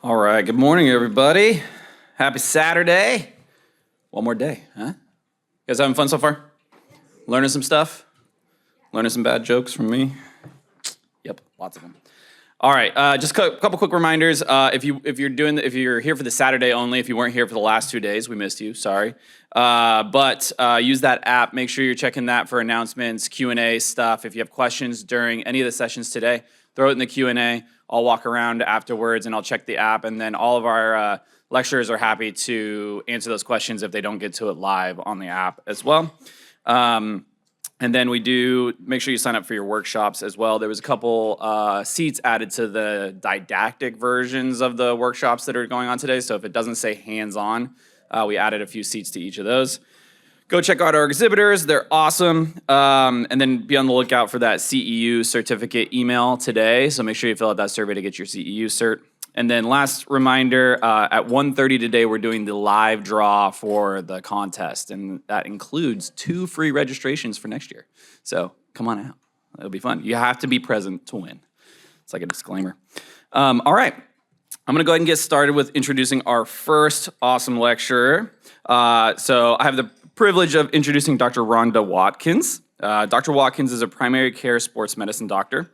All right, good morning, everybody. Happy Saturday. One more day, huh? You guys having fun so far? Learning some stuff? Learning some bad jokes from me? Yep, lots of them. All right, just a couple quick reminders. If you're here for the Saturday only, if you weren't here for the last 2 days, we missed you. Sorry, but use that app. Make sure you're checking that for announcements, Q&A stuff. If you have questions during any of the sessions today, throw it in the Q&A. I'll walk around afterwards and I'll check the app, and then all of our lecturers are happy to answer those questions if they don't get to it live on the app as well. And then we do make sure you sign up for your workshops as well. There was a couple seats added to the didactic versions of the workshops that are going on today. So if it doesn't say hands-on, we added a few seats to each of those. Go check out our exhibitors. They're awesome. And then be on the lookout for that CEU certificate email today. So make sure you fill out that survey to get your CEU cert. And then last reminder, at 1:30 today, we're doing the live draw for the contest. And that includes 2 free registrations for next year. So come on out. It'll be fun. You have to be present to win. It's like a disclaimer. All right. I'm going to go ahead and get started with introducing our first awesome lecturer. So I have the privilege of introducing Dr. Rhonda Watkins. Dr. Watkins is a primary care sports medicine doctor.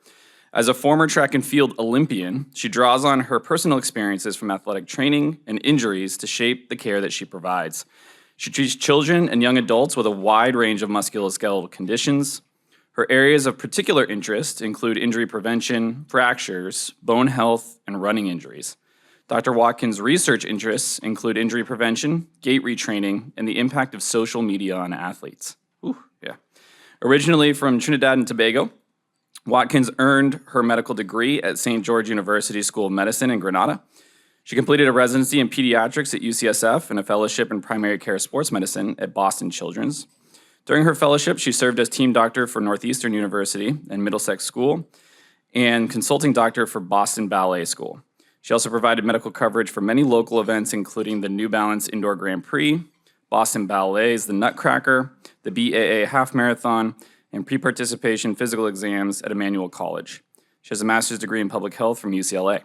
As a former track and field Olympian, she draws on her personal experiences from athletic training and injuries to shape the care that she provides. She treats children and young adults with a wide range of musculoskeletal conditions. Her areas of particular interest include injury prevention, fractures, bone health, and running injuries. Dr. Watkins' research interests include injury prevention, gait retraining, and the impact of social media on athletes. Originally from Trinidad and Tobago, Watkins earned her medical degree at St. George University School of Medicine in Grenada. She completed a residency in pediatrics at UCSF and a fellowship in primary care sports medicine at Boston Children's. During her fellowship, she served as team doctor for Northeastern University and Middlesex School and consulting doctor for Boston Ballet School. She also provided medical coverage for many local events, including the New Balance Indoor Grand Prix, Boston Ballet's The Nutcracker, the BAA Half Marathon, and pre-participation physical exams at Emmanuel College. She has a master's degree in public health from UCLA.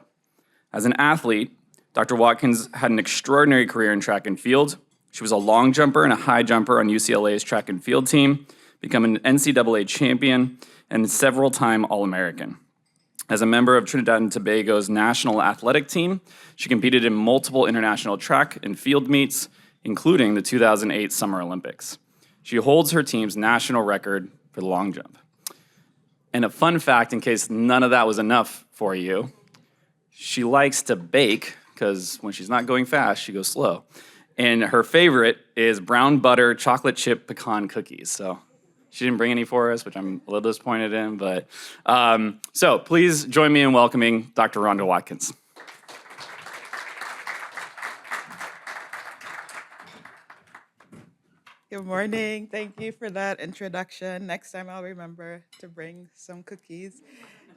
As an athlete, Dr. Watkins had an extraordinary career in track and field. She was a long jumper and a high jumper on UCLA's track and field team, becoming an NCAA champion and several-time All-American. As a member of Trinidad and Tobago's national athletic team, she competed in multiple international track and field meets, including the 2008 Summer Olympics. She holds her team's national record for the long jump. And a fun fact, in case none of that was enough for you, she likes to bake, because when she's not going fast, she goes slow. And her favorite is brown butter chocolate chip pecan cookies. So she didn't bring any for us, which I'm a little disappointed in. But so please join me in welcoming Dr. Rhonda Watkins. Good morning. Thank you for that introduction. Next time I'll remember to bring some cookies.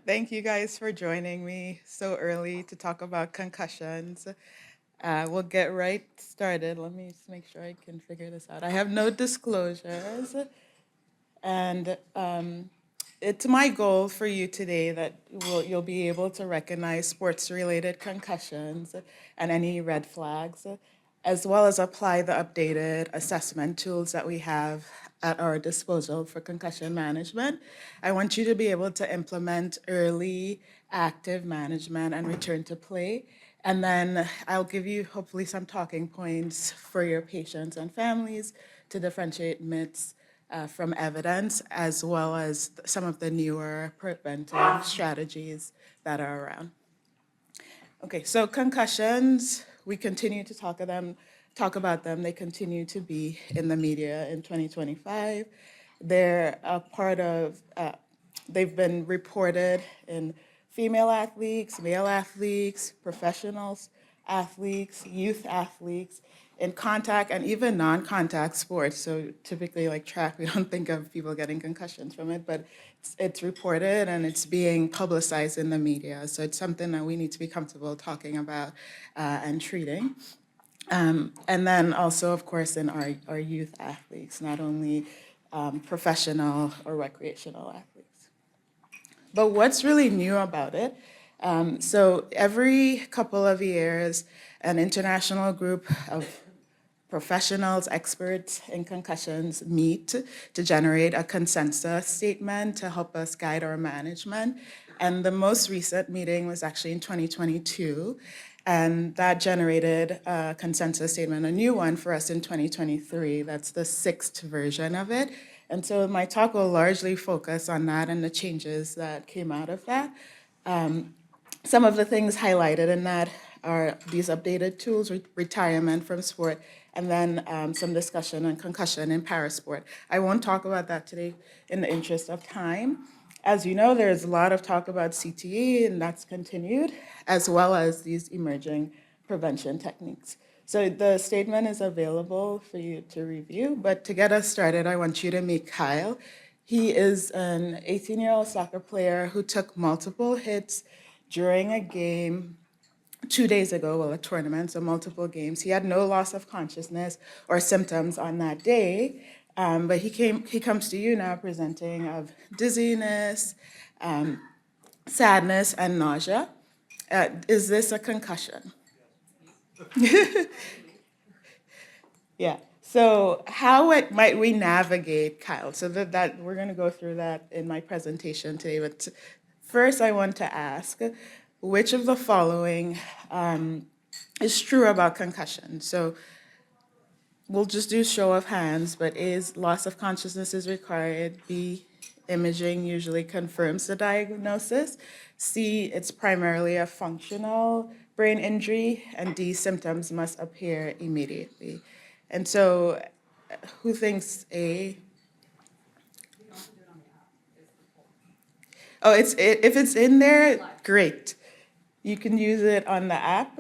Thank you guys for joining me so early to talk about concussions. We'll get right started. Let me just make sure I can figure this out. I have no disclosures. And it's my goal for you today that you'll be able to recognize sports-related concussions and any red flags, as well as apply the updated assessment tools that we have at our disposal for concussion management. I want you to be able to implement early active management and return to play. And then I'll give you hopefully some talking points for your patients and families to differentiate myths from evidence, as well as some of the newer preventive strategies that are around. Okay, so concussions, we continue to talk about them. They continue to be in the media in 2025. They're a part of, they've been reported in female athletes, male athletes, professionals, athletes, youth athletes, in contact and even non-contact sports. So typically like track, we don't think of people getting concussions from it, but it's reported and it's being publicized in the media. So it's something that we need to be comfortable talking about and treating. And then also, of course, in our youth athletes, not only professional or recreational athletes. But what's really new about it So every couple of years, an international group of professionals, experts in concussions meet to generate a consensus statement to help us guide our management. And the most recent meeting was actually in 2022, and that generated a consensus statement, a new one for us in 2023. That's the 6th version of it. And so my talk will largely focus on that and the changes that came out of that. Some of the things highlighted in that are these updated tools, retirement from sport, and then some discussion on concussion in parasport. I won't talk about that today in the interest of time. As you know, there's a lot of talk about CTE, and that's continued, as well as these emerging prevention techniques. So the statement is available for you to review, but to get us started, I want you to meet Kyle. He is an 18-year-old soccer player who took multiple hits during a game 2 days ago, well, a tournament, so multiple games. He had no loss of consciousness or symptoms on that day, but he comes to you now presenting of dizziness, sadness, and nausea. Is this a concussion? Yeah. So how might we navigate, Kyle? So that we're going to go through that in my presentation today. But first, I want to ask, which of the following is true about concussion? So we'll just do show of hands, but is loss of consciousness is required? B, imaging usually confirms the diagnosis. C, it's primarily a functional brain injury. And D, symptoms must appear immediately. And so who thinks A? Oh, if it's in there, great. You can use it on the app.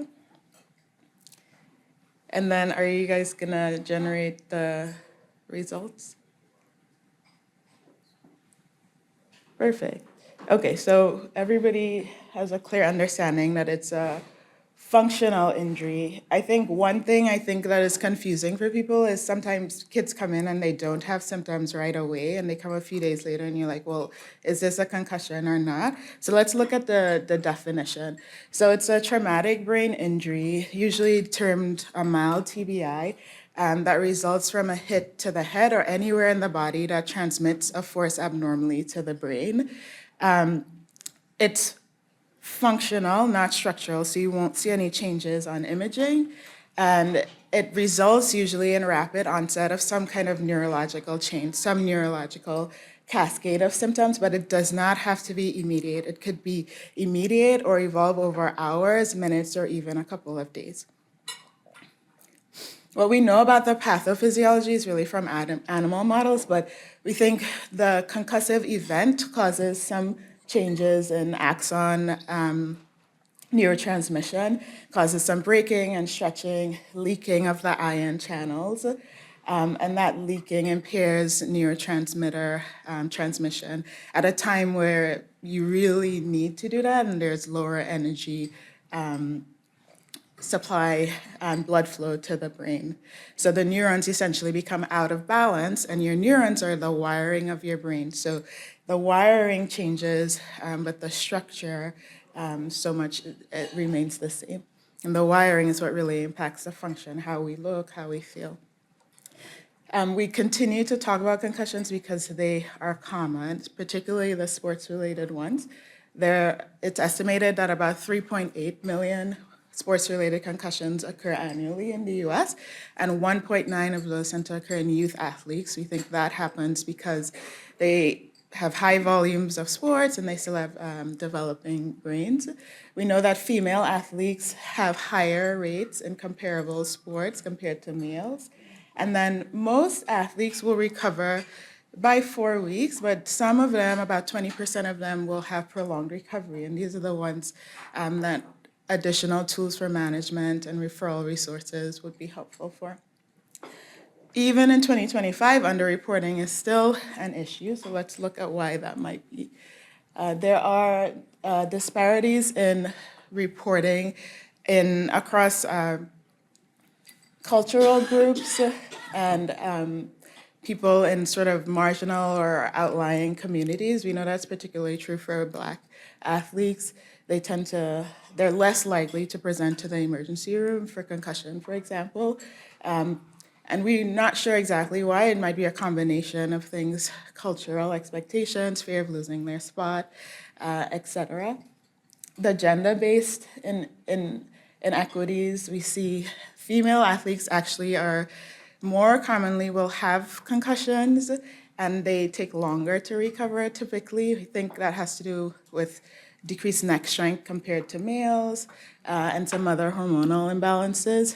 And then are you guys gonna generate the results? Perfect. Okay, so everybody has a clear understanding that it's a functional injury. I think one thing that is confusing for people is sometimes kids come in and they don't have symptoms right away, and they come a few days later and you're like, well, is this a concussion or not? So let's look at the definition. So it's a traumatic brain injury, usually termed a mild TBI, that results from a hit to the head or anywhere in the body that transmits a force abnormally to the brain. It's functional, not structural, so you won't see any changes on imaging. And it results usually in rapid onset of some kind of neurological change, some neurological cascade of symptoms, but it does not have to be immediate. It could be immediate or evolve over hours, minutes, or even a couple of days. What we know about the pathophysiology is really from animal models, but we think the concussive event causes some changes in axon neurotransmission, causes some breaking and stretching, leaking of the ion channels, and that leaking impairs neurotransmitter transmission at a time where you really need to do that, and there's lower energy supply and blood flow to the brain. So the neurons essentially become out of balance, and your neurons are the wiring of your brain. So the wiring changes, but the structure so much it remains the same. And the wiring is what really impacts the function, how we look, how we feel. We continue to talk about concussions because they are common, particularly the sports-related ones. It's estimated that about 3.8 million sports-related concussions occur annually in the US, and 1.9 of those tend to occur in youth athletes. We think that happens because they have high volumes of sports and they still have developing brains. We know that female athletes have higher rates in comparable sports compared to males. And then most athletes will recover by 4 weeks, but some of them, about 20% of them, will have prolonged recovery. And these are the ones that additional tools for management and referral resources would be helpful for. Even in 2025, underreporting is still an issue, so let's look at why that might be. There are disparities in reporting across cultural groups and people in sort of marginal or outlying communities. We know that's particularly true for Black athletes. They're less likely to present to the emergency room for concussion, for example. And we're not sure exactly why. It might be a combination of things, cultural expectations, fear of losing their spot, et cetera. The gender-based inequities, we see female athletes actually are more commonly will have concussions, and they take longer to recover typically. We think that has to do with decreased neck strength compared to males, and some other hormonal imbalances,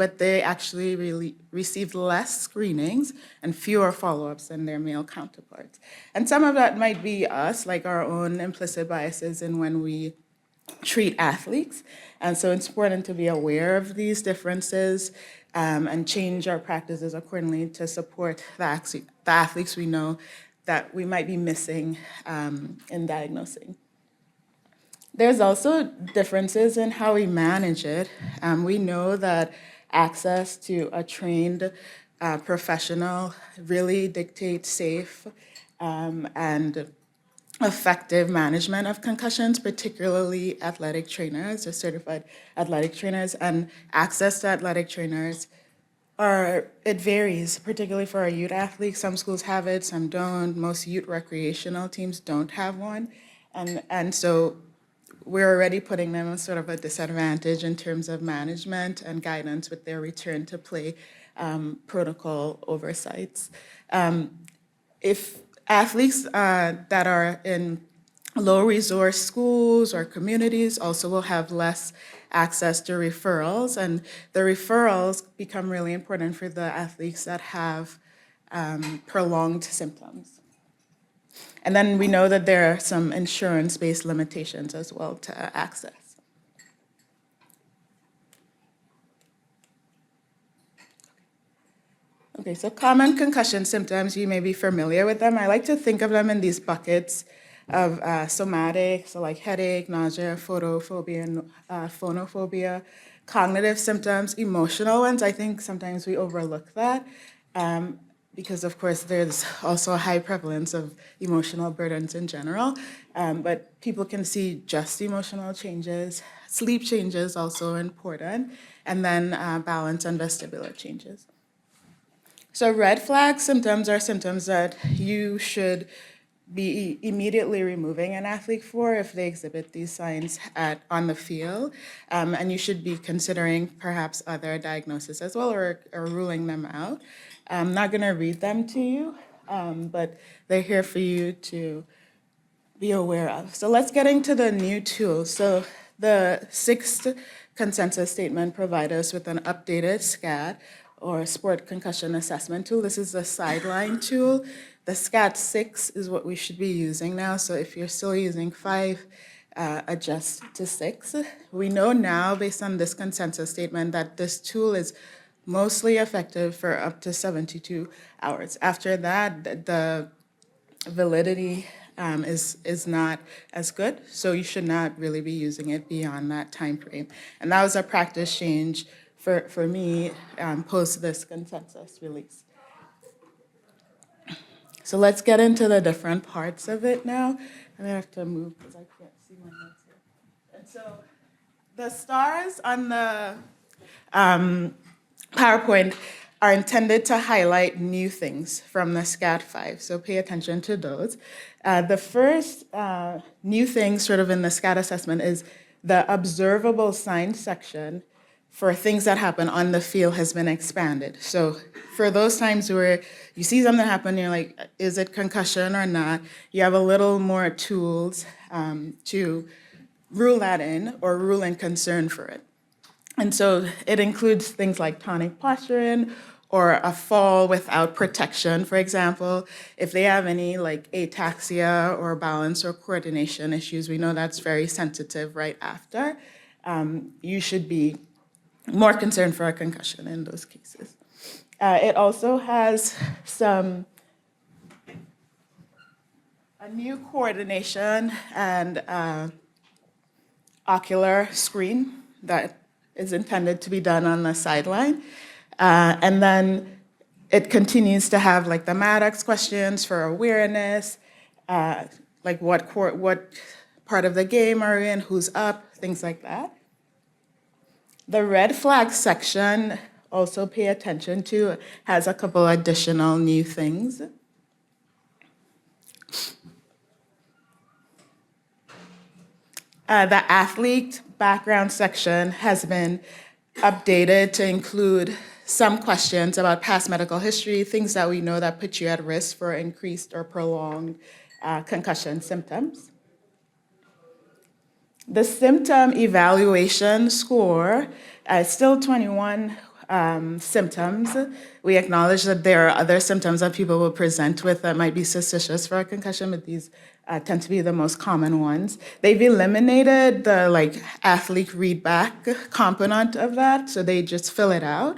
but they actually really received less screenings and fewer follow-ups than their male counterparts. And some of that might be us, like our own implicit biases in when we treat athletes. And so it's important to be aware of these differences and change our practices accordingly to support the athletes we know that we might be missing in diagnosing. There's also differences in how we manage it. We know that access to a trained professional really dictates safe and effective management of concussions, particularly athletic trainers or certified athletic trainers, and access to athletic trainers it varies, particularly for our youth athletes. Some schools have it, some don't. Most youth recreational teams don't have one. And so we're already putting them in sort of a disadvantage in terms of management and guidance with their return to play protocol oversights. If athletes that are in low resource schools or communities also will have less access to referrals, and the referrals become really important for the athletes that have prolonged symptoms. And then we know that there are some insurance-based limitations as well to access. Okay, so common concussion symptoms, you may be familiar with them. I like to think of them in these buckets of somatic, so like headache, nausea, photophobia, phonophobia, cognitive symptoms, emotional ones. I think sometimes we overlook that because, of course, there's also a high prevalence of emotional burdens in general, but people can see just emotional changes. Sleep changes also important, and then balance and vestibular changes. So red flag symptoms are symptoms that you should be immediately removing an athlete for if they exhibit these signs on the field. And you should be considering perhaps other diagnoses as well, or ruling them out. I'm not going to read them to you, but they're here for you to be aware of. So let's get into the new tools. So the 6th consensus statement provides us with an updated SCAT, or Sport Concussion Assessment Tool. This is a sideline tool. The SCAT-6 is what we should be using now, so if you're still using 5, adjust to 6. We know now, based on this consensus statement, that this tool is mostly effective for up to 72 hours. After that, the validity is not as good, so you should not really be using it beyond that time frame. And that was a practice change for me post this consensus release. So let's get into the different parts of it now. I'm gonna have to move because I can't see my notes here. And so the stars on the PowerPoint are intended to highlight new things from the SCAT-5, so pay attention to those. The first new thing sort of in the SCAT assessment is the observable signs section for things that happen on the field has been expanded. So for those times where you see something happen, you're like, is it concussion or not? You have a little more tools to rule that in or rule in concern for it. And so it includes things like tonic posturing or a fall without protection, for example. If they have any like ataxia or balance or coordination issues, we know that's very sensitive right after. You should be more concerned for a concussion in those cases. It also has a new coordination and ocular screen that is intended to be done on the sideline. And then it continues to have like the Maddox questions for awareness, like what part of the game are we in, who's up, things like that. The red flag section, also pay attention to, has a couple additional new things. The athlete background section has been updated to include some questions about past medical history, things that we know that put you at risk for increased or prolonged concussion symptoms. The symptom evaluation score is still 21 symptoms. We acknowledge that there are other symptoms that people will present with that might be suspicious for a concussion, but these tend to be the most common ones. They've eliminated the athlete readback component of that, so they just fill it out.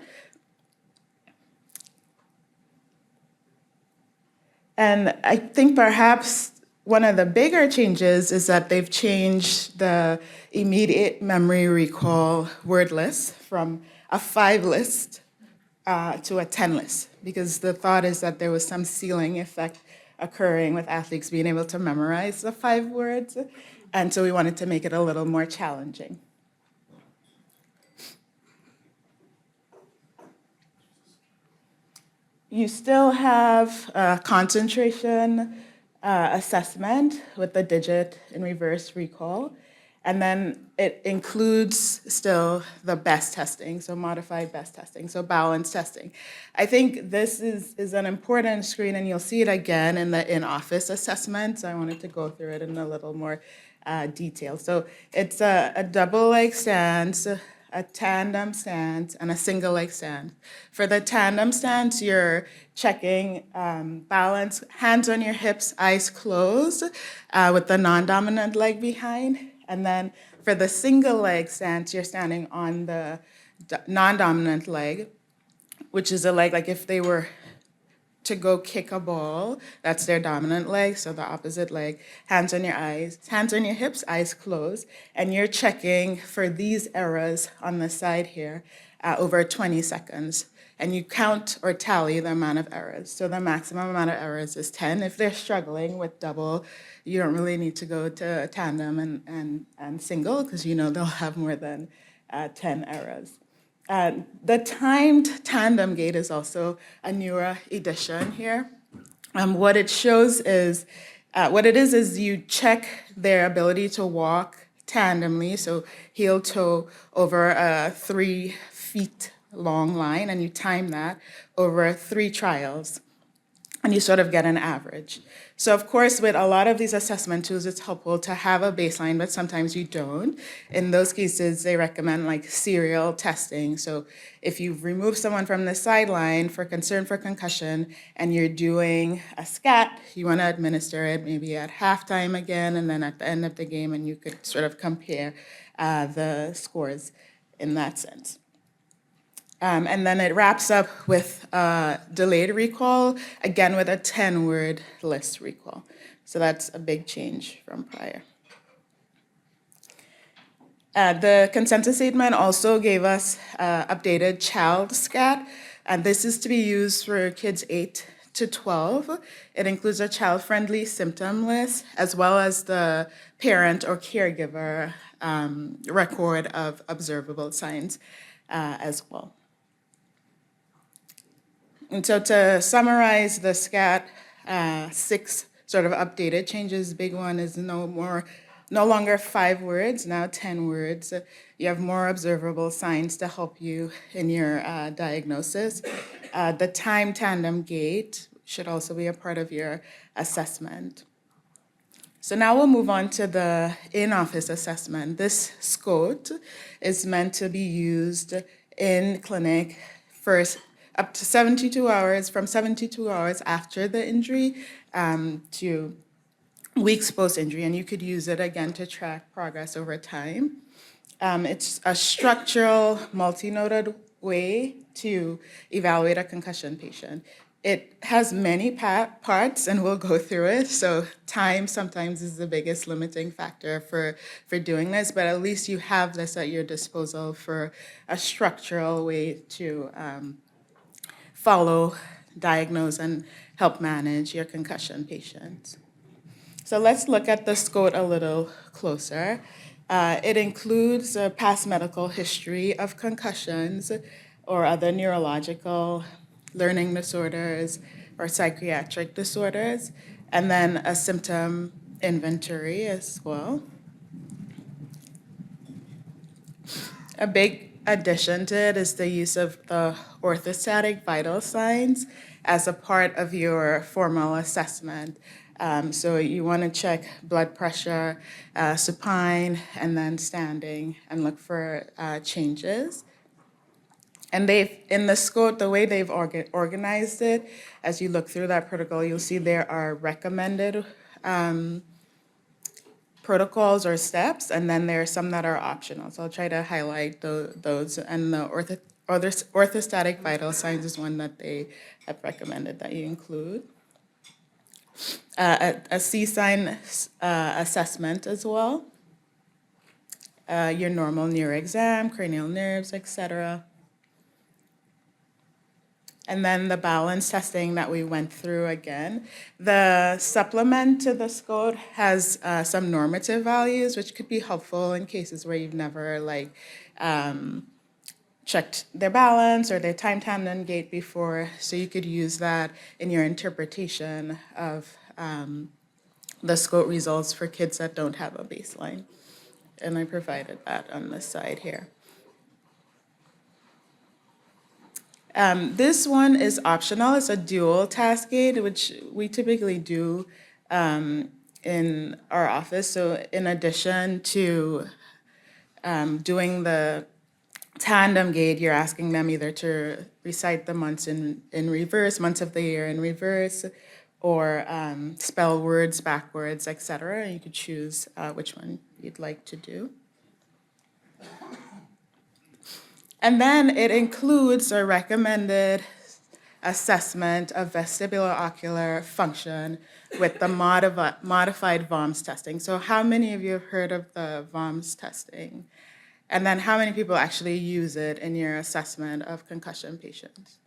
And I think perhaps one of the bigger changes is that they've changed the immediate memory recall word list from a 5 list to a 10 list, because the thought is that there was some ceiling effect occurring with athletes being able to memorize the 5 words, and so we wanted to make it a little more challenging. You still have concentration assessment with the digit and reverse recall. And then it includes still the best testing, so modified best testing, so balance testing. I think this is an important screen, and you'll see it again in the in-office assessment. So I wanted to go through it in a little more detail. So it's a double leg stance, a tandem stance, and a single leg stance. For the tandem stance, you're checking balance, hands on your hips, eyes closed, with the non-dominant leg behind. And then for the single leg stance, you're standing on the non-dominant leg, which is a leg like if they were to go kick a ball, that's their dominant leg, so the opposite leg. Hands on your eyes, hands on your hips, eyes closed, and you're checking for these errors on the side here over 20 seconds. And you count or tally the amount of errors. So the maximum amount of errors is 10. If they're struggling with double, you don't really need to go to tandem and single, because you know they'll have more than 10 errors. The timed tandem gait is also a newer addition here. What it shows is, what it is you check their ability to walk tandemly, so heel toe over a 3 feet long line, and you time that over 3 trials, and you sort of get an average. So of course, with a lot of these assessment tools, it's helpful to have a baseline, but sometimes you don't. In those cases, they recommend serial testing. So if you've removed someone from the sideline for concern for concussion and you're doing a scat, you want to administer it maybe at halftime again, and then at the end of the game, and you could sort of compare the scores in that sense. And then it wraps up with delayed recall, again with a 10-word list recall. So that's a big change from prior. The consensus statement also gave us updated child scat, and this is to be used for kids 8 to 12. It includes a child-friendly symptom list, as well as the parent or caregiver record of observable signs as well. And so to summarize the SCAT, 6 sort of updated changes. Big one is no longer 5 words, now 10 words. You have more observable signs to help you in your diagnosis. The time tandem gait should also be a part of your assessment. So now we'll move on to the in-office assessment. This SCOT is meant to be used in clinic first up to 72 hours, from 72 hours after the injury to weeks post-injury, and you could use it again to track progress over time. It's a structural, multi-noded way to evaluate a concussion patient. It has many parts, and we'll go through it. So time sometimes is the biggest limiting factor for doing this, but at least you have this at your disposal for a structural way to follow diagnose and help manage your concussion patients. So let's look at the SCOT a little closer. It includes a past medical history of concussions or other neurological learning disorders or psychiatric disorders, and then a symptom inventory as well. A big addition to it is the use of the orthostatic vital signs as a part of your formal assessment. So you want to check blood pressure, supine, and then standing, and look for changes. And in the SCOT, the way they've organized it, as you look through that protocol, you'll see there are recommended protocols or steps, and then there are some that are optional. So I'll try to highlight those. And the orthostatic vital signs is one that they have recommended that you include. A C-sign assessment as well. Your normal neuro exam, cranial nerves, etc. And then the balance testing that we went through again. The supplement to the SCOT has some normative values, which could be helpful in cases where you've never checked their balance or their time tandem gait before. So you could use that in your interpretation of the SCOT results for kids that don't have a baseline. And I provided that on the side here. This one is optional. It's a dual task aid, which we typically do in our office. So in addition to doing the tandem gait, you're asking them either to recite the months in reverse, months of the year in reverse, or spell words backwards, etc. You could choose which one you'd like to do. And then it includes a recommended assessment of vestibulo-ocular function with the modified VOMS testing. So how many of you have heard of the VOMS testing? And then how many people actually use it in your assessment of concussion patients?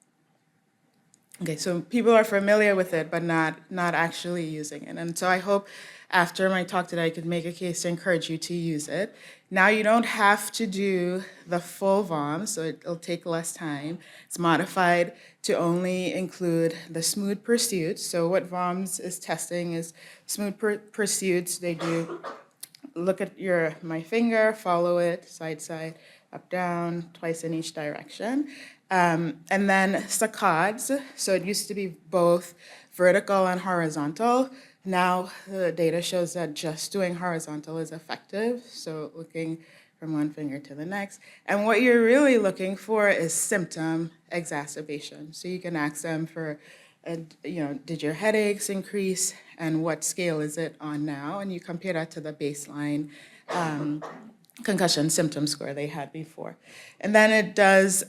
Okay, so people are familiar with it, but not actually using it. And so I hope after my talk today, I could make a case to encourage you to use it. Now you don't have to do the full VOM, so it'll take less time. It's modified to only include the smooth pursuits. So what VOMS is testing is smooth pursuits. They do look at my finger, follow it, side, side, up, down, twice in each direction. And then saccades, so it used to be both vertical and horizontal. Now the data shows that just doing horizontal is effective, so looking from one finger to the next. And what you're really looking for is symptom exacerbation. So you can ask them for, did your headaches increase, and what scale is it on now? And you compare that to the baseline concussion symptom score they had before. And then it does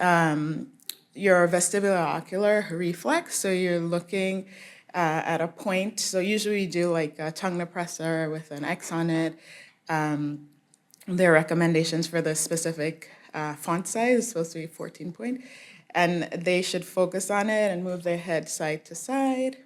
your vestibulo-ocular reflex. So you're looking at a point. So usually you do like a tongue depressor with an X on it. There are recommendations for the specific font size. It's supposed to be 14 point. And they should focus on it and move their head side to side.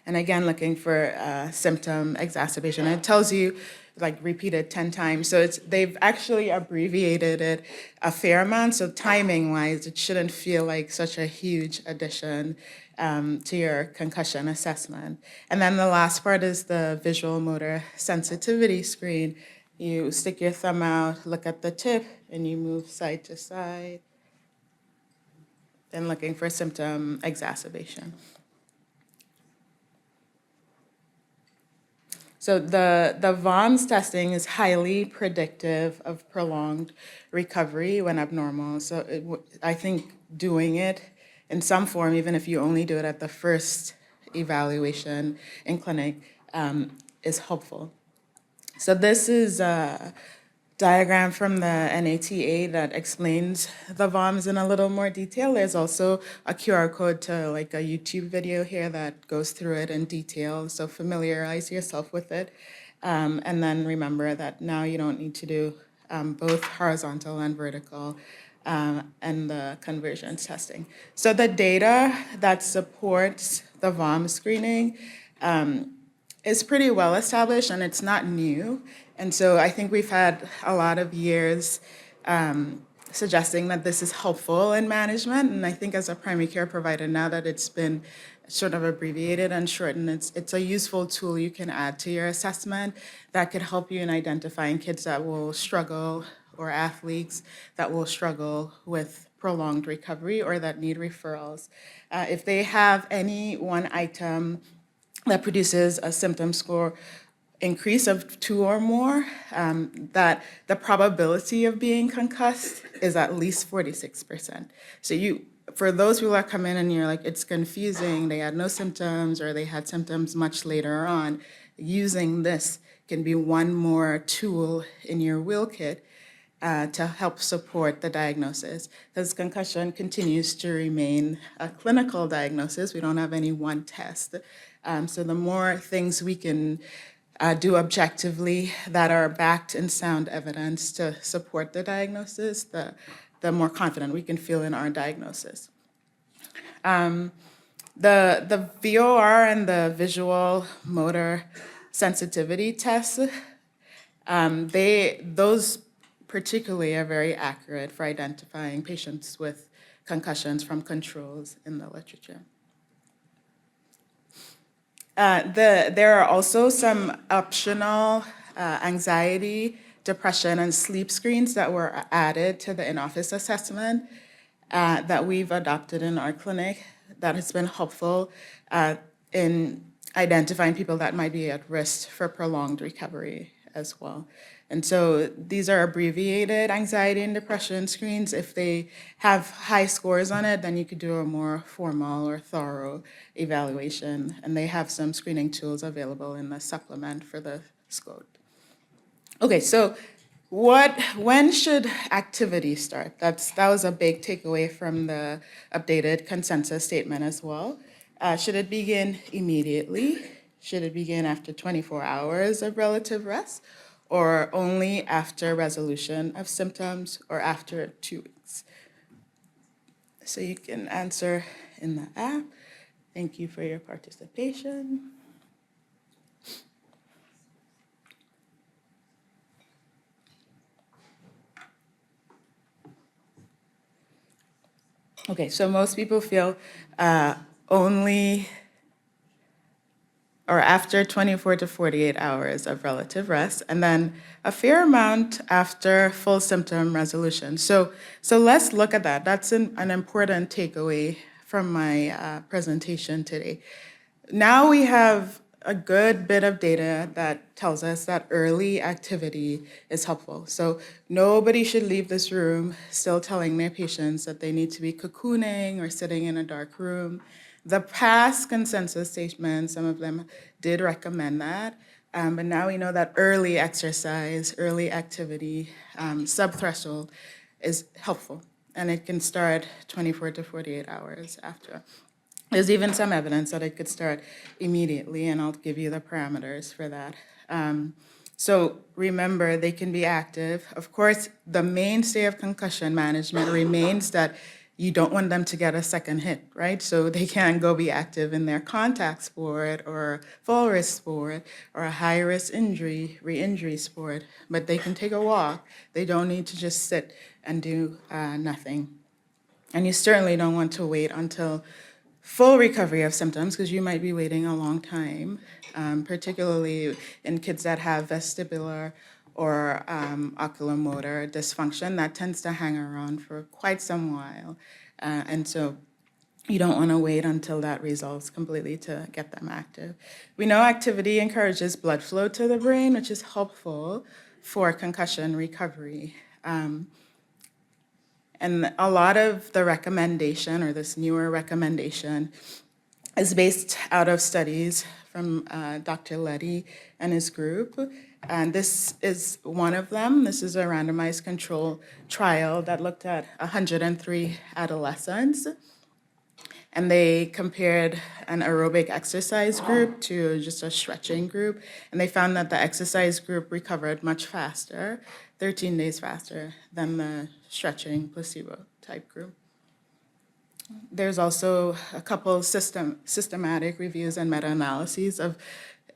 And again, looking for symptom exacerbation. And it tells you, like, repeat it 10 times. So they've actually abbreviated it a fair amount. So timing-wise, it shouldn't feel like such a huge addition to your concussion assessment. And then the last part is the visual motor sensitivity screen. You stick your thumb out, look at the tip, and you move side to side. Then looking for symptom exacerbation. So the VOMS testing is highly predictive of prolonged recovery when abnormal. So I think doing it in some form, even if you only do it at the first evaluation in clinic, is helpful. So this is a diagram from the NATA that explains the VOMS in a little more detail. There's also a QR code to like a YouTube video here that goes through it in detail, so familiarize yourself with it. And then remember that now you don't need to do both horizontal and vertical and the conversions testing. So the data that supports the VOM screening is pretty well established, and it's not new. And so I think we've had a lot of years suggesting that this is helpful in management. And I think as a primary care provider, now that it's been sort of abbreviated and shortened, it's a useful tool you can add to your assessment that could help you in identifying kids that will struggle or athletes that will struggle with prolonged recovery or that need referrals. If they have any one item that produces a symptom score increase of 2 or more, that the probability of being concussed is at least 46%. So for those people that come in and you're like, it's confusing, they had no symptoms or they had symptoms much later on, using this can be one more tool in your wheel kit to help support the diagnosis. Because concussion continues to remain a clinical diagnosis. We don't have any one test. So the more things we can do objectively that are backed in sound evidence to support the diagnosis, the more confident we can feel in our diagnosis. The VOR and the visual motor sensitivity tests, those particularly are very accurate for identifying patients with concussions from controls in the literature. There are also some optional anxiety, depression, and sleep screens that were added to the in-office assessment that we've adopted in our clinic that has been helpful in identifying people that might be at risk for prolonged recovery as well. And so these are abbreviated anxiety and depression screens. If they have high scores on it, then you could do a more formal or thorough evaluation. And they have some screening tools available in the supplement for the SCOTE. Okay, so when should activity start? That was a big takeaway from the updated consensus statement as well. Should it begin immediately? Should it begin after 24 hours of relative rest? Or only after resolution of symptoms or after 2 weeks? So you can answer in the app. Thank you for your participation. Okay, so most people feel only or after 24 to 48 hours of relative rest, and then a fair amount after full symptom resolution. So let's look at that. That's an important takeaway from my presentation today. Now we have a good bit of data that tells us that early activity is helpful. So nobody should leave this room still telling their patients that they need to be cocooning or sitting in a dark room. The past consensus statements, some of them did recommend that, but now we know that early exercise, early activity, subthreshold is helpful, and it can start 24 to 48 hours after. There's even some evidence that it could start immediately, and I'll give you the parameters for that. So remember, they can be active. Of course, the mainstay of concussion management remains that you don't want them to get a second hit, right? So they can go be active in their contact sport or full risk sport or a high risk injury, re-injury sport, but they can take a walk. They don't need to just sit and do nothing. And you certainly don't want to wait until full recovery of symptoms, because you might be waiting a long time, particularly in kids that have vestibular or oculomotor dysfunction. That tends to hang around for quite some while. And so you don't want to wait until that resolves completely to get them active. We know activity encourages blood flow to the brain, which is helpful for concussion recovery. And a lot of the recommendation, or this newer recommendation, is based out of studies from Dr. Letty and his group. And this is one of them. This is a randomized control trial that looked at 103 adolescents. and they compared an aerobic exercise group to just a stretching group, and they found that the exercise group recovered much faster, 13 days faster, than the stretching placebo type group. There's also a couple systematic reviews and meta-analyses of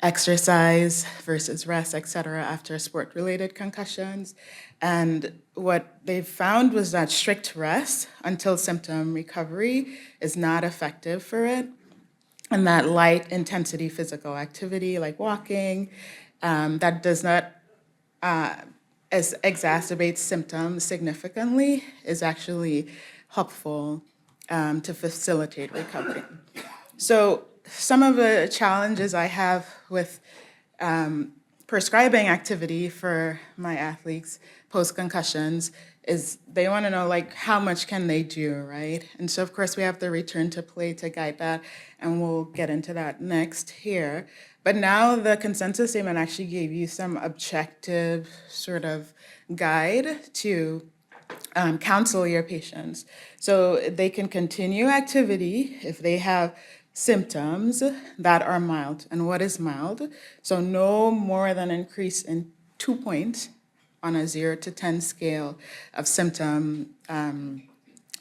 exercise versus rest, et cetera, after sport-related concussions. And what they found was that strict rest until symptom recovery is not effective for it, and that light intensity physical activity like walking, that does not exacerbate symptoms significantly, is actually helpful to facilitate recovery. So some of the challenges I have with prescribing activity for my athletes post-concussions is they want to know, like, how much can they do, right? And so, of course, we have the return to play to guide that, and we'll get into that next here. But now the consensus statement actually gave you some objective sort of guide to counsel your patients. So they can continue activity if they have symptoms that are mild. And what is mild? So no more than an increase in 2 points on a 0 to 10 scale of symptom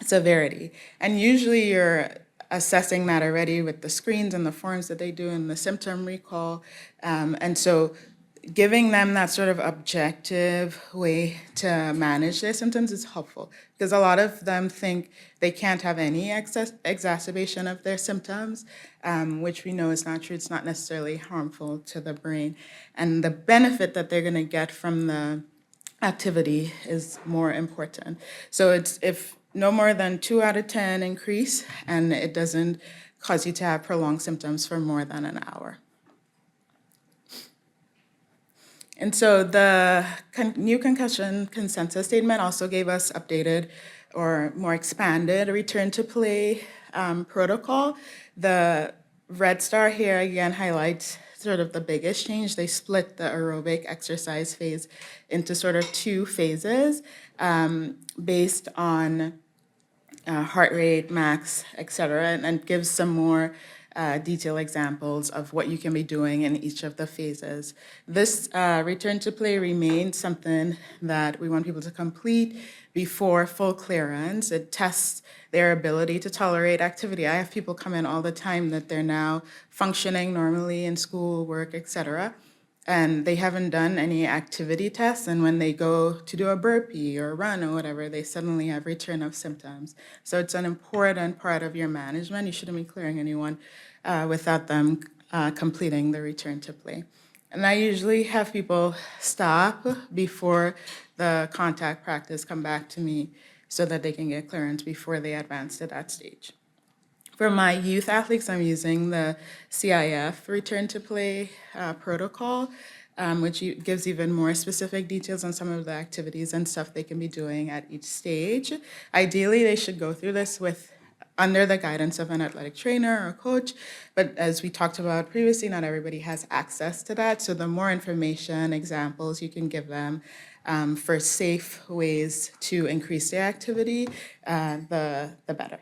severity. And usually you're assessing that already with the screens and the forms that they do and the symptom recall. And so giving them that sort of objective way to manage their symptoms is helpful, because a lot of them think they can't have any exacerbation of their symptoms, which we know is not true. It's not necessarily harmful to the brain. And the benefit that they're going to get from the activity is more important. So it's if no more than 2 out of 10 increase, and it doesn't cause you to have prolonged symptoms for more than an hour. And so the new concussion consensus statement also gave us updated or more expanded return to play protocol. The red star here again highlights sort of the biggest change. They split the aerobic exercise phase into sort of 2 phases based on heart rate, max, et cetera, and gives some more detailed examples of what you can be doing in each of the phases. This return to play remains something that we want people to complete before full clearance. It tests their ability to tolerate activity. I have people come in all the time that they're now functioning normally in school, work, et cetera, and they haven't done any activity tests, and when they go to do a burpee or run or whatever, they suddenly have return of symptoms. So it's an important part of your management. You shouldn't be clearing anyone without them completing the return to play. And I usually have people stop before the contact practice come back to me so that they can get clearance before they advance to that stage. For my youth athletes, I'm using the CIF return to play protocol, which gives even more specific details on some of the activities and stuff they can be doing at each stage. Ideally, they should go through this under the guidance of an athletic trainer or coach, but as we talked about previously, not everybody has access to that, so the more information, examples you can give them for safe ways to increase their activity, the better.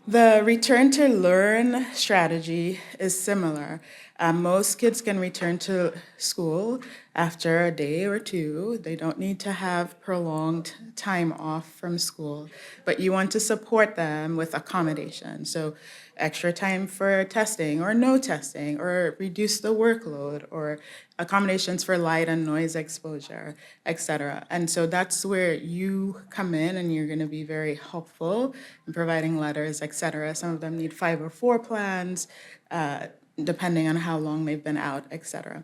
The return to learn strategy is similar. Most kids can return to school after a day or 2. They don't need to have prolonged time off from school, but you want to support them with accommodation. So extra time for testing or no testing, or reduce the workload, or accommodations for light and noise exposure, et cetera. And so that's where you come in, and you're going to be very helpful in providing letters, et cetera. Some of them need 5 or 4 plans, depending on how long they've been out, et cetera.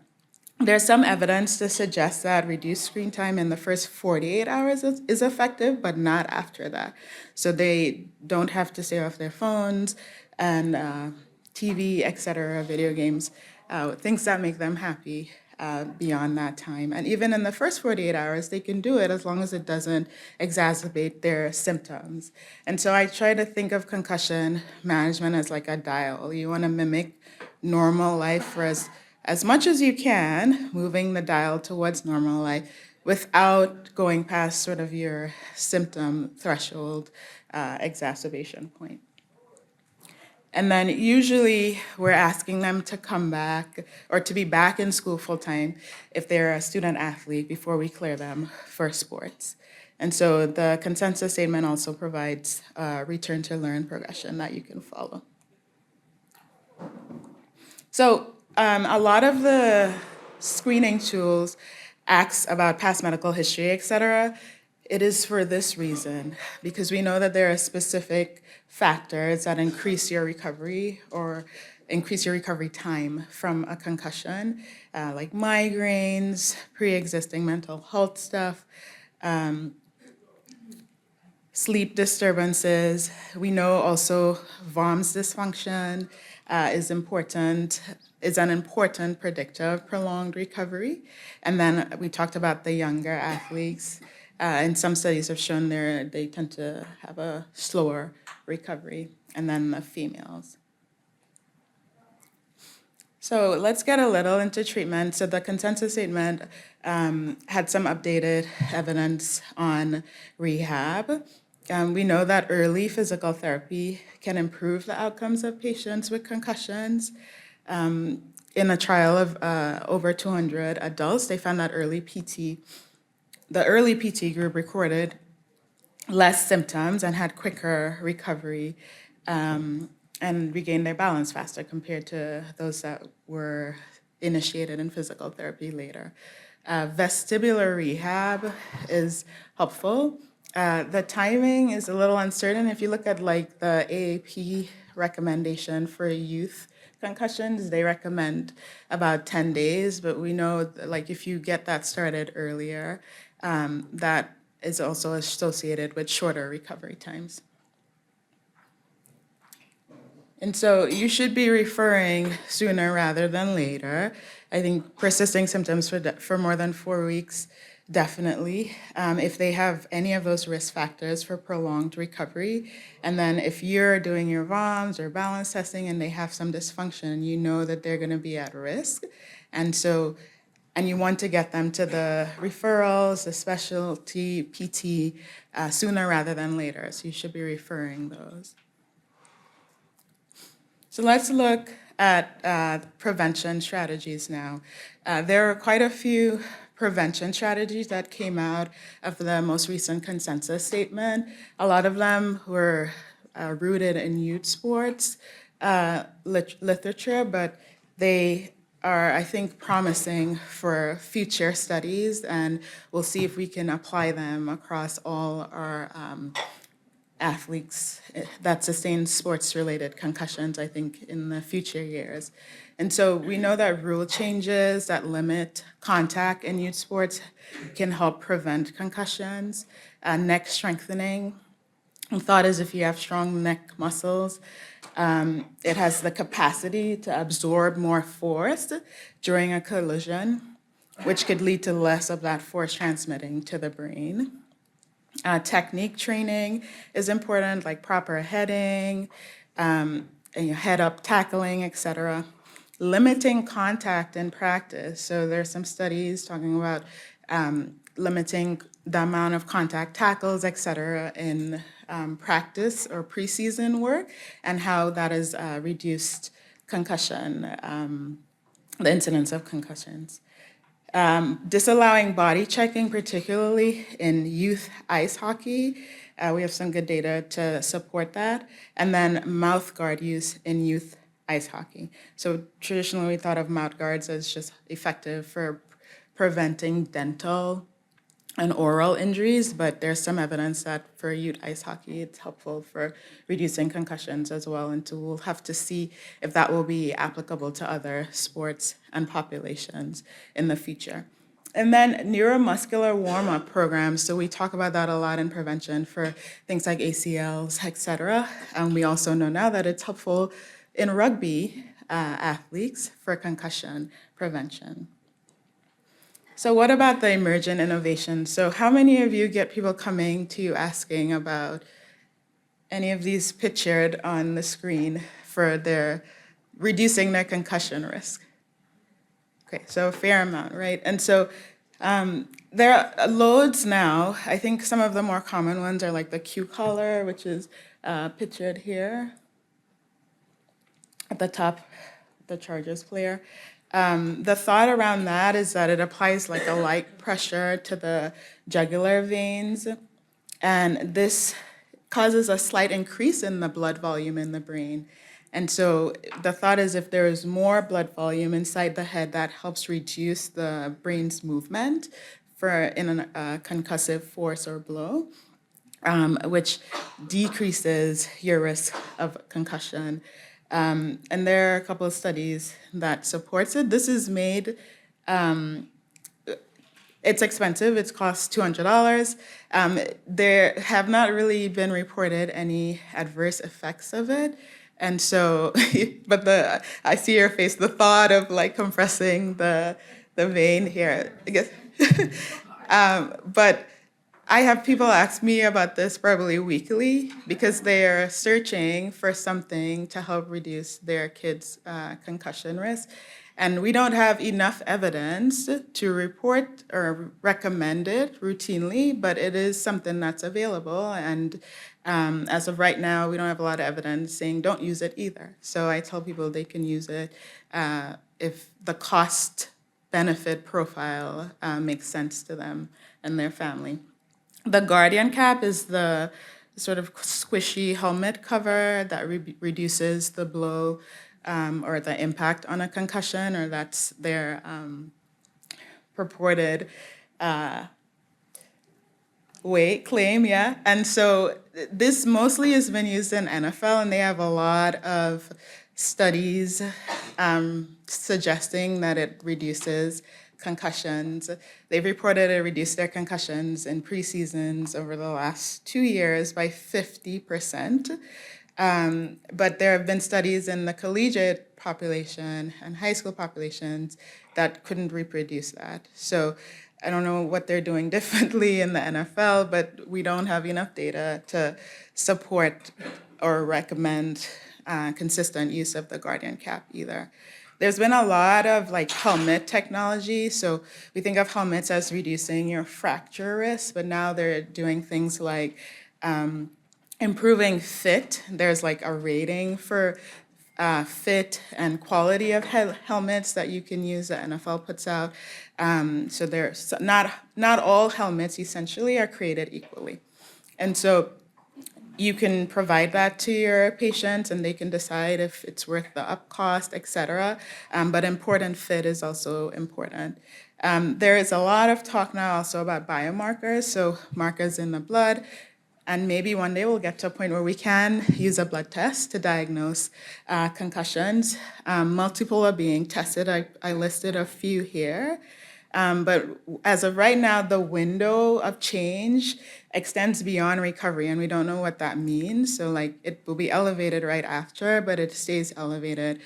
There's some evidence to suggest that reduced screen time in the first 48 hours is effective, but not after that. So they don't have to stay off their phones and TV, et cetera, video games, things that make them happy beyond that time. And even in the first 48 hours, they can do it as long as it doesn't exacerbate their symptoms. And so I try to think of concussion management as like a dial. You want to mimic normal life for as much as you can, moving the dial towards normal life without going past sort of your symptom threshold exacerbation point. And then usually we're asking them to come back or to be back in school full time if they're a student athlete before we clear them for sports. And so the consensus statement also provides a return to learn progression that you can follow. So a lot of the screening tools asks about past medical history, et cetera. It is for this reason, because we know that there are specific factors that increase your recovery or increase your recovery time from a concussion, like migraines, pre-existing mental health stuff, sleep disturbances. We know also VOMS dysfunction is an important predictor of prolonged recovery. And then we talked about the younger athletes. And some studies have shown they tend to have a slower recovery, and then the females. So let's get a little into treatment. So the consensus statement had some updated evidence on rehab. We know that early physical therapy can improve the outcomes of patients with concussions. In a trial of over 200 adults, they found that the early PT group recorded less symptoms and had quicker recovery and regained their balance faster compared to those that were initiated in physical therapy later. Vestibular rehab is helpful. The timing is a little uncertain. If you look at like the AAP recommendation for youth concussions, they recommend about 10 days, but we know that, like, if you get that started earlier, that is also associated with shorter recovery times. And so you should be referring sooner rather than later. I think persisting symptoms for more than 4 weeks, definitely. If they have any of those risk factors for prolonged recovery, and then if you're doing your VOMS or balance testing and they have some dysfunction, you know that they're gonna be at risk. And you want to get them to the referrals, the specialty PT, sooner rather than later. So you should be referring those. So let's look at prevention strategies now. There are quite a few prevention strategies that came out of the most recent consensus statement. A lot of them were rooted in youth sports literature, but they are, I think, promising for future studies, and we'll see if we can apply them across all our athletes that sustain sports-related concussions, I think, in the future years. And so we know that rule changes that limit contact in youth sports can help prevent concussions. Neck strengthening. The thought is if you have strong neck muscles, it has the capacity to absorb more force during a collision, which could lead to less of that force transmitting to the brain. Technique training is important, like proper heading, and head-up tackling, et cetera. Limiting contact in practice. So there's some studies talking about limiting the amount of contact tackles, et cetera, in practice or preseason work, and how that has reduced concussion, the incidence of concussions. Disallowing body checking, particularly in youth ice hockey. We have some good data to support that. And then mouth guard use in youth ice hockey. So traditionally we thought of mouth guards as just effective for preventing dental and oral injuries, but there's some evidence that for youth ice hockey, it's helpful for reducing concussions as well. And so we'll have to see if that will be applicable to other sports and populations in the future. And then neuromuscular warm-up programs. So we talk about that a lot in prevention for things like ACLs, et cetera. And we also know now that it's helpful in rugby athletes for concussion prevention. So what about the emergent innovations? So how many of you get people coming to you asking about any of these pictured on the screen for reducing their concussion risk? Okay, so a fair amount, right? And so There are loads now. I think some of the more common ones are like the Q collar, which is pictured here at the top, the charges player. The thought around that is that it applies like a light pressure to the jugular veins, and this causes a slight increase in the blood volume in the brain. And so the thought is if there is more blood volume inside the head, that helps reduce the brain's movement in a concussive force or blow, which decreases your risk of concussion. And there are a couple of studies that supports it. This is made, it's expensive, it costs $200. There have not really been reported any adverse effects of it. And so, but I see your face, the thought of like compressing the vein here, I guess. But I have people ask me about this probably weekly because they are searching for something to help reduce their kids' concussion risk. And we don't have enough evidence to report or recommend it routinely, but it is something that's available. And as of right now, we don't have a lot of evidence saying don't use it either. So I tell people they can use it if the cost benefit profile makes sense to them and their family. The Guardian cap is the sort of squishy helmet cover that reduces the blow or the impact on a concussion, or that's their purported claim, yeah. And so this mostly has been used in NFL, and they have a lot of studies suggesting that it reduces concussions. They've reported it reduced their concussions in preseasons over the last 2 years by 50%. But there have been studies in the collegiate population and high school populations that couldn't reproduce that. So I don't know what they're doing differently in the NFL, but we don't have enough data to support or recommend consistent use of the Guardian cap either. There's been a lot of like helmet technology. So we think of helmets as reducing your fracture risk, but now they're doing things like improving fit. There's like a rating for fit and quality of helmets that you can use that NFL puts out. So there's not all helmets essentially are created equally. And so you can provide that to your patients and they can decide if it's worth the up cost, et cetera. But important fit is also important. There is a lot of talk now also about biomarkers, so markers in the blood. And maybe one day we'll get to a point where we can use a blood test to diagnose concussions. Multiple are being tested. I listed a few here. But as of right now, the window of change extends beyond recovery, and we don't know what that means. So like it will be elevated right after, but it stays elevated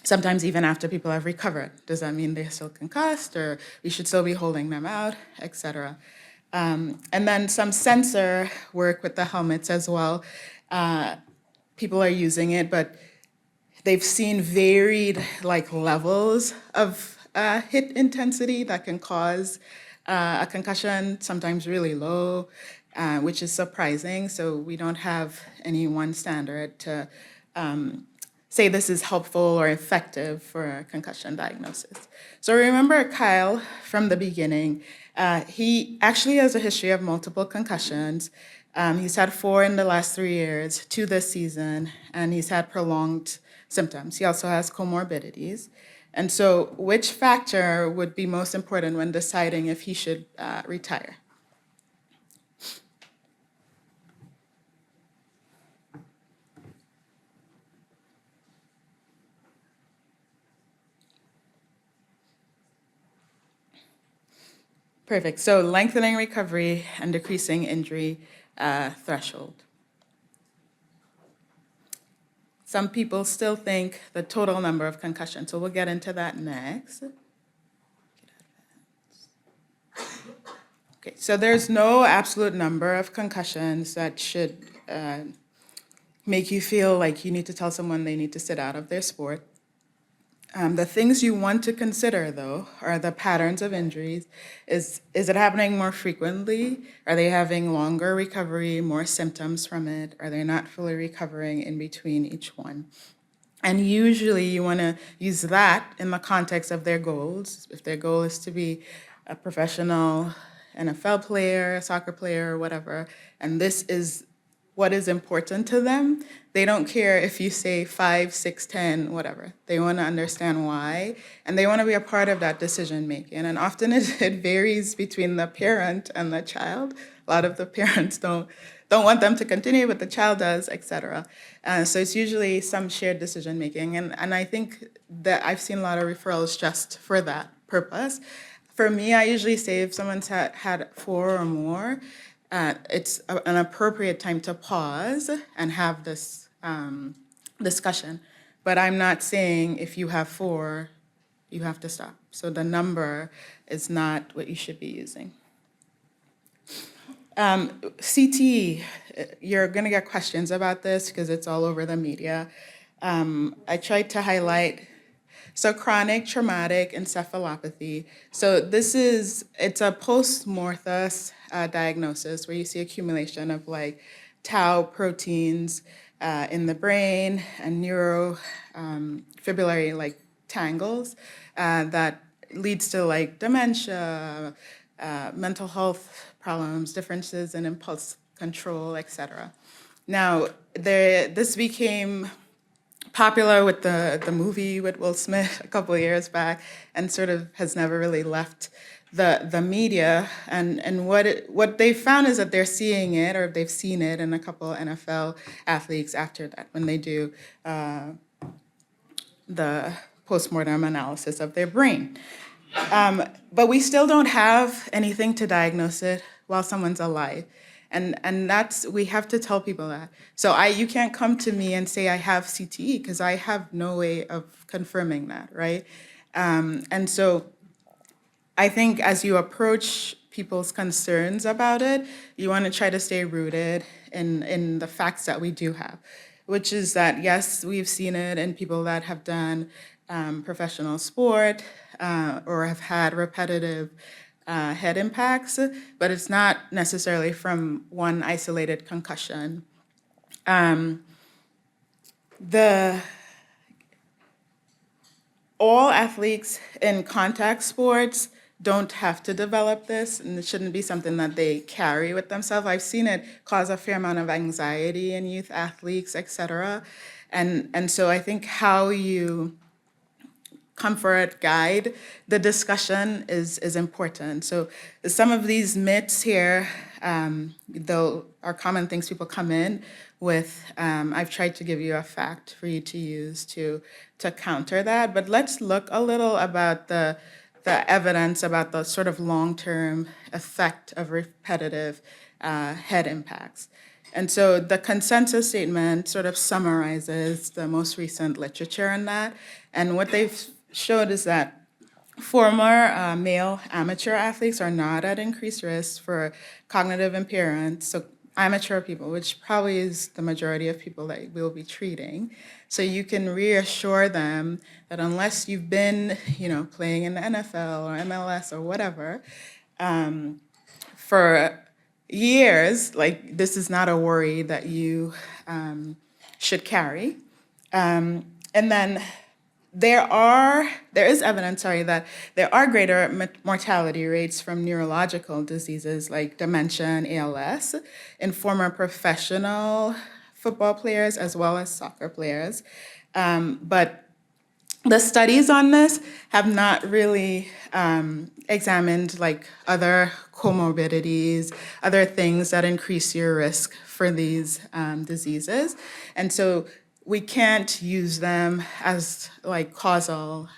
sometimes even after people have recovered. Does that mean they're still concussed, or we should still be holding them out, et cetera? And then some sensor work with the helmets as well. People are using it, but they've seen varied like levels of hit intensity that can cause a concussion, sometimes really low, which is surprising. So we don't have any one standard to say this is helpful or effective for concussion diagnosis. So remember Kyle from the beginning. He actually has a history of multiple concussions. He's had 4 in the last 3 years, 2 this season, and he's had prolonged symptoms. He also has comorbidities. And so which factor would be most important when deciding if he should retire? Perfect. So lengthening recovery and decreasing injury threshold. Some people still think the total number of concussions, so we'll get into that next. Okay, so there's no absolute number of concussions that should make you feel like you need to tell someone they need to sit out of their sport. The things you want to consider, though, are the patterns of injuries. Is it happening more frequently? Are they having longer recovery, more symptoms from it? Are they not fully recovering in between each one? And usually you want to use that in the context of their goals. If their goal is to be a professional NFL player, a soccer player, or whatever, and this is what is important to them, they don't care if you say 5, 6, 10, whatever. They want to understand why, and they want to be a part of that decision making. And often it varies between the parent and the child. A lot of the parents don't want them to continue, but the child does, et cetera. So it's usually some shared decision making. And I think that I've seen a lot of referrals just for that purpose. For me, I usually say if someone's had 4 or more, it's an appropriate time to pause and have this discussion. But I'm not saying if you have 4, you have to stop. So the number is not what you should be using. CTE, you're going to get questions about this because it's all over the media. I tried to highlight, so chronic traumatic encephalopathy. So it's a post-mortis diagnosis where you see accumulation of like tau proteins in the brain and neurofibrillary like tangles that leads to like dementia, mental health problems, differences in impulse control, et cetera. Now, this became popular with the movie with Will Smith a couple of years back and sort of has never really left the media. And what they found is that they're seeing it, or they've seen it in a couple of NFL athletes after that when they do the postmortem analysis of their brain. But we still don't have anything to diagnose it while someone's alive. And we have to tell people that. So you can't come to me and say I have CTE because I have no way of confirming that, right? And so I think as you approach people's concerns about it, you want to try to stay rooted in the facts that we do have, which is that, yes, we've seen it in people that have done professional sport or have had repetitive head impacts, but it's not necessarily from one isolated concussion. All athletes in contact sports don't have to develop this, and it shouldn't be something that they carry with themselves. I've seen it cause a fair amount of anxiety in youth athletes, et cetera. And so I think how you comfort, guide the discussion is important. So some of these myths here, though, are common things people come in with. I've tried to give you a fact for you to use to counter that. But let's look a little about the evidence about the sort of long-term effect of repetitive head impacts. And so the consensus statement sort of summarizes the most recent literature on that. And what they've showed is that former male amateur athletes are not at increased risk for cognitive impairment. So amateur people, which probably is the majority of people that we'll be treating. So you can reassure them that unless you've been, playing in the NFL or MLS or whatever, for years, like this is not a worry that you should carry. And then there is evidence, that there are greater mortality rates from neurological diseases like dementia and ALS in former professional football players as well as soccer players. But the studies on this have not really examined like other comorbidities, other things that increase your risk for these diseases. And so we can't use them as like causal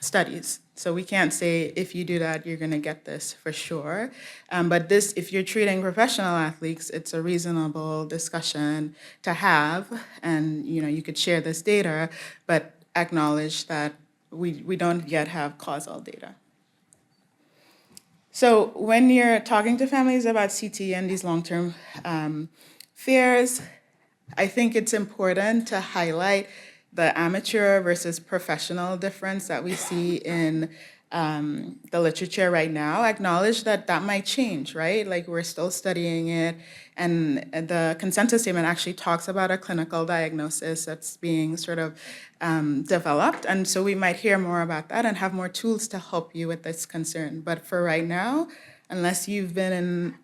studies. So we can't say if you do that, you're going to get this for sure. But if you're treating professional athletes, it's a reasonable discussion to have, and you could share this data, but acknowledge that we don't yet have causal data. So when you're talking to families about CT and these long-term fears, I think it's important to highlight the amateur versus professional difference that we see in the literature right now, acknowledge that that might change, right? Like we're still studying it, and the consensus statement actually talks about a clinical diagnosis that's being sort of developed, and so we might hear more about that and have more tools to help you with this concern. But for right now, unless you've been in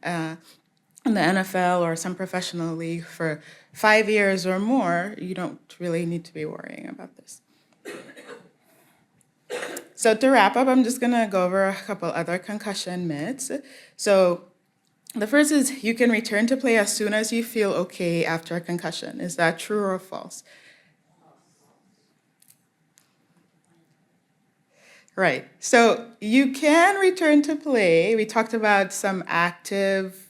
the NFL or some professional league for 5 years or more, you don't really need to be worrying about this. So to wrap up, I'm just gonna go over a couple other concussion myths. So the first is you can return to play as soon as you feel okay after a concussion. Is that true or false? Right. So you can return to play. We talked about some active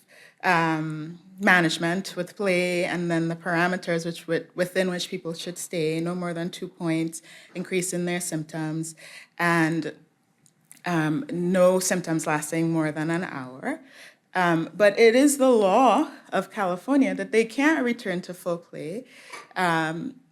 management with play, and then the parameters within which people should stay, no more than 2 points, increase in their symptoms, and no symptoms lasting more than an hour. But it is the law of California that they can't return to full play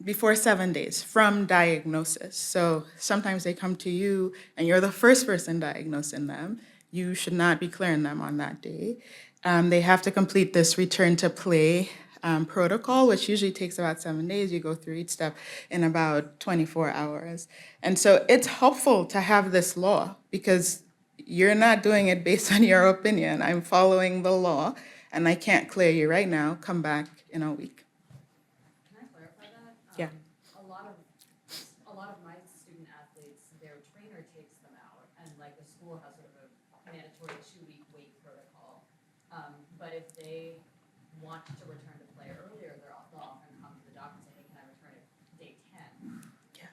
before 7 days from diagnosis. So sometimes they come to you and you're the first person diagnosing them. You should not be clearing them on that day. They have to complete this return to play protocol, which usually takes about 7 days. You go through each step in about 24 hours. And so it's helpful to have this law because you're not doing it based on your opinion. I'm following the law, and I can't clear you right now. Come back in a week. Can I clarify that? Yeah. A lot of my student athletes, their trainer takes them out, and like the school has sort of a mandatory 2-week weight protocol. But if they want to return to play earlier, they'll often come to the doctor and say, "Hey, can I return at day 10?" Yeah.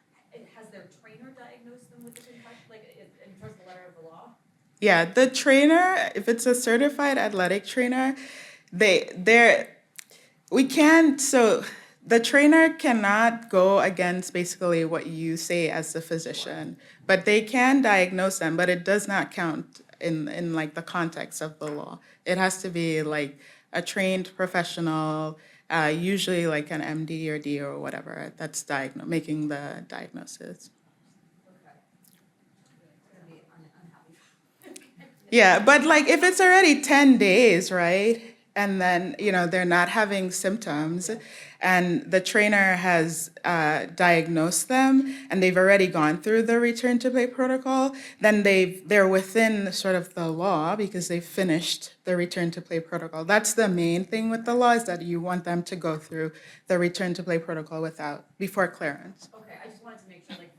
Has their trainer diagnosed them with the concussion, like in terms of the letter of the law? Yeah, the trainer, if it's a certified athletic trainer, we can't, so the trainer cannot go against basically what you say as the physician, but they can diagnose them, but it does not count in like the context of the law. It has to be like a trained professional, usually like an MD or D or whatever, that's making the diagnosis. Okay. It's gonna be unhappy. Yeah, but like if it's already 10 days, right? And then, they're not having symptoms and the trainer has diagnosed them and they've already gone through the return to play protocol, then they're within sort of the law because they've finished the return to play protocol. That's the main thing with the law is that you want them to go through the return to play protocol before clearance. Okay, I just wanted to make sure, like,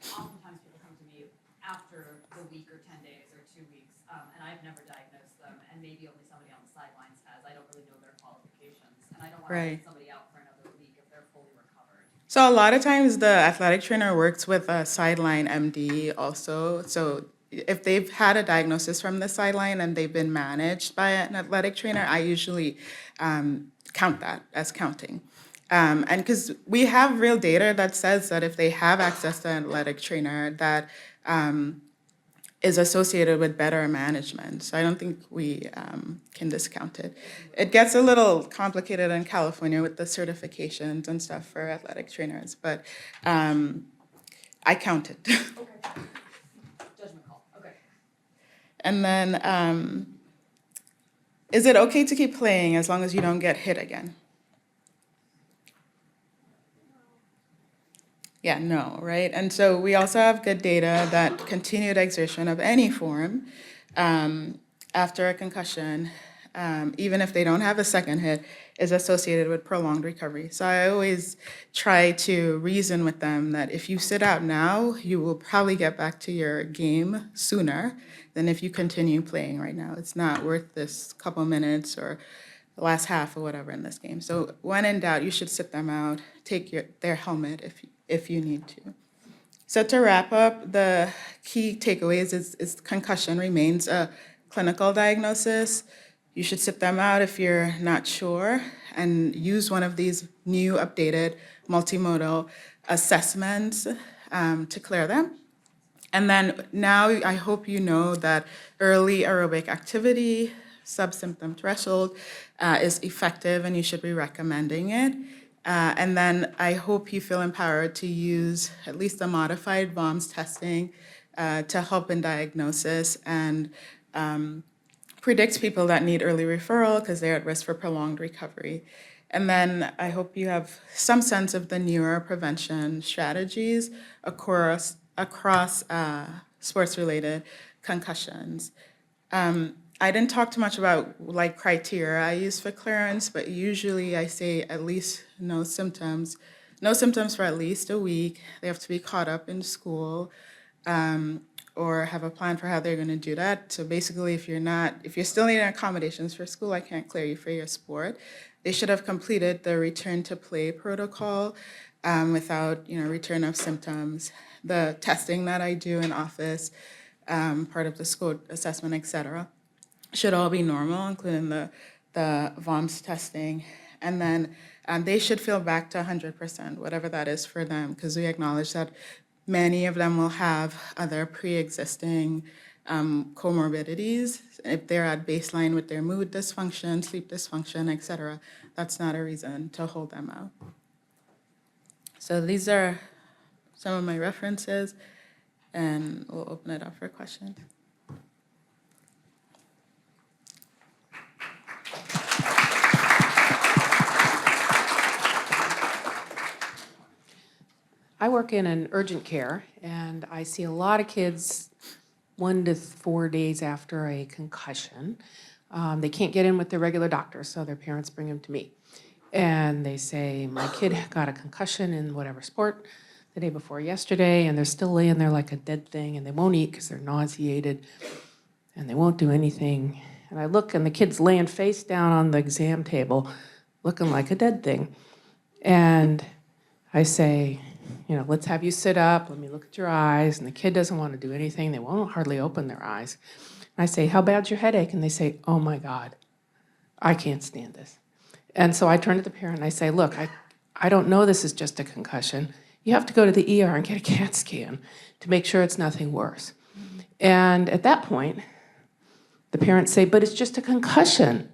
oftentimes people come to me after the week or 10 days or 2 weeks, and I've never diagnosed them, and maybe only somebody on the sidelines has. I don't really know their qualifications, and I don't want to Right. send somebody out for another week if they're fully recovered. So a lot of times the athletic trainer works with a sideline MD also. So if they've had a diagnosis from the sideline and they've been managed by an athletic trainer, I usually count that as counting. And because we have real data that says that if they have access to an athletic trainer, that is associated with better management. So I don't think we can discount it. It gets a little complicated in California with the certifications and stuff for athletic trainers, but I count it. Okay. Judgment call, okay. And then, is it okay to keep playing as long as you don't get hit again? Yeah, no, right? And so we also have good data that continued exertion of any form after a concussion, even if they don't have a second hit, is associated with prolonged recovery. So I always try to reason with them that if you sit out now, you will probably get back to your game sooner than if you continue playing right now. It's not worth this couple minutes or the last half or whatever in this game. So when in doubt, you should sit them out, take their helmet if you need to. So to wrap up, the key takeaways is concussion remains a clinical diagnosis. You should sit them out if you're not sure and use one of these new updated multimodal assessments to clear them. And then now I hope you know that early aerobic activity, subsymptom threshold, is effective and you should be recommending it. And then I hope you feel empowered to use at least the modified VOMS testing to help in diagnosis and predict people that need early referral because they're at risk for prolonged recovery. And then I hope you have some sense of the newer prevention strategies across sports-related concussions. I didn't talk too much about like criteria I use for clearance, but usually I say at least no symptoms for at least a week. They have to be caught up in school, or have a plan for how they're going to do that. So basically, if you're still needing accommodations for school, I can't clear you for your sport. They should have completed the return to play protocol without return of symptoms. The testing that I do in office, part of the school assessment, et cetera, should all be normal, including the VOMS testing. And then they should feel back to 100%, whatever that is for them, because we acknowledge that many of them will have other pre-existing comorbidities. If they're at baseline with their mood dysfunction, sleep dysfunction, et cetera, that's not a reason to hold them out. So these are some of my references, and we'll open it up for questions. I work in an urgent care, and I see a lot of kids 1 to 4 days after a concussion. They can't get in with their regular doctor, so their parents bring them to me. And they say, my kid got a concussion in whatever sport the day before yesterday, and they're still laying there like a dead thing, and they won't eat because they're nauseated, and they won't do anything. And I look, and the kid's laying face down on the exam table, looking like a dead thing. And I say, let's have you sit up, let me look at your eyes. And the kid doesn't want to do anything. They won't hardly open their eyes. And I say, how bad's your headache? And they say, oh my God, I can't stand this. And so I turn to the parent and I say, look, I don't know this is just a concussion. You have to go to the ER and get a CAT scan to make sure it's nothing worse. And at that point, the parents say, but it's just a concussion.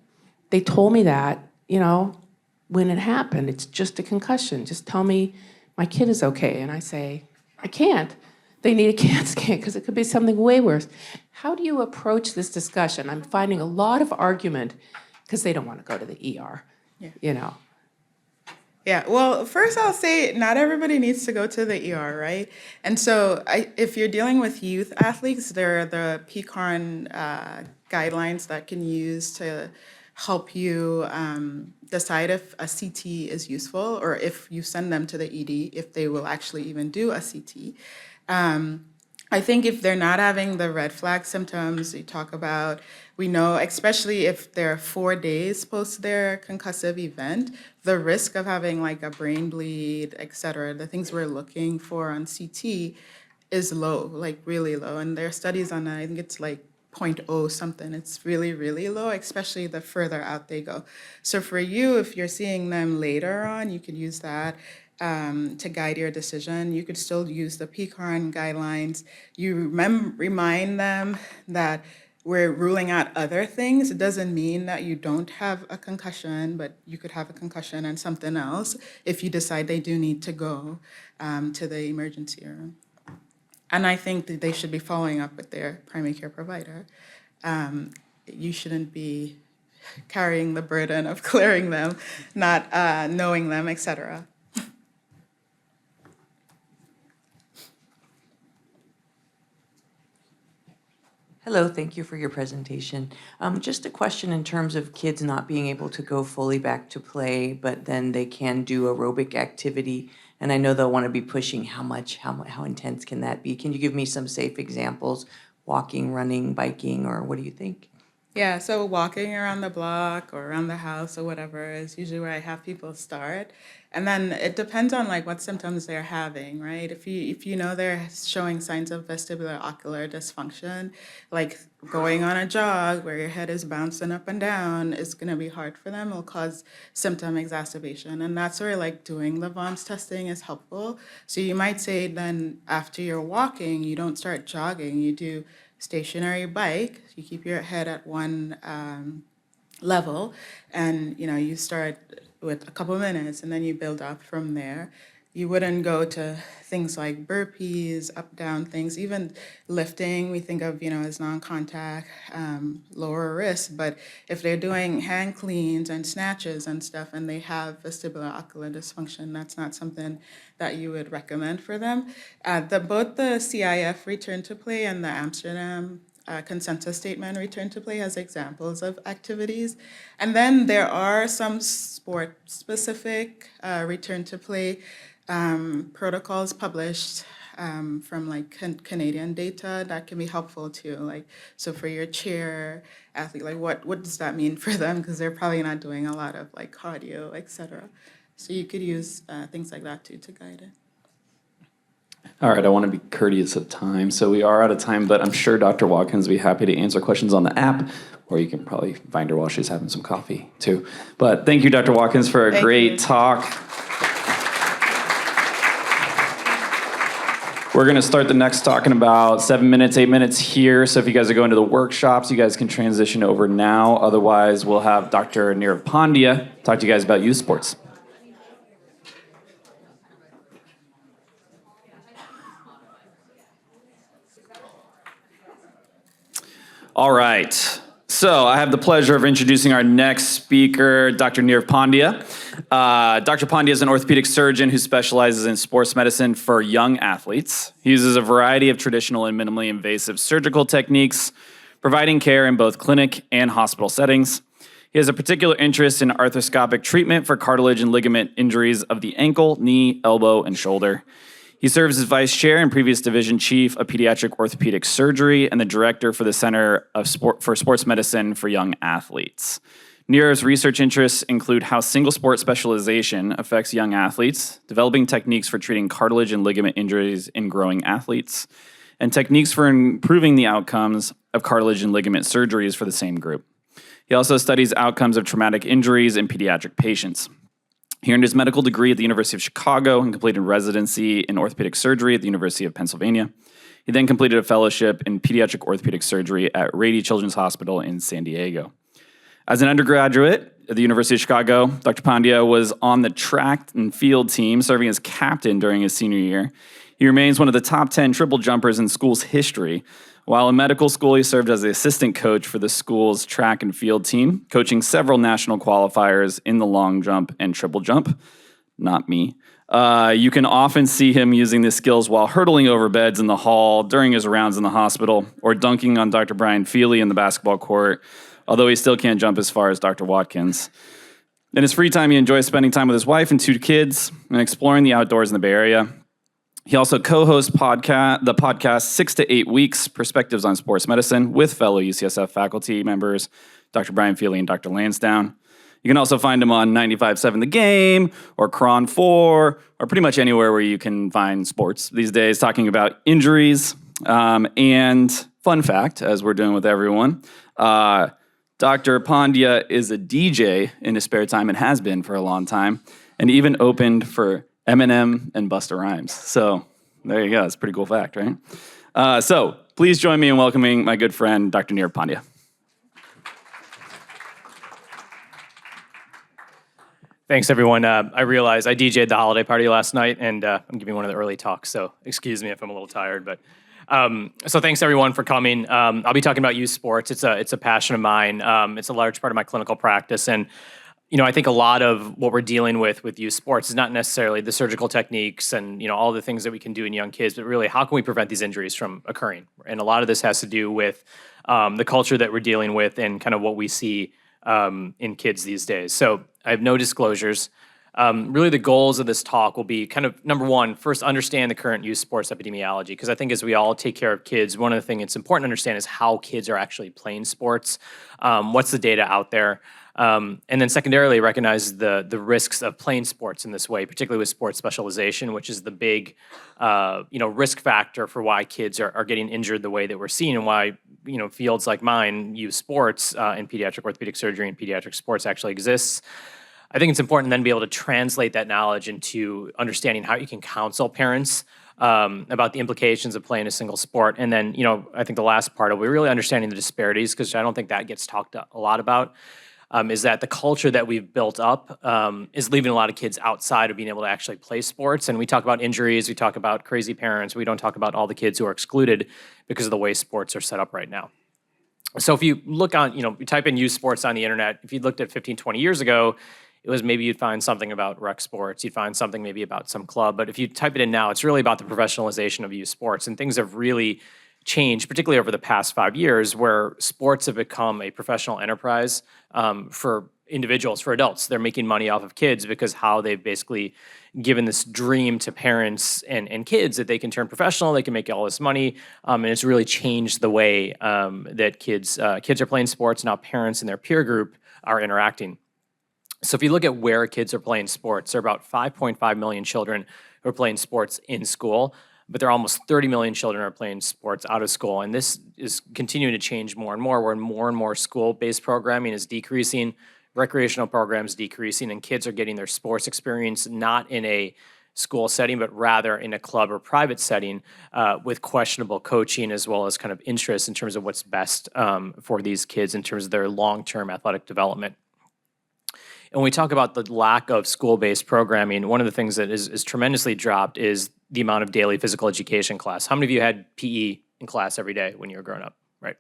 They told me that, when it happened, it's just a concussion. Just tell me my kid is okay. And I say, I can't. They need a CAT scan because it could be something way worse. How do you approach this discussion? I'm finding a lot of argument because they don't want to go to the ER, Yeah, well, first I'll say not everybody needs to go to the ER, right? And so if you're dealing with youth athletes, there are the PCARN guidelines that can use to help you decide if a CT is useful or if you send them to the ED, if they will actually even do a CT. I think if they're not having the red flag symptoms you talk about, we know, especially if they're 4 days post their concussive event, the risk of having like a brain bleed, et cetera, the things we're looking for on CT is low, like really low. And there are studies on that, I think it's like 0.0 something. It's really, really low, especially the further out they go. So for you, if you're seeing them later on, you could use that to guide your decision. You could still use the PCARN guidelines. You remind them that we're ruling out other things. It doesn't mean that you don't have a concussion, but you could have a concussion and something else if you decide they do need to go to the emergency room. And I think that they should be following up with their primary care provider. You shouldn't be carrying the burden of clearing them, not knowing them, et cetera. Hello, thank you for your presentation. Just a question in terms of kids not being able to go fully back to play, but then they can do aerobic activity. And I know they'll want to be pushing how intense can that be? Can you give me some safe examples? Walking, running, biking, or what do you think? Yeah, so walking around the block or around the house or whatever is usually where I have people start. And then it depends on like what symptoms they're having, right? If you know they're showing signs of vestibular ocular dysfunction, like going on a jog where your head is bouncing up and down is going to be hard for them. It'll cause symptom exacerbation. And that's where like doing the VOMS testing is helpful. So you might say then after you're walking, you don't start jogging, you do stationary bike. You keep your head at one level, and you start with a couple minutes, and then you build up from there. You wouldn't go to things like burpees, up, down things, even lifting, we think of, as non-contact, lower risk. But if they're doing hand cleans and snatches and stuff and they have vestibular-ocular dysfunction, that's not something that you would recommend for them. Both the CIF return to play and the Amsterdam consensus statement return to play has examples of activities. And then there are some sport-specific return to play protocols published from like Canadian data that can be helpful too. Like, so for your chair athlete, like what does that mean for them? Because they're probably not doing a lot of like cardio, et cetera. So you could use things like that too to guide it. All right, I want to be courteous of time, so we are out of time, but I'm sure Dr. Watkins will be happy to answer questions on the app, or you can probably find her while she's having some coffee too. But thank you, Dr. Watkins, for a great talk. We're going to start the next talk in about 7 minutes, 8 minutes here. So if you guys are going to the workshops, you guys can transition over now. Otherwise, we'll have Dr. Nirav Pandya talk to you guys about youth sports. All right. So I have the pleasure of introducing our next speaker, Dr. Nirav Pandya. Dr. Pandya is an orthopedic surgeon who specializes in sports medicine for young athletes. He uses a variety of traditional and minimally invasive surgical techniques, providing care in both clinic and hospital settings. He has a particular interest in arthroscopic treatment for cartilage and ligament injuries of the ankle, knee, elbow, and shoulder. He serves as vice chair and previous division chief of pediatric orthopedic surgery and the director for the Center for Sports Medicine for Young Athletes. Nirav's research interests include how single sport specialization affects young athletes, developing techniques for treating cartilage and ligament injuries in growing athletes, and techniques for improving the outcomes of cartilage and ligament surgeries for the same group. He also studies outcomes of traumatic injuries in pediatric patients. He earned his medical degree at the University of Chicago and completed residency in orthopedic surgery at the University of Pennsylvania. He then completed a fellowship in pediatric orthopedic surgery at Rady Children's Hospital in San Diego. As an undergraduate at the University of Chicago, Dr. Pandya was on the track and field team, serving as captain during his senior year. He remains one of the top 10 triple jumpers in school's history. While in medical school, he served as the assistant coach for the school's track and field team, coaching several national qualifiers in the long jump and triple jump. Not me. You can often see him using these skills while hurdling over beds in the hall during his rounds in the hospital, or dunking on Dr. Brian Feely in the basketball court, although he still can't jump as far as Dr. Watkins. In his free time, he enjoys spending time with his wife and 2 kids and exploring the outdoors in the Bay Area. He also co-hosts the podcast 6 to 8 Weeks, Perspectives on Sports Medicine, with fellow UCSF faculty members, Dr. Brian Feely and Dr. Lansdowne. You can also find him on 95.7 The Game, or Cron 4, or pretty much anywhere where you can find sports these days, talking about injuries. And fun fact, as we're doing with everyone, Dr. Pandya is a DJ in his spare time and has been for a long time, and even opened for Eminem and Busta Rhymes. So there you go. It's a pretty cool fact, right? So please join me in welcoming my good friend, Dr. Nirav Pandya. Thanks, everyone. I realized I DJ'd the holiday party last night, and I'm giving one of the early talks, so excuse me if I'm a little tired. But so thanks, everyone, for coming. I'll be talking about youth sports. It's a passion of mine. It's a large part of my clinical practice, and I think a lot of what we're dealing with youth sports is not necessarily the surgical techniques and all the things that we can do in young kids, but really how can we prevent these injuries from occurring? And a lot of this has to do with the culture that we're dealing with and kind of what we see in kids these days. So I have no disclosures. Really, the goals of this talk will be kind of, number one, first understand the current youth sports epidemiology, because I think as we all take care of kids, one of the things it's important to understand is how kids are actually playing sports. What's the data out there? And then secondarily, recognize the risks of playing sports in this way, particularly with sports specialization, which is the big risk factor for why kids are getting injured the way that we're seeing, and why fields like mine, youth sports in pediatric orthopedic surgery and pediatric sports actually exists. I think it's important then to be able to translate that knowledge into understanding how you can counsel parents about the implications of playing a single sport. And then, I think the last part will be really understanding the disparities, because I don't think that gets talked a lot about. is that the culture that we've built up is leaving a lot of kids outside of being able to actually play sports. And we talk about injuries, we talk about crazy parents, we don't talk about all the kids who are excluded because of the way sports are set up right now. So if you look on, you type in youth sports on the internet, if you looked at 15, 20 years ago, it was maybe you'd find something about rec sports, you'd find something maybe about some club. But if you type it in now, it's really about the professionalization of youth sports. And things have really changed, particularly over the past 5 years, where sports have become a professional enterprise for individuals, for adults. They're making money off of kids because how they've basically given this dream to parents and kids that they can turn professional, they can make all this money, and it's really changed the way that kids are playing sports. Now parents and their peer group are interacting. So if you look at where kids are playing sports, there are about 5.5 million children who are playing sports in school, but there are almost 30 million children who are playing sports out of school. And this is continuing to change more and more, where more and more school-based programming is decreasing, recreational programs decreasing, and kids are getting their sports experience not in a school setting, but rather in a club or private setting with questionable coaching as well as kind of interest in terms of what's best for these kids in terms of their long-term athletic development. And when we talk about the lack of school-based programming, one of the things that is tremendously dropped is the amount of daily physical education class. How many of you had PE in class every day when you were growing up, right?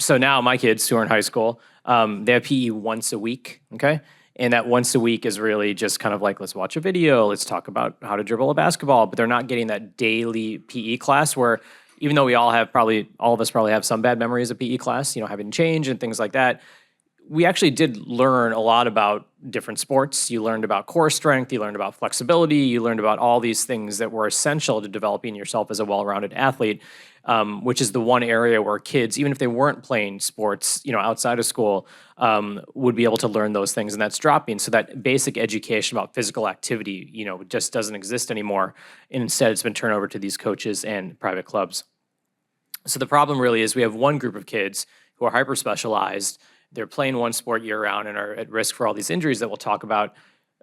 So now my kids who are in high school, they have PE once a week, okay? And that once a week is really just kind of like, let's watch a video, let's talk about how to dribble a basketball, but they're not getting that daily PE class where even though all of us probably have some bad memories of PE class, having to change and things like that, we actually did learn a lot about different sports. You learned about core strength, you learned about flexibility, you learned about all these things that were essential to developing yourself as a well-rounded athlete, which is the one area where kids, even if they weren't playing sports, outside of school, would be able to learn those things, and that's dropping. So that basic education about physical activity, just doesn't exist anymore. And instead, it's been turned over to these coaches and private clubs. So the problem really is we have one group of kids who are hyper-specialized. They're playing one sport year-round and are at risk for all these injuries that we'll talk about.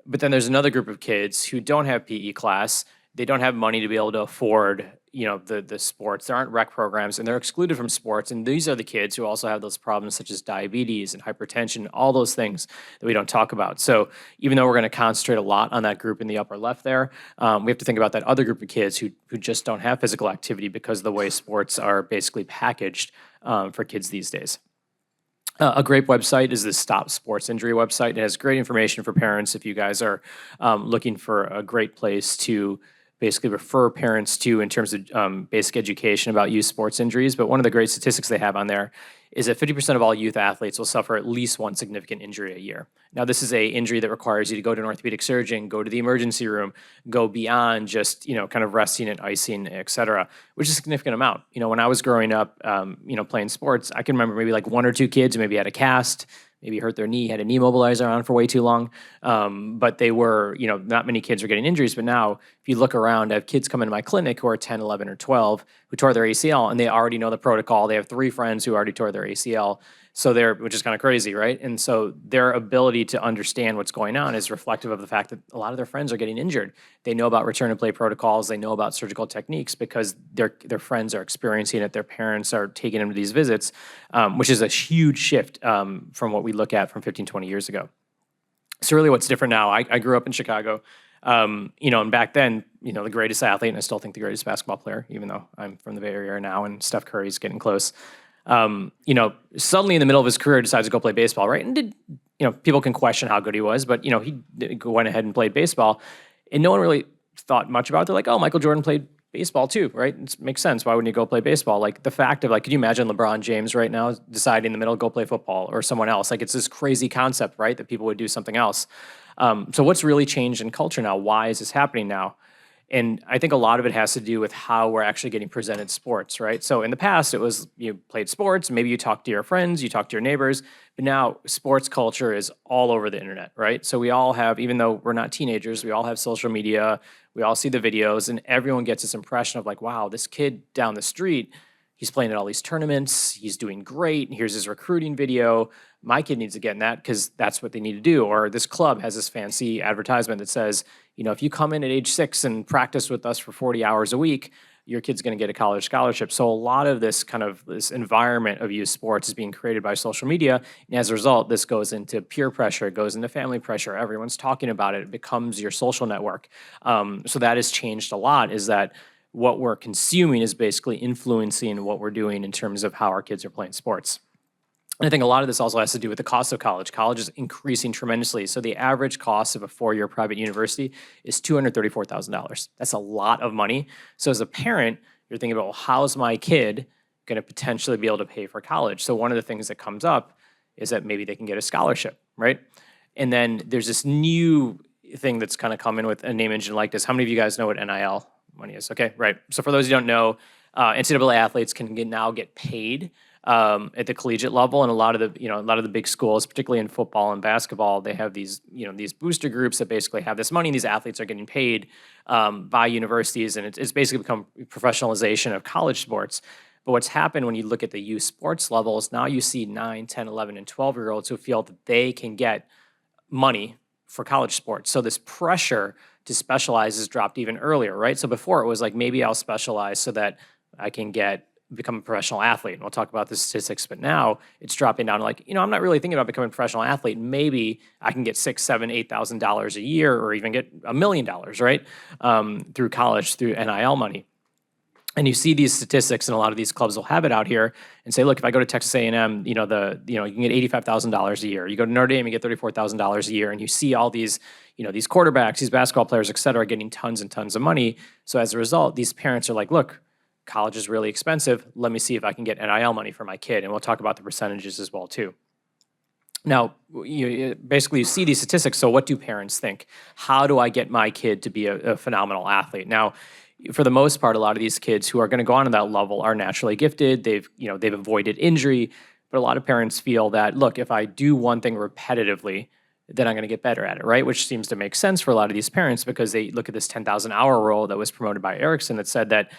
But then there's another group of kids who don't have PE class. They don't have money to be able to afford, the sports. There aren't rec programs, and they're excluded from sports. And these are the kids who also have those problems such as diabetes and hypertension, all those things that we don't talk about. So even though we're going to concentrate a lot on that group in the upper left there, we have to think about that other group of kids who just don't have physical activity because of the way sports are basically packaged for kids these days. A great website is the Stop Sports Injury website. It has great information for parents if you guys are looking for a great place to basically refer parents to in terms of basic education about youth sports injuries. But one of the great statistics they have on there is that 50% of all youth athletes will suffer at least one significant injury a year. Now, this is a injury that requires you to go to an orthopedic surgeon, go to the emergency room, go beyond just, kind of resting and icing, et cetera, which is a significant amount. When I was growing up, playing sports, I can remember maybe like one or two kids who maybe had a cast, maybe hurt their knee, had a knee mobilizer on for way too long. But they were, not many kids were getting injuries. But now, if you look around, I have kids come into my clinic who are 10, 11, or 12 who tore their ACL, and they already know the protocol. They have 3 friends who already tore their ACL. So which is kind of crazy, right? And so their ability to understand what's going on is reflective of the fact that a lot of their friends are getting injured. They know about return to play protocols. They know about surgical techniques because their friends are experiencing it. Their parents are taking them to these visits, which is a huge shift from what we look at from 15, 20 years ago. So really what's different now, I grew up in Chicago, and back then, the greatest athlete, and I still think the greatest basketball player, even though I'm from the Bay Area now and Steph Curry's getting close, suddenly in the middle of his career decides to go play baseball, right? And people can question how good he was, but, he went ahead and played baseball. And no one really thought much about it. They're like, oh, Michael Jordan played baseball too, right? It makes sense. Why wouldn't you go play baseball? Like the fact of could you imagine LeBron James right now deciding in the middle, go play football or someone else? It's this crazy concept, right? That people would do something else. So what's really changed in culture now? Why is this happening now? And I think a lot of it has to do with how we're actually getting presented sports, right? So in the past, it was you played sports, maybe you talked to your friends, you talked to your neighbors, but now sports culture is all over the internet, right? So we all have, even though we're not teenagers, we all have social media, we all see the videos, and everyone gets this impression of wow, this kid down the street, he's playing at all these tournaments, he's doing great, here's his recruiting video, my kid needs to get in that because that's what they need to do. Or this club has this fancy advertisement that says, if you come in at age 6 and practice with us for 40 hours a week, your kid's going to get a college scholarship. So a lot of this kind of this environment of youth sports is being created by social media. And as a result, this goes into peer pressure, it goes into family pressure. Everyone's talking about it. It becomes your social network. So that has changed a lot, is that what we're consuming is basically influencing what we're doing in terms of how our kids are playing sports. And I think a lot of this also has to do with the cost of college. College is increasing tremendously. So the average cost of a four-year private university is $234,000. That's a lot of money. So as a parent, you're thinking about, well, how's my kid going to potentially be able to pay for college? So one of the things that comes up is that maybe they can get a scholarship, right? And then there's this new thing that's kind of come in with a name engine like this. How many of you guys know what NIL money is? Okay, right. So for those who don't know, NCAA athletes can now get paid at the collegiate level, and a lot of the big schools, particularly in football and basketball, they have these booster groups that basically have this money. And these athletes are getting paid by universities, and it's basically become professionalization of college sports. But what's happened when you look at the youth sports levels, now you see 9, 10, 11, and 12-year-olds who feel that they can get money for college sports. So this pressure to specialize is dropped even earlier, right? So before it was like, maybe I'll specialize so that I can become a professional athlete. And we'll talk about the statistics, but now it's dropping down to like, I'm not really thinking about becoming a professional athlete. Maybe I can get $6,000, $7,000, $8,000 a year, or even get $1 million, right? Through college, through NIL money. And you see these statistics, and a lot of these clubs will have it out here and say, look, if I go to Texas A&M, you can get $85,000 a year. You go to Notre Dame, you get $34,000 a year, and you see all these, these quarterbacks, these basketball players, et cetera, getting tons and tons of money. So as a result, these parents are like, look, college is really expensive. Let me see if I can get NIL money for my kid, and we'll talk about the percentages as well too. Now, basically, you see these statistics. So what do parents think? How do I get my kid to be a phenomenal athlete? Now, for the most part, a lot of these kids who are going to go on to that level are naturally gifted. They've avoided injury, but a lot of parents feel that, look, if I do one thing repetitively, then I'm going to get better at it, right? Which seems to make sense for a lot of these parents, because they look at this 10,000-hour rule that was promoted by Erickson that said that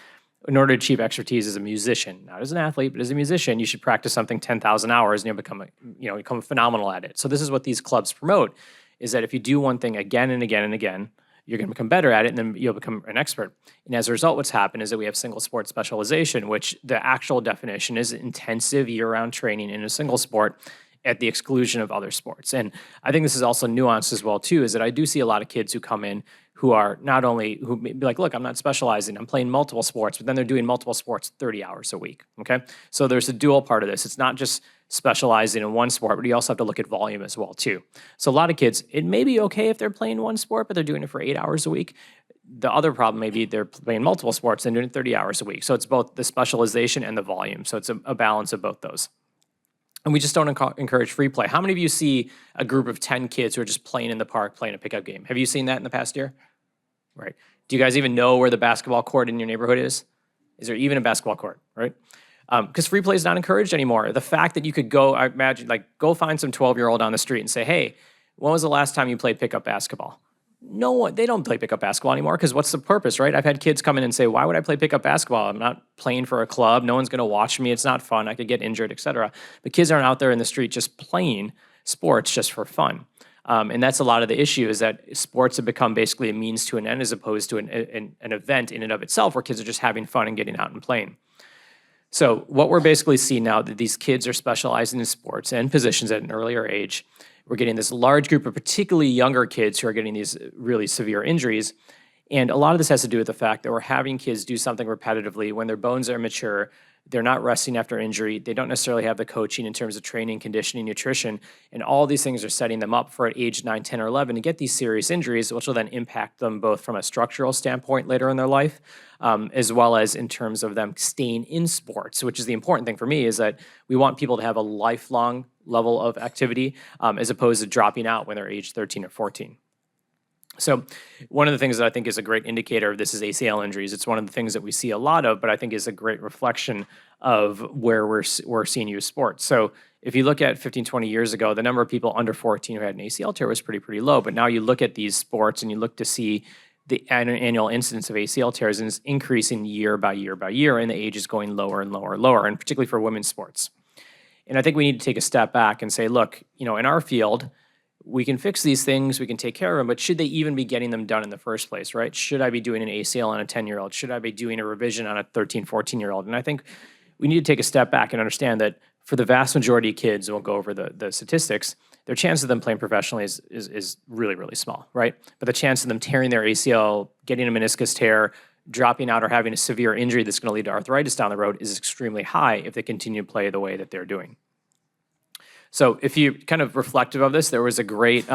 in order to achieve expertise as a musician, not as an athlete, but as a musician, you should practice something 10,000 hours and you'll become phenomenal at it. So this is what these clubs promote, is that if you do one thing again and again and again, you're going to become better at it, and then you'll become an expert. And as a result, what's happened is that we have single sport specialization, which the actual definition is intensive year-round training in a single sport at the exclusion of other sports. And I think this is also nuanced as well too, is that I do see a lot of kids who come in who are who may be like, look, I'm not specializing, I'm playing multiple sports, but then they're doing multiple sports 30 hours a week, okay? So there's a dual part of this. It's not just specializing in one sport, but you also have to look at volume as well too. So a lot of kids, it may be okay if they're playing one sport, but they're doing it for 8 hours a week. The other problem may be they're playing multiple sports and doing it 30 hours a week. So it's both the specialization and the volume. So it's a balance of both those. And we just don't encourage free play. How many of you see a group of 10 kids who are just playing in the park, playing a pickup game? Have you seen that in the past year? Right. Do you guys even know where the basketball court in your neighborhood is? Is there even a basketball court, right? Because free play is not encouraged anymore. The fact that you could go, I imagine, go find some 12-year-old on the street and say, hey, when was the last time you played pickup basketball? No one, they don't play pickup basketball anymore, because what's the purpose, right? I've had kids come in and say, why would I play pickup basketball? I'm not playing for a club. No one's going to watch me. It's not fun. I could get injured, et cetera. But kids aren't out there in the street just playing sports just for fun. And that's a lot of the issue, is that sports have become basically a means to an end, as opposed to an event in and of itself, where kids are just having fun and getting out and playing. So what we're basically seeing now, that these kids are specializing in sports and positions at an earlier age. We're getting this large group of particularly younger kids who are getting these really severe injuries. And a lot of this has to do with the fact that we're having kids do something repetitively when their bones are mature. They're not resting after injury. They don't necessarily have the coaching in terms of training, conditioning, nutrition. And all these things are setting them up for at age 9, 10, or 11 to get these serious injuries, which will then impact them both from a structural standpoint later in their life, as well as in terms of them staying in sports, which is the important thing for me, is that we want people to have a lifelong level of activity, as opposed to dropping out when they're age 13 or 14. So one of the things that I think is a great indicator of this is ACL injuries. It's one of the things that we see a lot of, but I think is a great reflection of where we're seeing youth sports. So if you look at 15, 20 years ago, the number of people under 14 who had an ACL tear was pretty low. But now you look at these sports and you look to see the annual incidence of ACL tears, and it's increasing year by year by year, and the age is going lower and lower and lower, and particularly for women's sports. And I think we need to take a step back and say, look, in our field, we can fix these things, we can take care of them, but should they even be getting them done in the first place, right? Should I be doing an ACL on a 10-year-old? Should I be doing a revision on a 13, 14-year-old? And I think we need to take a step back and understand that for the vast majority of kids, and we'll go over the statistics, their chance of them playing professionally is really, really small, right? But the chance of them tearing their ACL, getting a meniscus tear, dropping out, or having a severe injury that's going to lead to arthritis down the road is extremely high if they continue to play the way that they're doing. So if you kind of reflective of this, there was a great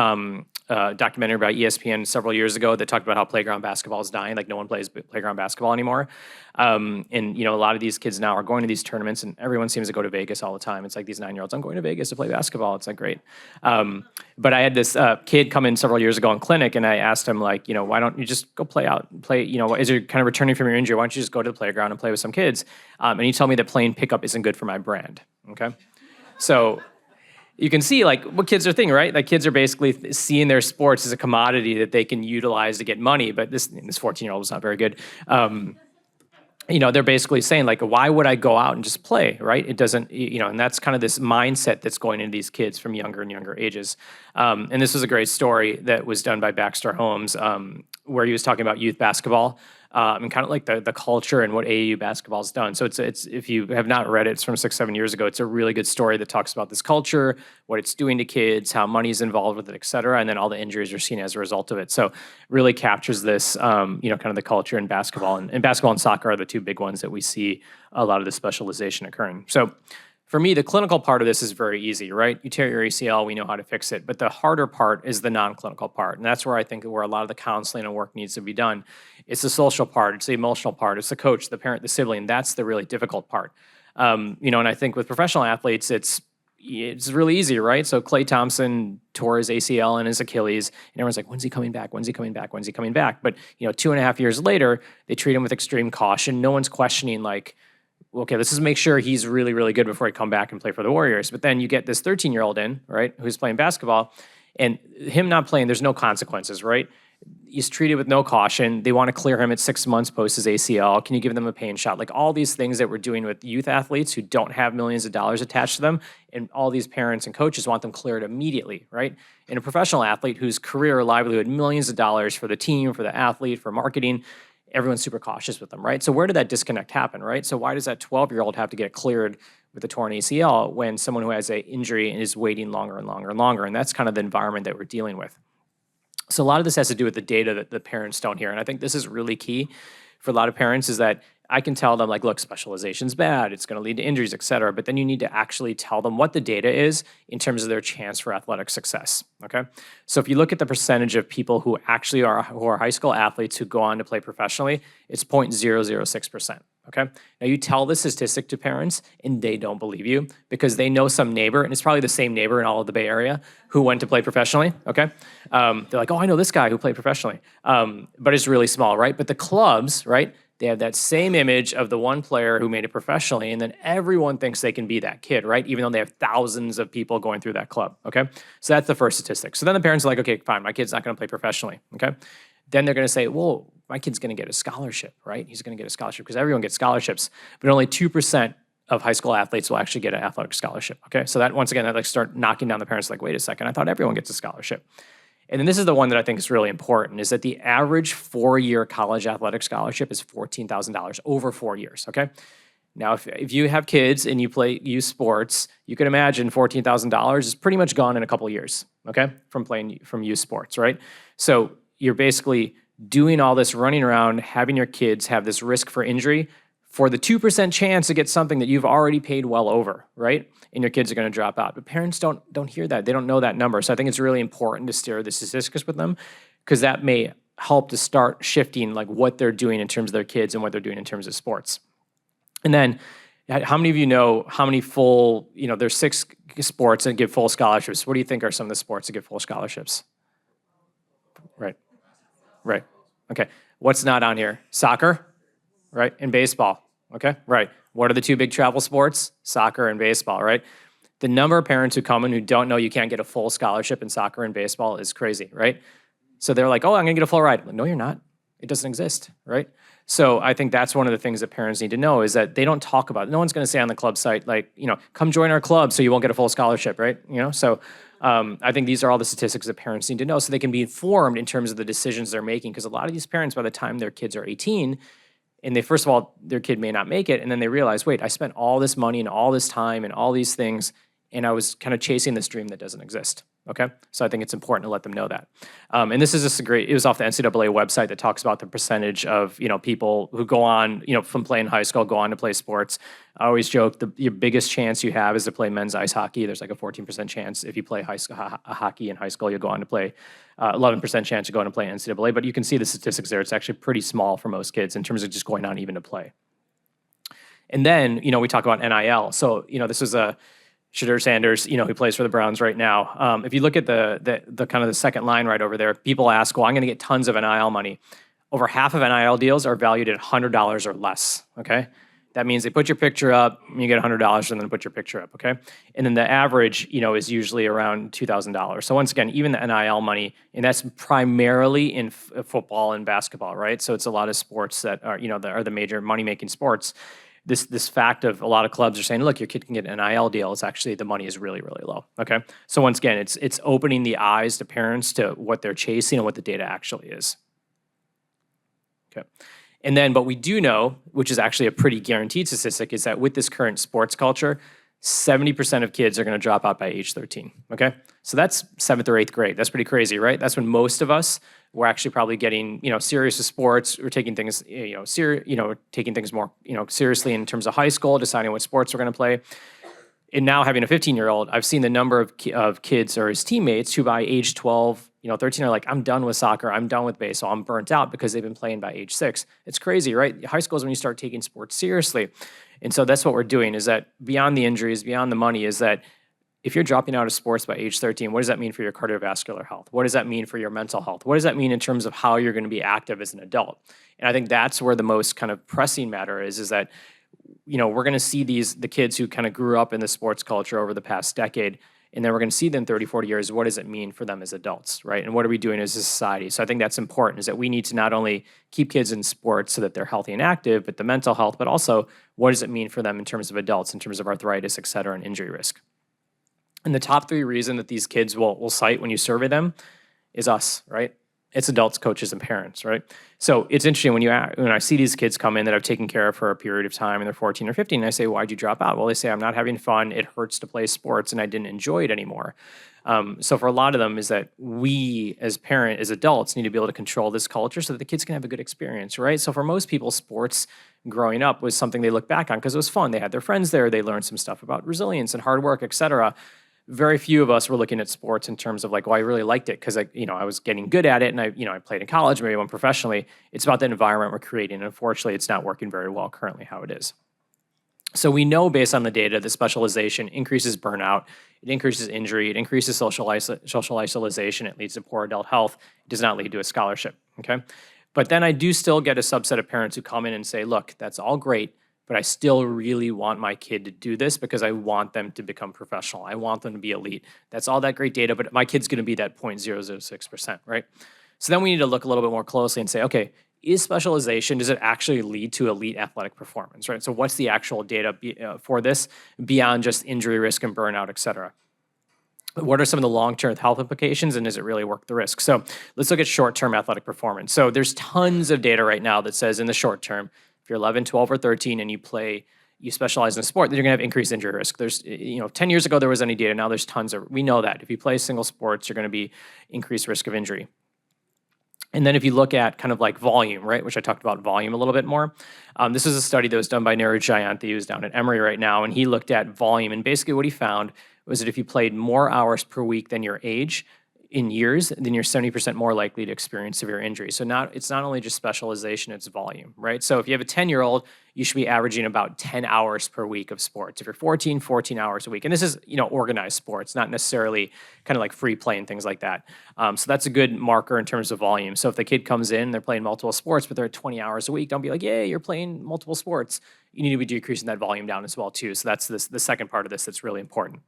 documentary by ESPN several years ago that talked about how playground basketball is dying. Like no one plays playground basketball anymore. And a lot of these kids now are going to these tournaments, and everyone seems to go to Vegas all the time. It's like these 9-year-olds, I'm going to Vegas to play basketball. It's like great. But I had this kid come in several years ago in clinic, and I asked him like, why don't you just go play out, play, as you're kind of returning from your injury, why don't you just go to the playground and play with some kids? And he told me that playing pickup isn't good for my brand. Okay, so you can see like what kids are thinking, right? Like kids are basically seeing their sports as a commodity that they can utilize to get money. But this 14-year-old was not very good. They're basically saying like, why would I go out and just play, right? It doesn't, and that's kind of this mindset that's going into these kids from younger and younger ages. And this was a great story that was done by Baxter Holmes, where he was talking about youth basketball. And kind of like the culture and what AAU basketball has done. So it's if you have not read it, it's from 6-7 years ago. It's a really good story that talks about this culture, what it's doing to kids, how money is involved with it, et cetera, and then all the injuries you're seeing as a result of it. So really captures this, kind of the culture in basketball. And basketball and soccer are the two big ones that we see a lot of the specialization occurring. So for me, the clinical part of this is very easy, right? You tear your ACL, we know how to fix it. But the harder part is the non-clinical part. And that's where I think where a lot of the counseling and work needs to be done. It's the social part, it's the emotional part, it's the coach, the parent, the sibling. That's the really difficult part. And I think with professional athletes, it's really easy, right? So Klay Thompson tore his ACL and his Achilles, and everyone's like, when's he coming back? When's he coming back? When's he coming back? But 2.5 years later, they treat him with extreme caution. No one's questioning like, okay, let's just make sure he's really, really good before he come back and play for the Warriors. But then you get this 13-year-old in, right, who's playing basketball, and him not playing, there's no consequences, right? He's treated with no caution. They want to clear him at 6 months post his ACL. Can you give them a pain shot? Like all these things that we're doing with youth athletes who don't have millions of dollars attached to them, and all these parents and coaches want them cleared immediately, right? And a professional athlete whose career or livelihood, millions of dollars for the team, for the athlete, for marketing, everyone's super cautious with them, right? So where did that disconnect happen, right? So why does that 12-year-old have to get cleared with a torn ACL when someone who has an injury is waiting longer and longer and longer? And that's kind of the environment that we're dealing with. So a lot of this has to do with the data that the parents don't hear. And I think this is really key for a lot of parents is that I can tell them like, look, specialization's bad. It's going to lead to injuries, et cetera. But then you need to actually tell them what the data is in terms of their chance for athletic success, okay? So if you look at the percentage of people who actually are high school athletes who go on to play professionally, it's 0.006%, okay? Now you tell the statistic to parents and they don't believe you because they know some neighbor, and it's probably the same neighbor in all of the Bay Area who went to play professionally, okay? They're like, oh, I know this guy who played professionally. But it's really small, right? But the clubs, right? They have that same image of the one player who made it professionally, and then everyone thinks they can be that kid, right? Even though they have thousands of people going through that club, okay? So that's the first statistic. So then the parents are like, okay, fine, my kid's not gonna play professionally, okay? Then they're gonna say, well, my kid's gonna get a scholarship, right? He's gonna get a scholarship because everyone gets scholarships, but only 2% of high school athletes will actually get an athletic scholarship, okay? So that, once again, that like start knocking down the parents like, wait a second, I thought everyone gets a scholarship. And then this is the one that I think is really important, is that the average 4-year college athletic scholarship is $14,000 over 4 years, okay? Now, if you have kids and you play youth sports, you can imagine $14,000 is pretty much gone in a couple of years, okay, from youth sports, right? So you're basically doing all this running around, having your kids have this risk for injury for the 2% chance to get something that you've already paid well over, right? And your kids are going to drop out. But parents don't hear that. They don't know that number. So I think it's really important to steer the statistics with them because that may help to start shifting like what they're doing in terms of their kids and what they're doing in terms of sports. And then how many of you know how many full, there's 6 sports that give full scholarships. What do you think are some of the sports that give full scholarships? Right. Okay. What's not on here? Soccer, right? And baseball. Okay, right. What are the 2 big travel sports? Soccer and baseball, right? The number of parents who come in who don't know you can't get a full scholarship in soccer and baseball is crazy, right? So they're like, oh, I'm gonna get a full ride. Like, no, you're not. It doesn't exist, right? So I think that's one of the things that parents need to know is that they don't talk about it. No one's going to say on the club site, like, come join our club so you won't get a full scholarship, right? So I think these are all the statistics that parents need to know so they can be informed in terms of the decisions they're making. Because a lot of these parents, by the time their kids are 18, and they, first of all, their kid may not make it, and then they realize, wait, I spent all this money and all this time and all these things, and I was kind of chasing this dream that doesn't exist. Okay, so I think it's important to let them know that. And this is just it was off the NCAA website that talks about the percentage of people who go on, from playing high school, go on to play sports. I always joke your biggest chance you have is to play men's ice hockey. There's like a 14% chance if you play hockey in high school, you'll go on to play. 11% chance you go on to play NCAA. But you can see the statistics there. It's actually pretty small for most kids in terms of just going on even to play. And then we talk about NIL. So this is a Shadur Sanders, who plays for the Browns right now. If you look at the kind of the second line right over there, people ask, well, I'm going to get tons of NIL money. Over half of NIL deals are valued at $100 or less, okay? That means they put your picture up, you get $100, and then put your picture up, okay? And then the average, is usually around $2,000. So once again, even the NIL money, and that's primarily in football and basketball, right? So it's a lot of sports that are, that are the major money-making sports. This fact of a lot of clubs are saying, look, your kid can get an NIL deal. It's actually, the money is really, really low, okay? So once again, it's opening the eyes to parents to what they're chasing and what the data actually is. Okay. And then what we do know, which is actually a pretty guaranteed statistic, is that with this current sports culture, 70% of kids are going to drop out by age 13, okay? So that's 7th or 8th grade. That's pretty crazy, right? That's when most of us were actually probably getting, serious with sports. We're taking things, taking things more, seriously in terms of high school, deciding what sports we're going to play. And now having a 15-year-old, I've seen the number of kids or his teammates who by age 12, 13 are like, I'm done with soccer, I'm done with baseball, I'm burnt out because they've been playing by age 6. It's crazy, right? High school is when you start taking sports seriously. And so that's what we're doing, is that beyond the injuries, beyond the money, is that if you're dropping out of sports by age 13, what does that mean for your cardiovascular health? What does that mean for your mental health? What does that mean in terms of how you're going to be active as an adult? And I think that's where the most kind of pressing matter is that, we're going to see the kids who kind of grew up in the sports culture over the past decade, and then we're going to see them in 30, 40 years. What does it mean for them as adults, right? And what are we doing as a society? So I think that's important, is that we need to not only keep kids in sports so that they're healthy and active, but the mental health, but also what does it mean for them in terms of adults, in terms of arthritis, et cetera, and injury risk. And the top 3 reason that these kids will cite when you survey them is us, right? It's adults, coaches, and parents, right? So it's interesting when I see these kids come in that I've taken care of for a period of time and they're 14 or 15, and I say, why'd you drop out? Well, they say, I'm not having fun, it hurts to play sports, and I didn't enjoy it anymore. So for a lot of them is that we as adults need to be able to control this culture so that the kids can have a good experience, right? So for most people, sports growing up was something they look back on because it was fun. They had their friends there, they learned some stuff about resilience and hard work, et cetera. Very few of us were looking at sports in terms of like, well, I really liked it because I was getting good at it, and I played in college, maybe went professionally. It's about the environment we're creating, and unfortunately, it's not working very well currently how it is. So we know based on the data that specialization increases burnout, it increases injury, it increases social isolation, it leads to poor adult health, it does not lead to a scholarship, okay? But then I do still get a subset of parents who come in and say, look, that's all great, but I still really want my kid to do this because I want them to become professional. I want them to be elite. That's all that great data, but my kid's going to be that 0.006%, right? So then we need to look a little bit more closely and say, okay, is specialization, does it actually lead to elite athletic performance, right? So what's the actual data for this beyond just injury risk and burnout, et cetera? What are some of the long-term health implications, and does it really worth the risk? So let's look at short-term athletic performance. So there's tons of data right now that says in the short term, if you're 11, 12, or 13 and you specialize in a sport, then you're gonna have increased injury risk. There's, 10 years ago there was any data, now there's we know that. If you play single sports, you're gonna be increased risk of injury. And then if you look at kind of like volume, right, which I talked about volume a little bit more, this is a study that was done by Neeraj Jayanthi, who's down at Emory right now, and he looked at volume, and basically what he found was that if you played more hours per week than your age, in years, then you're 70% more likely to experience severe injury. So it's not only just specialization, it's volume, right? So if you have a 10-year-old, you should be averaging about 10 hours per week of sports. If you're 14 hours a week. And this is, organized sports, not necessarily kind of like free play and things like that. So that's a good marker in terms of volume. So if the kid comes in, they're playing multiple sports, but they're at 20 hours a week, don't be like, yay, you're playing multiple sports. You need to be decreasing that volume down as well too. So that's the second part of this that's really important.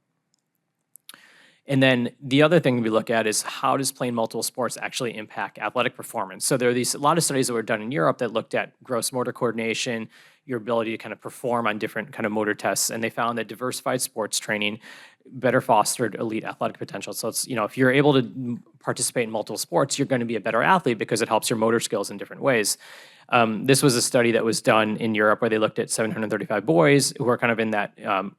And then the other thing we look at is how does playing multiple sports actually impact athletic performance? So there are a lot of studies that were done in Europe that looked at gross motor coordination, your ability to kind of perform on different kind of motor tests, and they found that diversified sports training better fostered elite athletic potential. So it's, if you're able to participate in multiple sports, you're going to be a better athlete because it helps your motor skills in different ways. This was a study that was done in Europe where they looked at 735 boys who are kind of in that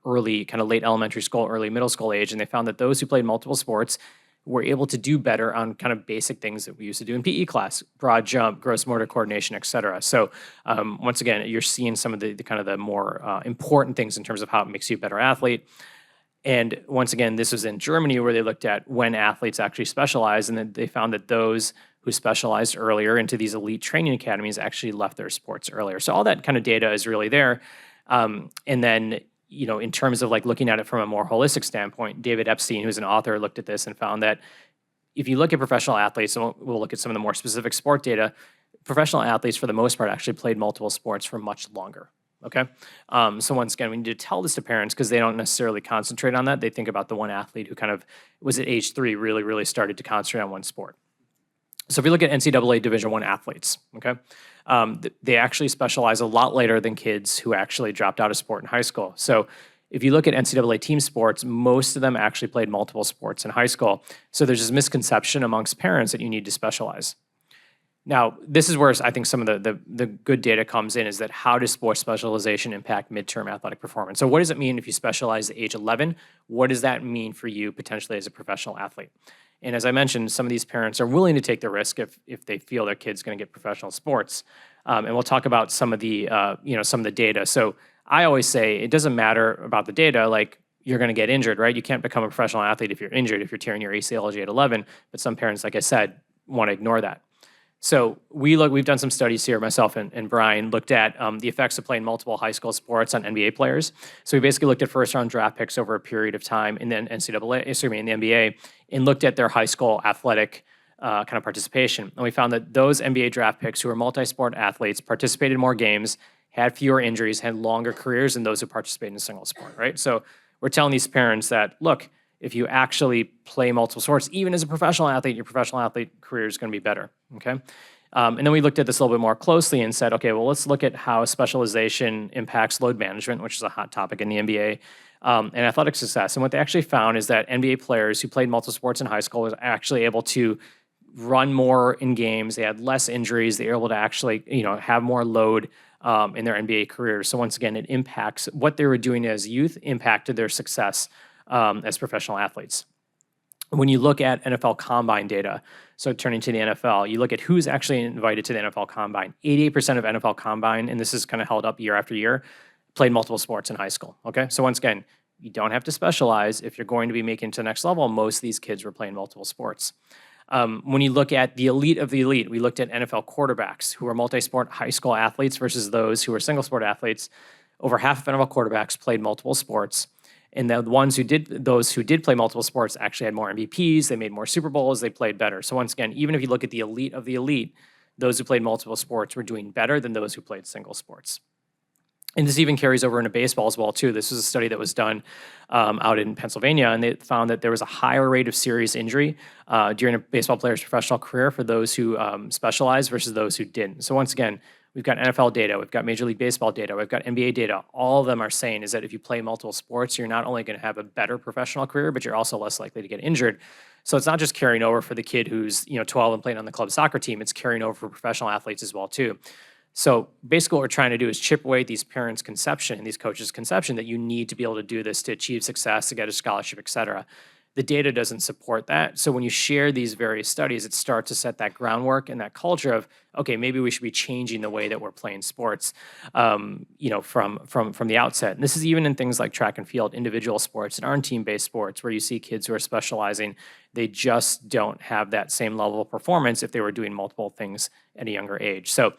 early, kind of late elementary school, early middle school age, and they found that those who played multiple sports were able to do better on kind of basic things that we used to do in PE class: broad jump, gross motor coordination, et cetera. So once again, you're seeing some of the kind of the more important things in terms of how it makes you a better athlete. And once again, this was in Germany where they looked at when athletes actually specialize, and then they found that those who specialized earlier into these elite training academies actually left their sports earlier. So all that kind of data is really there. And then, in terms of like looking at it from a more holistic standpoint, David Epstein, who's an author, looked at this and found that if you look at professional athletes, and we'll look at some of the more specific sport data, professional athletes for the most part actually played multiple sports for much longer. Okay. So once again, we need to tell this to parents because they don't necessarily concentrate on that. They think about the one athlete who kind of was at age 3, really started to concentrate on one sport. So if we look at NCAA Division I athletes, okay, they actually specialize a lot later than kids who actually dropped out of sport in high school. So if you look at NCAA team sports, most of them actually played multiple sports in high school. So there's this misconception amongst parents that you need to specialize. Now, this is where I think some of the good data comes in, is that how does sports specialization impact midterm athletic performance? So what does it mean if you specialize at age 11? What does that mean for you potentially as a professional athlete? And as I mentioned, some of these parents are willing to take the risk if they feel their kid's going to get professional sports. And we'll talk about some of the some of the data. So I always say it doesn't matter about the data, like you're going to get injured, right? You can't become a professional athlete if you're injured, if you're tearing your ACL at 11. But some parents, like I said, want to ignore that. So we've done some studies here, myself and Brian, looked at the effects of playing multiple high school sports on NBA players. So we basically looked at first-round draft picks over a period of time in the in the NBA, and looked at their high school athletic kind of participation. And we found that those NBA draft picks who were multi-sport athletes participated in more games, had fewer injuries, had longer careers than those who participated in a single sport, right? So we're telling these parents that, look, if you actually play multiple sports, even as a professional athlete, your professional athlete career is going to be better, okay? And then we looked at this a little bit more closely and said, okay, well, let's look at how specialization impacts load management, which is a hot topic in the NBA, and athletic success. And what they actually found is that NBA players who played multiple sports in high school was actually able to run more in games. They had less injuries. They were able to actually, have more load in their NBA careers. So once again, it impacts what they were doing as youth impacted their success as professional athletes. When you look at NFL Combine data, so turning to the NFL, you look at who's actually invited to the NFL Combine. 88% of NFL Combine, and this is kind of held up year after year, played multiple sports in high school, okay? So once again, you don't have to specialize. If you're going to be making it to the next level, most of these kids were playing multiple sports. When you look at the elite of the elite, we looked at NFL quarterbacks who are multi-sport high school athletes versus those who are single-sport athletes. Over half of NFL quarterbacks played multiple sports. And those who did play multiple sports actually had more MVPs, they made more Super Bowls, they played better. So once again, even if you look at the elite of the elite, those who played multiple sports were doing better than those who played single sports. And this even carries over into baseball as well, too. This was a study that was done out in Pennsylvania, and they found that there was a higher rate of serious injury during a baseball player's professional career for those who specialized versus those who didn't. So once again, we've got NFL data, we've got Major League Baseball data, we've got NBA data. All of them are saying is that if you play multiple sports, you're not only going to have a better professional career, but you're also less likely to get injured. So it's not just carrying over for the kid who's 12 and playing on the club soccer team, it's carrying over for professional athletes as well, too. So basically what we're trying to do is chip away at these parents' conception and these coaches' conception that you need to be able to do this to achieve success, to get a scholarship, et cetera. The data doesn't support that. So when you share these various studies, it starts to set that groundwork and that culture of, okay, maybe we should be changing the way that we're playing sports, from the outset. And this is even in things like track and field, individual sports, and aren't team-based sports, where you see kids who are specializing, they just don't have that same level of performance if they were doing multiple things at a younger age. So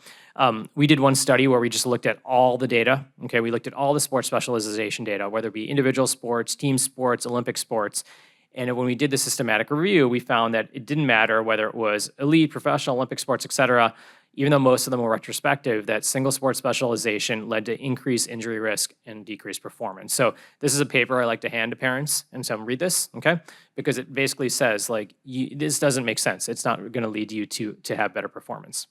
we did one study where we just looked at all the data. Okay, we looked at all the sports specialization data, whether it be individual sports, team sports, Olympic sports. And when we did the systematic review, we found that it didn't matter whether it was elite, professional, Olympic sports, et cetera, even though most of them were retrospective, that single sport specialization led to increased injury risk and decreased performance. So this is a paper I like to hand to parents, and so read this, okay? Because it basically says, like, this doesn't make sense. It's not gonna lead you to have better performance.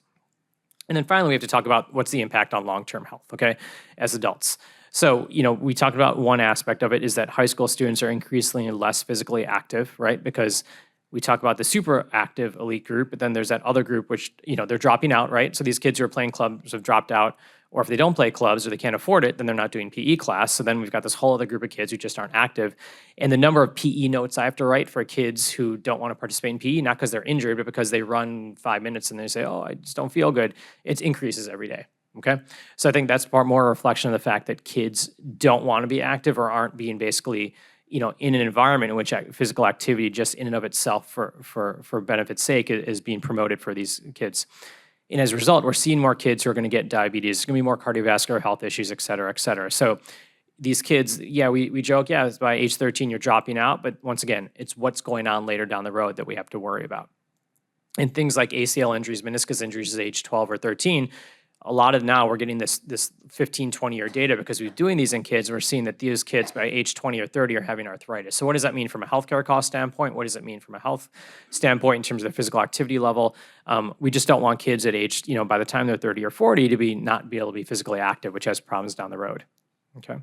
And then finally, we have to talk about what's the impact on long-term health, okay, as adults. So, we talked about one aspect of it is that high school students are increasingly less physically active, right? Because we talk about the super active elite group, but then there's that other group which, they're dropping out, right? So these kids who are playing clubs have dropped out, or if they don't play clubs or they can't afford it, then they're not doing PE class. So then we've got this whole other group of kids who just aren't active. And the number of PE notes I have to write for kids who don't want to participate in PE, not because they're injured, but because they run 5 minutes and they say, oh, I just don't feel good, it increases every day. Okay, so I think that's more a reflection of the fact that kids don't want to be active or aren't being basically, in an environment in which physical activity just in and of itself for benefit's sake is being promoted for these kids. And as a result, we're seeing more kids who are going to get diabetes, there's going to be more cardiovascular health issues, et cetera, et cetera. So these kids, we joke, it's by age 13 you're dropping out, but once again, it's what's going on later down the road that we have to worry about. And things like ACL injuries, meniscus injuries at age 12 or 13, a lot of now we're getting this 15, 20-year data because we're doing these in kids, and we're seeing that these kids by age 20 or 30 are having arthritis. So what does that mean from a healthcare cost standpoint? What does it mean from a health standpoint in terms of the physical activity level? We just don't want kids at age, by the time they're 30 or 40 to not be able to be physically active, which has problems down the road, okay?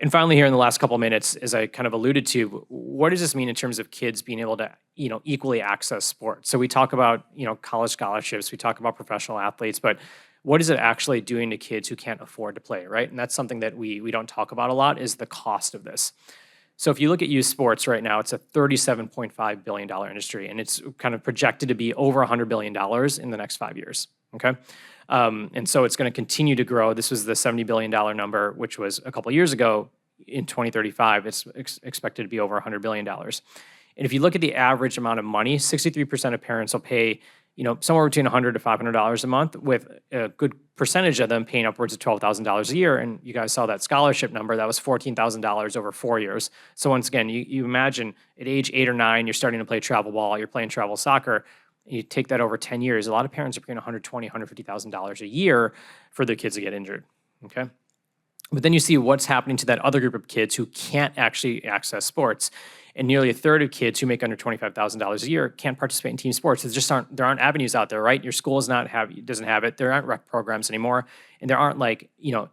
And finally here in the last couple of minutes, as I kind of alluded to, what does this mean in terms of kids being able to, equally access sports? So we talk about, college scholarships, we talk about professional athletes, but what is it actually doing to kids who can't afford to play, right? And that's something that we don't talk about a lot, is the cost of this. So if you look at youth sports right now, it's a $37.5 billion industry, and it's kind of projected to be over $100 billion in the next 5 years, okay? And so it's going to continue to grow. This was the $70 billion number, which was a couple of years ago. In 2035, it's expected to be over $100 billion. And if you look at the average amount of money, 63% of parents will pay, somewhere between $100 to $500 a month, with a good percentage of them paying upwards of $12,000 a year. And you guys saw that scholarship number, that was $14,000 over 4 years. So once again, you imagine at age 8 or 9, you're starting to play travel ball, you're playing travel soccer. You take that over 10 years, a lot of parents are paying $120,000, $150,000 a year for their kids to get injured, okay? But then you see what's happening to that other group of kids who can't actually access sports. And nearly a third of kids who make under $25,000 a year can't participate in team sports. There aren't avenues out there, right? Your school doesn't have it. There aren't rec programs anymore. And there aren't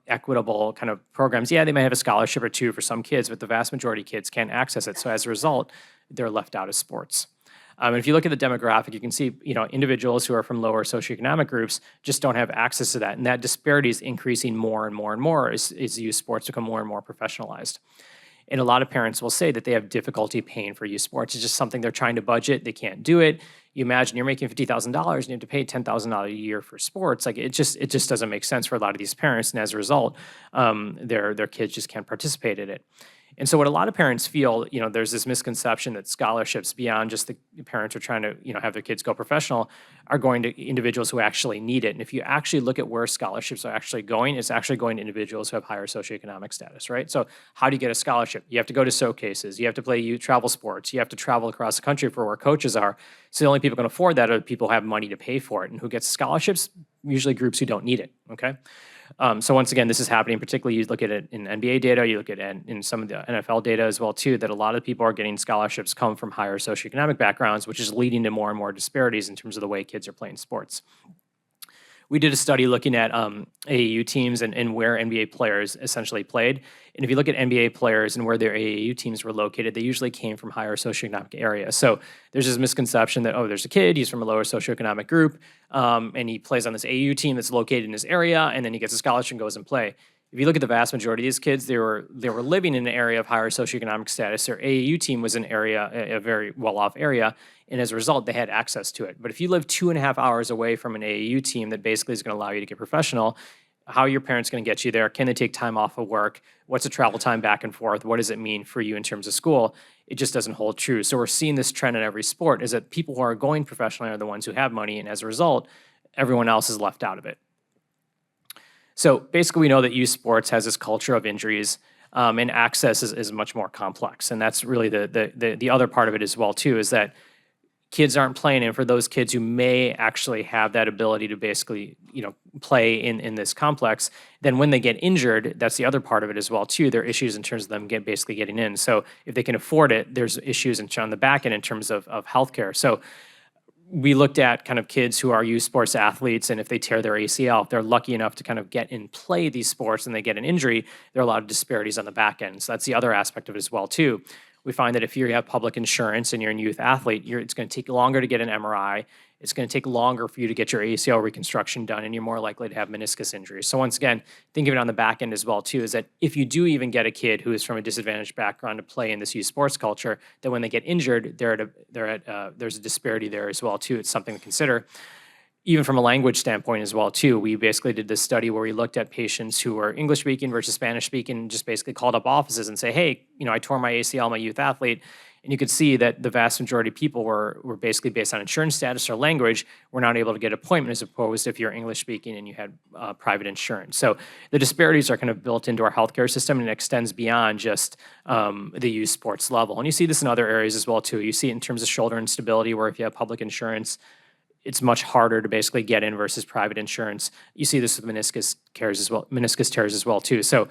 equitable kind of programs. Yeah, they may have a scholarship or two for some kids, but the vast majority of kids can't access it. So as a result, they're left out of sports. And if you look at the demographic, you can see, individuals who are from lower socioeconomic groups just don't have access to that. And that disparity is increasing more and more and more as youth sports become more and more professionalized. And a lot of parents will say that they have difficulty paying for youth sports. It's just something they're trying to budget. They can't do it. You imagine you're making $50,000 and you have to pay $10,000 a year for sports. Like it just doesn't make sense for a lot of these parents. And as a result, their kids just can't participate in it. And so what a lot of parents feel, there's this misconception that scholarships beyond just the parents who are trying to, have their kids go professional are going to individuals who actually need it. And if you actually look at where scholarships are actually going, it's actually going to individuals who have higher socioeconomic status, right? So how do you get a scholarship? You have to go to showcases. You have to play youth travel sports. You have to travel across the country for where coaches are. So the only people who can afford that are the people who have money to pay for it. And who gets scholarships? Usually groups who don't need it, okay? So once again, this is happening, particularly you look at it in NBA data, you look at it in some of the NFL data as well too, that a lot of people are getting scholarships come from higher socioeconomic backgrounds, which is leading to more and more disparities in terms of the way kids are playing sports. We did a study looking at AAU teams and where NBA players essentially played. And if you look at NBA players and where their AAU teams were located, they usually came from higher socioeconomic areas. So there's this misconception that, there's a kid, he's from a lower socioeconomic group, and he plays on this AAU team that's located in this area, and then he gets a scholarship and goes and play. If you look at the vast majority of these kids, they were living in an area of higher socioeconomic status. Their AAU team was an area, a very well-off area, and as a result, they had access to it. But if you live 2.5 hours away from an AAU team that basically is going to allow you to get professional, how are your parents going to get you there? Can they take time off of work? What's the travel time back and forth? What does it mean for you in terms of school? It just doesn't hold true. So we're seeing this trend in every sport, is that people who are going professionally are the ones who have money, and as a result, everyone else is left out of it. So basically, we know that youth sports has this culture of injuries. and access is much more complex. And that's really the other part of it as well too, is that kids aren't playing, and for those kids who may actually have that ability to basically, play in this complex, then when they get injured, that's the other part of it as well too. There are issues in terms of them basically getting in. So if they can afford it, there's issues on the back end in terms of healthcare. So we looked at kind of kids who are youth sports athletes, and if they tear their ACL, if they're lucky enough to kind of get and play these sports and they get an injury, there are a lot of disparities on the back end. So that's the other aspect of it as well too. We find that if you have public insurance and you're a youth athlete, it's going to take longer to get an MRI. It's going to take longer for you to get your ACL reconstruction done, and you're more likely to have meniscus injuries. So once again, think of it on the back end as well too, is that if you do even get a kid who is from a disadvantaged background to play in this youth sports culture, that when they get injured, there's a disparity there as well too. It's something to consider. Even from a language standpoint as well too, we basically did this study where we looked at patients who were English speaking versus Spanish speaking, and just basically called up offices and say, hey, I tore my ACL, my youth athlete. And you could see that the vast majority of people were basically based on insurance status or language, were not able to get an appointment, as opposed to if you're English speaking and you had private insurance. So the disparities are kind of built into our healthcare system, and it extends beyond just the youth sports level. And you see this in other areas as well too. You see it in terms of shoulder instability, where if you have public insurance, it's much harder to basically get in versus private insurance. You see this with meniscus tears as well too. So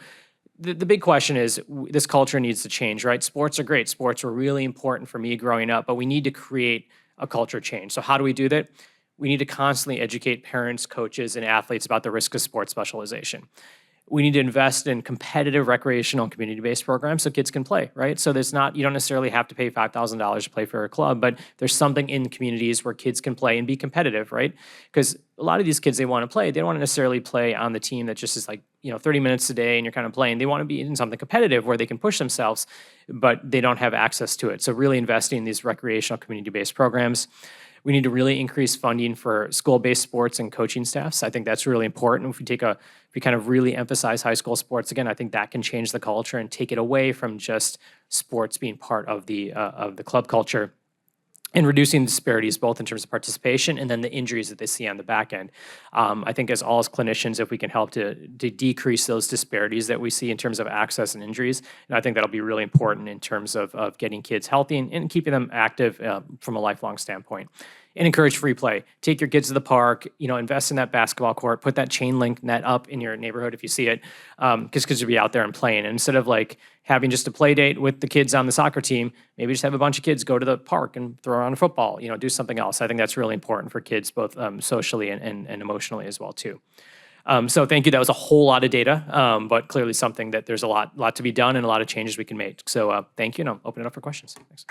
the big question is, this culture needs to change, right? Sports are great. Sports were really important for me growing up, but we need to create a culture change. So how do we do that? We need to constantly educate parents, coaches, and athletes about the risk of sports specialization. We need to invest in competitive recreational and community-based programs so kids can play, right? So you don't necessarily have to pay $5,000 to play for a club, but there's something in communities where kids can play and be competitive, right? Because a lot of these kids, they want to play. They don't want to necessarily play on the team that just is 30 minutes a day and you're kind of playing. They want to be in something competitive where they can push themselves, but they don't have access to it. So really investing in these recreational community-based programs. We need to really increase funding for school-based sports and coaching staffs. I think that's really important. If we kind of really emphasize high school sports again, I think that can change the culture and take it away from just sports being part of the club culture, and reducing disparities both in terms of participation and then the injuries that they see on the back end. I think as clinicians, if we can help to decrease those disparities that we see in terms of access and injuries, and I think that'll be really important in terms of getting kids healthy and keeping them active from a lifelong standpoint. And encourage free play. Take your kids to the park, invest in that basketball court, put that chain link net up in your neighborhood if you see it, because kids will be out there and playing. And instead of having just a play date with the kids on the soccer team, maybe just have a bunch of kids go to the park and throw around a football, do something else. I think that's really important for kids, both socially and emotionally as well too. So thank you. That was a whole lot of data, but clearly something that there's a lot to be done and a lot of changes we can make. So thank you, and I'll open it up for questions. Thanks.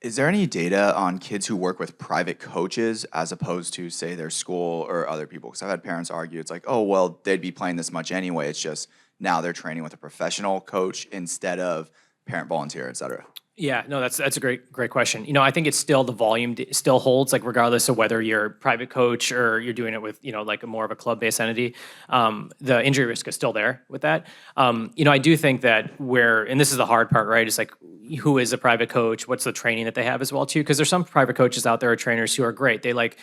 Is there any data on kids who work with private coaches as opposed to, say, their school or other people? Because I've had parents argue, it's like, oh, well, they'd be playing this much anyway. It's just now they're training with a professional coach instead of parent volunteer, et cetera. Yeah, no, that's a great question. I think it's still the volume still holds, regardless of whether you're a private coach or you're doing it with, a more of a club-based entity. The injury risk is still there with that. I do think that and this is the hard part, right? It's who is a private coach? What's the training that they have as well too? Because there's some private coaches out there, or trainers who are great. They look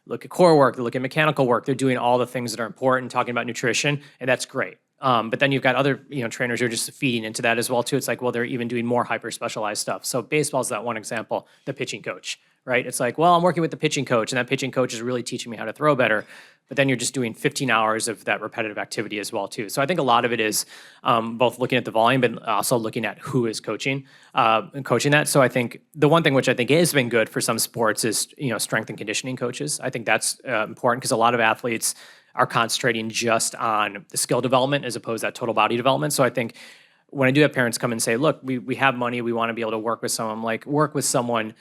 at core work, they look at mechanical work. They're doing all the things that are important, talking about nutrition, and that's great. But then you've got other, trainers who are just feeding into that as well too. It's they're even doing more hyper specialized stuff. So baseball is that one example, the pitching coach, right? It's I'm working with the pitching coach, and that pitching coach is really teaching me how to throw better. But then you're just doing 15 hours of that repetitive activity as well too. So I think a lot of it is both looking at the volume, but also looking at who is coaching that. So I think the one thing which I think has been good for some sports is, strength and conditioning coaches. I think that's important because a lot of athletes are concentrating just on the skill development as opposed to that total body development. So I think when I do have parents come and say, look, we have money, we want to be able to work with someone, work with someone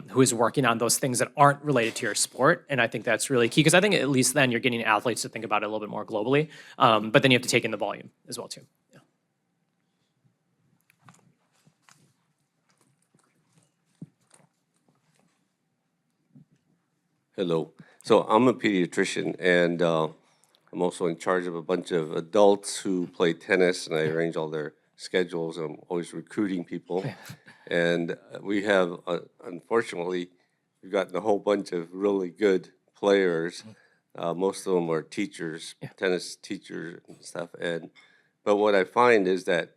who is working on those things that aren't related to your sport. And I think that's really key, because I think at least then you're getting athletes to think about it a little bit more globally. But then you have to take in the volume as well too. Yeah. Hello. So I'm a pediatrician, and I'm also in charge of a bunch of adults who play tennis, and I arrange all their schedules. I'm always recruiting people. And we have, unfortunately, we've gotten a whole bunch of really good players. Most of them are teachers, tennis teachers and stuff. But what I find is that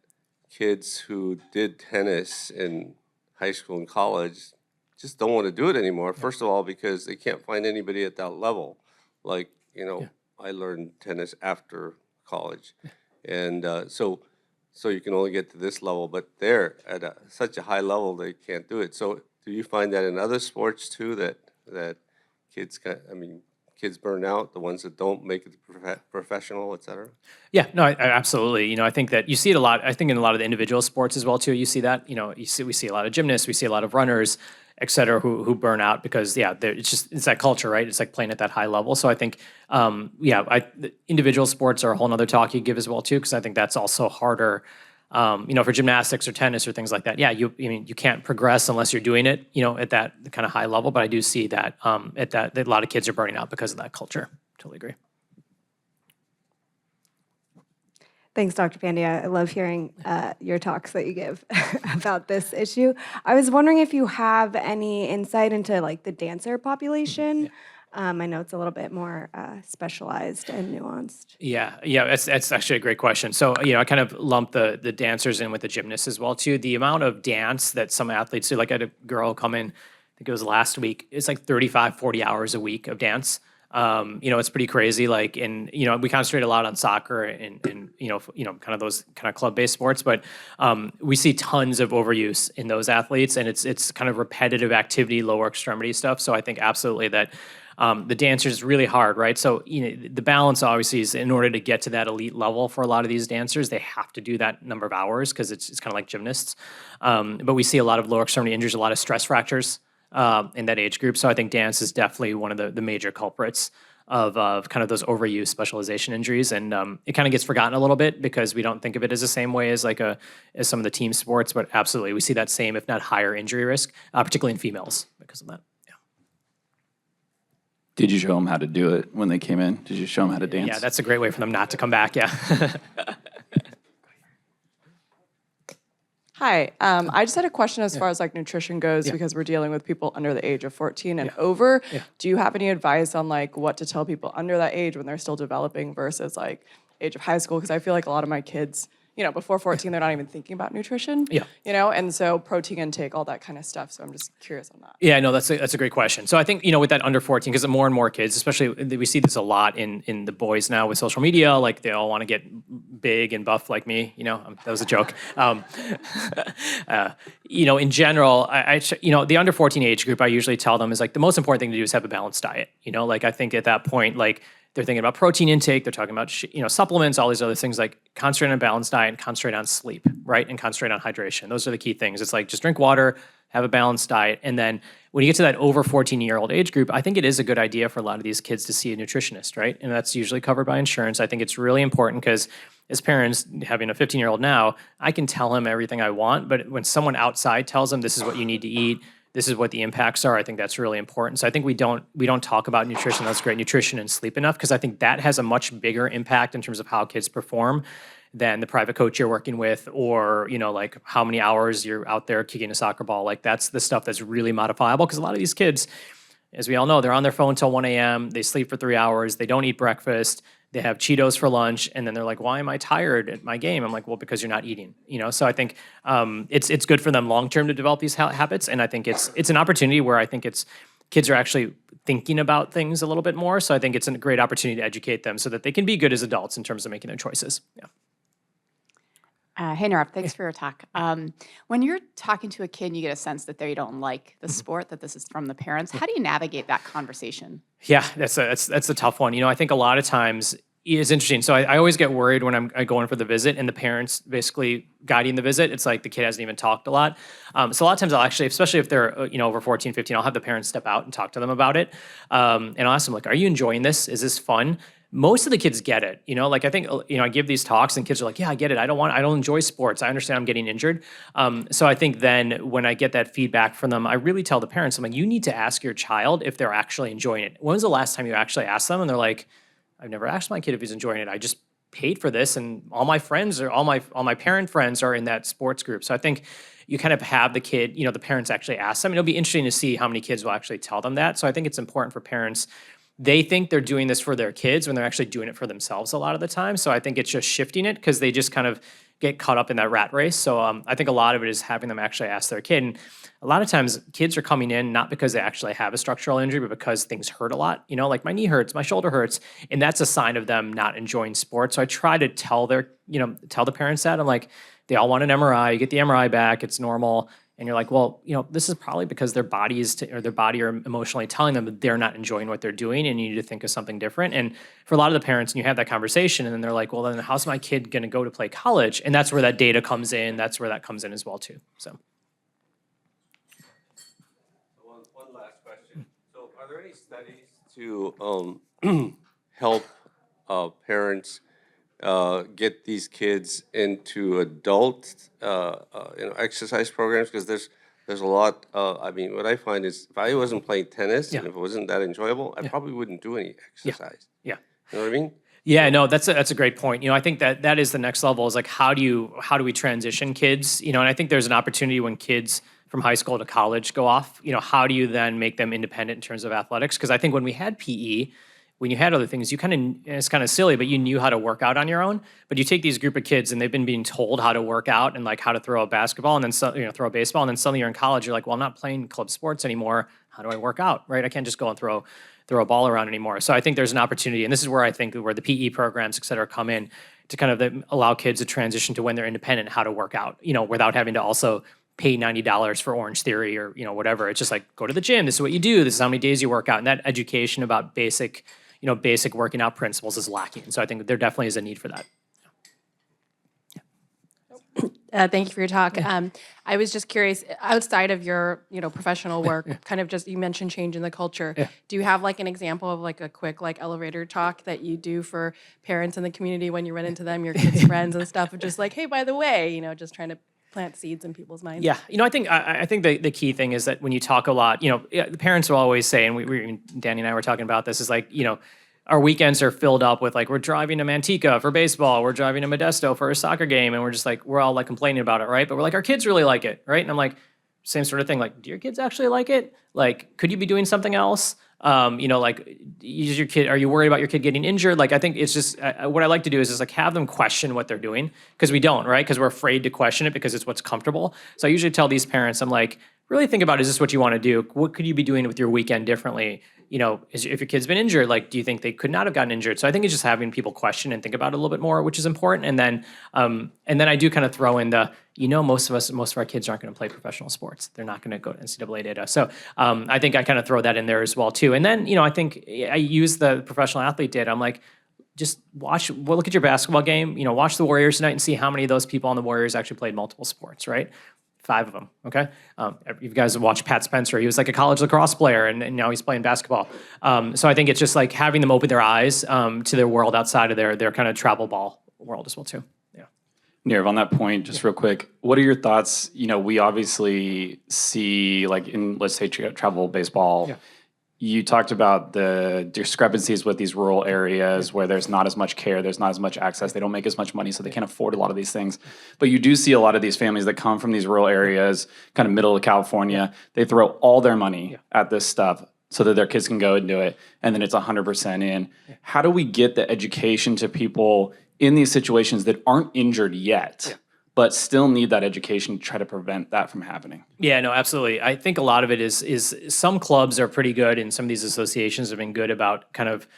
kids who did tennis in high school and college just don't want to do it anymore. First of all, because they can't find anybody at that level. Like, I learned tennis after college. And so you can only get to this level, but they're at such a high level they can't do it. So do you find that in other sports too, that kids burn out, the ones that don't make it professional, et cetera? Yeah, no, absolutely. I think that you see it a lot. I think in a lot of the individual sports as well too. You see that. We see a lot of gymnasts, we see a lot of runners, et cetera, who burn out because it's that culture, right? It's like playing at that high level. So I think, the individual sports are a whole nother talk you give as well too, because I think that's also harder. For gymnastics or tennis or things like that. Yeah, you can't progress unless you're doing it, at that kind of high level. But I do see that that a lot of kids are burning out because of that culture. Totally agree. Thanks, Dr. Pandya. I love hearing your talks that you give about this issue. I was wondering if you have any insight into like the dancer population. I know it's a little bit more specialized and nuanced. Yeah, that's actually a great question. So, I kind of lump the dancers in with the gymnasts as well too. The amount of dance that some athletes do, like I had a girl come in, I think it was last week, it's like 35, 40 hours a week of dance. It's pretty crazy. Like, we concentrate a lot on soccer and kind of those kind of club-based sports, but we see tons of overuse in those athletes, and it's kind of repetitive activity, lower extremity stuff. So I think absolutely that the dancers is really hard, right? So the balance obviously is in order to get to that elite level for a lot of these dancers, they have to do that number of hours because it's kind of like gymnasts. But we see a lot of lower extremity injuries, a lot of stress fractures in that age group. So I think dance is definitely one of the major culprits of kind of those overuse specialization injuries. And it kind of gets forgotten a little bit because we don't think of it as the same way as as some of the team sports, but absolutely we see that same, if not higher injury risk, particularly in females because of that. Yeah. Did you show them how to do it when they came in? Did you show them how to dance? Yeah, that's a great way for them not to come back. Yeah. Hi, I just had a question as far as like nutrition goes because we're dealing with people under the age of 14 and over. Yeah. Do you have any advice on like what to tell people under that age when they're still developing versus like age of high school? Because I feel like a lot of my kids, before 14, they're not even thinking about nutrition. Yeah. And so protein intake, all that kind of stuff. So I'm just curious on that. Yeah, no, that's a great question. So I think, with that under 14, because more and more kids, especially we see this a lot in the boys now with social media, like they all want to get big and buff like me, that was a joke. In general, the under 14 age group, I usually tell them is like the most important thing to do is have a balanced diet. I think at that point, like they're thinking about protein intake, they're talking about, supplements, all these other things, like concentrate on a balanced diet and concentrate on sleep, right? And concentrate on hydration. Those are the key things. It's like just drink water, have a balanced diet. And then when you get to that over 14-year-old age group, I think it is a good idea for a lot of these kids to see a nutritionist, right? And that's usually covered by insurance. I think it's really important because as parents, having a 15-year-old now, I can tell him everything I want, but when someone outside tells him this is what you need to eat, this is what the impacts are, I think that's really important. So I think we don't talk about nutrition, that's great, nutrition and sleep enough, because I think that has a much bigger impact in terms of how kids perform than the private coach you're working with, or like how many hours you're out there kicking a soccer ball. Like that's the stuff that's really modifiable, because a lot of these kids, as we all know, they're on their phone until 1 a.m., they sleep for 3 hours, they don't eat breakfast, they have Cheetos for lunch, and then they're like, why am I tired at my game? I'm like, well, because you're not eating, So I think it's good for them long-term to develop these habits, and I think it's an opportunity where I think kids are actually thinking about things a little bit more, so I think it's a great opportunity to educate them so that they can be good as adults in terms of making their choices. Yeah. Hey, Narav, thanks for your talk. When you're talking to a kid and you get a sense that they don't like the sport, that this is from the parents, how do you navigate that conversation? Yeah, that's a tough one. I think a lot of times it's interesting. So I always get worried when I go in for the visit and the parents basically guiding the visit. It's like the kid hasn't even talked a lot. So a lot of times I'll actually, especially if they're over 14, 15, I'll have the parents step out and talk to them about it. And I'll ask them like, are you enjoying this? Is this fun? Most of the kids get it, like I think, I give these talks and kids are like, yeah, I get it. I don't enjoy sports. I understand I'm getting injured. So I think then when I get that feedback from them, I really tell the parents, I'm like, you need to ask your child if they're actually enjoying it. When was the last time you actually asked them? And they're like, I've never asked my kid if he's enjoying it. I just paid for this, and all my friends or all my parent friends are in that sports group. So I think you kind of have the kid, the parents actually ask them. And it'll be interesting to see how many kids will actually tell them that. So I think it's important for parents. They think they're doing this for their kids when they're actually doing it for themselves a lot of the time. So I think it's just shifting it because they just kind of get caught up in that rat race. So I think a lot of it is having them actually ask their kid. And a lot of times kids are coming in not because they actually have a structural injury, but because things hurt a lot. Like my knee hurts, my shoulder hurts, and that's a sign of them not enjoying sports. So I try to tell the parents that. I'm like, they all want an MRI. You get the MRI back. It's normal. And you're like, well, this is probably because their body or emotionally telling them that they're not enjoying what they're doing, and you need to think of something different. And for a lot of the parents, and you have that conversation, and then they're like, well, then how's my kid going to go to play college? And that's where that data comes in. That's where that comes in as well too. So. One last question. So, are there any studies to help parents get these kids into adult exercise programs? Because there's a lot. What I find is if I wasn't playing tennis and if it wasn't that enjoyable, I probably wouldn't do any exercise. Yeah. You know what I mean? Yeah, no, that's a great point. I think that is the next level is like how do we transition kids? And I think there's an opportunity when kids from high school to college go off. How do you then make them independent in terms of athletics? Because I think when we had PE, when you had other things, it's kind of silly, but you knew how to work out on your own. But you take these group of kids and they've been being told how to work out and like how to throw a basketball and then throw a baseball, and then suddenly you're in college. You're like, well, I'm not playing club sports anymore. How do I work out? Right? I can't just go and throw a ball around anymore. So I think there's an opportunity, and this is where I think where the PE programs, et cetera, come in to kind of allow kids to transition to when they're independent, how to work out, without having to also pay $90 for Orange Theory or whatever. It's just like go to the gym. This is what you do. This is how many days you work out, and that education about basic working out principles is lacking. So I think there definitely is a need for that. Thank you for your talk. I was just curious, outside of your, professional work, kind of just, you mentioned changing the culture. Do you have like an example of like a quick like elevator talk that you do for parents in the community when you run into them, your kids' friends and stuff, of just like, hey, by the way, just trying to plant seeds in people's minds? Yeah, I think the key thing is that when you talk a lot, the parents will always say, and Danny and I were talking about this, is like, our weekends are filled up with like, we're driving to Manteca for baseball, we're driving to Modesto for a soccer game, and we're just like, we're all like complaining about it, right? But we're like, our kids really like it, right? And I'm like, same sort of thing, like, do your kids actually like it? Like, could you be doing something else? Like, is your kid, are you worried about your kid getting injured? Like, I think it's just, what I like to do is just like have them question what they're doing, because we don't, right? Because we're afraid to question it because it's what's comfortable. So I usually tell these parents, I'm like, really think about, is this what you want to do? What could you be doing with your weekend differently? If your kid's been injured, like, do you think they could not have gotten injured? So I think it's just having people question and think about it a little bit more, which is important. And then I do kind of throw in the, most of our kids aren't going to play professional sports. They're not going to go to NCAA data. So I think I kind of throw that in there as well too. And then, I think I use the professional athlete data. I'm like, just look at your basketball game, watch the Warriors tonight and see how many of those people on the Warriors actually played multiple sports, right? 5 of them, okay? You guys have watched Pat Spencer. He was like a college lacrosse player, and now he's playing basketball. So I think it's just like having them open their eyes to their world outside of their kind of travel ball world as well, too. Yeah. Nirav, on that point, just real quick, what are your thoughts? We obviously see, like in, let's say, travel baseball, you talked about the discrepancies with these rural areas where there's not as much care, there's not as much access, they don't make as much money, so they can't afford a lot of these things. But you do see a lot of these families that come from these rural areas, kind of middle of California, they throw all their money at this stuff so that their kids can go and do it, and then it's 100% in. How do we get the education to people in these situations that aren't injured yet, but still need that education to try to prevent that from happening? Yeah, no, absolutely. I think a lot of it is some clubs are pretty good, and some of these associations have been good about kind of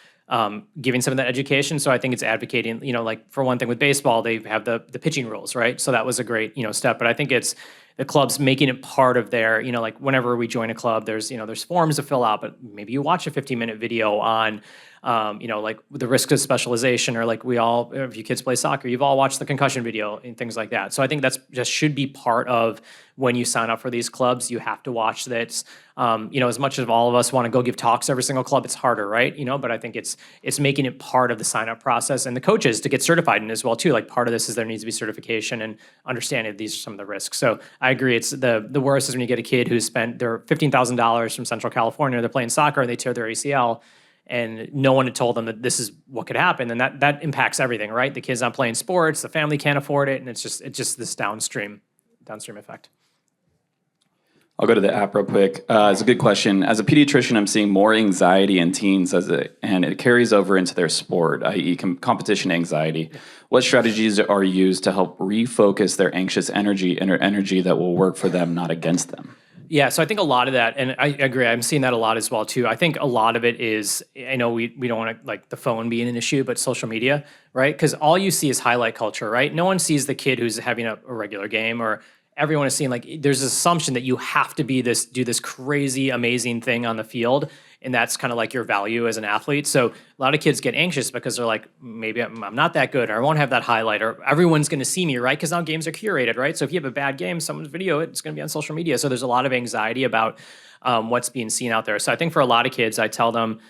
giving some of that education. So I think it's advocating, like for one thing with baseball, they have the pitching rules, right? So that was a great, step. But I think it's the clubs making it part of their, like whenever we join a club, there's forms to fill out, but maybe you watch a 15-minute video on, like the risk of specialization, or like if you kids play soccer, you've all watched the concussion video and things like that. So I think that's just should be part of when you sign up for these clubs. You have to watch this. As much as all of us want to go give talks to every single club, it's harder, right? But I think it's making it part of the sign up process, and the coaches to get certified in as well too. Like part of this is there needs to be certification and understanding these are some of the risks. So I agree. It's the worst is when you get a kid who's spent their $15,000 from Central California, they're playing soccer and they tear their ACL. and no one had told them that this is what could happen, and that impacts everything, right? The kid's not playing sports, the family can't afford it, and it's just this downstream effect. I'll go to the app real quick. It's a good question. As a pediatrician, I'm seeing more anxiety in teens and it carries over into their sport, i.e. competition anxiety. What strategies are used to help refocus their anxious energy and energy that will work for them, not against them? Yeah, so I think a lot of that, and I agree, I'm seeing that a lot as well too. I think a lot of it is, I know we don't want to like the phone being an issue, but social media, right? Because all you see is highlight culture, right? No one sees the kid who's having a regular game, or everyone is seeing like there's this assumption that you have to do this crazy, amazing thing on the field, and that's kind of like your value as an athlete. So a lot of kids get anxious because they're like, maybe I'm not that good, or I won't have that highlight, or everyone's going to see me, right? Because now games are curated, right? So if you have a bad game, someone's video it, it's going to be on social media. So there's a lot of anxiety about what's being seen out there. So I think for a lot of kids, I tell them,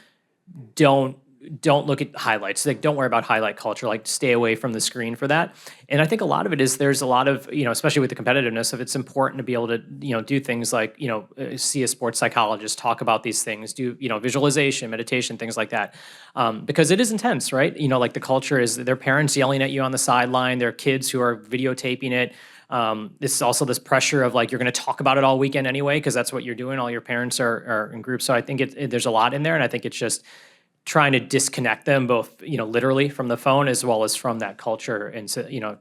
don't look at highlights. Like, don't worry about highlight culture. Like, stay away from the screen for that. And I think a lot of it is there's a lot of, especially with the competitiveness of it's important to be able to, do things like, see a sports psychologist, talk about these things, do, visualization, meditation, things like that. Because it is intense, right? Like the culture is their parents yelling at you on the sideline, their kids who are videotaping it. This is also this pressure of like, you're going to talk about it all weekend anyway, because that's what you're doing. All your parents are in groups. So I think there's a lot in there. And I think it's just trying to disconnect them both, literally from the phone as well as from that culture and,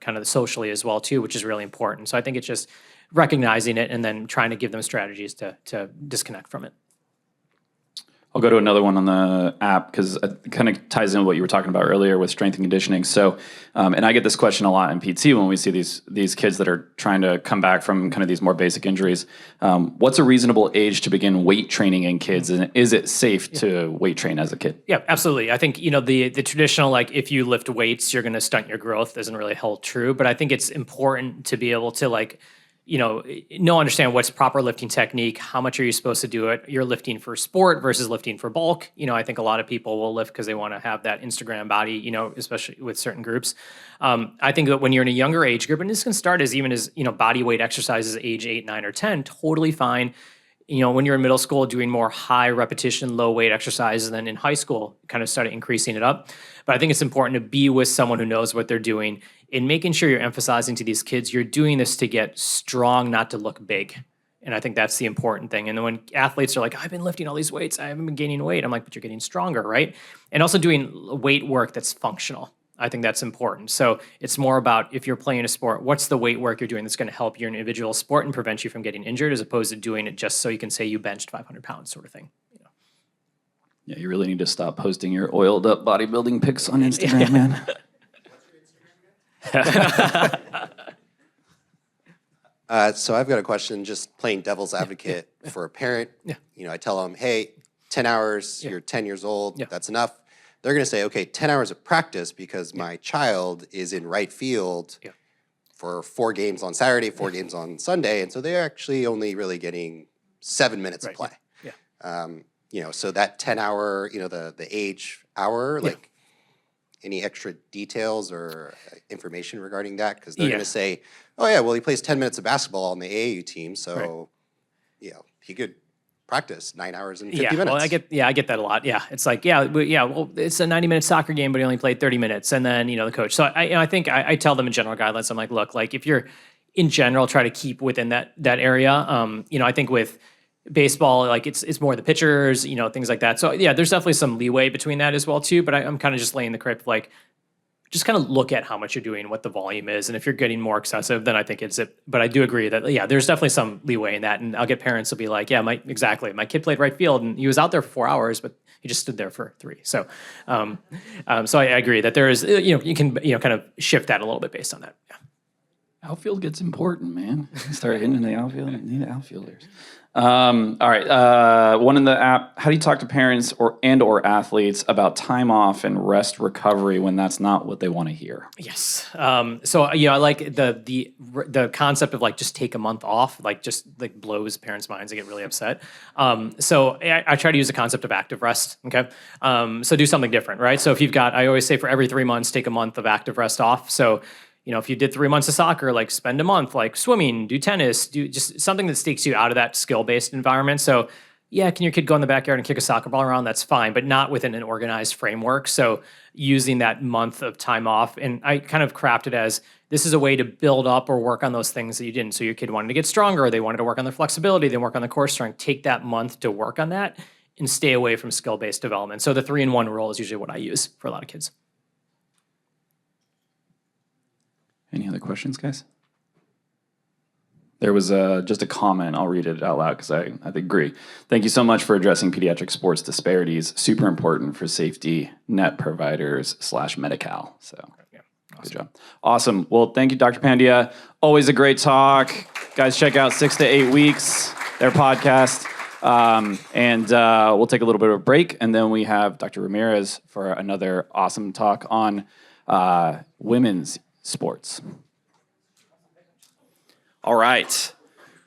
kind of socially as well too, which is really important. So I think it's just recognizing it and then trying to give them strategies to disconnect from it. I'll go to another one on the app because it kind of ties in what you were talking about earlier with strength and conditioning. So, and I get this question a lot in PT when we see these kids that are trying to come back from kind of these more basic injuries. What's a reasonable age to begin weight training in kids, and is it safe to weight train as a kid? Yeah, absolutely. I think, the traditional, like if you lift weights, you're going to stunt your growth doesn't really hold true. But I think it's important to be able to understand what's proper lifting technique, how much are you supposed to do it? You're lifting for sport versus lifting for bulk. I think a lot of people will lift because they want to have that Instagram body, especially with certain groups. I think that when you're in a younger age group, and this can start as even as, body weight exercises age 8, 9, or 10, totally fine. When you're in middle school doing more high repetition, low weight exercises, and then in high school, kind of started increasing it up. But I think it's important to be with someone who knows what they're doing and making sure you're emphasizing to these kids, you're doing this to get strong, not to look big. And I think that's the important thing. And then when athletes are like, I've been lifting all these weights, I haven't been gaining weight. I'm like, but you're getting stronger, right? And also doing weight work that's functional. I think that's important. So it's more about if you're playing a sport, what's the weight work you're doing that's going to help your individual sport and prevent you from getting injured, as opposed to doing it just so you can say you benched 500 pounds sort of thing. Yeah, you really need to stop posting your oiled up bodybuilding pics on Instagram, man. So I've got a question, just playing devil's advocate for a parent. Yeah. I tell them, hey, 10 hours, you're 10 years old, that's enough. They're going to say, okay, 10 hours of practice because my child is in right field for 4 games on Saturday, 4 games on Sunday. And so they're actually only really getting 7 minutes of play. Yeah. So that 10 hour, the age hour, like any extra details or information regarding that? Because they're going to say, oh yeah, well, he plays 10 minutes of basketball on the AAU team. So, he could practice 9 hours and 50 minutes. Well, I get that a lot. Yeah. It's like, well, it's a 90-minute soccer game, but he only played 30 minutes. And then, the coach. So I think I tell them in general guidelines, I'm like, look, like if you're in general, try to keep within that area. I think with baseball, like it's more the pitchers, things like that. So yeah, there's definitely some leeway between that as well too, but I'm kind of just laying the crib, like, just kind of look at how much you're doing, what the volume is. And if you're getting more excessive, then I think it's it. But I do agree that, there's definitely some leeway in that. And I'll get parents will be like, my kid played right field and he was out there for 4 hours, but he just stood there for 3. So, so I agree that there is, you can, kind of shift that a little bit based on that. Yeah. Outfield gets important, man. Start hitting in the outfield. You need outfielders. All right. One in the app. How do you talk to parents or athletes about time off and rest recovery when that's not what they want to hear? Yes. So I like the concept of like just take a month off. Like just like blows parents' minds. They get really upset. So I try to use the concept of active rest. Okay. So do something different, right? So if you've got, I always say for every 3 months, take a month of active rest off. So if you did 3 months of soccer, like spend a month, like swimming, do tennis, do just something that takes you out of that skill-based environment. So yeah, can your kid go in the backyard and kick a soccer ball around? That's fine, but not within an organized framework. So using that month of time off, and I kind of craft it as this is a way to build up or work on those things that you didn't. So your kid wanted to get stronger, they wanted to work on their flexibility, they work on the core strength. Take that month to work on that and stay away from skill-based development. So the 3-in-1 rule is usually what I use for a lot of kids. Any other questions, guys? There was just a comment. I'll read it out loud because I agree. Thank you so much for addressing pediatric sports disparities. Super important for safety net providers / Medi-Cal. So good job. Awesome. Well, thank you, Dr. Pandya. Always a great talk. Guys, check out 6 to 8 Weeks, their podcast. And we'll take a little bit of a break. And then we have Dr. Ramirez for another awesome talk on women's sports. All right.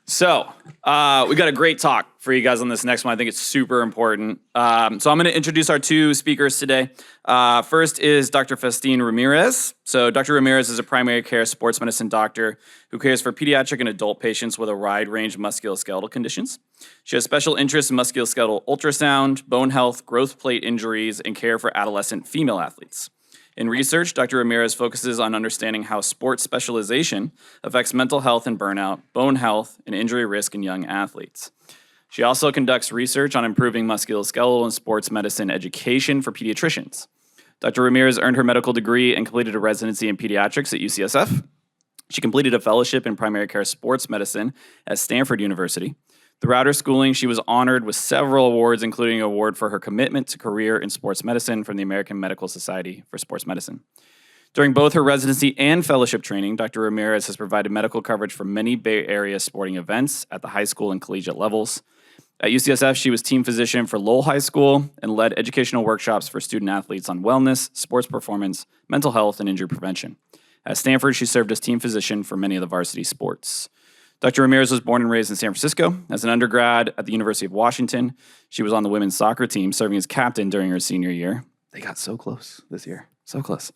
So we got a great talk for you guys on this next one. I think it's super important. So I'm going to introduce our two speakers today. First is Dr. Festine Ramirez. So Dr. Ramirez is a primary care sports medicine doctor who cares for pediatric and adult patients with a wide range of musculoskeletal conditions. She has special interests in musculoskeletal ultrasound, bone health, growth plate injuries, and care for adolescent female athletes. In research, Dr. Ramirez focuses on understanding how sports specialization affects mental health and burnout, bone health, and injury risk in young athletes. She also conducts research on improving musculoskeletal and sports medicine education for pediatricians. Dr. Ramirez earned her medical degree and completed a residency in pediatrics at UCSF. She completed a fellowship in primary care sports medicine at Stanford University. Throughout her schooling, she was honored with several awards, including an award for her commitment to career in sports medicine from the American Medical Society for Sports Medicine. During both her residency and fellowship training, Dr. Ramirez has provided medical coverage for many Bay Area sporting events at the high school and collegiate levels. At UCSF, she was team physician for Lowell High School and led educational workshops for student athletes on wellness, sports performance, mental health, and injury prevention. At Stanford, she served as team physician for many of the varsity sports. Dr. Ramirez was born and raised in San Francisco. As an undergrad at the University of Washington, she was on the women's soccer team, serving as captain during her senior year. They got so close this year, so close.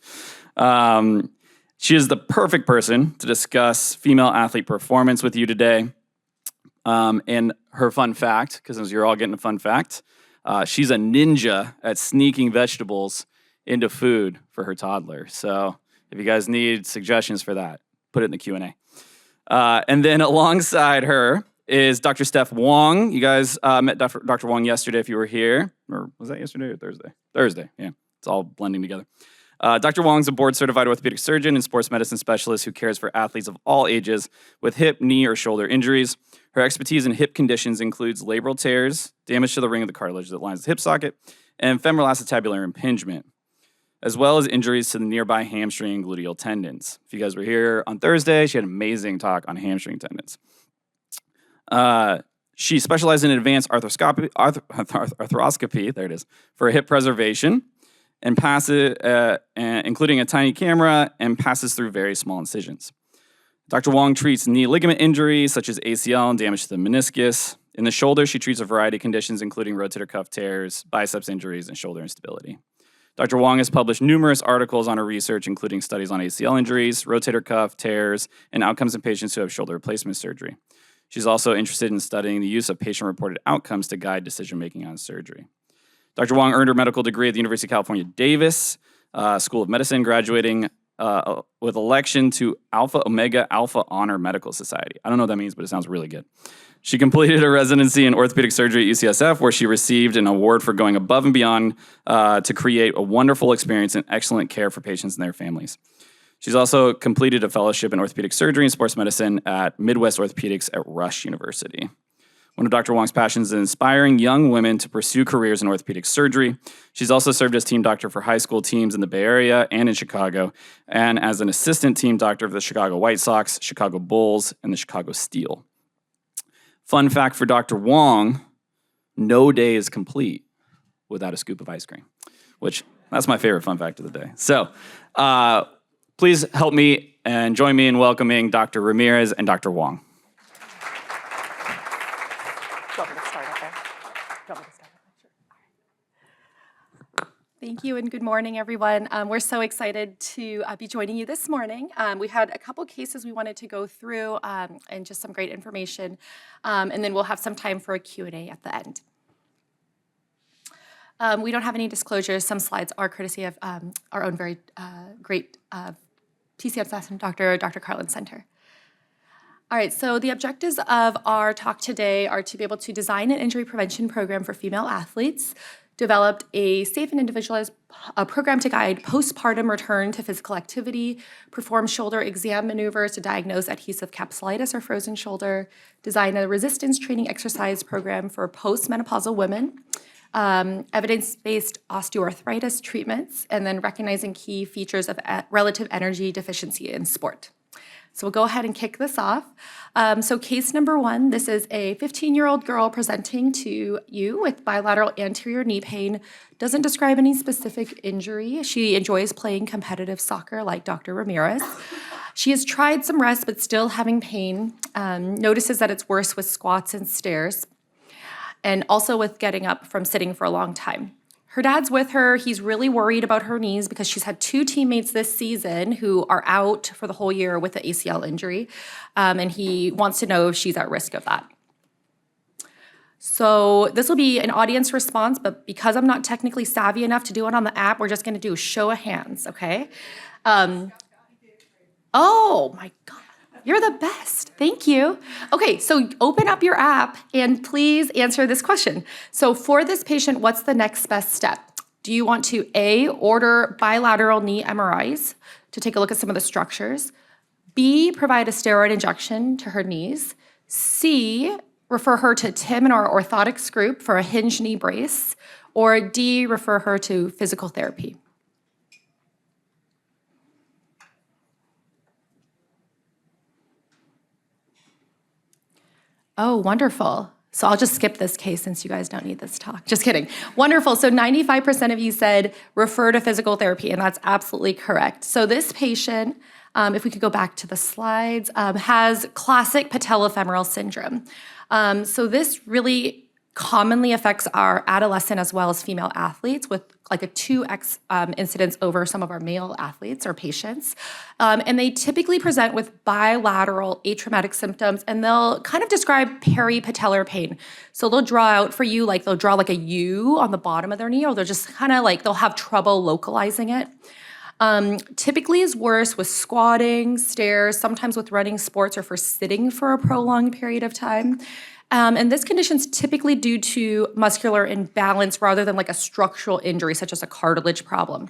She is the perfect person to discuss female athlete performance with you today. And her fun fact, because as you're all getting a fun fact, she's a ninja at sneaking vegetables into food for her toddler. So if you guys need suggestions for that, put it in the Q&A. And then alongside her is Dr. Steph Wong. You guys met Dr. Wong yesterday if you were here. Or was that yesterday or Thursday? Thursday, yeah. It's all blending together. Dr. Wong's a board-certified orthopedic surgeon and sports medicine specialist who cares for athletes of all ages with hip, knee, or shoulder injuries. Her expertise in hip conditions includes labral tears, damage to the ring of the cartilage that lines the hip socket, and femoral acetabular impingement, as well as injuries to the nearby hamstring and gluteal tendons. If you guys were here on Thursday, she had an amazing talk on hamstring tendons. She specialized in advanced arthroscopy, there it is, for hip preservation, and passes, including a tiny camera, and passes through very small incisions. Dr. Wong treats knee ligament injuries, such as ACL and damage to the meniscus. In the shoulder, she treats a variety of conditions, including rotator cuff tears, biceps injuries, and shoulder instability. Dr. Wong has published numerous articles on her research, including studies on ACL injuries, rotator cuff tears, and outcomes in patients who have shoulder replacement surgery. She's also interested in studying the use of patient-reported outcomes to guide decision-making on surgery. Dr. Wong earned her medical degree at the University of California, Davis School of Medicine, graduating with election to Alpha Omega Alpha Honor Medical Society. I don't know what that means, but it sounds really good. She completed a residency in orthopedic surgery at UCSF, where she received an award for going above and beyond to create a wonderful experience and excellent care for patients and their families. She's also completed a fellowship in orthopedic surgery and sports medicine at Midwest Orthopedics at Rush University. One of Dr. Wong's passions is inspiring young women to pursue careers in orthopedic surgery. She's also served as team doctor for high school teams in the Bay Area and in Chicago, and as an assistant team doctor for the Chicago White Sox, Chicago Bulls, and the Chicago Steel. Fun fact for Dr. Wong, no day is complete without a scoop of ice cream, which that's my favorite fun fact of the day. So please help me and join me in welcoming Dr. Ramirez and Dr. Wong. Thank you and good morning, everyone. We're so excited to be joining you this morning. We had a couple cases we wanted to go through and just some great information, and then we'll have some time for a Q&A at the end. We don't have any disclosures. Some slides are courtesy of our own very great TCM assistant, Dr. Carlin Center. All right, so the objectives of our talk today are to be able to design an injury prevention program for female athletes, developed a safe and individualized program to guide postpartum return to physical activity, perform shoulder exam maneuvers to diagnose adhesive capsulitis or frozen shoulder, design a resistance training exercise program for postmenopausal women, evidence-based osteoarthritis treatments, and then recognizing key features of relative energy deficiency in sport. So we'll go ahead and kick this off. So case number 1, this is a 15-year-old girl presenting to you with bilateral anterior knee pain. Doesn't describe any specific injury. She enjoys playing competitive soccer like Dr. Ramirez. She has tried some rest but still having pain. Notices that it's worse with squats and stairs, and also with getting up from sitting for a long time. Her dad's with her. He's really worried about her knees because she's had 2 teammates this season who are out for the whole year with an ACL injury, and he wants to know if she's at risk of that. So this will be an audience response, but because I'm not technically savvy enough to do it on the app, we're just gonna do a show of hands, okay? Oh my God. You're the best. Thank you. Okay, so open up your app and please answer this question. So for this patient, what's the next best step? Do you want to A, order bilateral knee MRIs to take a look at some of the structures? B, provide a steroid injection to her knees? C, refer her to Tim and our orthotics group for a hinge knee brace? Or D, refer her to physical therapy? Oh, wonderful. So I'll just skip this case since you guys don't need this talk. Just kidding. Wonderful. So 95% of you said refer to physical therapy, and that's absolutely correct. So this patient, if we could go back to the slides, has classic patellofemoral syndrome. So this really commonly affects our adolescent as well as female athletes, with like a 2x incidence over some of our male athletes or patients. And they typically present with bilateral atraumatic symptoms, and they'll kind of describe peripatellar pain. So they'll draw out for you, like they'll draw like a U on the bottom of their knee, or they're just kind of like, they'll have trouble localizing it. Typically is worse with squatting, stairs, sometimes with running sports or for sitting for a prolonged period of time. And this condition is typically due to muscular imbalance rather than like a structural injury, such as a cartilage problem.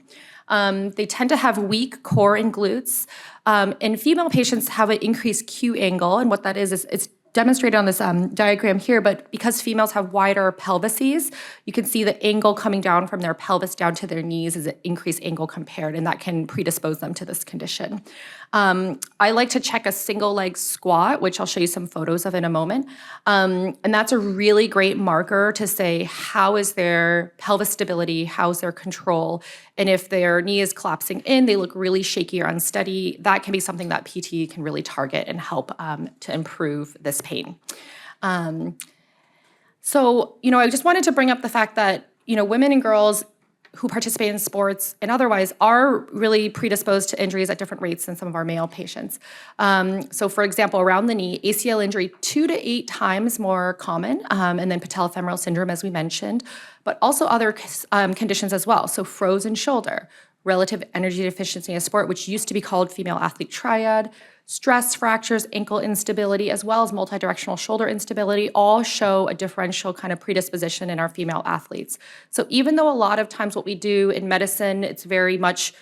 They tend to have weak core and glutes. And female patients have an increased Q angle. And what that is it's demonstrated on this diagram here, but because females have wider pelvises, you can see the angle coming down from their pelvis down to their knees is an increased angle compared, and that can predispose them to this condition. I like to check a single leg squat, which I'll show you some photos of in a moment. And that's a really great marker to say, how is their pelvis stability, how's their control? And if their knee is collapsing in, they look really shaky or unsteady, that can be something that PT can really target and help to improve this pain. So, I just wanted to bring up the fact that, women and girls who participate in sports and otherwise are really predisposed to injuries at different rates than some of our male patients. So for example, around the knee, ACL injury 2 to 8 times more common, and then patellofemoral syndrome, as we mentioned, but also other conditions as well. So frozen shoulder, relative energy deficiency in sport, which used to be called female athlete triad, stress fractures, ankle instability, as well as multidirectional shoulder instability, all show a differential kind of predisposition in our female athletes. So even though a lot of times what we do in medicine, it's very much,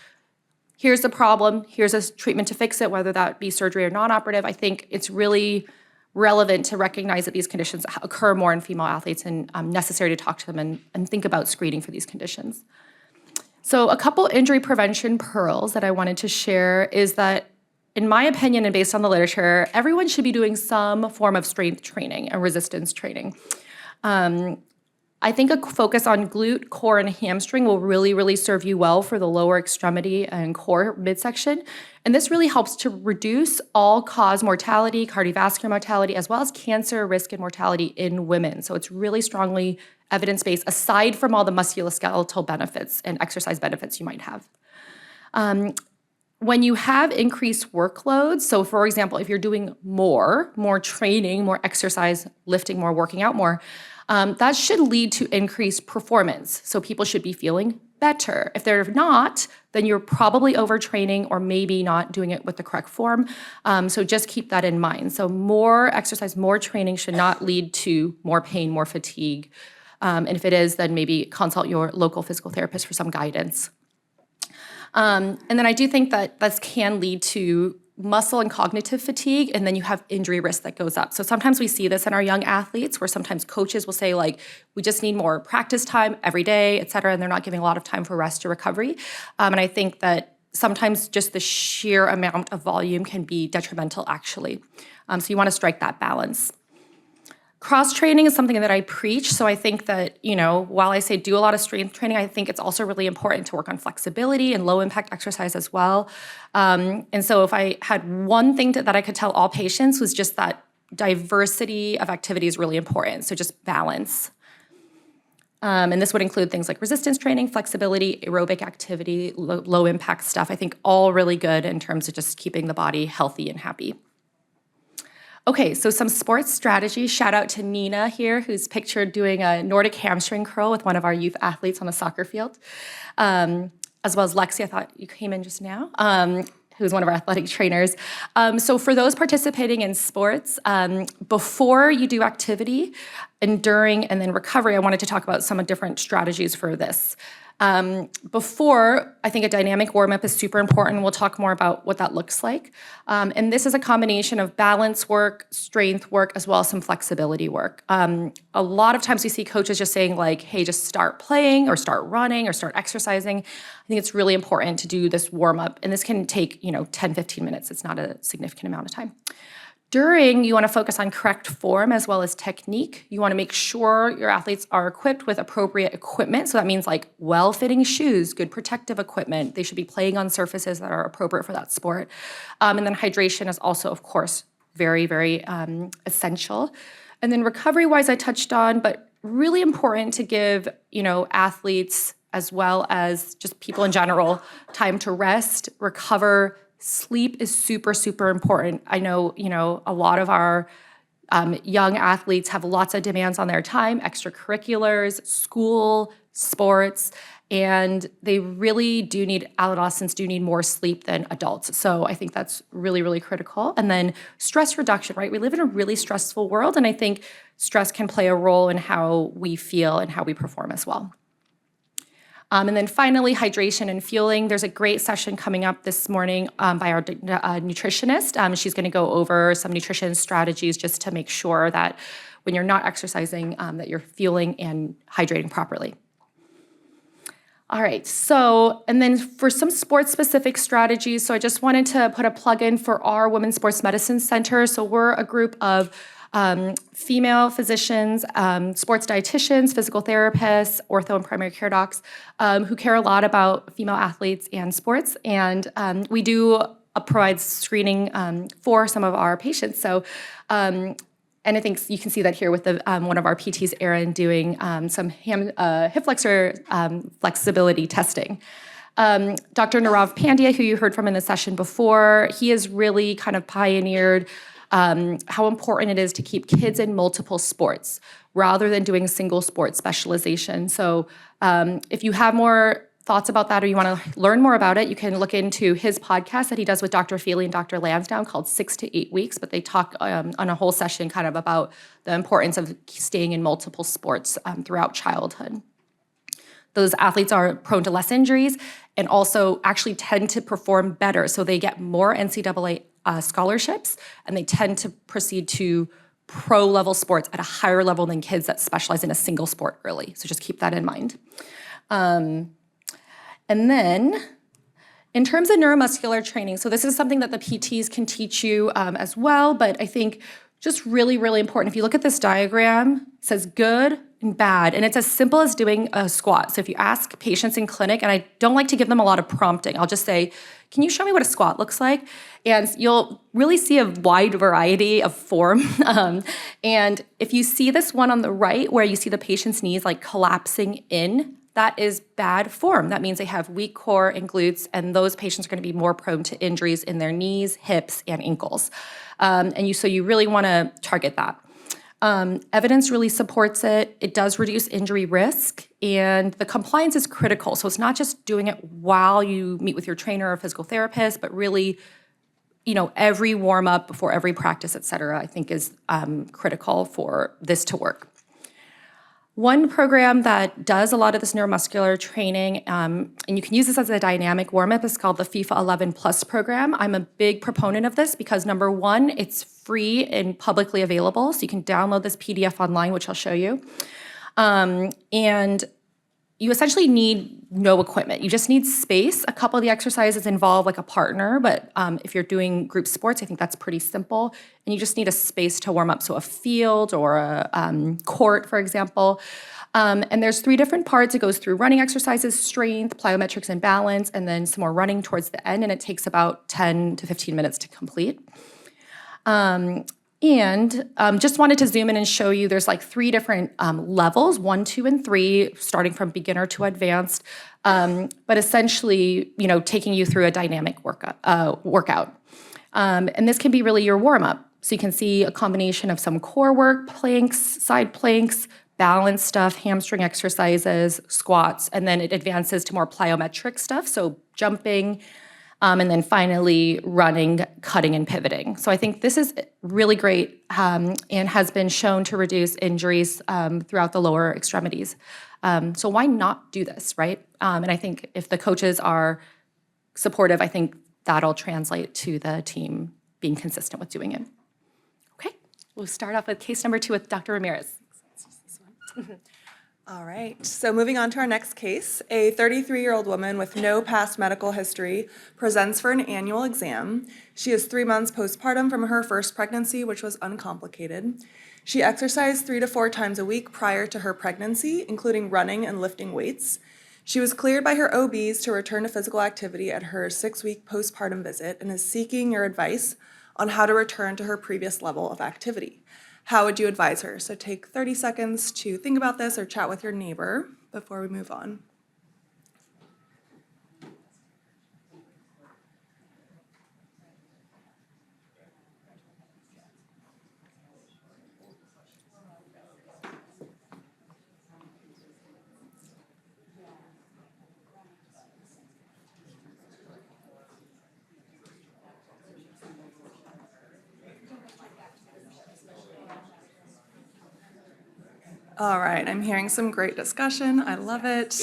here's the problem, here's a treatment to fix it, whether that be surgery or non-operative, I think it's really relevant to recognize that these conditions occur more in female athletes and necessary to talk to them and think about screening for these conditions. So a couple injury prevention pearls that I wanted to share is that, in my opinion, and based on the literature, everyone should be doing some form of strength training and resistance training. I think a focus on glute, core, and hamstring will really, really serve you well for the lower extremity and core midsection. And this really helps to reduce all-cause mortality, cardiovascular mortality, as well as cancer risk and mortality in women. So it's really strongly evidence-based, aside from all the musculoskeletal benefits and exercise benefits you might have. When you have increased workloads, so for example, if you're doing more training, more exercise, lifting more, working out more, that should lead to increased performance. So people should be feeling better. If they're not, then you're probably overtraining or maybe not doing it with the correct form. So just keep that in mind. So more exercise, more training should not lead to more pain, more fatigue. And if it is, then maybe consult your local physical therapist for some guidance. And then I do think that this can lead to muscle and cognitive fatigue, and then you have injury risk that goes up. So sometimes we see this in our young athletes where sometimes coaches will say, like, we just need more practice time every day, et cetera, and they're not giving a lot of time for rest or recovery. And I think that sometimes just the sheer amount of volume can be detrimental, actually. So you want to strike that balance. Cross-training is something that I preach, so I think that, while I say do a lot of strength training, I think it's also really important to work on flexibility and low-impact exercise as well. And so if I had one thing that I could tell all patients was just that diversity of activity is really important, so just balance. And this would include things like resistance training, flexibility, aerobic activity, low-impact stuff. I think all really good in terms of just keeping the body healthy and happy. Okay, so some sports strategies. Shout out to Nina here, who's pictured doing a Nordic hamstring curl with one of our youth athletes on the soccer field, as well as Lexi, I thought you came in just now, who's one of our athletic trainers. So for those participating in sports, before you do activity and during and then recovery, I wanted to talk about some different strategies for this. Before, I think a dynamic warm-up is super important. We'll talk more about what that looks like. And this is a combination of balance work, strength work, as well as some flexibility work. A lot of times we see coaches just saying like, hey, just start playing or start running or start exercising. I think it's really important to do this warm-up. And this can take, 10, 15 minutes. It's not a significant amount of time. During, you want to focus on correct form as well as technique. You want to make sure your athletes are equipped with appropriate equipment. So that means like well-fitting shoes, good protective equipment. They should be playing on surfaces that are appropriate for that sport. And then hydration is also, of course, very, very essential. And then recovery-wise, I touched on, but really important to give, athletes as well as just people in general time to rest, recover. Sleep is super, super important. I know, a lot of our young athletes have lots of demands on their time, extracurriculars, school, sports, and they really do need, adolescents do need more sleep than adults. So I think that's really, really critical. And then stress reduction, right? We live in a really stressful world, and I think stress can play a role in how we feel and how we perform as well. And then finally, hydration and fueling. There's a great session coming up this morning by our nutritionist. She's going to go over some nutrition strategies just to make sure that when you're not exercising, that you're fueling and hydrating properly. All right, so, and then for some sports-specific strategies, so I just wanted to put a plug in for our Women's Sports Medicine Center. So we're a group of female physicians, sports dietitians, physical therapists, ortho and primary care docs who care a lot about female athletes and sports. And we do provide screening for some of our patients. So, and I think you can see that here with the one of our PTs, Erin, doing some hip flexor flexibility testing. Dr. Nirav Pandya, who you heard from in the session before, he has really kind of pioneered how important it is to keep kids in multiple sports rather than doing single sport specialization. So if you have more thoughts about that or you want to learn more about it, you can look into his podcast that he does with Dr. Feely and Dr. Lansdowne called 6 to 8 Weeks, but they talk on a whole session kind of about the importance of staying in multiple sports throughout childhood. Those athletes are prone to less injuries and also actually tend to perform better. So they get more NCAA scholarships, and they tend to proceed to pro-level sports at a higher level than kids that specialize in a single sport early. So just keep that in mind. And then in terms of neuromuscular training, so this is something that the PTs can teach you as well, but I think just really, really important. If you look at this diagram, it says good and bad, and it's as simple as doing a squat. So if you ask patients in clinic, and I don't like to give them a lot of prompting, I'll just say, can you show me what a squat looks like? And you'll really see a wide variety of form. And if you see this one on the right, where you see the patient's knees like collapsing in, that is bad form. That means they have weak core and glutes, and those patients are going to be more prone to injuries in their knees, hips, and ankles. So you really want to target that. Evidence really supports it. It does reduce injury risk, and the compliance is critical. So it's not just doing it while you meet with your trainer or physical therapist, but really, every warm up before every practice, et cetera, I think is critical for this to work. One program that does a lot of this neuromuscular training, and you can use this as a dynamic warm-up, is called the FIFA 11 Plus program. I'm a big proponent of this because, number one, it's free and publicly available, so you can download this PDF online, which I'll show you. And you essentially need no equipment. You just need space. A couple of the exercises involve like a partner, but if you're doing group sports, I think that's pretty simple. And you just need a space to warm up, so a field or a court, for example. And there's 3 different parts. It goes through running exercises, strength, plyometrics, and balance, and then some more running towards the end, and it takes about 10 to 15 minutes to complete. Just wanted to zoom in and show you there's like 3 different levels, 1, 2, and 3, starting from beginner to advanced, but essentially, taking you through a dynamic workout. And this can be really your warm-up. So you can see a combination of some core work, planks, side planks, balance stuff, hamstring exercises, squats, and then it advances to more plyometric stuff, so jumping, and then finally running, cutting, and pivoting. So I think this is really great and has been shown to reduce injuries throughout the lower extremities. So why not do this, right? And I think if the coaches are supportive, I think that'll translate to the team being consistent with doing it. Okay, we'll start off with case number 2 with Dr. Ramirez. All right, so moving on to our next case, a 33-year-old woman with no past medical history presents for an annual exam. She is 3 months postpartum from her first pregnancy, which was uncomplicated. She exercised 3 to 4 times a week prior to her pregnancy, including running and lifting weights. She was cleared by her OBs to return to physical activity at her 6-week postpartum visit and is seeking your advice on how to return to her previous level of activity. How would you advise her? So take 30 seconds to think about this or chat with your neighbor before we move on. All right, I'm hearing some great discussion. I love it.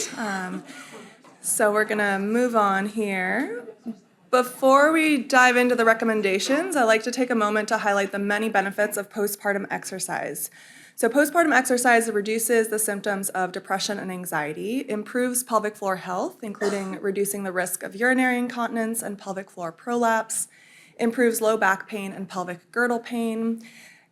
So we're gonna move on here. Before we dive into the recommendations, I'd like to take a moment to highlight the many benefits of postpartum exercise. So postpartum exercise reduces the symptoms of depression and anxiety, improves pelvic floor health, including reducing the risk of urinary incontinence and pelvic floor prolapse, improves low back pain and pelvic girdle pain,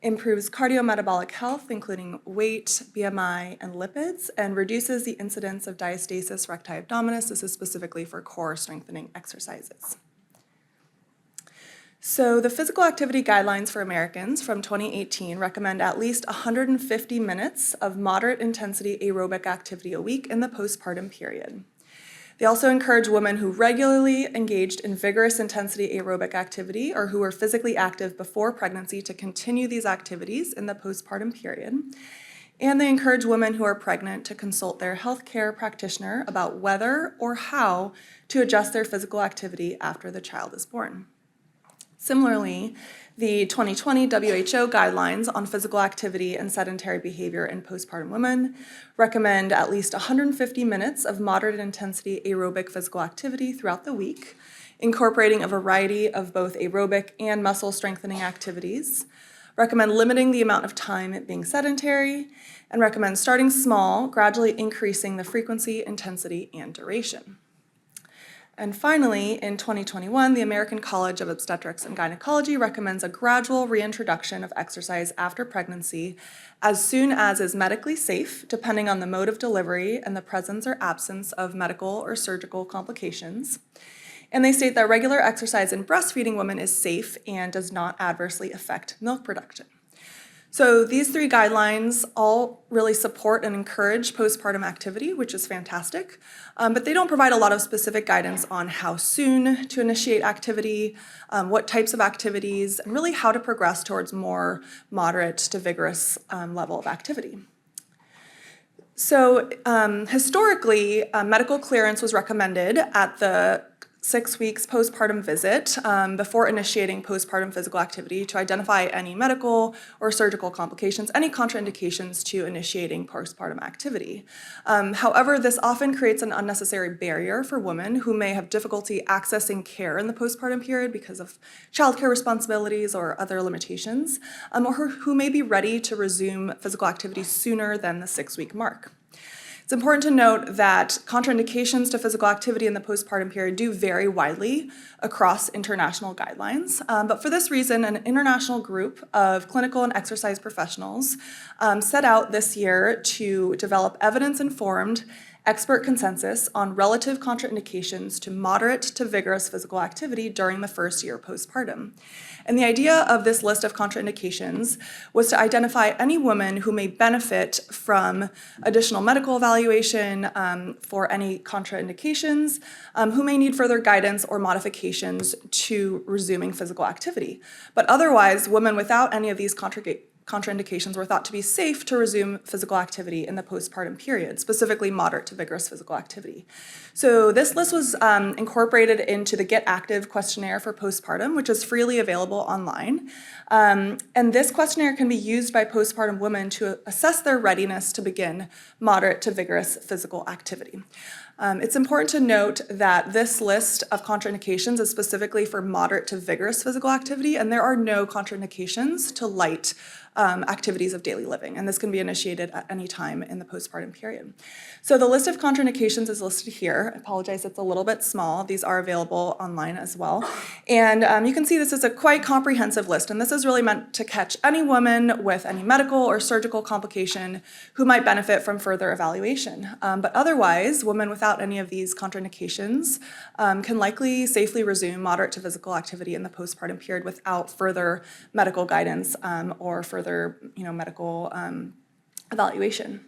improves cardiometabolic health, including weight, BMI, and lipids, and reduces the incidence of diastasis recti abdominis. This is specifically for core strengthening exercises. So the physical activity guidelines for Americans from 2018 recommend at least 150 minutes of moderate intensity aerobic activity a week in the postpartum period. They also encourage women who regularly engaged in vigorous intensity aerobic activity or who were physically active before pregnancy to continue these activities in the postpartum period. And they encourage women who are pregnant to consult their healthcare practitioner about whether or how to adjust their physical activity after the child is born. Similarly, the 2020 WHO guidelines on physical activity and sedentary behavior in postpartum women recommend at least 150 minutes of moderate intensity aerobic physical activity throughout the week, incorporating a variety of both aerobic and muscle strengthening activities, recommend limiting the amount of time being sedentary, and recommend starting small, gradually increasing the frequency, intensity, and duration. And finally, in 2021, the American College of Obstetrics and Gynecology recommends a gradual reintroduction of exercise after pregnancy as soon as is medically safe, depending on the mode of delivery and the presence or absence of medical or surgical complications. And they state that regular exercise in breastfeeding women is safe and does not adversely affect milk production. So these 3 guidelines all really support and encourage postpartum activity, which is fantastic, but they don't provide a lot of specific guidance on how soon to initiate activity, what types of activities, and really how to progress towards more moderate to vigorous level of activity. So historically, medical clearance was recommended at the 6 weeks postpartum visit before initiating postpartum physical activity to identify any medical or surgical complications, any contraindications to initiating postpartum activity. However, this often creates an unnecessary barrier for women who may have difficulty accessing care in the postpartum period because of childcare responsibilities or other limitations, or who may be ready to resume physical activity sooner than the 6-week mark. It's important to note that contraindications to physical activity in the postpartum period do vary widely across international guidelines. But for this reason, an international group of clinical and exercise professionals set out this year to develop evidence-informed expert consensus on relative contraindications to moderate to vigorous physical activity during the first year postpartum. And the idea of this list of contraindications was to identify any woman who may benefit from additional medical evaluation for any contraindications, who may need further guidance or modifications to resuming physical activity. But otherwise, women without any of these contraindications were thought to be safe to resume physical activity in the postpartum period, specifically moderate to vigorous physical activity. So this list was incorporated into the Get Active questionnaire for postpartum, which is freely available online. And this questionnaire can be used by postpartum women to assess their readiness to begin moderate to vigorous physical activity. It's important to note that this list of contraindications is specifically for moderate to vigorous physical activity, and there are no contraindications to light activities of daily living, and this can be initiated at any time in the postpartum period. So the list of contraindications is listed here. I apologize, it's a little bit small. These are available online as well. And you can see this is a quite comprehensive list, and this is really meant to catch any woman with any medical or surgical complication who might benefit from further evaluation. But otherwise, women without any of these contraindications can likely safely resume moderate to physical activity in the postpartum period without further medical guidance or further medical evaluation.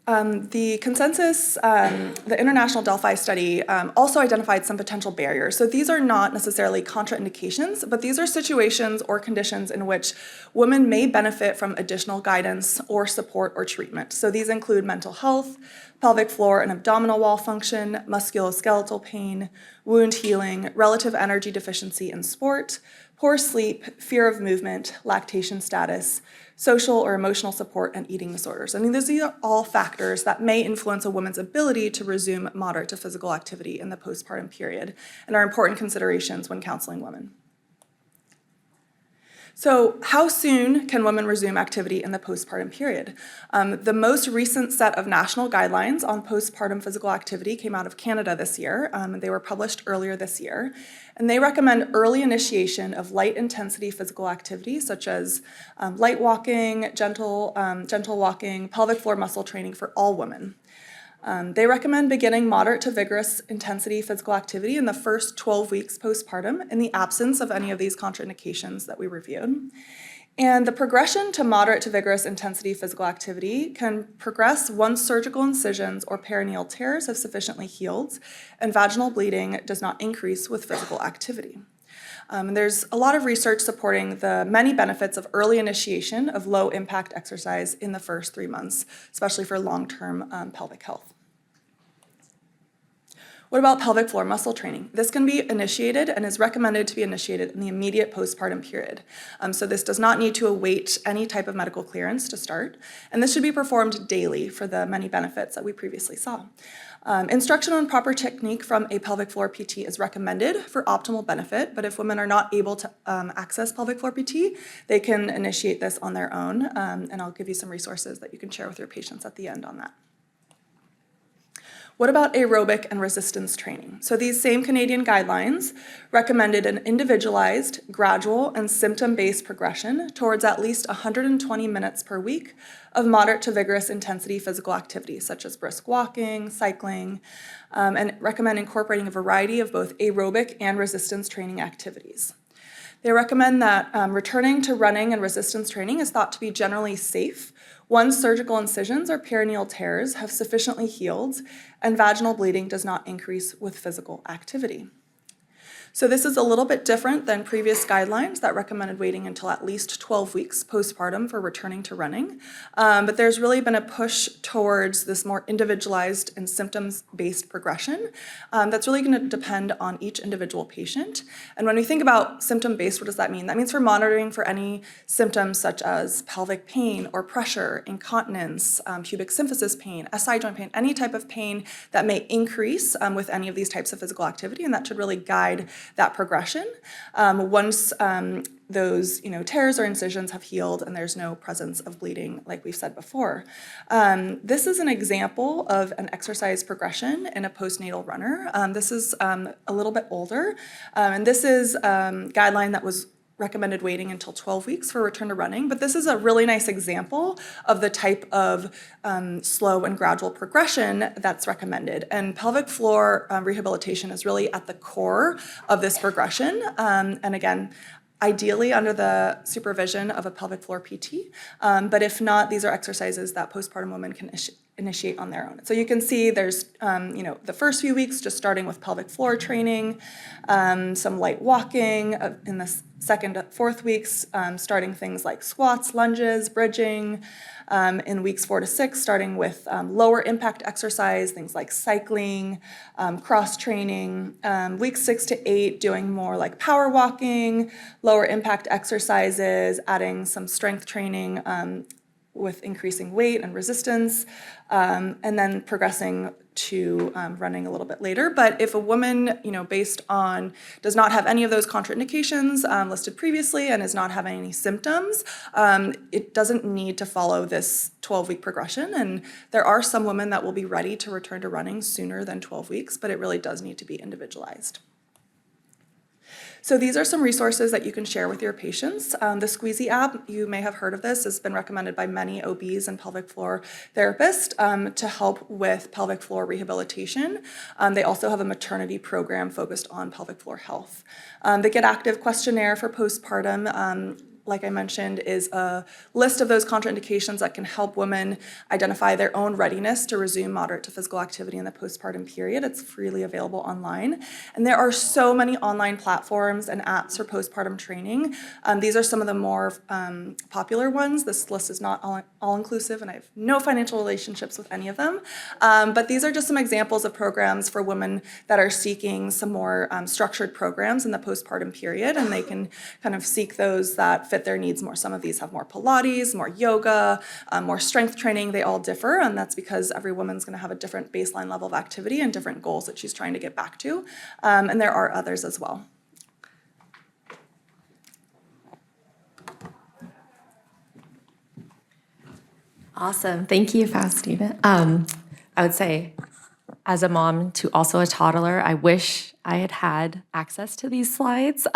The consensus, the International Delphi study also identified some potential barriers. So these are not necessarily contraindications, but these are situations or conditions in which women may benefit from additional guidance or support or treatment. So these include mental health, pelvic floor and abdominal wall function, musculoskeletal pain, wound healing, relative energy deficiency in sport, poor sleep, fear of movement, lactation status, social or emotional support, and eating disorders. I mean, these are all factors that may influence a woman's ability to resume moderate to physical activity in the postpartum period and are important considerations when counseling women. So how soon can women resume activity in the postpartum period? The most recent set of national guidelines on postpartum physical activity came out of Canada this year. They were published earlier this year. And they recommend early initiation of light intensity physical activity, such as light walking, gentle walking, pelvic floor muscle training for all women. They recommend beginning moderate to vigorous intensity physical activity in the first 12 weeks postpartum in the absence of any of these contraindications that we reviewed. And the progression to moderate to vigorous intensity physical activity can progress once surgical incisions or perineal tears have sufficiently healed and vaginal bleeding does not increase with physical activity. There's a lot of research supporting the many benefits of early initiation of low-impact exercise in the first 3 months, especially for long-term pelvic health. What about pelvic floor muscle training? This can be initiated and is recommended to be initiated in the immediate postpartum period. So this does not need to await any type of medical clearance to start, and this should be performed daily for the many benefits that we previously saw. Instruction on proper technique from a pelvic floor PT is recommended for optimal benefit, but if women are not able to access pelvic floor PT, they can initiate this on their own, and I'll give you some resources that you can share with your patients at the end on that. What about aerobic and resistance training? So these same Canadian guidelines recommended an individualized, gradual, and symptom-based progression towards at least 120 minutes per week of moderate to vigorous intensity physical activity, such as brisk walking, cycling, and recommend incorporating a variety of both aerobic and resistance training activities. They recommend that returning to running and resistance training is thought to be generally safe once surgical incisions or perineal tears have sufficiently healed and vaginal bleeding does not increase with physical activity. So this is a little bit different than previous guidelines that recommended waiting until at least 12 weeks postpartum for returning to running. But there's really been a push towards this more individualized and symptoms-based progression that's really going to depend on each individual patient. And when we think about symptom-based, what does that mean? That means we're monitoring for any symptoms such as pelvic pain or pressure, incontinence, pubic symphysis pain, SI joint pain, any type of pain that may increase with any of these types of physical activity, and that should really guide that progression once those tears or incisions have healed and there's no presence of bleeding, like we've said before. This is an example of an exercise progression in a postnatal runner. This is a little bit older, and this is a guideline that was recommended waiting until 12 weeks for return to running, but this is a really nice example of the type of slow and gradual progression that's recommended. And pelvic floor rehabilitation is really at the core of this progression. And again, ideally under the supervision of a pelvic floor PT, but if not, these are exercises that postpartum women can initiate on their own. So you can see there's, the first few weeks just starting with pelvic floor training, some light walking in the second, fourth weeks, starting things like squats, lunges, bridging. In weeks 4 to 6, starting with lower impact exercise, things like cycling, cross training. Weeks 6 to 8, doing more like power walking, lower impact exercises, adding some strength training with increasing weight and resistance, and then progressing to running a little bit later. But if a woman, based on, does not have any of those contraindications listed previously and is not having any symptoms, it doesn't need to follow this 12-week progression. And there are some women that will be ready to return to running sooner than 12 weeks, but it really does need to be individualized. So these are some resources that you can share with your patients. The Squeezy app, you may have heard of this, has been recommended by many OBs and pelvic floor therapists to help with pelvic floor rehabilitation. They also have a maternity program focused on pelvic floor health. The Get Active questionnaire for postpartum, like I mentioned, is a list of those contraindications that can help women identify their own readiness to resume moderate to physical activity in the postpartum period. It's freely available online. And there are so many online platforms and apps for postpartum training. These are some of the more popular ones. This list is not all-inclusive, and I have no financial relationships with any of them. But these are just some examples of programs for women that are seeking some more structured programs in the postpartum period, and they can kind of seek those that fit their needs more. Some of these have more Pilates, more yoga, more strength training. They all differ, and that's because every woman's going to have a different baseline level of activity and different goals that she's trying to get back to. And there are others as well. Awesome. Thank you, Faustina. I would say, as a mom to also a toddler, I wish I had had access to these slides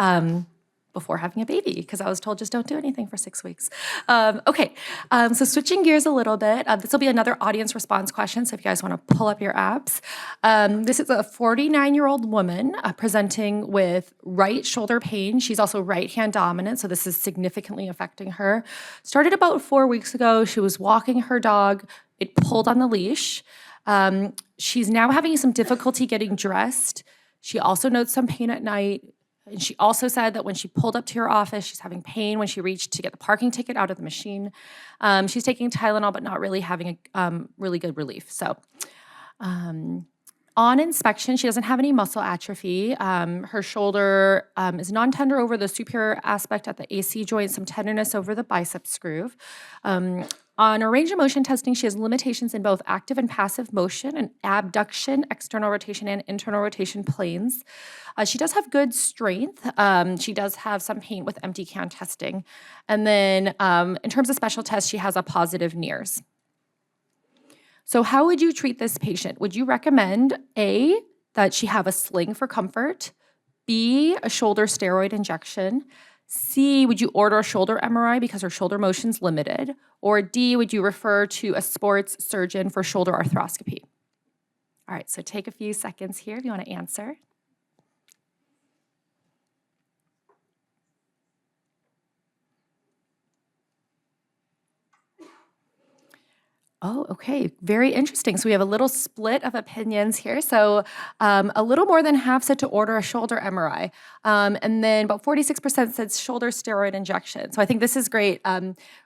before having a baby, because I was told just don't do anything for 6 weeks. Okay, so switching gears a little bit, this will be another audience response question, so if you guys want to pull up your apps. This is a 49-year-old woman presenting with right shoulder pain. She's also right-hand dominant, so this is significantly affecting her. Started about 4 weeks ago. She was walking her dog. It pulled on the leash. She's now having some difficulty getting dressed. She also notes some pain at night. And she also said that when she pulled up to her office, she's having pain when she reached to get the parking ticket out of the machine. She's taking Tylenol, but not really having a really good relief. So on inspection, she doesn't have any muscle atrophy. Her shoulder is non-tender over the superior aspect at the AC joint, some tenderness over the biceps groove. On her range of motion testing, she has limitations in both active and passive motion and abduction, external rotation, and internal rotation planes. She does have good strength. She does have some pain with empty can testing. And then in terms of special tests, she has a positive NIRS. So how would you treat this patient? Would you recommend A, that she have a sling for comfort, B, a shoulder steroid injection, C, would you order a shoulder MRI because her shoulder motion's limited, or D, would you refer to a sports surgeon for shoulder arthroscopy? All right, so take a few seconds here if you want to answer. Oh, okay. Very interesting. So we have a little split of opinions here. So a little more than half said to order a shoulder MRI. And then about 46% said shoulder steroid injection. So I think this is great.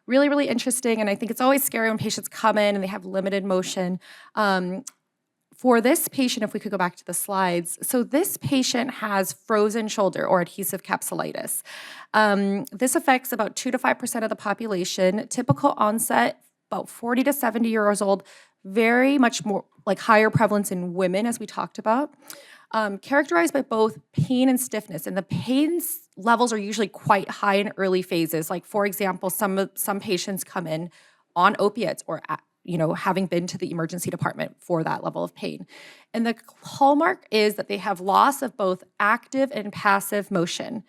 Really, really interesting. And I think it's always scary when patients come in and they have limited motion. For this patient, if we could go back to the slides, so this patient has frozen shoulder or adhesive capsulitis. This affects about 2 to 5% of the population. Typical onset, about 40 to 70 years old, very much more like higher prevalence in women, as we talked about. Characterized by both pain and stiffness, and the pain levels are usually quite high in early phases. Like, for example, some patients come in on opiates or having been to the emergency department for that level of pain. And the hallmark is that they have loss of both active and passive motion.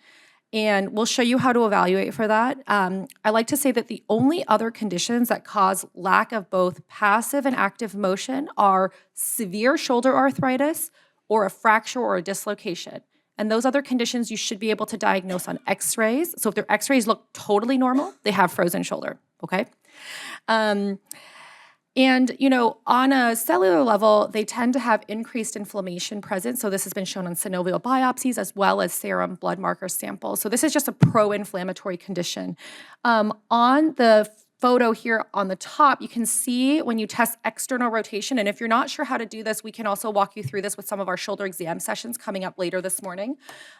And we'll show you how to evaluate for that. I like to say that the only other conditions that cause lack of both passive and active motion are severe shoulder arthritis or a fracture or a dislocation. And those other conditions you should be able to diagnose on x-rays. So if their x-rays look totally normal, they have frozen shoulder, okay? And, on a cellular level, they tend to have increased inflammation present. So this has been shown on synovial biopsies as well as serum blood marker samples. So this is just a pro-inflammatory condition. On the photo here on the top, you can see when you test external rotation. And if you're not sure how to do this, we can also walk you through this with some of our shoulder exam sessions coming up later this morning.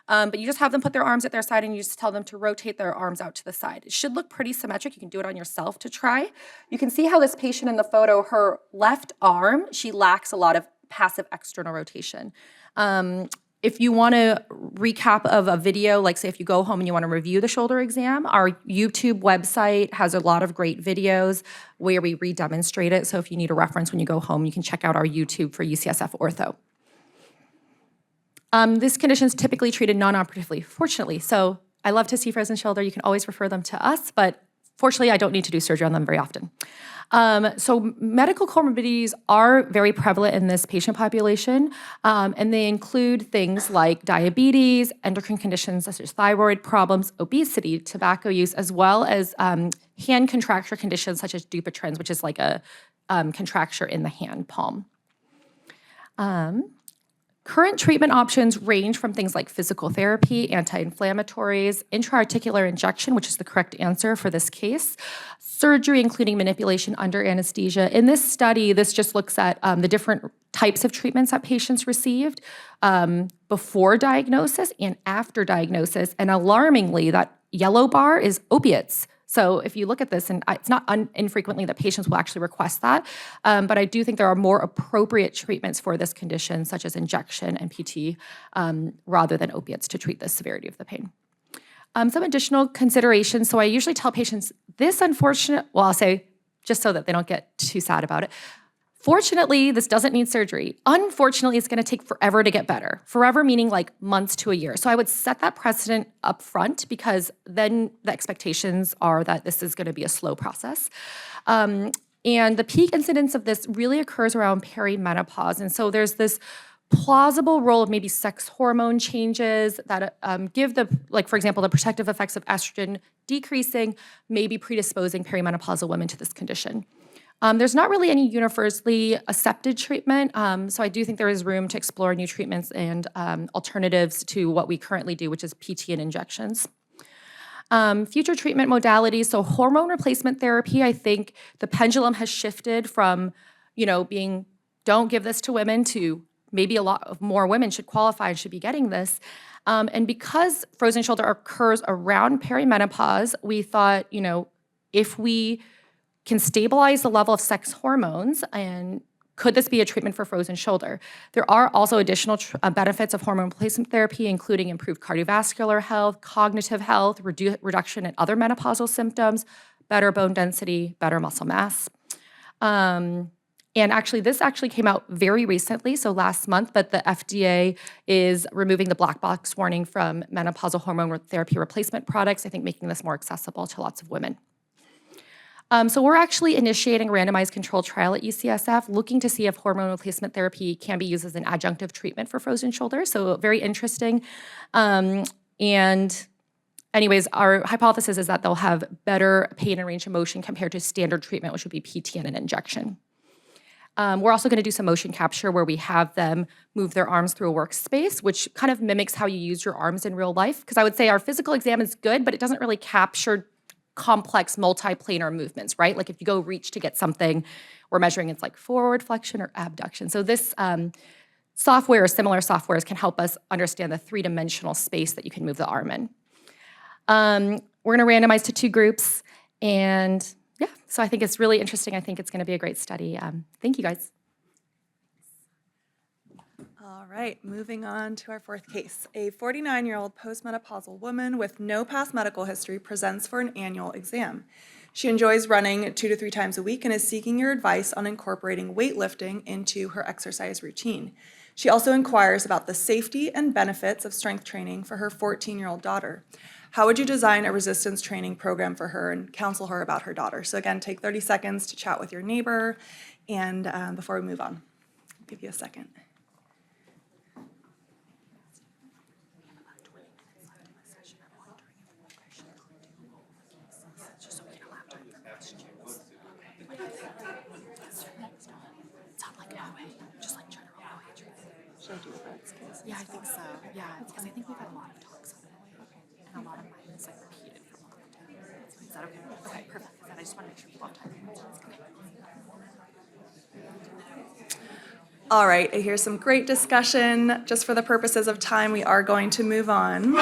But you just have them put their arms at their side and you just tell them to rotate their arms out to the side. It should look pretty symmetric. You can do it on yourself to try. You can see how this patient in the photo, her left arm, she lacks a lot of passive external rotation. If you want a recap of a video, like say if you go home and you want to review the shoulder exam, our YouTube website has a lot of great videos where we re-demonstrate it. So if you need a reference when you go home, you can check out our YouTube for UCSF Ortho. This condition is typically treated non-operatively, fortunately. So I love to see frozen shoulder. You can always refer them to us, but fortunately, I don't need to do surgery on them very often. So medical comorbidities are very prevalent in this patient population, and they include things like diabetes, endocrine conditions such as thyroid problems, obesity, tobacco use, as well as hand contracture conditions such as Dupuytren's, which is like a contracture in the hand palm. Current treatment options range from things like physical therapy, anti-inflammatories, intra-articular injection, which is the correct answer for this case, surgery, including manipulation under anesthesia. In this study, this just looks at the different types of treatments that patients received before diagnosis and after diagnosis. And alarmingly, that yellow bar is opiates. So if you look at this, and it's not infrequently that patients will actually request that, but I do think there are more appropriate treatments for this condition, such as injection and PT, rather than opiates to treat the severity of the pain. Some additional considerations. So I usually tell patients this I'll say, just so that they don't get too sad about it. Fortunately, this doesn't need surgery. Unfortunately, it's gonna take forever to get better. Forever meaning like months to a year. So I would set that precedent up front because then the expectations are that this is gonna be a slow process. And the peak incidence of this really occurs around perimenopause. And so there's this plausible role of maybe sex hormone changes that give for example, the protective effects of estrogen decreasing, maybe predisposing perimenopausal women to this condition. There's not really any universally accepted treatment, so I do think there is room to explore new treatments and alternatives to what we currently do, which is PT and injections. Future treatment modalities, so hormone replacement therapy, I think the pendulum has shifted from, being don't give this to women to maybe a lot of more women should qualify and should be getting this. And because frozen shoulder occurs around perimenopause, we thought, if we can stabilize the level of sex hormones, and could this be a treatment for frozen shoulder? There are also additional benefits of hormone replacement therapy, including improved cardiovascular health, cognitive health, reduction in other menopausal symptoms, better bone density, better muscle mass. And this came out very recently, so last month, but the FDA is removing the black box warning from menopausal hormone therapy replacement products, I think making this more accessible to lots of women. So we're actually initiating a randomized controlled trial at UCSF, looking to see if hormone replacement therapy can be used as an adjunctive treatment for frozen shoulder. So very interesting. And anyways, our hypothesis is that they'll have better pain and range of motion compared to standard treatment, which would be PT and an injection. We're also going to do some motion capture where we have them move their arms through a workspace, which kind of mimics how you use your arms in real life. Because I would say our physical exam is good, but it doesn't really capture complex multiplanar movements, right? Like if you go reach to get something, we're measuring it's like forward flexion or abduction. So this software or similar softwares can help us understand the three-dimensional space that you can move the arm in. We're going to randomize to 2 groups, and yeah, so I think it's really interesting. I think it's going to be a great study. Thank you, guys. All right, moving on to our 4th case. A 49-year-old postmenopausal woman with no past medical history presents for an annual exam. She enjoys running 2 to 3 times a week and is seeking your advice on incorporating weightlifting into her exercise routine. She also inquires about the safety and benefits of strength training for her 14-year-old daughter. How would you design a resistance training program for her and counsel her about her daughter? So again, take 30 seconds to chat with your neighbor, and before we move on, I'll give you a second. Yeah, I think so. Yeah, because I think we've had a lot of talks on it, and a lot of mine is like repeated from a long time. Is that okay? Okay, perfect. I just want to make sure people have time. All right, I hear some great discussion. Just for the purposes of time, we are going to move on.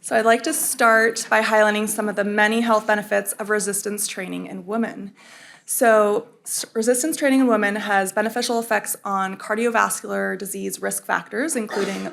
So I'd like to start by highlighting some of the many health benefits of resistance training in women. So resistance training in women has beneficial effects on cardiovascular disease risk factors, including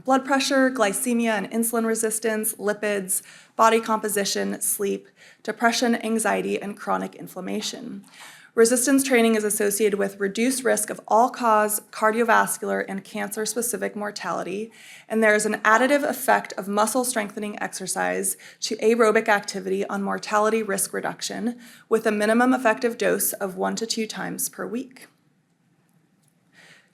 blood pressure, glycemia and insulin resistance, lipids, body composition, sleep, depression, anxiety, and chronic inflammation. Resistance training is associated with reduced risk of all-cause cardiovascular and cancer-specific mortality, and there is an additive effect of muscle strengthening exercise to aerobic activity on mortality risk reduction, with a minimum effective dose of 1 to 2 times per week.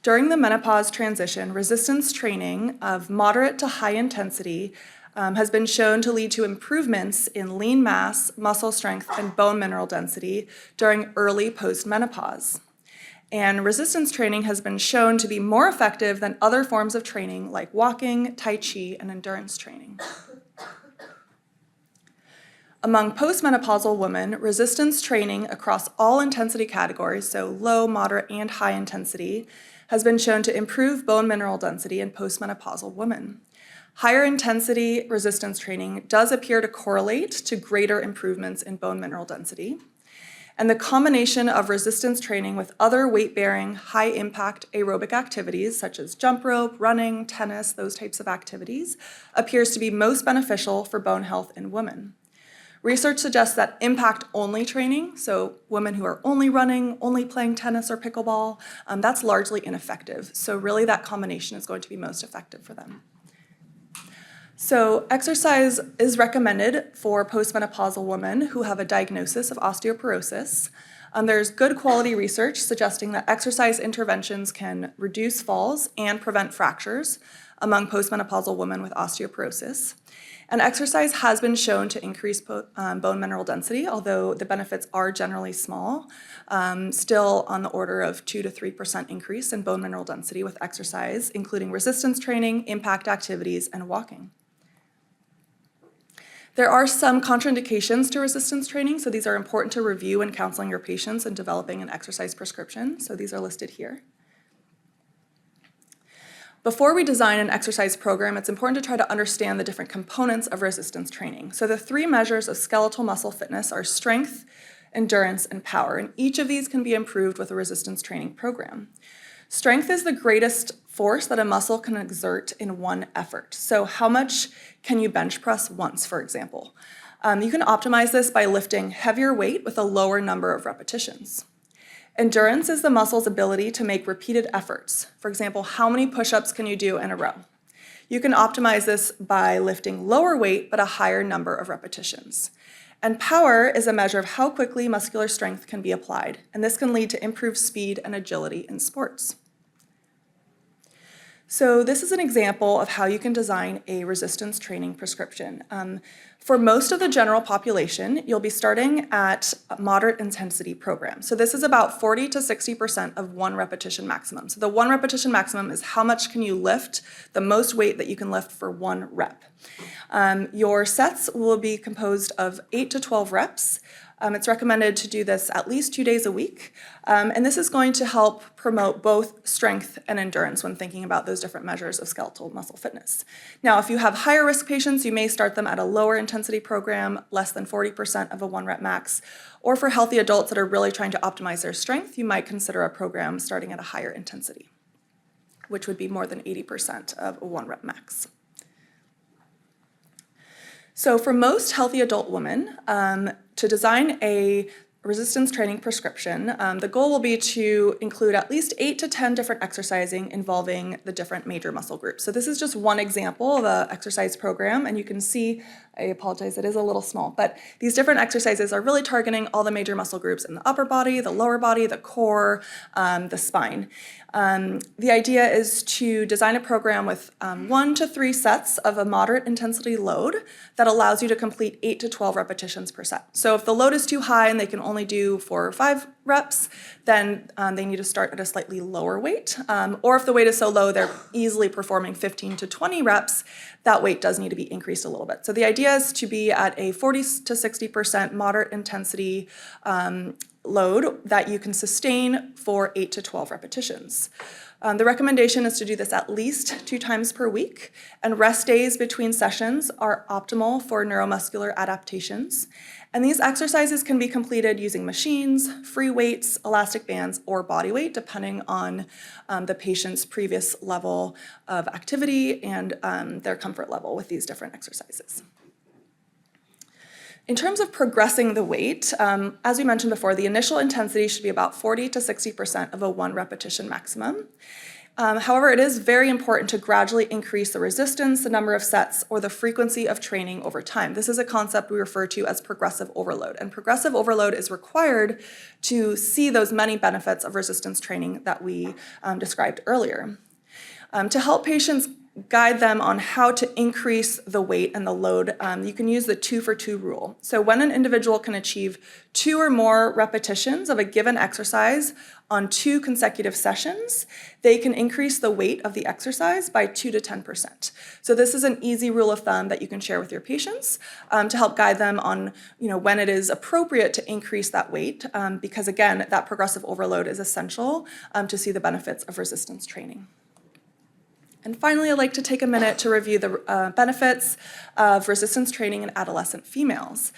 During the menopause transition, resistance training of moderate to high intensity has been shown to lead to improvements in lean mass, muscle strength, and bone mineral density during early postmenopause. And resistance training has been shown to be more effective than other forms of training like walking, Tai Chi, and endurance training. Among postmenopausal women, resistance training across all intensity categories, so low, moderate, and high intensity, has been shown to improve bone mineral density in postmenopausal women. Higher intensity resistance training does appear to correlate to greater improvements in bone mineral density. And the combination of resistance training with other weight-bearing, high-impact aerobic activities, such as jump rope, running, tennis, those types of activities, appears to be most beneficial for bone health in women. Research suggests that impact-only training, so women who are only running, only playing tennis or pickleball, that's largely ineffective. So really that combination is going to be most effective for them. So exercise is recommended for postmenopausal women who have a diagnosis of osteoporosis. There's good quality research suggesting that exercise interventions can reduce falls and prevent fractures among postmenopausal women with osteoporosis. And exercise has been shown to increase bone mineral density, although the benefits are generally small, still on the order of 2 to 3% increase in bone mineral density with exercise, including resistance training, impact activities, and walking. There are some contraindications to resistance training, so these are important to review when counseling your patients and developing an exercise prescription, so these are listed here. Before we design an exercise program, it's important to try to understand the different components of resistance training. So the 3 measures of skeletal muscle fitness are strength, endurance, and power, and each of these can be improved with a resistance training program. Strength is the greatest force that a muscle can exert in one effort. So how much can you bench press once, for example? You can optimize this by lifting heavier weight with a lower number of repetitions. Endurance is the muscle's ability to make repeated efforts. For example, how many push-ups can you do in a row? You can optimize this by lifting lower weight but a higher number of repetitions. And power is a measure of how quickly muscular strength can be applied, and this can lead to improved speed and agility in sports. So this is an example of how you can design a resistance training prescription. For most of the general population, you'll be starting at a moderate intensity program. So this is about 40 to 60% of one repetition maximum. So the one repetition maximum is how much can you lift, the most weight that you can lift for one rep. Your sets will be composed of 8 to 12 reps. It's recommended to do this at least 2 days a week. And this is going to help promote both strength and endurance when thinking about those different measures of skeletal muscle fitness. Now, if you have higher risk patients, you may start them at a lower intensity program, less than 40% of a 1 rep max. Or for healthy adults that are really trying to optimize their strength, you might consider a program starting at a higher intensity, which would be more than 80% of a 1 rep max. So for most healthy adult women, to design a resistance training prescription, the goal will be to include at least 8 to 10 different exercising involving the different major muscle groups. So this is just one example of an exercise program, and you can see, I apologize, it is a little small, but these different exercises are really targeting all the major muscle groups in the upper body, the lower body, the core, the spine. The idea is to design a program with 1 to 3 sets of a moderate intensity load that allows you to complete 8 to 12 repetitions per set. So if the load is too high and they can only do 4 or 5 reps, then they need to start at a slightly lower weight. Or if the weight is so low they're easily performing 15 to 20 reps, that weight does need to be increased a little bit. So the idea is to be at a 40 to 60% moderate intensity load that you can sustain for 8 to 12 repetitions. The recommendation is to do this at least 2 times per week, and rest days between sessions are optimal for neuromuscular adaptations. And these exercises can be completed using machines, free weights, elastic bands, or body weight, depending on the patient's previous level of activity and their comfort level with these different exercises. In terms of progressing the weight, as we mentioned before, the initial intensity should be about 40 to 60% of a 1 repetition maximum. However, it is very important to gradually increase the resistance, the number of sets, or the frequency of training over time. This is a concept we refer to as progressive overload. And progressive overload is required to see those many benefits of resistance training that we described earlier. To help patients guide them on how to increase the weight and the load, you can use the 2 for 2 rule. So when an individual can achieve 2 or more repetitions of a given exercise on 2 consecutive sessions, they can increase the weight of the exercise by 2 to 10%. So this is an easy rule of thumb that you can share with your patients to help guide them on when it is appropriate to increase that weight, because again, that progressive overload is essential to see the benefits of resistance training. And finally, I'd like to take a minute to review the benefits of resistance training in adolescent females.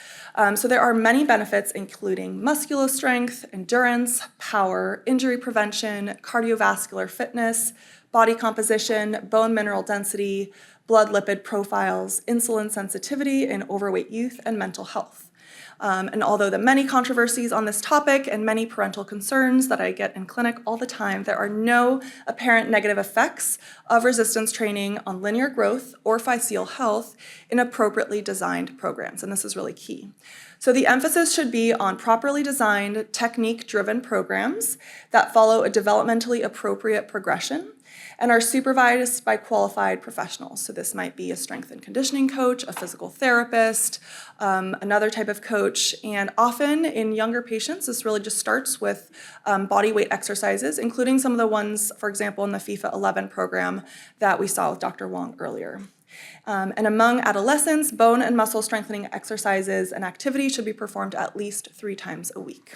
So there are many benefits, including muscular strength, endurance, power, injury prevention, cardiovascular fitness, body composition, bone mineral density, blood lipid profiles, insulin sensitivity in overweight youth, and mental health. And although the many controversies on this topic and many parental concerns that I get in clinic all the time, there are no apparent negative effects of resistance training on linear growth or physeal health in appropriately designed programs, and this is really key. So the emphasis should be on properly designed, technique-driven programs that follow a developmentally appropriate progression and are supervised by qualified professionals. So this might be a strength and conditioning coach, a physical therapist, another type of coach, and often in younger patients, this really just starts with body weight exercises, including some of the ones, for example, in the FIFA 11 program that we saw with Dr. Wong earlier. And among adolescents, bone and muscle strengthening exercises and activity should be performed at least 3 times a week.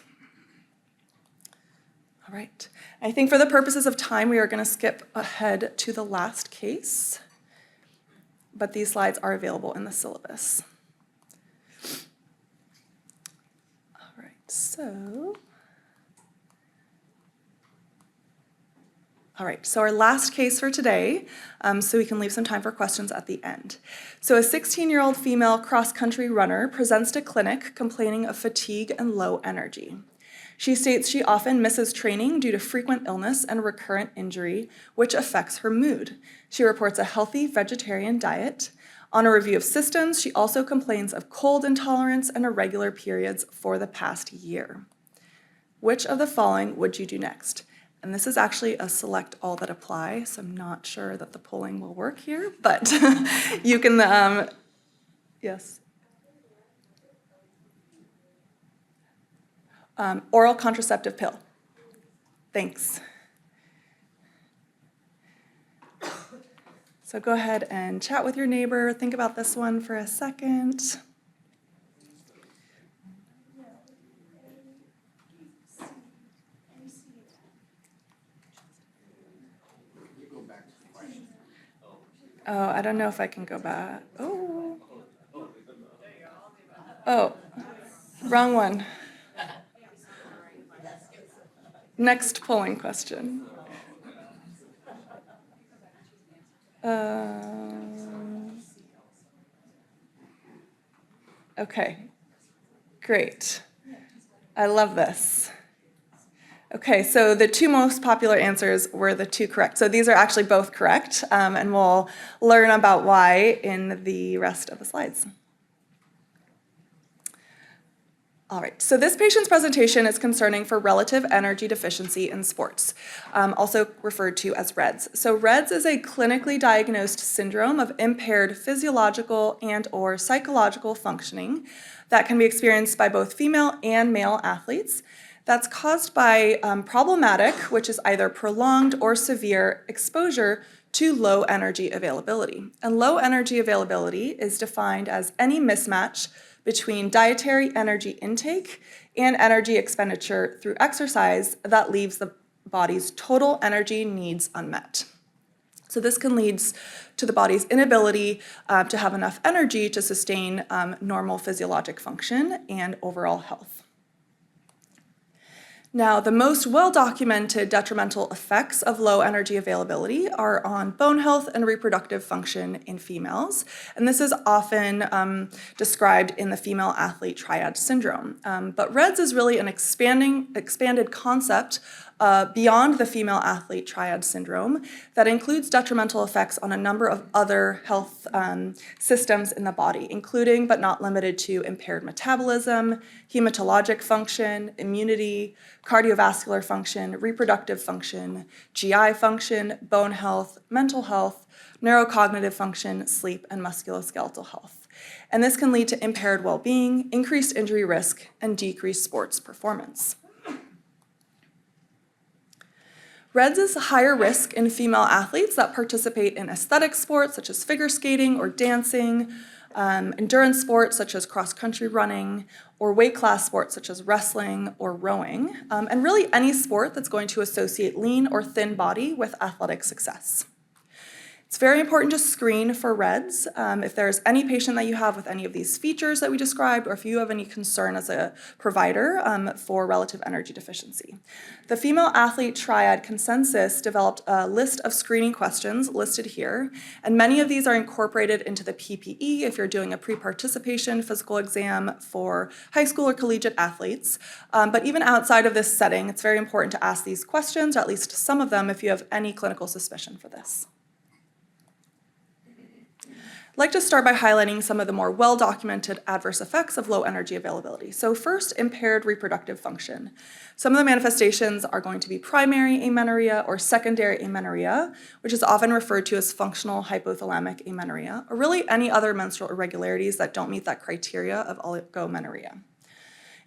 All right. I think for the purposes of time, we are going to skip ahead to the last case, but these slides are available in the syllabus. All right, so our last case for today, so we can leave some time for questions at the end. So a 16-year-old female cross-country runner presents to clinic complaining of fatigue and low energy. She states she often misses training due to frequent illness and recurrent injury, which affects her mood. She reports a healthy vegetarian diet. On a review of systems, she also complains of cold intolerance and irregular periods for the past year. Which of the following would you do next? And this is actually a select all that apply, so I'm not sure that the polling will work here, but you can, yes. Oral contraceptive pill. Thanks. So go ahead and chat with your neighbor. Think about this one for a second. Oh, I don't know if I can go back. Oh. Oh, wrong one. Next polling question. Okay, great. I love this. Okay, so the two most popular answers were the two correct. So these are actually both correct, and we'll learn about why in the rest of the slides. All right, so this patient's presentation is concerning for relative energy deficiency in sports, also referred to as REDS. So REDS is a clinically diagnosed syndrome of impaired physiological and/or psychological functioning that can be experienced by both female and male athletes. That's caused by problematic, which is either prolonged or severe exposure to low energy availability. And low energy availability is defined as any mismatch between dietary energy intake and energy expenditure through exercise that leaves the body's total energy needs unmet. So this can lead to the body's inability to have enough energy to sustain normal physiologic function and overall health. Now, the most well-documented detrimental effects of low energy availability are on bone health and reproductive function in females, and this is often described in the female athlete triad syndrome. But REDS is really an expanded concept beyond the female athlete triad syndrome that includes detrimental effects on a number of other health systems in the body, including but not limited to impaired metabolism, hematologic function, immunity, cardiovascular function, reproductive function, GI function, bone health, mental health, neurocognitive function, sleep, and musculoskeletal health. And this can lead to impaired well-being, increased injury risk, and decreased sports performance. REDS is higher risk in female athletes that participate in aesthetic sports such as figure skating or dancing, endurance sports such as cross-country running, or weight class sports such as wrestling or rowing, and really any sport that's going to associate lean or thin body with athletic success. It's very important to screen for REDS. If there's any patient that you have with any of these features that we described, or if you have any concern as a provider for relative energy deficiency. The Female Athlete Triad Consensus developed a list of screening questions listed here, and many of these are incorporated into the PPE if you're doing a pre-participation physical exam for high school or collegiate athletes. But even outside of this setting, it's very important to ask these questions, or at least some of them, if you have any clinical suspicion for this. I'd like to start by highlighting some of the more well-documented adverse effects of low energy availability. So first, impaired reproductive function. Some of the manifestations are going to be primary amenorrhea or secondary amenorrhea, which is often referred to as functional hypothalamic amenorrhea, or really any other menstrual irregularities that don't meet that criteria of oligomenorrhea.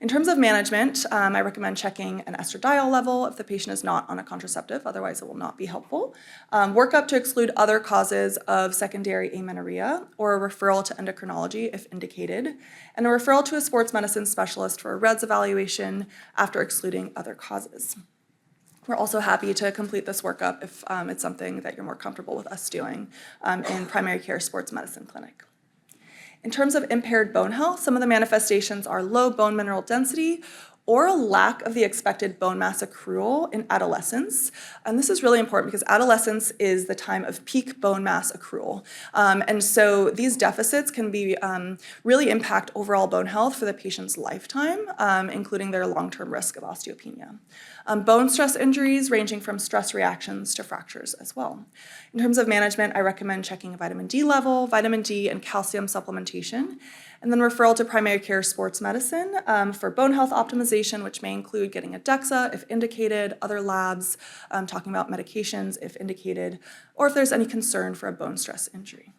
In terms of management, I recommend checking an estradiol level if the patient is not on a contraceptive, otherwise it will not be helpful. Workup to exclude other causes of secondary amenorrhea, or a referral to endocrinology if indicated, and a referral to a sports medicine specialist for a REDS evaluation after excluding other causes. We're also happy to complete this workup if it's something that you're more comfortable with us doing in primary care sports medicine clinic. In terms of impaired bone health, some of the manifestations are low bone mineral density or a lack of the expected bone mass accrual in adolescence. And this is really important because adolescence is the time of peak bone mass accrual. And so these deficits can be really impact overall bone health for the patient's lifetime, including their long-term risk of osteopenia. Bone stress injuries ranging from stress reactions to fractures as well. In terms of management, I recommend checking a vitamin D level, vitamin D and calcium supplementation, and then referral to primary care sports medicine for bone health optimization, which may include getting a DEXA if indicated, other labs, talking about medications if indicated, or if there's any concern for a bone stress injury.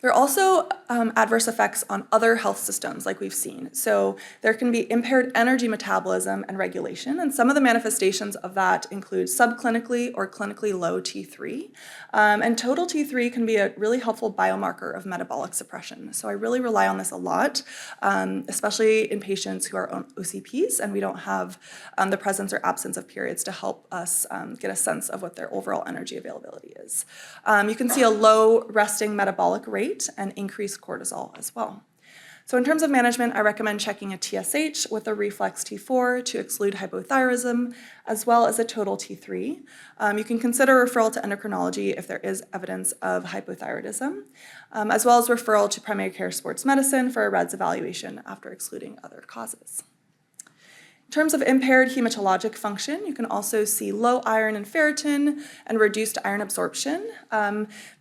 There are also adverse effects on other health systems like we've seen. So there can be impaired energy metabolism and regulation, and some of the manifestations of that include subclinically or clinically low T3. And total T3 can be a really helpful biomarker of metabolic suppression. So I really rely on this a lot, especially in patients who are on OCPs and we don't have the presence or absence of periods to help us get a sense of what their overall energy availability is. You can see a low resting metabolic rate and increased cortisol as well. So in terms of management, I recommend checking a TSH with a reflex T4 to exclude hypothyroidism, as well as a total T3. You can consider referral to endocrinology if there is evidence of hypothyroidism, as well as referral to primary care sports medicine for a REDS evaluation after excluding other causes. In terms of impaired hematologic function, you can also see low iron and ferritin and reduced iron absorption.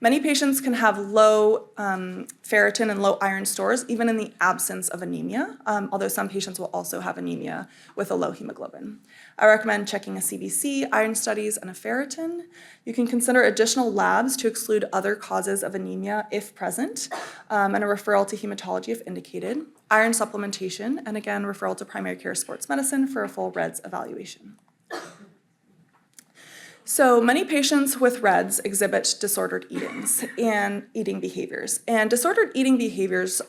Many patients can have low ferritin and low iron stores even in the absence of anemia, although some patients will also have anemia with a low hemoglobin. I recommend checking a CBC, iron studies, and a ferritin. You can consider additional labs to exclude other causes of anemia if present, and a referral to hematology if indicated, iron supplementation, and again, referral to primary care sports medicine for a full REDS evaluation. So many patients with REDS exhibit disordered eating behaviors. And disordered eating behaviors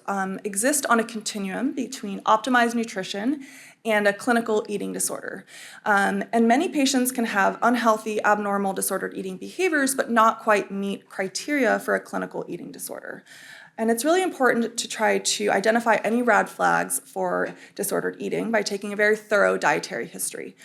exist on a continuum between optimized nutrition and a clinical eating disorder. And many patients can have unhealthy, abnormal, disordered eating behaviors, but not quite meet criteria for a clinical eating disorder. And it's really important to try to identify any red flags for disordered eating by taking a very thorough dietary history.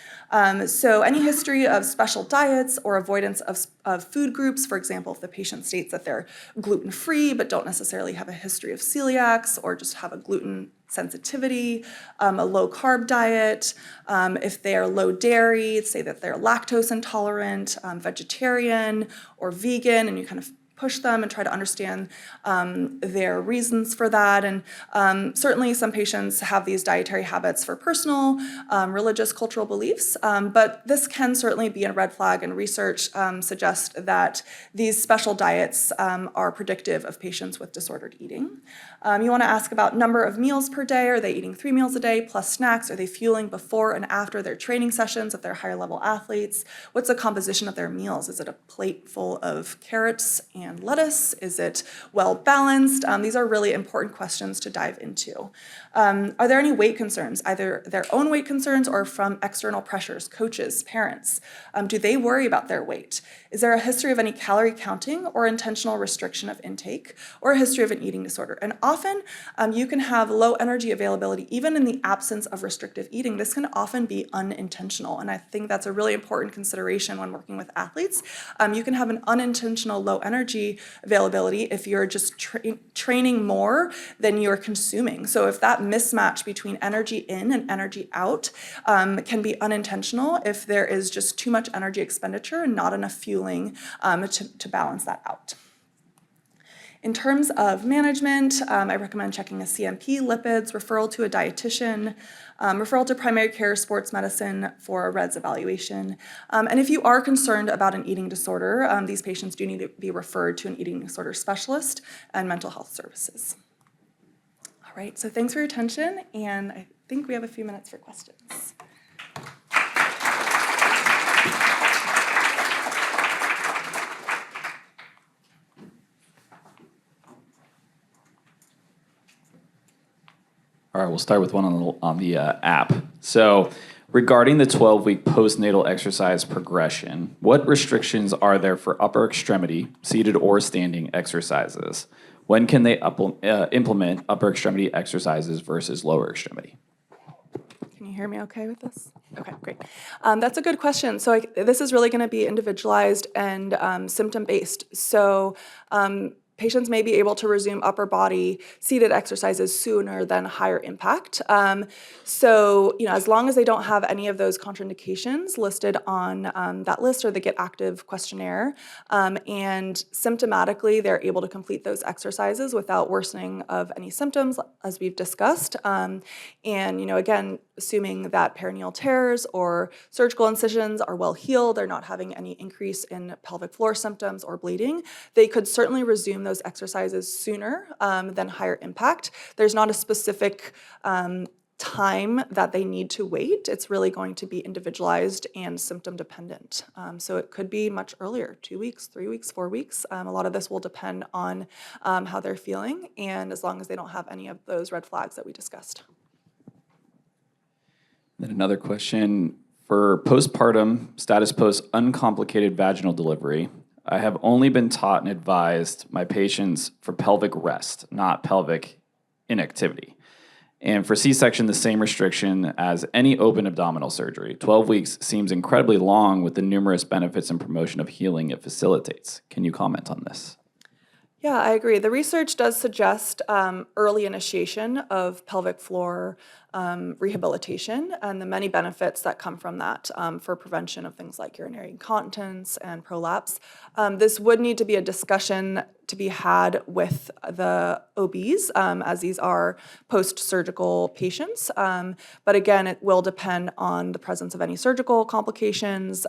So any history of special diets or avoidance of food groups, for example, if the patient states that they're gluten-free but don't necessarily have a history of celiacs or just have a gluten sensitivity, a low-carb diet, if they are low dairy, say that they're lactose intolerant, vegetarian, or vegan, and you kind of push them and try to understand their reasons for that. And certainly some patients have these dietary habits for personal, religious, cultural beliefs, but this can certainly be a red flag, and research suggests that these special diets are predictive of patients with disordered eating. You want to ask about number of meals per day. Are they eating 3 meals a day plus snacks? Are they fueling before and after their training sessions if they're higher level athletes? What's the composition of their meals? Is it a plate full of carrots and lettuce? Is it well balanced? These are really important questions to dive into. Are there any weight concerns, either their own weight concerns or from external pressures, coaches, parents? Do they worry about their weight? Is there a history of any calorie counting or intentional restriction of intake, or a history of an eating disorder? And often you can have low energy availability even in the absence of restrictive eating. This can often be unintentional, and I think that's a really important consideration when working with athletes. You can have an unintentional low energy availability if you're just training more than you're consuming. So if that mismatch between energy in and energy out can be unintentional if there is just too much energy expenditure and not enough fueling to balance that out. In terms of management, I recommend checking a CMP, lipids, referral to a dietitian, referral to primary care sports medicine for a REDS evaluation. And if you are concerned about an eating disorder, these patients do need to be referred to an eating disorder specialist and mental health services. All right, so thanks for your attention, and I think we have a few minutes for questions. All right, we'll start with one on the app. So regarding the 12-week postnatal exercise progression, what restrictions are there for upper extremity, seated or standing exercises? When can they implement upper extremity exercises versus lower extremity? Can you hear me okay with this? Okay, great. That's a good question. So this is really going to be individualized and symptom-based. So patients may be able to resume upper body seated exercises sooner than higher impact. So, as long as they don't have any of those contraindications listed on that list or the Get Active questionnaire, and symptomatically they're able to complete those exercises without worsening of any symptoms, as we've discussed. And, again, assuming that perineal tears or surgical incisions are well healed, they're not having any increase in pelvic floor symptoms or bleeding, they could certainly resume those exercises sooner than higher impact. There's not a specific time that they need to wait. It's really going to be individualized and symptom dependent. So it could be much earlier, 2 weeks, 3 weeks, 4 weeks. A lot of this will depend on how they're feeling, and as long as they don't have any of those red flags that we discussed. Then another question for postpartum status post uncomplicated vaginal delivery. I have only been taught and advised my patients for pelvic rest, not pelvic inactivity. And for C-section, the same restriction as any open abdominal surgery. 12 weeks seems incredibly long with the numerous benefits and promotion of healing it facilitates. Can you comment on this? Yeah, I agree. The research does suggest early initiation of pelvic floor rehabilitation and the many benefits that come from that for prevention of things like urinary incontinence and prolapse. This would need to be a discussion to be had with the OBs, as these are post-surgical patients. But again, it will depend on the presence of any surgical complications,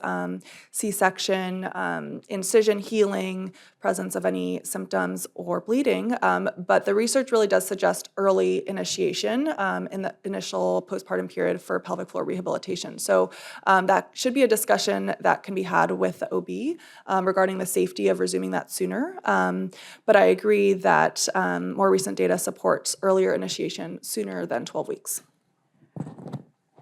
C-section, incision healing, presence of any symptoms or bleeding. But the research really does suggest early initiation in the initial postpartum period for pelvic floor rehabilitation. So that should be a discussion that can be had with the OB regarding the safety of resuming that sooner. But I agree that more recent data supports earlier initiation sooner than 12 weeks.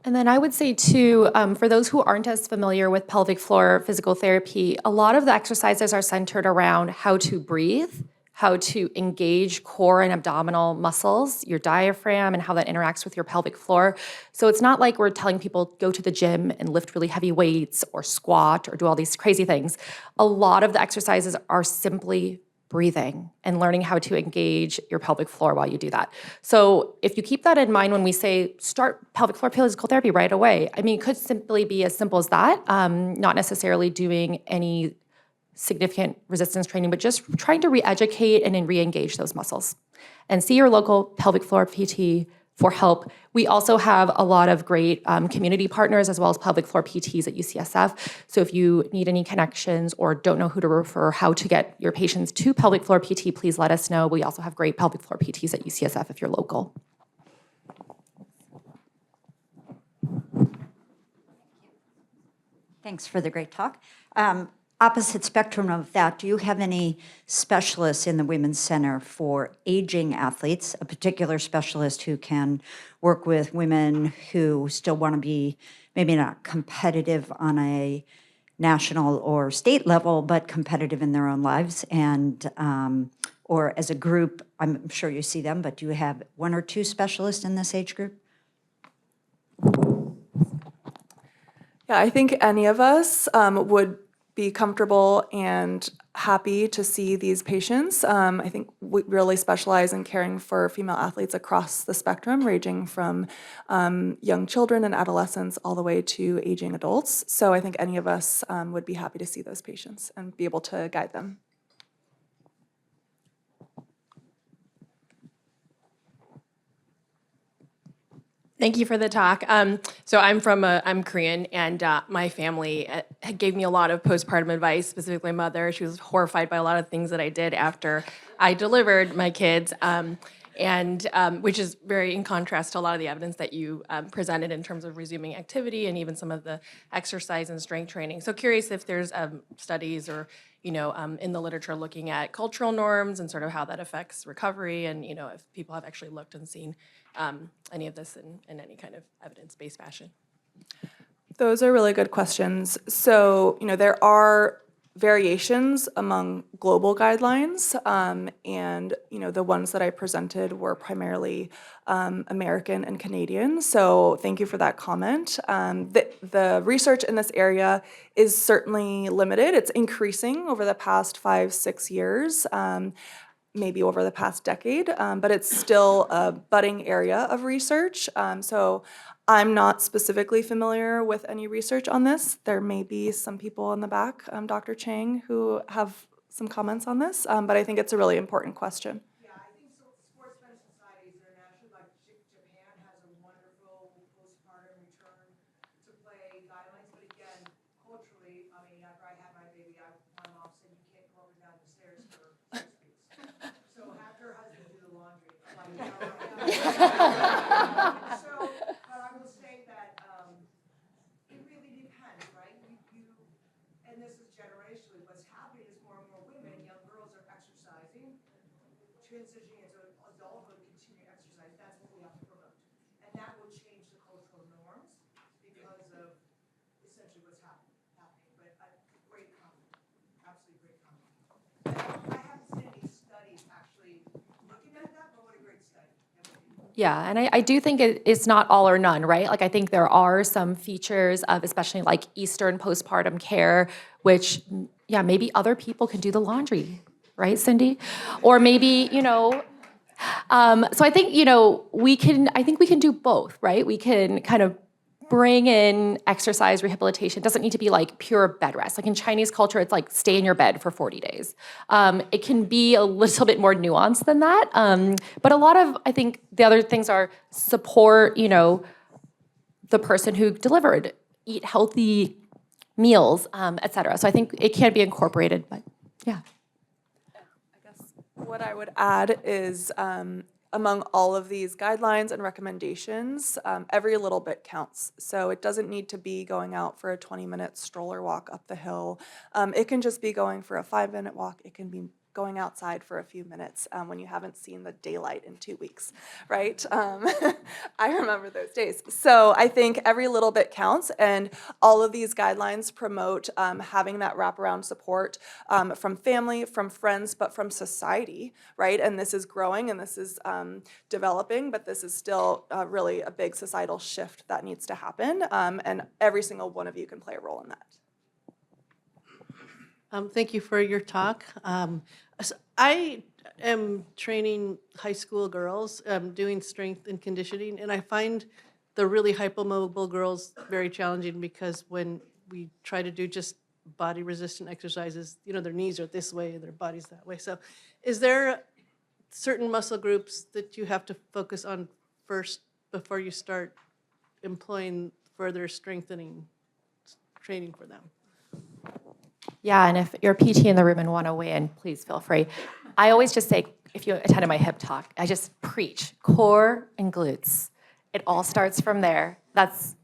And then I would say too, for those who aren't as familiar with pelvic floor physical therapy, a lot of the exercises are centered around how to breathe, how to engage core and abdominal muscles, your diaphragm, and how that interacts with your pelvic floor. So it's not like we're telling people go to the gym and lift really heavy weights or squat or do all these crazy things. A lot of the exercises are simply breathing and learning how to engage your pelvic floor while you do that. So if you keep that in mind when we say start pelvic floor physical therapy right away, I mean, it could simply be as simple as that, not necessarily doing any significant resistance training, but just trying to re-educate and then re-engage those muscles. And see your local pelvic floor PT for help. We also have a lot of great community partners as well as pelvic floor PTs at UCSF. So if you need any connections or don't know who to refer, how to get your patients to pelvic floor PT, please let us know. We also have great pelvic floor PTs at UCSF if you're local. Thanks for the great talk. Opposite spectrum of that, do you have any specialists in the Women's Center for aging athletes, a particular specialist who can work with women who still want to be maybe not competitive on a national or state level, but competitive in their own lives? And or as a group, I'm sure you see them, but do you have one or two specialists in this age group? Yeah, I think any of us would be comfortable and happy to see these patients. I think we really specialize in caring for female athletes across the spectrum, ranging from young children and adolescents all the way to aging adults. So I think any of us would be happy to see those patients and be able to guide them. Thank you for the talk. So I'm Korean, and my family gave me a lot of postpartum advice, specifically my mother. She was horrified by a lot of things that I did after I delivered my kids, and which is very in contrast to a lot of the evidence that you presented in terms of resuming activity and even some of the exercise and strength training. So curious if there's studies or in the literature looking at cultural norms and sort of how that affects recovery, and if people have actually looked and seen any of this in any kind of evidence-based fashion. Those are really good questions. So, there are variations among global guidelines, and, the ones that I presented were primarily American and Canadian. So thank you for that comment. The research in this area is certainly limited. It's increasing over the past 5-6 years. maybe over the past decade, but it's still a budding area of research. So I'm not specifically familiar with any research on this. There may be some people in the back, Dr. Chang, who have some comments on this, but I think it's a really important question. Yeah, I think so. Sports medicine societies internationally, like Japan, has a wonderful postpartum return to play guidelines. But again, culturally, I mean, after I had my baby, my mom said you can't go up and down the stairs for 6 weeks. So have your husband do the laundry. I'm like, yeah, right. So, but I will say that it really depends, right? And this is generationally, what's happening is more and more women, young girls are exercising, transitioning into adulthood, continue to exercise. That's what we have to promote. And that will change the cultural norms because of essentially what's happening. But great comment, absolutely great comment. I haven't seen any studies actually looking at that, but what a great study. Yeah, and I do think it's not all or none, right? Like I think there are some features of especially like Eastern postpartum care, which, yeah, maybe other people can do the laundry, right, Cindy? Or maybe, so I think, I think we can do both, right? We can kind of bring in exercise rehabilitation. It doesn't need to be like pure bed rest. Like in Chinese culture, it's like stay in your bed for 40 days. It can be a little bit more nuanced than that. But a lot of, I think the other things are support, the person who delivered, eat healthy meals, et cetera. So I think it can be incorporated, but yeah. I guess what I would add is among all of these guidelines and recommendations, every little bit counts. So it doesn't need to be going out for a 20-minute stroller walk up the hill. It can just be going for a 5-minute walk. It can be going outside for a few minutes when you haven't seen the daylight in 2 weeks, right? I remember those days. So I think every little bit counts, and all of these guidelines promote having that wraparound support from family, from friends, but from society, right? And this is growing and this is developing, but this is still really a big societal shift that needs to happen, and every single one of you can play a role in that. Thank you for your talk. So I am training high school girls, doing strength and conditioning, and I find the really hypomobile girls very challenging because when we try to do just body resistant exercises, their knees are this way and their body's that way. So is there certain muscle groups that you have to focus on first before you start employing further strengthening training for them? Yeah, and if you're a PT in the room and want to weigh in, please feel free. I always just say, if you attended my hip talk, I just preach core and glutes. It all starts from there. That's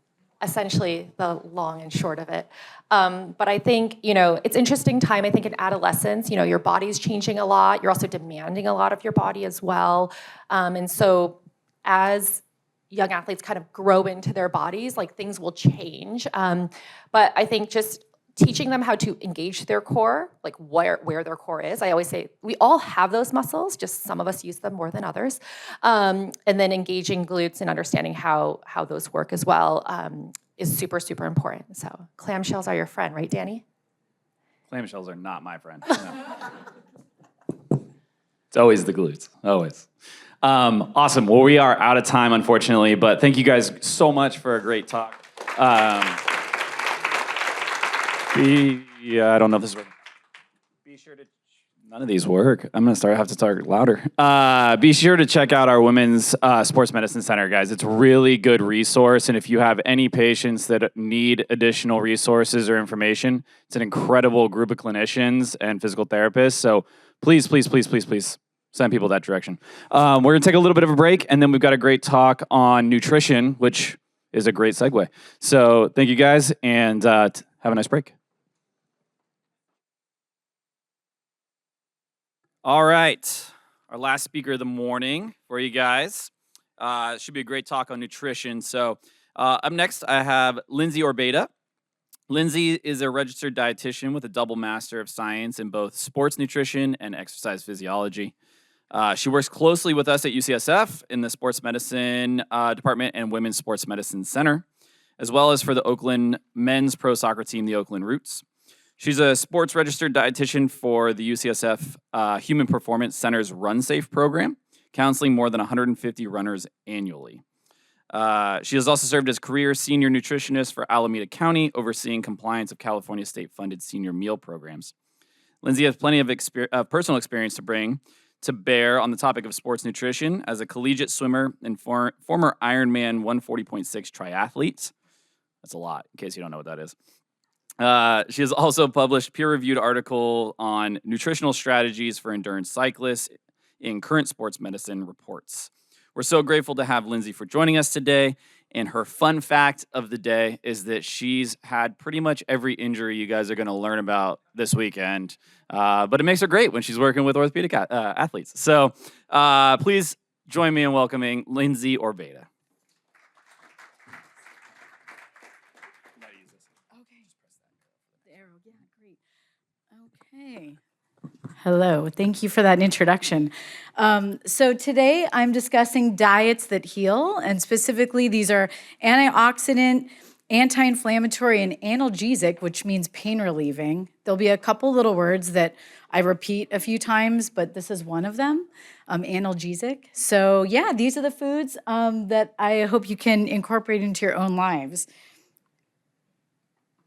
essentially the long and short of it. But I think, it's interesting time, I think, in adolescence. Your body's changing a lot. You're also demanding a lot of your body as well. And so as young athletes kind of grow into their bodies, like things will change. But I think just teaching them how to engage their core, like where their core is. I always say we all have those muscles, just some of us use them more than others. And then engaging glutes and understanding how those work as well is super, super important. So clamshells are your friend, right, Danny? Clamshells are not my friend. No. It's always the glutes, always. Awesome. Well, we are out of time, unfortunately, but thank you guys so much for a great talk. I don't know if this works. Be sure to. None of these work. I'm gonna have to talk louder. Be sure to check out our Women's Sports Medicine Center, guys. It's a really good resource, and if you have any patients that need additional resources or information, it's an incredible group of clinicians and physical therapists. So please, please, please, please, please send people that direction. We're gonna take a little bit of a break, and then we've got a great talk on nutrition, which is a great segue. So thank you, guys, and have a nice break. All right, our last speaker of the morning for you guys. Should be a great talk on nutrition. So up next, I have Lindsay Orthopaedic. Lindsay is a registered dietitian with a double Master of Science in both sports nutrition and exercise physiology. She works closely with us at UCSF in the sports medicine department and women's sports medicine center, as well as for the Oakland men's pro soccer team, the Oakland Roots. She's a sports registered dietitian for the UCSF Human Performance Center's Run Safe program, counseling more than 150 runners annually. She has also served as career senior nutritionist for Alameda County, overseeing compliance of California state-funded senior meal programs. Lindsay has plenty of personal experience to bring to bear on the topic of sports nutrition as a collegiate swimmer and former Ironman 140.6 triathlete. That's a lot, in case you don't know what that is. She has also published peer-reviewed article on nutritional strategies for endurance cyclists in Current Sports Medicine Reports. We're so grateful to have Lindsay for joining us today. And her fun fact of the day is that she's had pretty much every injury you guys are going to learn about this weekend. But it makes her great when she's working with orthopedic athletes. So please join me in welcoming Lindsay Orthopaedic. Okay. Hello, thank you for that introduction. So today I'm discussing diets that heal, and specifically these are antioxidant, anti-inflammatory, and analgesic, which means pain relieving. There'll be a couple little words that I repeat a few times, but this is one of them, analgesic. So yeah, these are the foods that I hope you can incorporate into your own lives.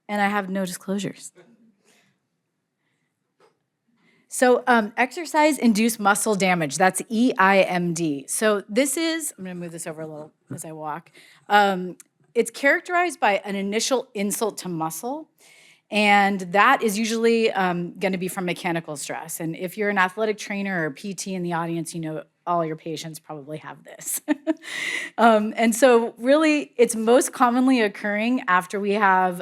And I have no disclosures. So exercise-induced muscle damage, that's EIMD. So this is, I'm gonna move this over a little as I walk. It's characterized by an initial insult to muscle, and that is usually gonna be from mechanical stress. And if you're an athletic trainer or PT in the audience, you know all your patients probably have this. And so really, it's most commonly occurring after we have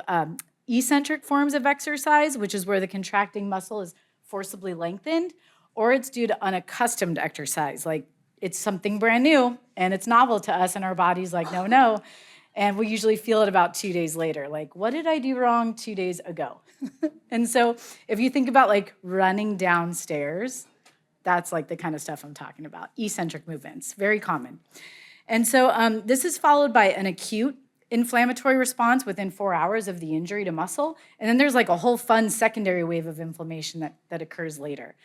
eccentric forms of exercise, which is where the contracting muscle is forcibly lengthened, or it's due to unaccustomed exercise. Like it's something brand new and it's novel to us and our body's like, no. And we usually feel it about 2 days later. Like, what did I do wrong 2 days ago? And so if you think about like running downstairs, that's like the kind of stuff I'm talking about. Eccentric movements, very common. And so this is followed by an acute inflammatory response within 4 hours of the injury to muscle. And then there's like a whole fun secondary wave of inflammation that occurs later.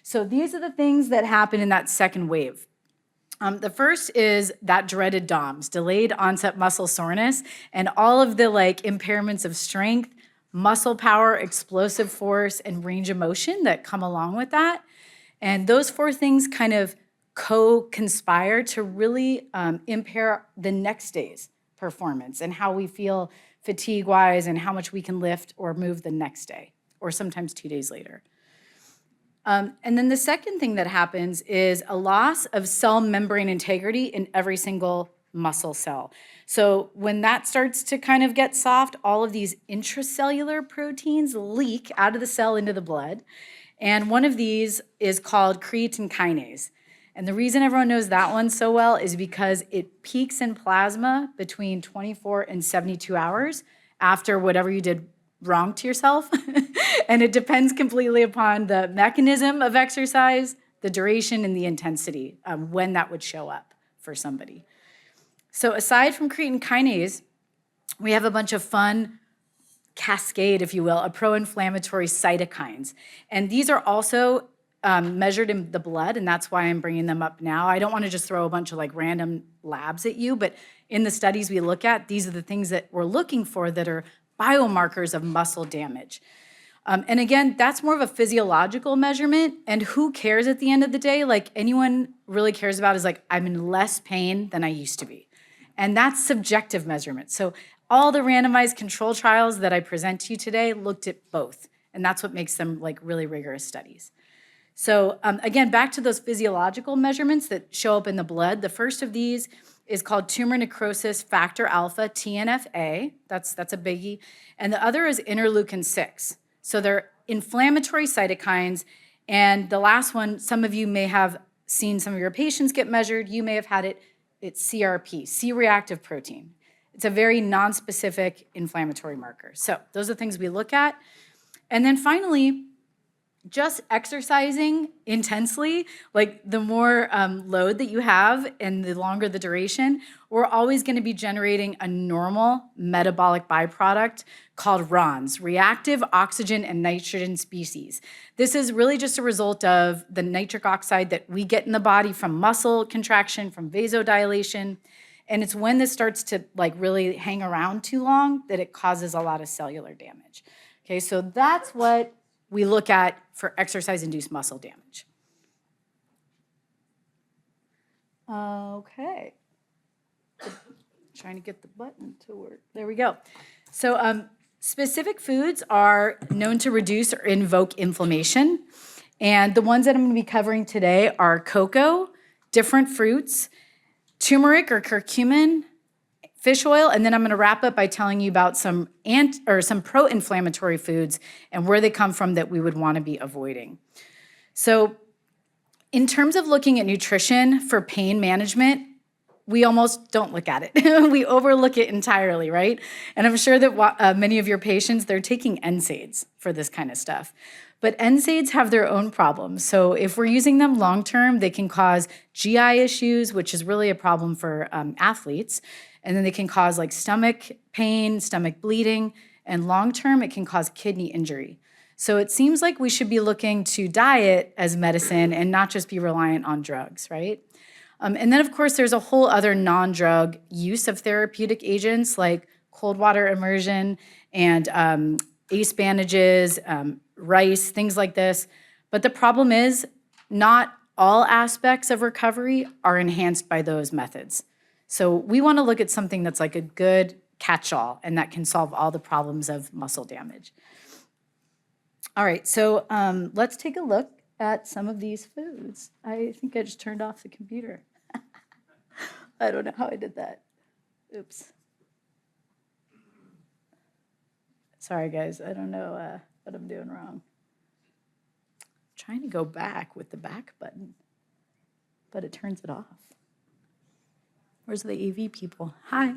So these are the things that happen in that second wave. The first is that dreaded DOMS, delayed onset muscle soreness, and all of the like impairments of strength, muscle power, explosive force, and range of motion that come along with that. And those four things kind of co-conspire to really impair the next day's performance and how we feel fatigue-wise and how much we can lift or move the next day, or sometimes 2 days later. And then the second thing that happens is a loss of cell membrane integrity in every single muscle cell. So when that starts to kind of get soft, all of these intracellular proteins leak out of the cell into the blood. And one of these is called creatine kinase. And the reason everyone knows that one so well is because it peaks in plasma between 24 and 72 hours after whatever you did wrong to yourself. And it depends completely upon the mechanism of exercise, the duration, and the intensity when that would show up for somebody. So aside from creatine kinase, we have a bunch of fun cascade, if you will, of pro-inflammatory cytokines. And these are also measured in the blood, and that's why I'm bringing them up now. I don't want to just throw a bunch of like random labs at you, but in the studies we look at, these are the things that we're looking for that are biomarkers of muscle damage. And again, that's more of a physiological measurement, and who cares at the end of the day? Like anyone really cares about is like, I'm in less pain than I used to be. And that's subjective measurement. So all the randomized control trials that I present to you today looked at both, and that's what makes them like really rigorous studies. So again, back to those physiological measurements that show up in the blood. The first of these is called tumor necrosis factor alpha, TNFA. That's a biggie. And the other is interleukin-6. So they're inflammatory cytokines. And the last one, some of you may have seen some of your patients get measured. You may have had it. It's CRP, C-reactive protein. It's a very nonspecific inflammatory marker. So those are things we look at. And then finally, just exercising intensely, like the more load that you have and the longer the duration, we're always going to be generating a normal metabolic byproduct called RONS, reactive oxygen and nitrogen species. This is really just a result of the nitric oxide that we get in the body from muscle contraction, from vasodilation. And it's when this starts to like really hang around too long that it causes a lot of cellular damage. Okay, so that's what we look at for exercise-induced muscle damage. Okay. Trying to get the button to work. There we go. So specific foods are known to reduce or invoke inflammation. And the ones that I'm going to be covering today are cocoa, different fruits, turmeric or curcumin, fish oil, and then I'm going to wrap up by telling you about some pro-inflammatory foods and where they come from that we would want to be avoiding. So in terms of looking at nutrition for pain management, we almost don't look at it. We overlook it entirely, right? And I'm sure that many of your patients, they're taking NSAIDs for this kind of stuff. But NSAIDs have their own problems. So if we're using them long-term, they can cause GI issues, which is really a problem for athletes. And then they can cause like stomach pain, stomach bleeding, and long-term, it can cause kidney injury. So it seems like we should be looking to diet as medicine and not just be reliant on drugs, right? And then, of course, there's a whole other non-drug use of therapeutic agents like cold water immersion and ACE bandages, rice, things like this. But the problem is not all aspects of recovery are enhanced by those methods. So we want to look at something that's like a good catch-all and that can solve all the problems of muscle damage. All right, so let's take a look at some of these foods. I think I just turned off the computer. I don't know how I did that. Oops. Sorry, guys. I don't know what I'm doing wrong. I'm trying to go back with the back button, but it turns it off. Where's the AV people? Hi.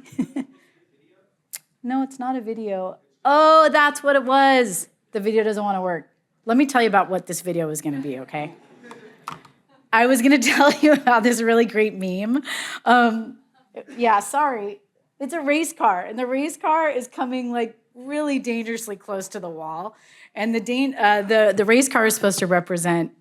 No, it's not a video. Oh, that's what it was. The video doesn't want to work. Let me tell you about what this video is going to be, okay? I was going to tell you about this really great meme. Yeah, sorry. It's a race car, and the race car is coming like really dangerously close to the wall. And the race car is supposed to represent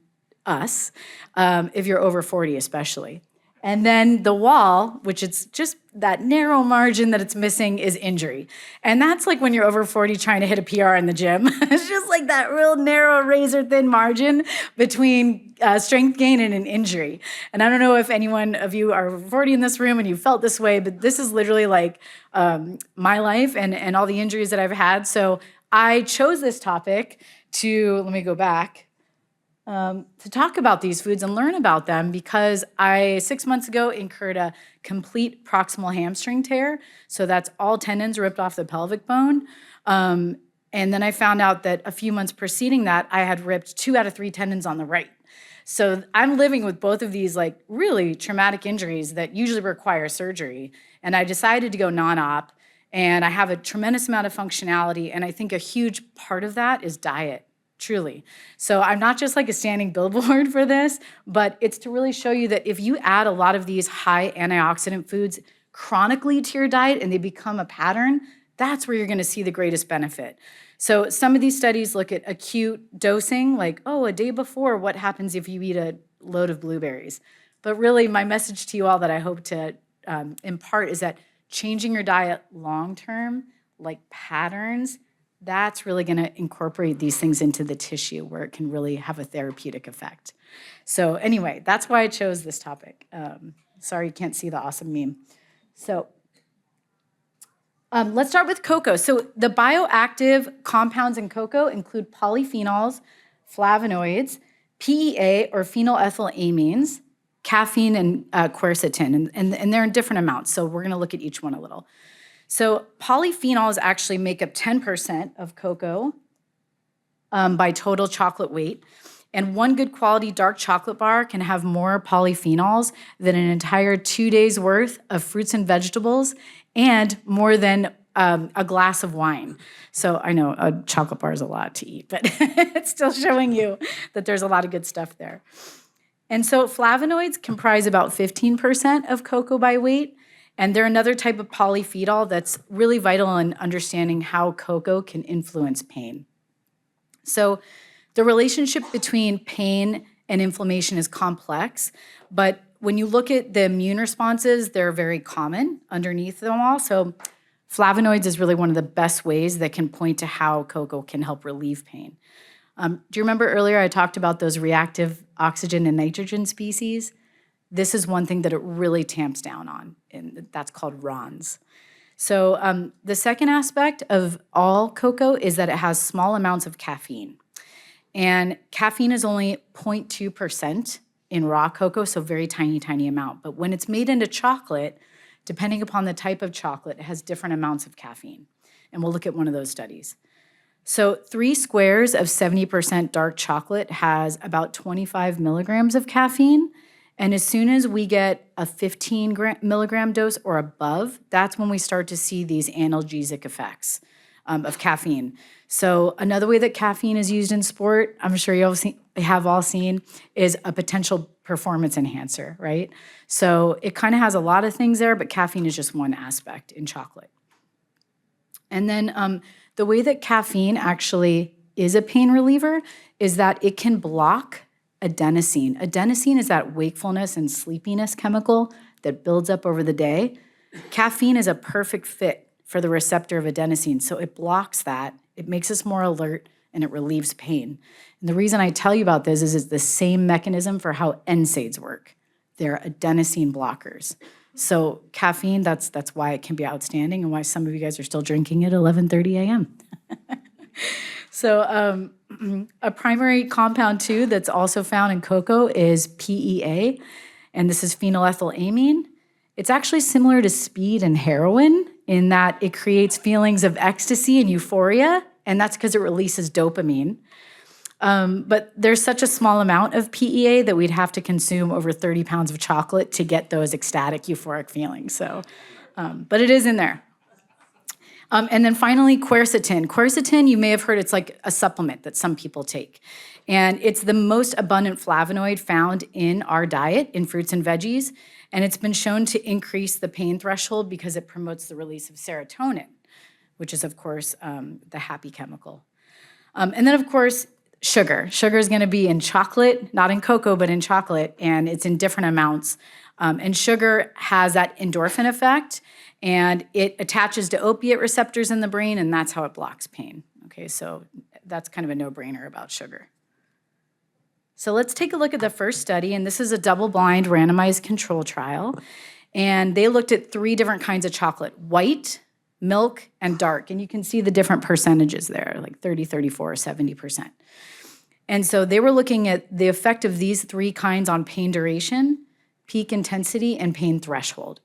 us, if you're over 40 especially. And then the wall, which it's just that narrow margin that it's missing, is injury. And that's like when you're over 40 trying to hit a PR in the gym. It's just like that real narrow, razor-thin margin between strength gain and an injury. And I don't know if anyone of you are over 40 in this room and you felt this way, but this is literally like my life and all the injuries that I've had. So I chose this topic to, let me go back, to talk about these foods and learn about them because I, 6 months ago, incurred a complete proximal hamstring tear. So that's all tendons ripped off the pelvic bone. And then I found out that a few months preceding that, I had ripped 2 out of 3 tendons on the right. So I'm living with both of these like really traumatic injuries that usually require surgery. And I decided to go non-op. And I have a tremendous amount of functionality. And I think a huge part of that is diet. Truly. So I'm not just like a standing billboard for this, but it's to really show you that if you add a lot of these high antioxidant foods chronically to your diet and they become a pattern, that's where you're going to see the greatest benefit. So some of these studies look at acute dosing, like, oh, a day before, what happens if you eat a load of blueberries? But really, my message to you all that I hope to impart is that changing your diet long-term, like patterns, that's really going to incorporate these things into the tissue where it can really have a therapeutic effect. So anyway, that's why I chose this topic. Sorry you can't see the awesome meme. So let's start with cocoa. So the bioactive compounds in cocoa include polyphenols, flavonoids, PEA or phenylethylamines, caffeine, and quercetin, and they're in different amounts. So we're going to look at each one a little. So polyphenols actually make up 10% of cocoa by total chocolate weight. And one good quality dark chocolate bar can have more polyphenols than an entire 2 days worth of fruits and vegetables and more than a glass of wine. So I know a chocolate bar is a lot to eat, but it's still showing you that there's a lot of good stuff there. And so flavonoids comprise about 15% of cocoa by weight, and they're another type of polyphenol that's really vital in understanding how cocoa can influence pain. So the relationship between pain and inflammation is complex, but when you look at the immune responses, they're very common underneath them all. So flavonoids is really one of the best ways that can point to how cocoa can help relieve pain. Do you remember earlier I talked about those reactive oxygen and nitrogen species? This is one thing that it really tamps down on, and that's called RONS. So the second aspect of all cocoa is that it has small amounts of caffeine. And caffeine is only 0.2% in raw cocoa, so very tiny, tiny amount. But when it's made into chocolate, depending upon the type of chocolate, it has different amounts of caffeine. And we'll look at one of those studies. So 3 squares of 70% dark chocolate has about 25 milligrams of caffeine. And as soon as we get a 15 milligram dose or above, that's when we start to see these analgesic effects of caffeine. So another way that caffeine is used in sport, I'm sure you have all seen, is a potential performance enhancer, right? So it kind of has a lot of things there, but caffeine is just one aspect in chocolate. And then the way that caffeine actually is a pain reliever is that it can block adenosine. Adenosine is that wakefulness and sleepiness chemical that builds up over the day. Caffeine is a perfect fit for the receptor of adenosine, so it blocks that, it makes us more alert, and it relieves pain. And the reason I tell you about this is it's the same mechanism for how NSAIDs work. They're adenosine blockers. So caffeine, that's why it can be outstanding and why some of you guys are still drinking at 11:30 a.m. So a primary compound too that's also found in cocoa is PEA, and this is phenylethylamine. It's actually similar to speed and heroin in that it creates feelings of ecstasy and euphoria, and that's because it releases dopamine. But there's such a small amount of PEA that we'd have to consume over 30 pounds of chocolate to get those ecstatic, euphoric feelings. So, but it is in there. And then finally, quercetin. Quercetin, you may have heard, it's like a supplement that some people take. And it's the most abundant flavonoid found in our diet, in fruits and veggies. And it's been shown to increase the pain threshold because it promotes the release of serotonin, which is, of course, the happy chemical. And then, of course, sugar. Sugar is going to be in chocolate, not in cocoa, but in chocolate, and it's in different amounts. And sugar has that endorphin effect, and it attaches to opiate receptors in the brain, and that's how it blocks pain. Okay, so that's kind of a no-brainer about sugar. So let's take a look at the first study, and this is a double-blind randomized control trial. And they looked at 3 different kinds of chocolate: white, milk, and dark. And you can see the different percentages there, like 30, 34, 70%. And so they were looking at the effect of these 3 kinds on pain duration, peak intensity, and pain threshold.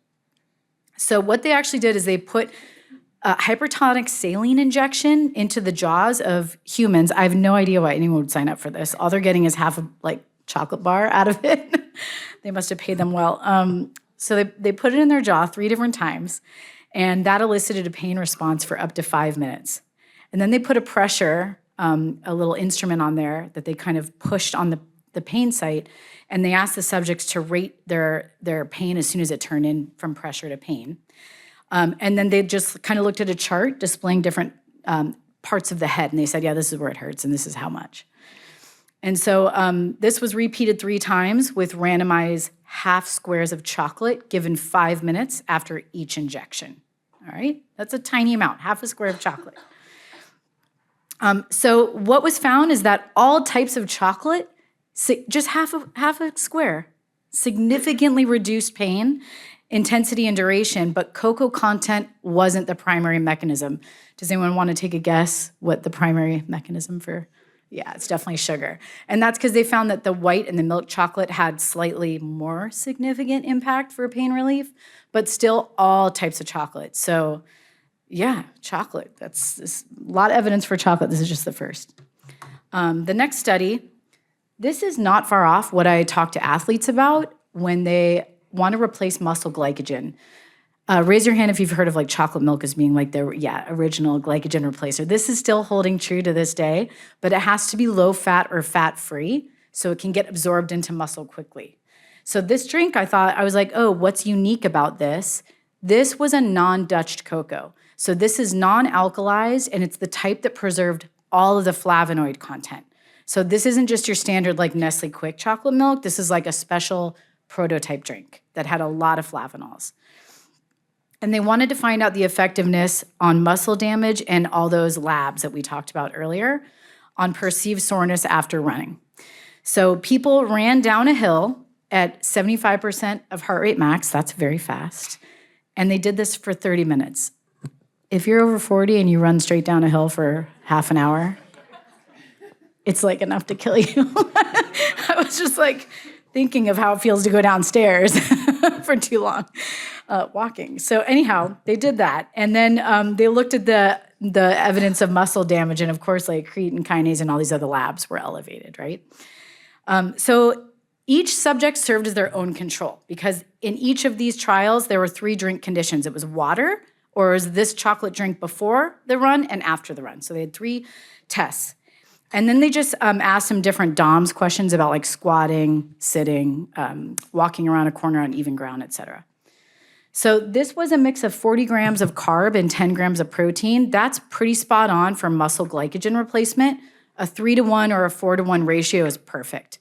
So what they actually did is they put a hypertonic saline injection into the jaws of humans. I have no idea why anyone would sign up for this. All they're getting is half a chocolate bar out of it. They must have paid them well. So they put it in their jaw 3 different times, and that elicited a pain response for up to 5 minutes. And then they put a pressure, a little instrument on there that they kind of pushed on the pain site, and they asked the subjects to rate their pain as soon as it turned in from pressure to pain. And then they just kind of looked at a chart displaying different parts of the head, and they said, yeah, this is where it hurts, and this is how much. And so this was repeated 3 times with randomized half squares of chocolate given 5 minutes after each injection. All right, that's a tiny amount, half a square of chocolate. So what was found is that all types of chocolate, just half a square, significantly reduced pain, intensity, and duration, but cocoa content wasn't the primary mechanism. Does anyone want to take a guess what the primary mechanism for? Yeah, it's definitely sugar. And that's because they found that the white and the milk chocolate had slightly more significant impact for pain relief, but still all types of chocolate. So yeah, chocolate. That's a lot of evidence for chocolate. This is just the first. The next study, this is not far off what I talk to athletes about when they want to replace muscle glycogen. Raise your hand if you've heard of like chocolate milk as being like the original glycogen replacer. This is still holding true to this day, but it has to be low fat or fat free so it can get absorbed into muscle quickly. So this drink, I was like, oh, what's unique about this? This was a non-Dutched cocoa. So this is non-alkalized, and it's the type that preserved all of the flavonoid content. So this isn't just your standard like Nestle Quick chocolate milk. This is like a special prototype drink that had a lot of flavanols. And they wanted to find out the effectiveness on muscle damage and all those labs that we talked about earlier on perceived soreness after running. So people ran down a hill at 75% of heart rate max. That's very fast. And they did this for 30 minutes. If you're over 40 and you run straight down a hill for half an hour, it's like enough to kill you. I was just like thinking of how it feels to go downstairs for too long walking. So anyhow, they did that. And then they looked at the evidence of muscle damage. And of course, like creatine kinase and all these other labs were elevated, right? So each subject served as their own control because in each of these trials, there were 3 drink conditions. It was water, or it was this chocolate drink before the run and after the run. So they had 3 tests. And then they just asked some different DOMS questions about like squatting, sitting, walking around a corner on even ground, et cetera. So this was a mix of 40 grams of carb and 10 grams of protein. That's pretty spot on for muscle glycogen replacement. A 3-to-1 or a 4-to-1 ratio is perfect.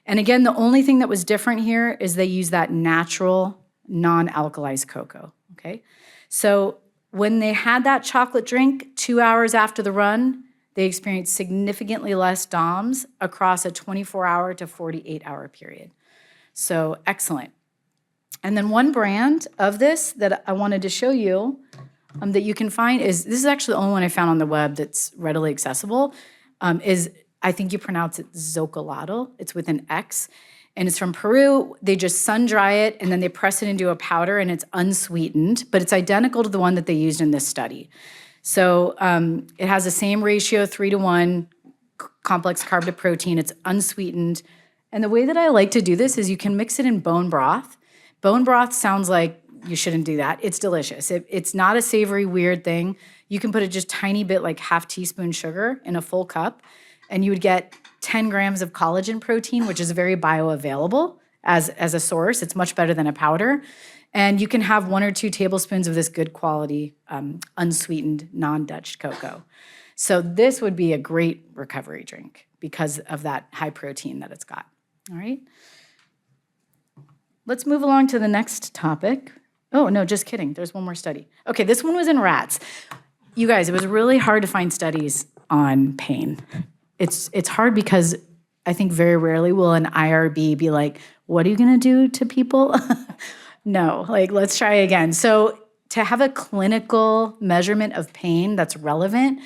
And again, the only thing that was different here is they used that natural, non-alkalized cocoa, okay? So when they had that chocolate drink 2 hours after the run, they experienced significantly less DOMS across a 24-hour to 48-hour period. So excellent. And then one brand of this that I wanted to show you that you can find this is actually the only one I found on the web that's readily accessible, is I think you pronounce it Zocolado. It's with an X. And it's from Peru. They just sun dry it and then they press it into a powder and it's unsweetened, but it's identical to the one that they used in this study. So it has the same ratio, 3-to-1, complex carb to protein. It's unsweetened. And the way that I like to do this is you can mix it in bone broth. Bone broth sounds like you shouldn't do that. It's delicious. It's not a savory, weird thing. You can put a just tiny bit, like half teaspoon sugar in a full cup, and you would get 10 grams of collagen protein, which is very bioavailable as a source. It's much better than a powder. And you can have 1 or 2 tablespoons of this good quality, unsweetened, non-Dutch cocoa. So this would be a great recovery drink because of that high protein that it's got. All right. Let's move along to the next topic. Oh, no, just kidding. There's one more study. Okay, this one was in rats. You guys, it was really hard to find studies on pain. It's hard because I think very rarely will an IRB be like, what are you going to do to people? No, like, let's try again. So to have a clinical measurement of pain that's relevant,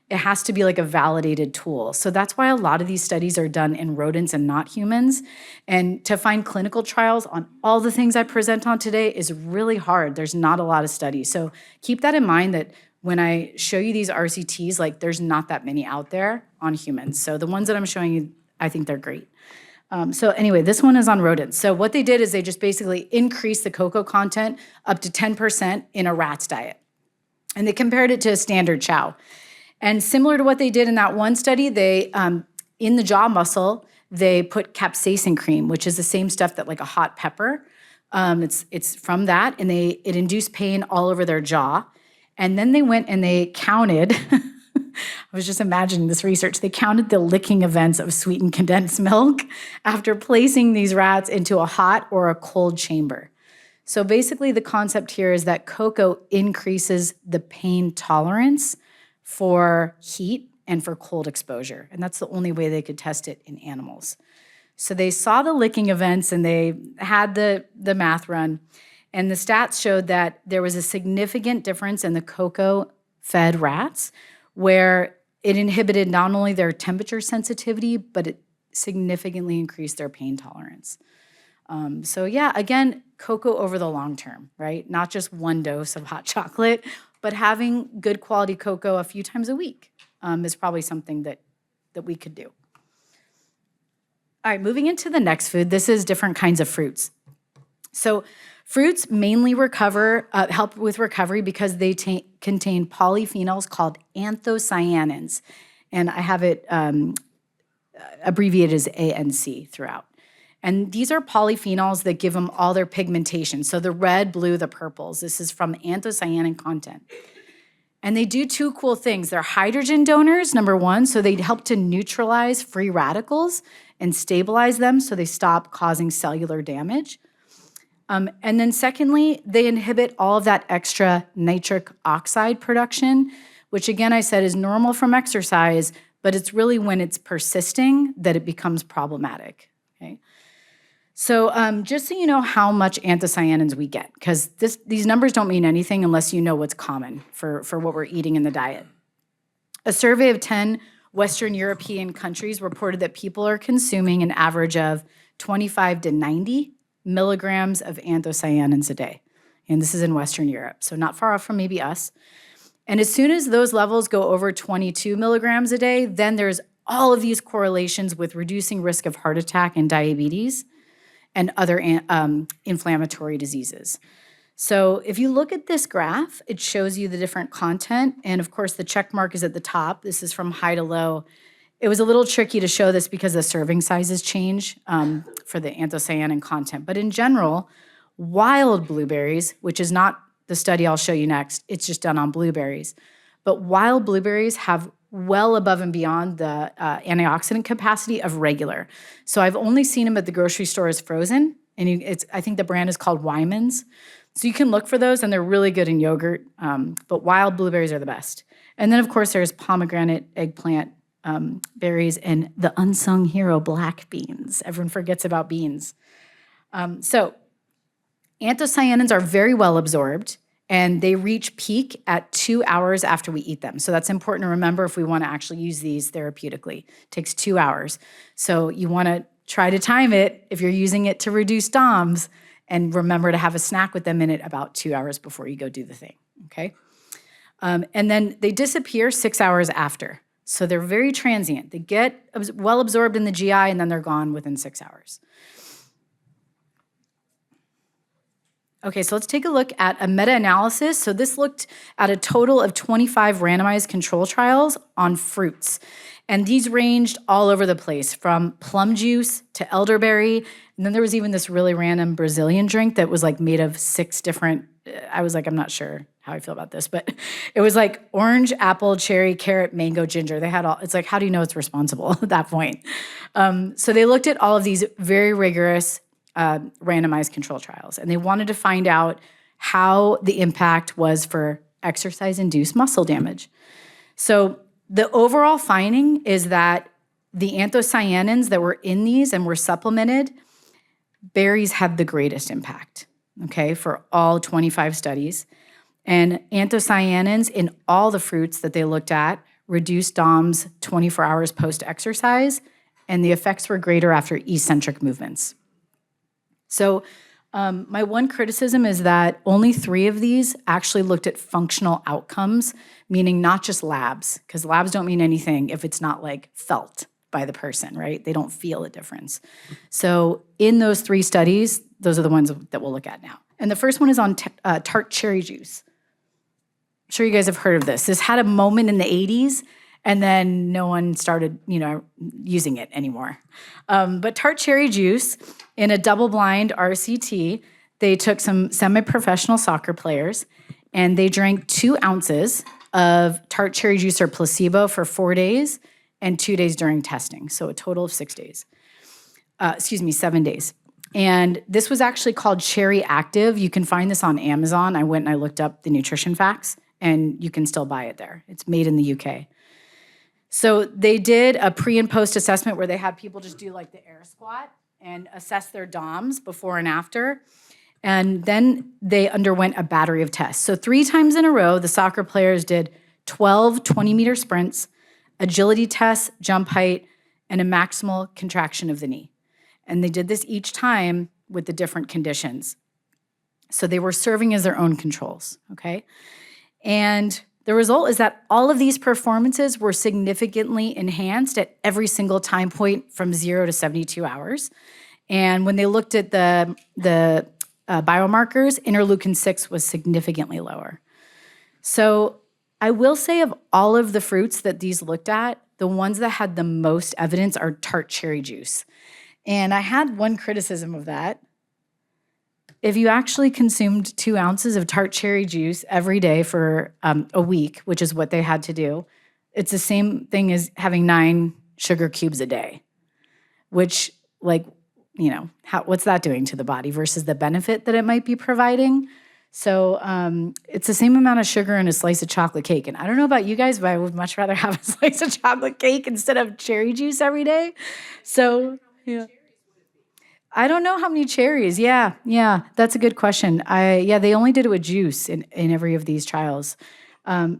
it has to be like a validated tool. So that's why a lot of these studies are done in rodents and not humans. And to find clinical trials on all the things I present on today is really hard. There's not a lot of studies. So keep that in mind that when I show you these RCTs, like there's not that many out there on humans. So the ones that I'm showing you, I think they're great. So anyway, this one is on rodents. So what they did is they just basically increased the cocoa content up to 10% in a rat's diet. And they compared it to a standard chow. And similar to what they did in that one study, they in the jaw muscle, they put capsaicin cream, which is the same stuff that like a hot pepper. It's from that, and it induced pain all over their jaw. And then they went and they counted, I was just imagining this research, they counted the licking events of sweetened condensed milk after placing these rats into a hot or a cold chamber. So basically the concept here is that cocoa increases the pain tolerance for heat and for cold exposure. And that's the only way they could test it in animals. So they saw the licking events and they had the math run. And the stats showed that there was a significant difference in the cocoa-fed rats where it inhibited not only their temperature sensitivity, but it significantly increased their pain tolerance. So yeah, again, cocoa over the long term, right? Not just one dose of hot chocolate, but having good quality cocoa a few times a week is probably something that we could do. All right, moving into the next food, this is different kinds of fruits. So fruits mainly help with recovery because they contain polyphenols called anthocyanins. And I have it abbreviated as ANC throughout. And these are polyphenols that give them all their pigmentation. So the red, blue, the purples. This is from anthocyanin content. And they do two cool things. They're hydrogen donors, number one, so they help to neutralize free radicals and stabilize them so they stop causing cellular damage. And then secondly, they inhibit all of that extra nitric oxide production, which again, I said is normal from exercise, but it's really when it's persisting that it becomes problematic, okay? So just so you know how much anthocyanins we get, because these numbers don't mean anything unless you know what's common for what we're eating in the diet. A survey of 10 Western European countries reported that people are consuming an average of 25 to 90 milligrams of anthocyanins a day. And this is in Western Europe, so not far off from maybe us. And as soon as those levels go over 22 milligrams a day, then there's all of these correlations with reducing risk of heart attack and diabetes and other inflammatory diseases. So if you look at this graph, it shows you the different content. And of course, the check mark is at the top. This is from high to low. It was a little tricky to show this because the serving sizes change for the anthocyanin content. But in general, wild blueberries, which is not the study I'll show you next, it's just done on blueberries. But wild blueberries have well above and beyond the antioxidant capacity of regular. So I've only seen them at the grocery store as frozen, and I think the brand is called Wyman's. So you can look for those, and they're really good in yogurt, but wild blueberries are the best. And then, of course, there's pomegranate, eggplant, berries, and the unsung hero, black beans. Everyone forgets about beans. So anthocyanins are very well absorbed, and they reach peak at 2 hours after we eat them. So that's important to remember if we want to actually use these therapeutically. It takes 2 hours. So you want to try to time it if you're using it to reduce DOMS, and remember to have a snack with them in it about 2 hours before you go do the thing, okay? And then they disappear 6 hours after. So they're very transient. They get well absorbed in the GI, and then they're gone within 6 hours. Okay, so let's take a look at a meta-analysis. So this looked at a total of 25 randomized control trials on fruits. And these ranged all over the place, from plum juice to elderberry. And then there was even this really random Brazilian drink that was like made of 6 different, I was like, I'm not sure how I feel about this, but it was like orange, apple, cherry, carrot, mango, ginger. They had all, it's like, how do you know it's responsible at that point? So they looked at all of these very rigorous randomized control trials, and they wanted to find out how the impact was for exercise-induced muscle damage. So the overall finding is that the anthocyanins that were in these and were supplemented, berries had the greatest impact, okay, for all 25 studies. And anthocyanins in all the fruits that they looked at reduced DOMS 24 hours post-exercise, and the effects were greater after eccentric movements. So my one criticism is that only 3 of these actually looked at functional outcomes, meaning not just labs, because labs don't mean anything if it's not like felt by the person, right? They don't feel a difference. So in those 3 studies, those are the ones that we'll look at now. And the first one is on tart cherry juice. I'm sure you guys have heard of this. This had a moment in the 80s, and then no one started, using it anymore. But tart cherry juice, in a double-blind RCT, they took some semi-professional soccer players, and they drank 2 ounces of tart cherry juice or placebo for 4 days and 2 days during testing, so a total of 7 days. And this was actually called Cherry Active. You can find this on Amazon. I went and I looked up the nutrition facts, and you can still buy it there. It's made in the UK. So they did a pre and post assessment where they had people just do like the air squat and assess their DOMS before and after. And then they underwent a battery of tests. So 3 times in a row, the soccer players did 12 20-meter sprints, agility tests, jump height, and a maximal contraction of the knee. And they did this each time with the different conditions. So they were serving as their own controls, okay? And the result is that all of these performances were significantly enhanced at every single time point from 0 to 72 hours. And when they looked at the biomarkers, interleukin-6 was significantly lower. So I will say of all of the fruits that these looked at, the ones that had the most evidence are tart cherry juice. And I had one criticism of that. If you actually consumed 2 ounces of tart cherry juice every day for a week, which is what they had to do, it's the same thing as having 9 sugar cubes a day, which, like, you know, what's that doing to the body versus the benefit that it might be providing? So it's the same amount of sugar in a slice of chocolate cake. And I don't know about you guys, but I would much rather have a slice of chocolate cake instead of cherry juice every day. So, yeah. I don't know how many cherries. Yeah, that's a good question. They only did it with juice in every of these trials.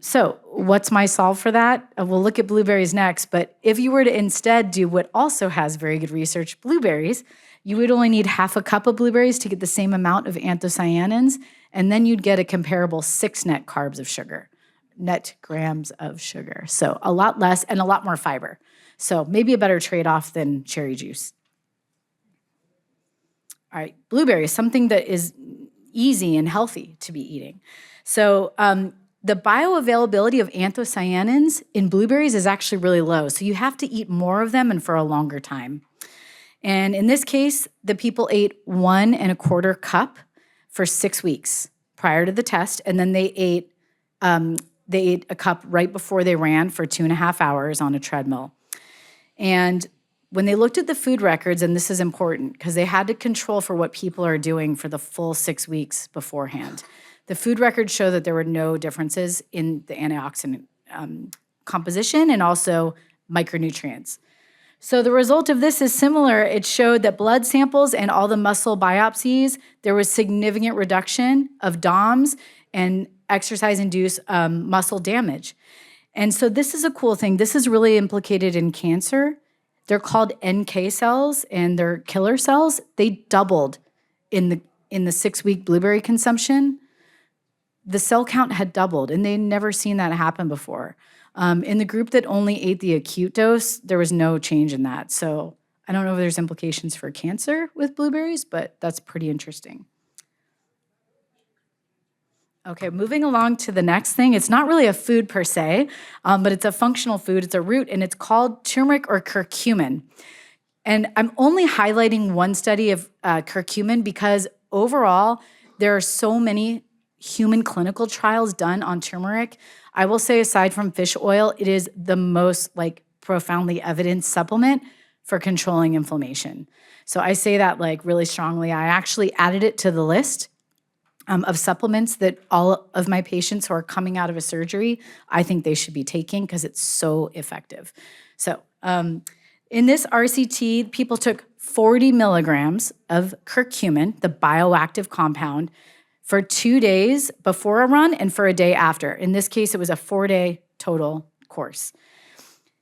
So what's my solve for that? We'll look at blueberries next, but if you were to instead do what also has very good research, blueberries, you would only need half a cup of blueberries to get the same amount of anthocyanins, and then you'd get a comparable 6 net grams of sugar. So a lot less and a lot more fiber. So maybe a better trade-off than cherry juice. All right, blueberries, something that is easy and healthy to be eating. So the bioavailability of anthocyanins in blueberries is actually really low. So you have to eat more of them and for a longer time. And in this case, the people ate 1 1/4 cup for 6 weeks prior to the test. And then they ate a cup right before they ran for 2.5 hours on a treadmill. And when they looked at the food records, and this is important because they had to control for what people are doing for the full 6 weeks beforehand. The food records show that there were no differences in the antioxidant composition and also micronutrients. So the result of this is similar. It showed that blood samples and all the muscle biopsies, there was significant reduction of DOMS and exercise-induced muscle damage. And so this is a cool thing. This is really implicated in cancer. They're called NK cells, and they're killer cells. They doubled in the 6-week blueberry consumption. The cell count had doubled, and they'd never seen that happen before. In the group that only ate the acute dose, there was no change in that. So I don't know if there's implications for cancer with blueberries, but that's pretty interesting. Okay, moving along to the next thing. It's not really a food per se, but it's a functional food. It's a root, and it's called turmeric or curcumin. And I'm only highlighting one study of curcumin because overall, there are so many human clinical trials done on turmeric. I will say, aside from fish oil, it is the most profoundly evidenced supplement for controlling inflammation. So I say that really strongly. I actually added it to the list of supplements that all of my patients who are coming out of a surgery, I think they should be taking because it's so effective. So in this RCT, people took 40 milligrams of curcumin, the bioactive compound, for 2 days before a run and for a day after. In this case, it was a 4-day total course.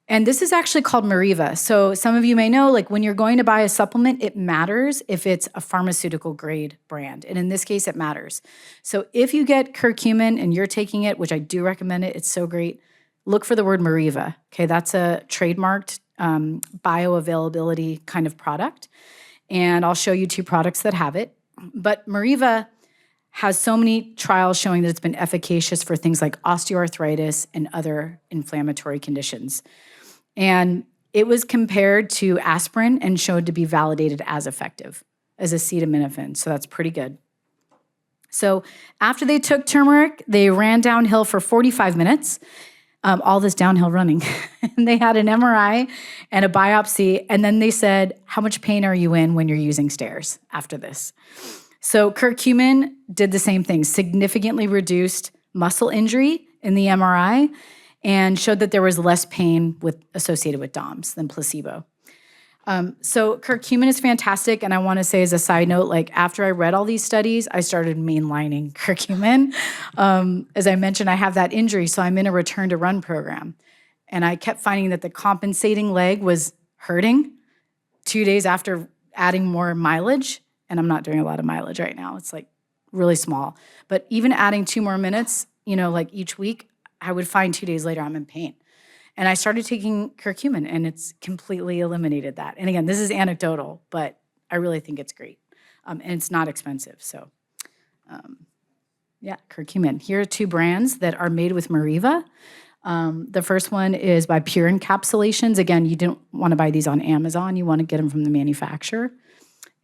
And this is actually called Mariva. So some of you may know, when you're going to buy a supplement, it matters if it's a pharmaceutical grade brand. And in this case, it matters. So if you get curcumin and you're taking it, which I do recommend it, it's so great, look for the word Mariva. Okay, that's a trademarked bioavailability kind of product. And I'll show you 2 products that have it. But Mariva has so many trials showing that it's been efficacious for things like osteoarthritis and other inflammatory conditions. And it was compared to aspirin and showed to be validated as effective as acetaminophen. So that's pretty good. So after they took turmeric, they ran downhill for 45 minutes, all this downhill running. And they had an MRI and a biopsy. And then they said, how much pain are you in when you're using stairs after this? So curcumin did the same thing, significantly reduced muscle injury in the MRI and showed that there was less pain associated with DOMS than placebo. So curcumin is fantastic, and I want to say as a side note, after I read all these studies, I started mainlining curcumin. As I mentioned, I have that injury, so I'm in a return to run program. And I kept finding that the compensating leg was hurting 2 days after adding more mileage, and I'm not doing a lot of mileage right now. It's really small. But even adding 2 more minutes, each week, I would find 2 days later I'm in pain. And I started taking curcumin, and it's completely eliminated that. And again, this is anecdotal, but I really think it's great. And it's not expensive, so Curcumin. Here are two brands that are made with Mariva. The first one is by Pure Encapsulations. Again, you don't want to buy these on Amazon. You want to get them from the manufacturer.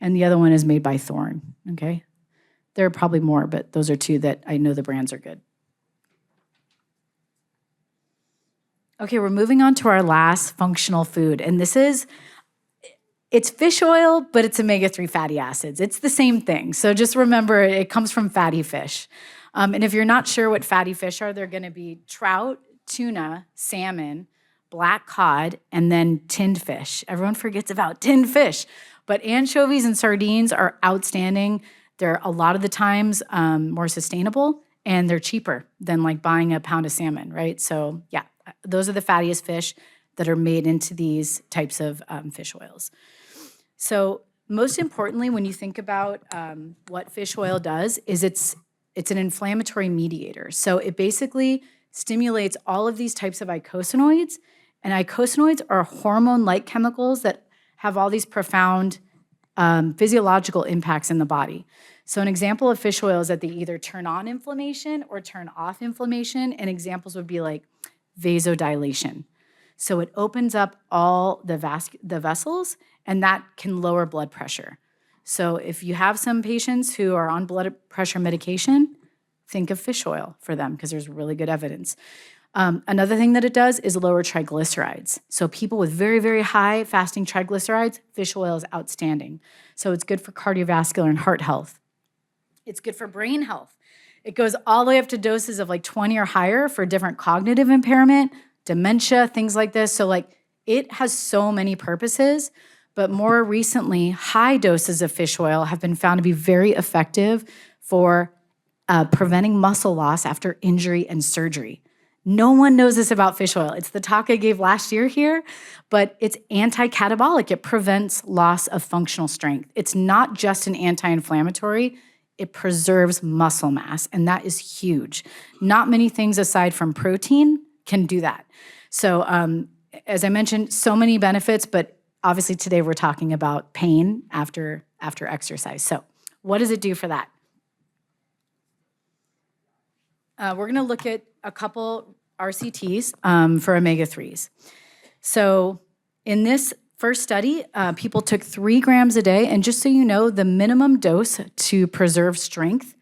And the other one is made by Thorne, okay? There are probably more, but those are two that I know the brands are good. Okay, we're moving on to our last functional food. And it's fish oil, but it's omega-3 fatty acids. It's the same thing. So just remember, it comes from fatty fish. And if you're not sure what fatty fish are, they're gonna be trout, tuna, salmon, black cod, and then tinned fish. Everyone forgets about tinned fish. But anchovies and sardines are outstanding. They're a lot of the times more sustainable, and they're cheaper than like buying a pound of salmon, right? So yeah, those are the fattiest fish that are made into these types of fish oils. So most importantly, when you think about what fish oil does, is it's an inflammatory mediator. So it basically stimulates all of these types of eicosanoids, and eicosanoids are hormone-like chemicals that have all these profound physiological impacts in the body. So an example of fish oil is that they either turn on inflammation or turn off inflammation, and examples would be like vasodilation. So it opens up all the vessels, and that can lower blood pressure. So if you have some patients who are on blood pressure medication, think of fish oil for them because there's really good evidence. Another thing that it does is lower triglycerides. So people with very, very high fasting triglycerides, fish oil is outstanding. So it's good for cardiovascular and heart health. It's good for brain health. It goes all the way up to doses of like 20 or higher for different cognitive impairment, dementia, things like this. So like it has so many purposes, but more recently, high doses of fish oil have been found to be very effective for preventing muscle loss after injury and surgery. No one knows this about fish oil. It's the talk I gave last year here, but it's anti-catabolic. It prevents loss of functional strength. It's not just an anti-inflammatory, it preserves muscle mass, and that is huge. Not many things aside from protein can do that. So as I mentioned, so many benefits, but obviously today we're talking about pain after exercise. So what does it do for that? We're gonna look at a couple RCTs for omega-3s. So in this first study, people took 3 grams a day, and just so you know, the minimum dose to preserve strength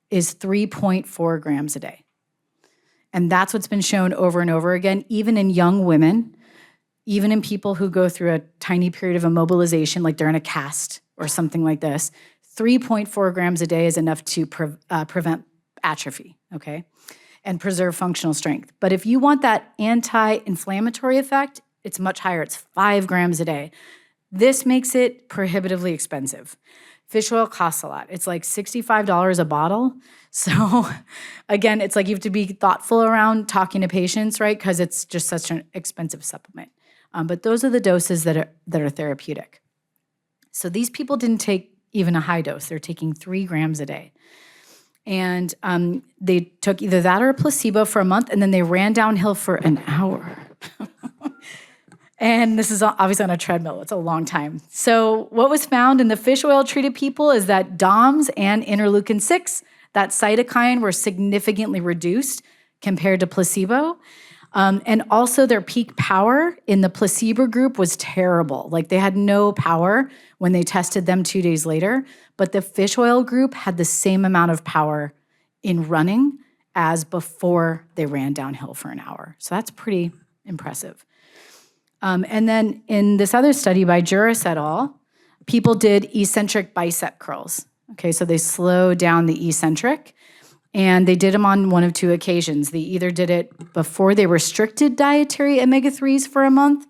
is 3.4 grams a day. And that's what's been shown over and over again, even in young women, even in people who go through a tiny period of immobilization, like they're in a cast or something like this, 3.4 grams a day is enough to prevent atrophy, okay, and preserve functional strength. But if you want that anti-inflammatory effect, it's much higher. It's 5 grams a day. This makes it prohibitively expensive. Fish oil costs a lot. It's like $65 a bottle. So again, it's like you have to be thoughtful around talking to patients, right? Because it's just such an expensive supplement. But those are the doses that are therapeutic. So these people didn't take even a high dose. They're taking 3 grams a day. And they took either that or a placebo for a month, and then they ran downhill for an hour. And this is obviously on a treadmill. It's a long time. So what was found in the fish oil-treated people is that DOMS and interleukin-6, that cytokine, were significantly reduced compared to placebo. And also their peak power in the placebo group was terrible. Like they had no power when they tested them 2 days later, but the fish oil group had the same amount of power in running as before they ran downhill for an hour. So that's pretty impressive. And then in this other study by Juris et al., people did eccentric bicep curls. Okay, so they slowed down the eccentric, and they did them on one of 2 occasions. They either did it before they restricted dietary omega-3s for a month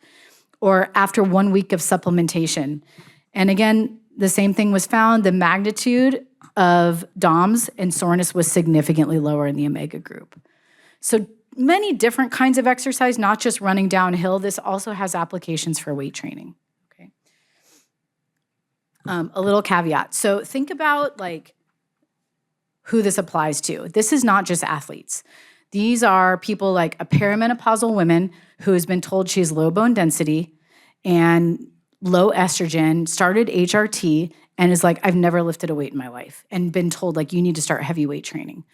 or after 1 week of supplementation. And again, the same thing was found. The magnitude of DOMS and soreness was significantly lower in the omega group. So many different kinds of exercise, not just running downhill. This also has applications for weight training. Okay. A little caveat. So think about like who this applies to. This is not just athletes. These are people like a perimenopausal woman who has been told she has low bone density and low estrogen, started HRT, and is like, I've never lifted a weight in my life and been told like, you need to start heavy weight training.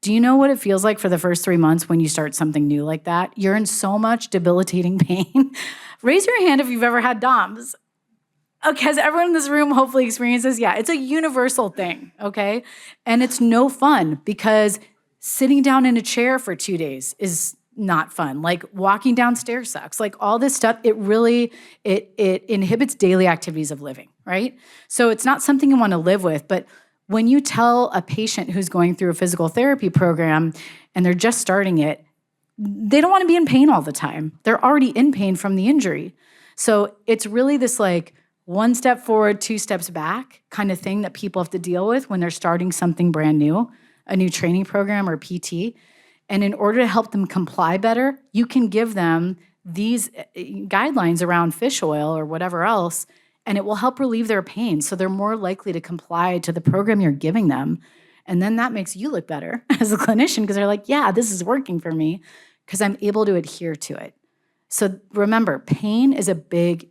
Do you know what it feels like for the first 3 months when you start something new like that? You're in so much debilitating pain. Raise your hand if you've ever had DOMS. Okay, has everyone in this room hopefully experiences? Yeah, it's a universal thing, okay? And it's no fun because sitting down in a chair for 2 days is not fun. Like walking downstairs sucks. Like all this stuff, it really, it inhibits daily activities of living, right? So it's not something you want to live with, but when you tell a patient who's going through a physical therapy program and they're just starting it, they don't want to be in pain all the time. They're already in pain from the injury. So it's really this like one step forward, 2 steps back kind of thing that people have to deal with when they're starting something brand new, a new training program or PT. And in order to help them comply better, you can give them these guidelines around fish oil or whatever else, and it will help relieve their pain. So they're more likely to comply to the program you're giving them. And then that makes you look better as a clinician because they're like, yeah, this is working for me because I'm able to adhere to it. So remember, pain is a big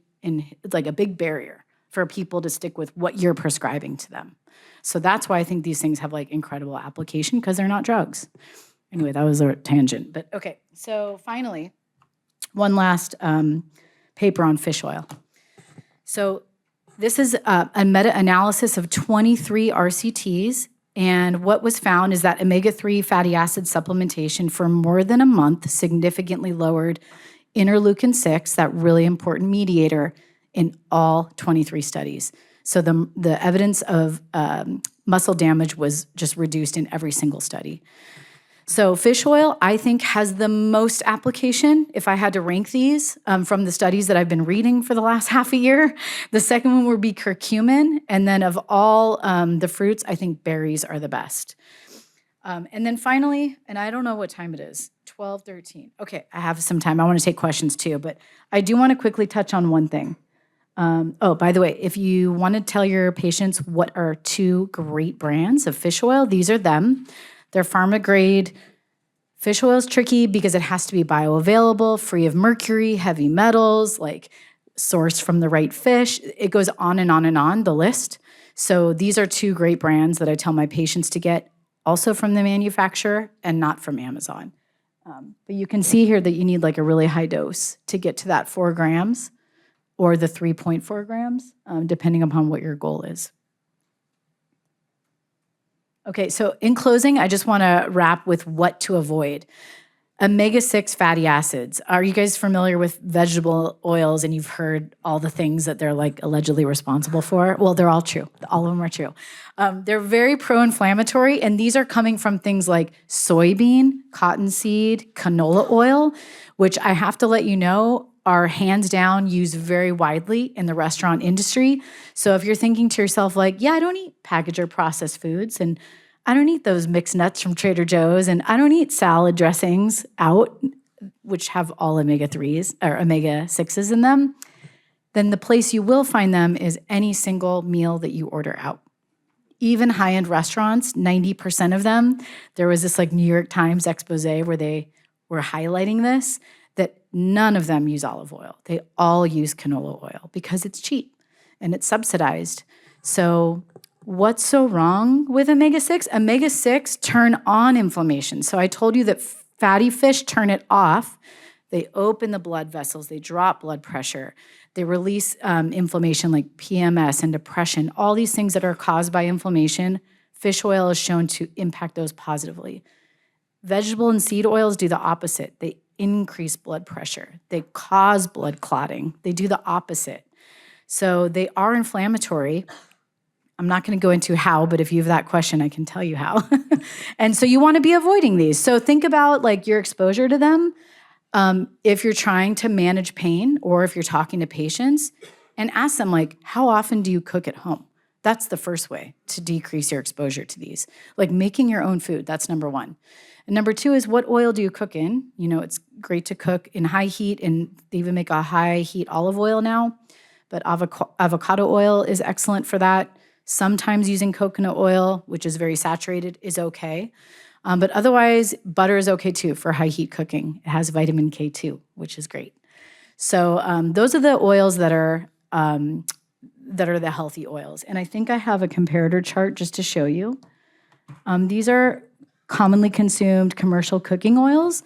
barrier for people to stick with what you're prescribing to them. So that's why I think these things have like incredible application because they're not drugs. Anyway, that was a tangent. But okay, so finally, one last paper on fish oil. So this is a meta-analysis of 23 RCTs, and what was found is that omega-3 fatty acid supplementation for more than a month significantly lowered interleukin-6, that really important mediator, in all 23 studies. So the evidence of muscle damage was just reduced in every single study. So fish oil, I think, has the most application. If I had to rank these from the studies that I've been reading for the last half a year, the second one would be curcumin. And then of all the fruits, I think berries are the best. And then finally, and I don't know what time it is, 12:13. Okay, I have some time. I want to take questions too, but I do want to quickly touch on one thing. By the way, if you want to tell your patients what are 2 great brands of fish oil, these are them. They're pharma grade. Fish oil is tricky because it has to be bioavailable, free of mercury, heavy metals, like sourced from the right fish. It goes on and on and on, the list. So these are 2 great brands that I tell my patients to get, also from the manufacturer and not from Amazon. But you can see here that you need like a really high dose to get to that 4 grams or the 3.4 grams, depending upon what your goal is. Okay, so in closing, I just want to wrap with what to avoid. Omega-6 fatty acids. Are you guys familiar with vegetable oils and you've heard all the things that they're like allegedly responsible for? Well, they're all true. All of them are true. They're very pro-inflammatory, and these are coming from things like soybean, cottonseed, canola oil, which I have to let you know are hands down used very widely in the restaurant industry. So if you're thinking to yourself like, yeah, I don't eat packaged or processed foods, and I don't eat those mixed nuts from Trader Joe's, and I don't eat salad dressings out, which have all omega-3s or omega-6s in them, then the place you will find them is any single meal that you order out. Even high-end restaurants, 90% of them, there was this like New York Times expose where they were highlighting this, that none of them use olive oil. They all use canola oil because it's cheap and it's subsidized. So what's so wrong with omega-6? Omega-6 turn on inflammation. So I told you that fatty fish turn it off. They open the blood vessels. They drop blood pressure. They release inflammation like PMS and depression. All these things that are caused by inflammation, fish oil is shown to impact those positively. Vegetable and seed oils do the opposite. They increase blood pressure. They cause blood clotting. They do the opposite. So they are inflammatory. I'm not going to go into how, but if you have that question, I can tell you how. And so you want to be avoiding these. So think about like your exposure to them. If you're trying to manage pain or if you're talking to patients, and ask them like, how often do you cook at home? That's the first way to decrease your exposure to these. Like making your own food, that's number 1. And number 2 is what oil do you cook in? You know, it's great to cook in high heat, and they even make a high heat olive oil now, but avocado oil is excellent for that. Sometimes using coconut oil, which is very saturated, is okay. But otherwise, butter is okay too for high heat cooking. It has vitamin K2, which is great. So those are the oils that are that are the healthy oils. And I think I have a comparator chart just to show you. These are commonly consumed commercial cooking oils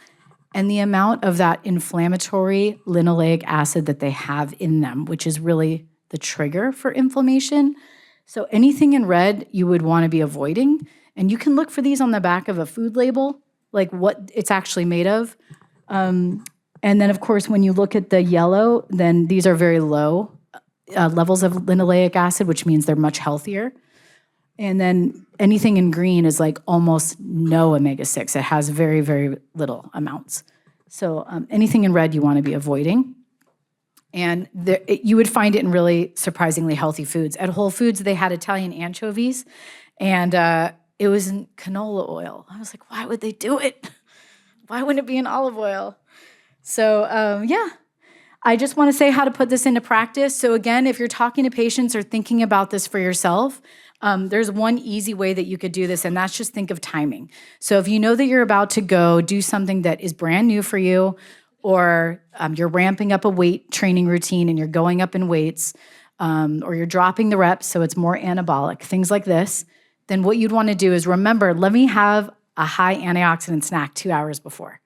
and the amount of that inflammatory linoleic acid that they have in them, which is really the trigger for inflammation. So anything in red you would want to be avoiding. And you can look for these on the back of a food label, like what it's actually made of. And then, of course, when you look at the yellow, then these are very low levels of linoleic acid, which means they're much healthier. And then anything in green is like almost no omega-6. It has very, very little amounts. So anything in red you want to be avoiding. And you would find it in really surprisingly healthy foods. At Whole Foods, they had Italian anchovies, and it was in canola oil. I was like, why would they do it? Why wouldn't it be in olive oil? So yeah, I just want to say how to put this into practice. So again, if you're talking to patients or thinking about this for yourself, there's one easy way that you could do this, and that's just think of timing. So if you know that you're about to go do something that is brand new for you, or you're ramping up a weight training routine and you're going up in weights, or you're dropping the reps so it's more anabolic, things like this, then what you'd want to do is remember, let me have a high antioxidant snack 2 hours before.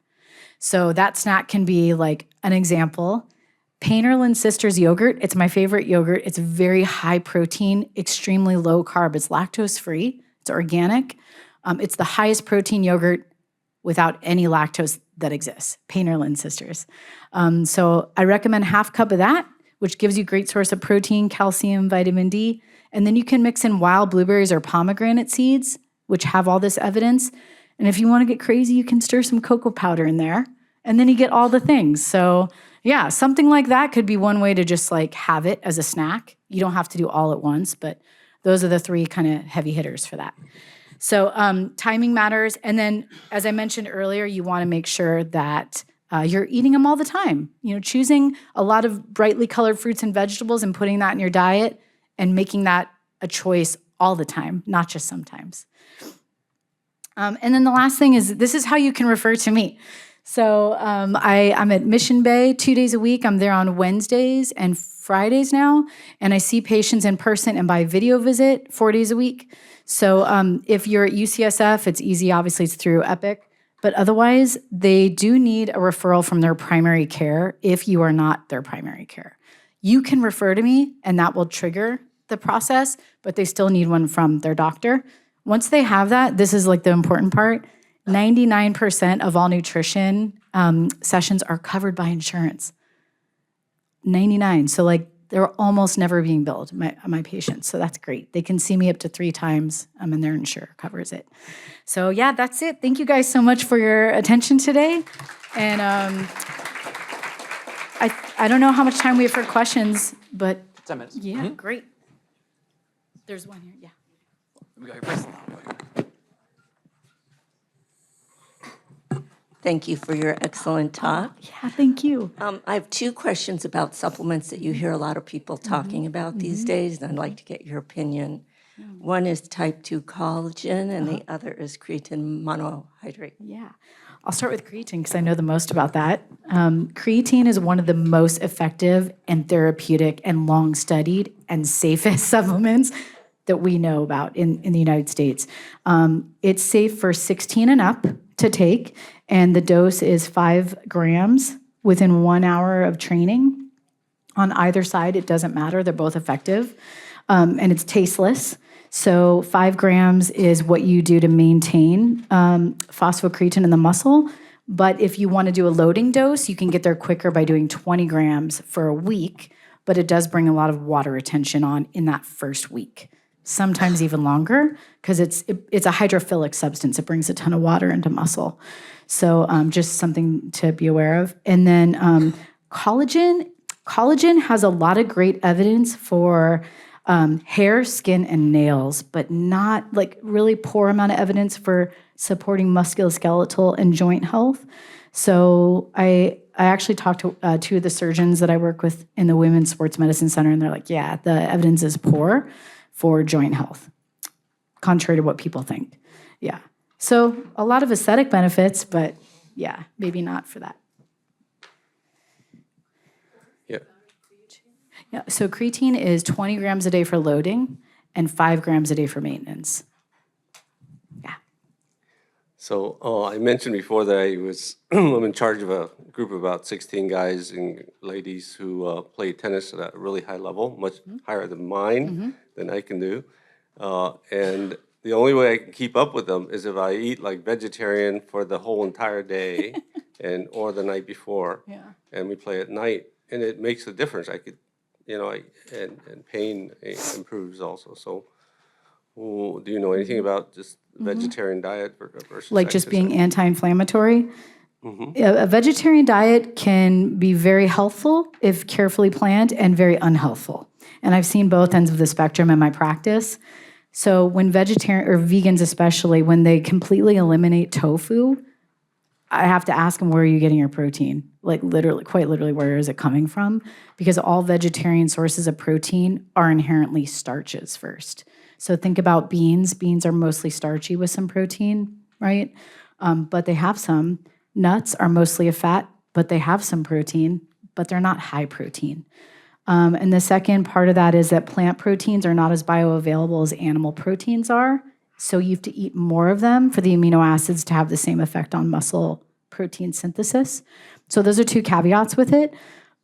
So that snack can be like an example, Painterland Sisters yogurt. It's my favorite yogurt. It's very high protein, extremely low carb. It's lactose free. It's organic. It's the highest protein yogurt without any lactose that exists, Painterland Sisters. So I recommend half cup of that, which gives you great source of protein, calcium, vitamin D. And then you can mix in wild blueberries or pomegranate seeds, which have all this evidence. And if you want to get crazy, you can stir some cocoa powder in there, and then you get all the things. So yeah, something like that could be one way to just like have it as a snack. You don't have to do all at once, but those are the three kind of heavy hitters for that. So timing matters. And then, as I mentioned earlier, you want to make sure that you're eating them all the time. You know, choosing a lot of brightly colored fruits and vegetables and putting that in your diet and making that a choice all the time, not just sometimes. And then the last thing is, this is how you can refer to me. So I'm at Mission Bay 2 days a week. I'm there on Wednesdays and Fridays now, and I see patients in person and by video visit 4 days a week. So if you're at UCSF, it's easy. Obviously, it's through Epic. But otherwise, they do need a referral from their primary care if you are not their primary care. You can refer to me, and that will trigger the process, but they still need one from their doctor. Once they have that, this is like the important part, 99% of all nutrition sessions are covered by insurance. 99. So like they're almost never being billed, my patients. So that's great. They can see me up to 3 times and their insurer covers it. So yeah, that's it. Thank you guys so much for your attention today. And I don't know how much time we have for questions, but 10 minutes. Yeah, great. There's one here, yeah. We got your first. Thank you for your excellent talk. Yeah, thank you. I have 2 questions about supplements that you hear a lot of people talking about these days, and I'd like to get your opinion. One is type 2 collagen, and the other is creatine monohydrate. Yeah. I'll start with creatine because I know the most about that. Creatine is one of the most effective and therapeutic and long-studied and safest supplements that we know about in the United States. It's safe for 16 and up to take, and the dose is 5 grams within 1 hour of training. On either side, it doesn't matter. They're both effective, and it's tasteless. So 5 grams is what you do to maintain phosphocreatine in the muscle. But if you want to do a loading dose, you can get there quicker by doing 20 grams for a week, but it does bring a lot of water retention on in that first week. Sometimes even longer, because it's a hydrophilic substance. It brings a ton of water into muscle. So just something to be aware of. And then collagen. Collagen has a lot of great evidence for hair, skin, and nails, but not like really poor amount of evidence for supporting musculoskeletal and joint health. So I actually talked to 2 of the surgeons that I work with in the Women's Sports Medicine Center, and they're like, yeah, the evidence is poor for joint health, contrary to what people think. Yeah. So a lot of aesthetic benefits, but yeah, maybe not for that. Yeah. Yeah, so creatine is 20 grams a day for loading and 5 grams a day for maintenance. So I mentioned before that I'm in charge of a group of about 16 guys and ladies who play tennis at a really high level, much higher than mine, than I can do. And the only way I can keep up with them is if I eat like vegetarian for the whole entire day or the night before. Yeah. And we play at night, and it makes a difference. I could, and pain improves also. So do you know anything about just vegetarian diet versus Like just being exercise? anti-inflammatory? Mhm. A vegetarian diet can be very healthful if carefully planned and very unhealthful. And I've seen both ends of the spectrum in my practice. So when vegetarian or vegans especially, when they completely eliminate tofu, I have to ask them, where are you getting your protein? Like literally, quite literally, where is it coming from? Because all vegetarian sources of protein are inherently starches first. So think about beans. Beans are mostly starchy with some protein, right? But they have some. Nuts are mostly a fat, but they have some protein, but they're not high protein. And the second part of that is that plant proteins are not as bioavailable as animal proteins are. So you have to eat more of them for the amino acids to have the same effect on muscle protein synthesis. So those are two caveats with it.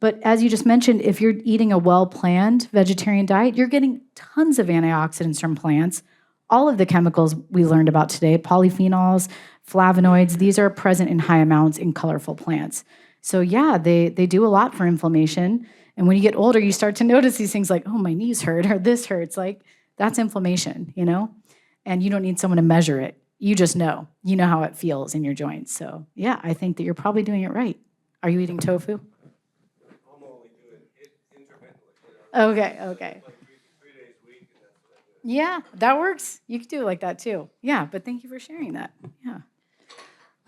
But as you just mentioned, if you're eating a well-planned vegetarian diet, you're getting tons of antioxidants from plants. All of the chemicals we learned about today, polyphenols, flavonoids, these are present in high amounts in colorful plants. So yeah, they do a lot for inflammation. And when you get older, you start to notice these things like, oh, my knees hurt or this hurts. Like, that's inflammation, And you don't need someone to measure it. You just know. You know how it feels in your joints. So yeah, I think that you're probably doing it right. Are you eating tofu? I'm only doing it intermittently. Okay. Like 3 days a week, and that's what I do. Yeah, that works. You could do it like that too. Yeah, but thank you for sharing that. Yeah.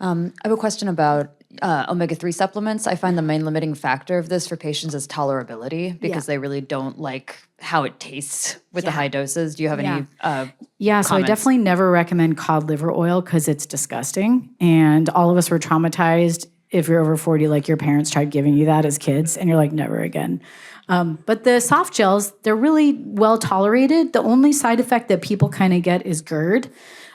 I have a question about omega-3 supplements. I find the main limiting factor of this for patients is tolerability because they really don't like how it tastes with the high doses. Do you have any Yeah, so I comments? definitely never recommend cod liver oil because it's disgusting. And all of us were traumatized if you're over 40, like your parents tried giving you that as kids, and you're like, never again. But the soft gels, they're really well tolerated. The only side effect that people kind of get is GERD.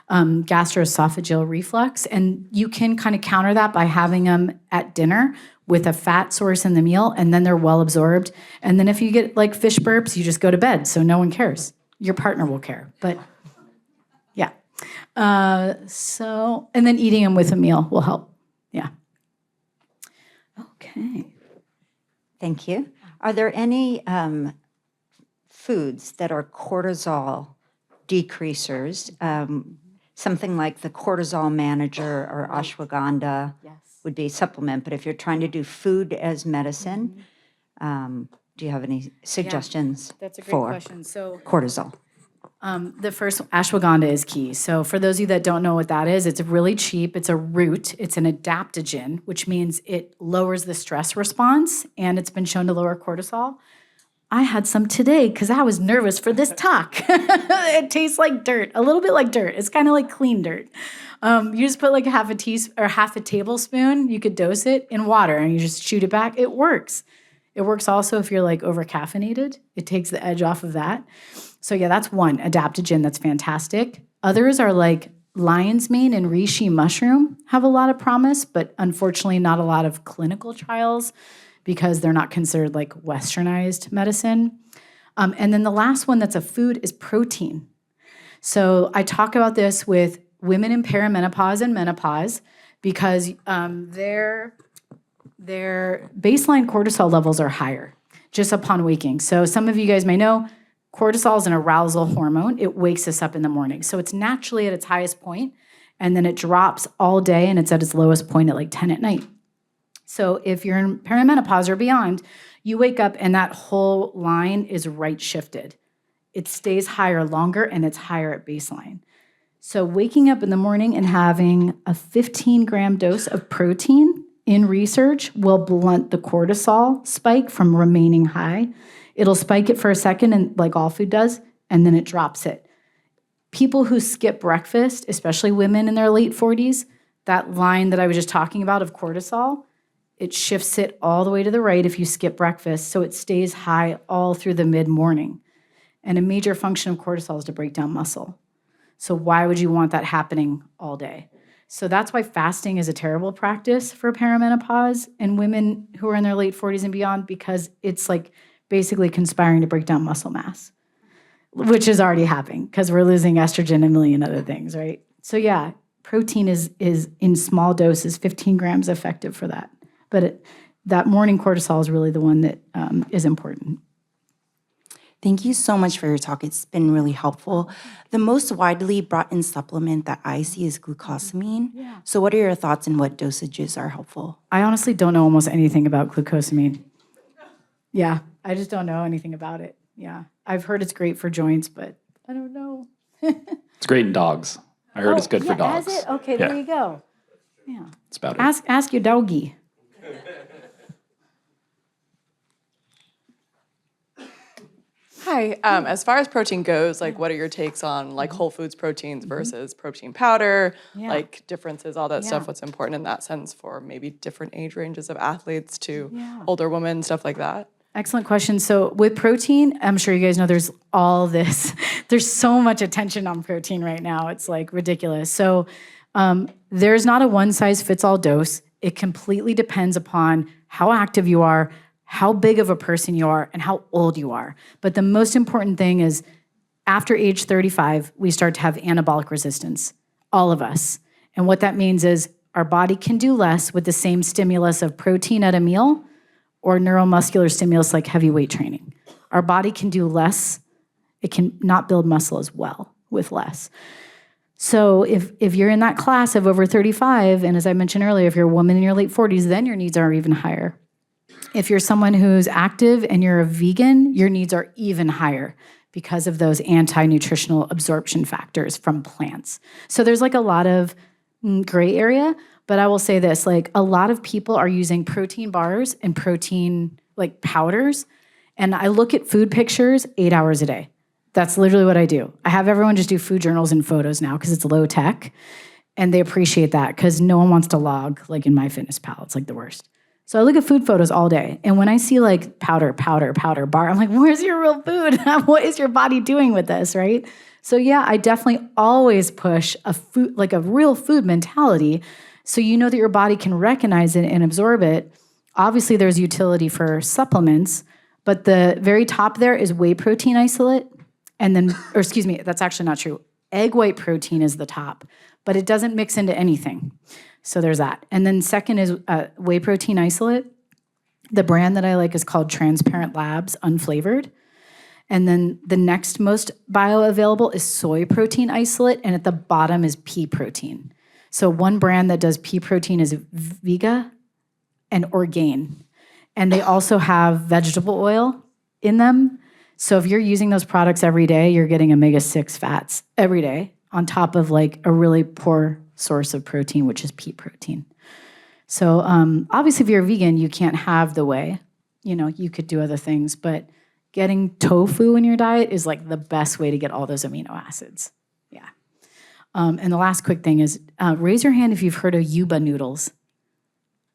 Gastroesophageal reflux, and you can kind of counter that by having them at dinner with a fat source in the meal, and then they're well absorbed. And then if you get like fish burps, you just go to bed, so no one cares. Your partner will care, but yeah. And then eating them with a meal will help. Yeah. Okay. Thank you. Are there any foods that are cortisol decreasers? Something like the cortisol manager or ashwagandha would be a supplement. But if you're trying to do food as medicine, do you have any suggestions That's a great for question. So cortisol? The first, ashwagandha is key. So for those of you that don't know what that is, it's really cheap. It's a root. It's an adaptogen, which means it lowers the stress response, and it's been shown to lower cortisol. I had some today because I was nervous for this talk. It tastes like dirt, a little bit like dirt. It's kind of like clean dirt. You just put like half a tablespoon, you could dose it in water and you just shoot it back. It works. It works also if you're like over caffeinated. It takes the edge off of that. So yeah, that's one adaptogen that's fantastic. Others are like lion's mane and reishi mushroom have a lot of promise, but unfortunately not a lot of clinical trials because they're not considered like westernized medicine. And then the last one that's a food is protein. So I talk about this with women in perimenopause and menopause because their baseline cortisol levels are higher just upon waking. So some of you guys may know cortisol is an arousal hormone. It wakes us up in the morning. So it's naturally at its highest point, and then it drops all day and it's at its lowest point at like 10 at night. So if you're in perimenopause or beyond, you wake up and that whole line is right shifted. It stays higher longer and it's higher at baseline. So waking up in the morning and having a 15-gram dose of protein in research will blunt the cortisol spike from remaining high. It'll spike it for a second, and like all food does, and then it drops it. People who skip breakfast, especially women in their late 40s, that line that I was just talking about of cortisol, It shifts it all the way to the right if you skip breakfast, so it stays high all through the mid-morning. And a major function of cortisol is to break down muscle. So why would you want that happening all day? So that's why fasting is a terrible practice for perimenopause and women who are in their late 40s and beyond, because it's like basically conspiring to break down muscle mass, which is already happening because we're losing estrogen and a million other things, right? So yeah, protein is in small doses, 15 grams effective for that. But that morning cortisol is really the one that is important. Thank you so much for your talk. It's been really helpful. The most widely brought in supplement that I see is glucosamine. Yeah. So what are your thoughts on what dosages are helpful? I honestly don't know almost anything about glucosamine. Yeah, I just don't know anything about it. Yeah, I've heard it's great for joints, but I don't know. It's great in dogs. I heard it's good for dogs. Is it? Okay, Yeah. there you go. Yeah. It's about it. Ask your doggy. Hi, as far as protein goes, like what are your takes on like whole foods proteins versus protein powder, Yeah. like differences, all that Yeah. stuff, what's important in that sense for maybe different age ranges of athletes to Yeah. older women, stuff like that? Excellent question. So with protein, I'm sure you guys know there's all this, there's so much attention on protein right now. It's like ridiculous. So there's not a one size fits all dose. It completely depends upon how active you are, how big of a person you are, and how old you are. But the most important thing is after age 35, we start to have anabolic resistance, all of us. And what that means is our body can do less with the same stimulus of protein at a meal or neuromuscular stimulus like heavy weight training. Our body can do less. It can not build muscle as well with less. So if you're in that class of over 35, and as I mentioned earlier, if you're a woman in your late 40s, then your needs are even higher. If you're someone who's active and you're a vegan, your needs are even higher because of those anti-nutritional absorption factors from plants. So there's like a lot of gray area, but I will say this, like a lot of people are using protein bars and protein like powders. And I look at food pictures 8 hours a day. That's literally what I do. I have everyone just do food journals and photos now because it's low tech. And they appreciate that because no one wants to log like in MyFitnessPal. It's like the worst. So I look at food photos all day. And when I see like powder bar, I'm like, where's your real food? What is your body doing with this, right? So yeah, I definitely always push a food, like a real food mentality. So you know that your body can recognize it and absorb it. Obviously there's utility for supplements, but the very top there is whey protein isolate. And then, or excuse me, that's actually not true. Egg white protein is the top, but it doesn't mix into anything. So there's that. And then second is whey protein isolate. The brand that I like is called Transparent Labs Unflavored. And then the next most bioavailable is soy protein isolate, and at the bottom is pea protein. So one brand that does pea protein is Vega and Orgain. And they also have vegetable oil in them. So if you're using those products every day, you're getting omega-6 fats every day on top of like a really poor source of protein, which is pea protein. So obviously if you're a vegan, you can't have the whey. You know, you could do other things, but getting tofu in your diet is like the best way to get all those amino acids. Yeah. And the last quick thing is raise your hand if you've heard of Yuba noodles.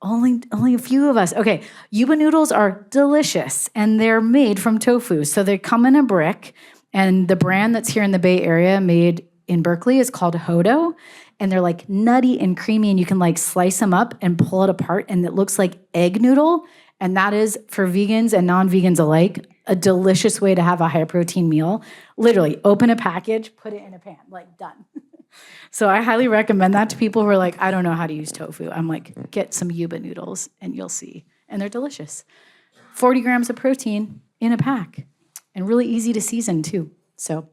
Only a few of us. Okay, Yuba noodles are delicious and they're made from tofu. So they come in a brick, and the brand that's here in the Bay Area made in Berkeley is called Hodo. And they're like nutty and creamy, and you can like slice them up and pull it apart, and it looks like egg noodle. And that is, for vegans and non-vegans alike, a delicious way to have a high protein meal. Literally, open a package, put it in a pan, like done. So I highly recommend that to people who are like, I don't know how to use tofu. I'm like, get some Yuba noodles and you'll see. And they're delicious. 40 grams of protein in a pack and really easy to season too. So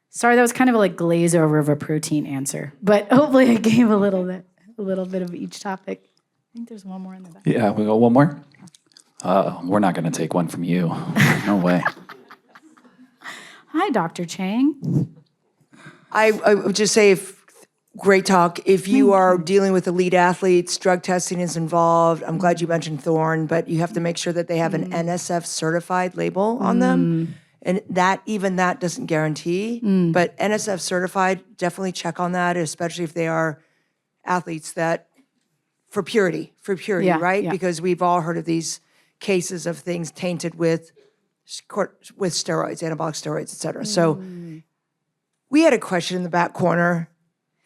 sorry, that was kind of a like glaze over of a protein answer, but hopefully I gave a little bit of each topic. I think there's one more in the back. Yeah, we got one more. We're not going to take one from you. No way. Hi, Dr. Chang. I would just say, great talk. If you are dealing with elite athletes, drug testing is involved. I'm glad you mentioned Thorne, but you have to make sure that they have an NSF certified label on them. And that doesn't guarantee, but NSF certified, definitely check on that, especially if they are athletes that for purity, Yeah, right? yeah. Because we've all heard of these cases of things tainted with steroids, anabolic steroids, et cetera. So we had a question in the back corner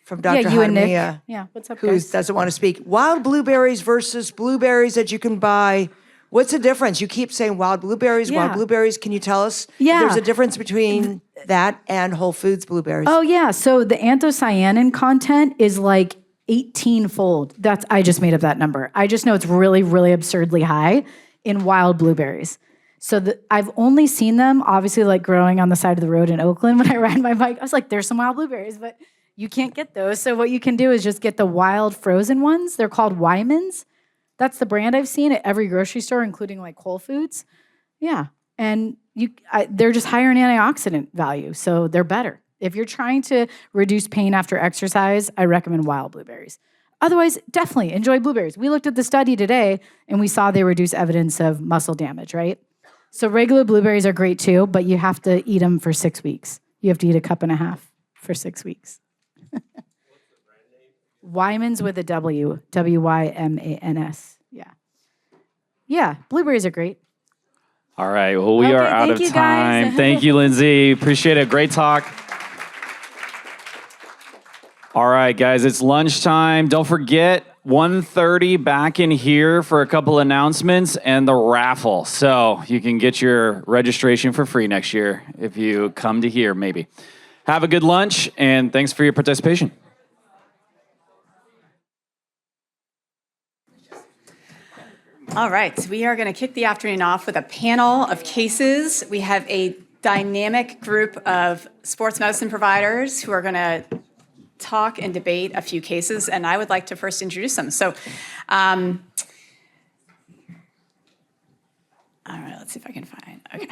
from Dr. Yeah, you and Nick. Hadamia, Yeah, what's up, who guys? doesn't want to speak. Wild blueberries versus blueberries that you can buy. What's the difference? You keep saying wild blueberries, wild Yeah. blueberries. Can you tell us if Yeah. there's a difference between that and Whole Foods blueberries? Oh yeah, so the anthocyanin content is like 18-fold. I just made up that number. I just know it's really, really absurdly high in wild blueberries. So I've only seen them, obviously, like growing on the side of the road in Oakland when I ride my bike. I was like, there's some wild blueberries, but you can't get those. So what you can do is just get the wild frozen ones. They're called Wyman's. That's the brand I've seen at every grocery store, including like Whole Foods. Yeah, and they're just higher in antioxidant value, so they're better. If you're trying to reduce pain after exercise, I recommend wild blueberries. Otherwise, definitely enjoy blueberries. We looked at the study today, and we saw they reduce evidence of muscle damage, right? So regular blueberries are great too, but you have to eat them for 6 weeks. You have to eat a cup and a half for 6 weeks. Wyman's with a W, W-Y-M-A-N-S. Yeah. Yeah, blueberries are great. All right. Well, we Okay, are out thank of you, guys. time. Thank you, Lindsay. Appreciate it. Great talk. All right, guys, it's lunchtime. Don't forget, 1:30 back in here for a couple announcements and the raffle. So you can get your registration for free next year if you come to here, maybe. Have a good lunch, and thanks for your participation. All right, we are going to kick the afternoon off with a panel of cases. We have a dynamic group of sports medicine providers who are going to talk and debate a few cases, and I would like to first introduce them. So, all right, let's see if I can find, okay.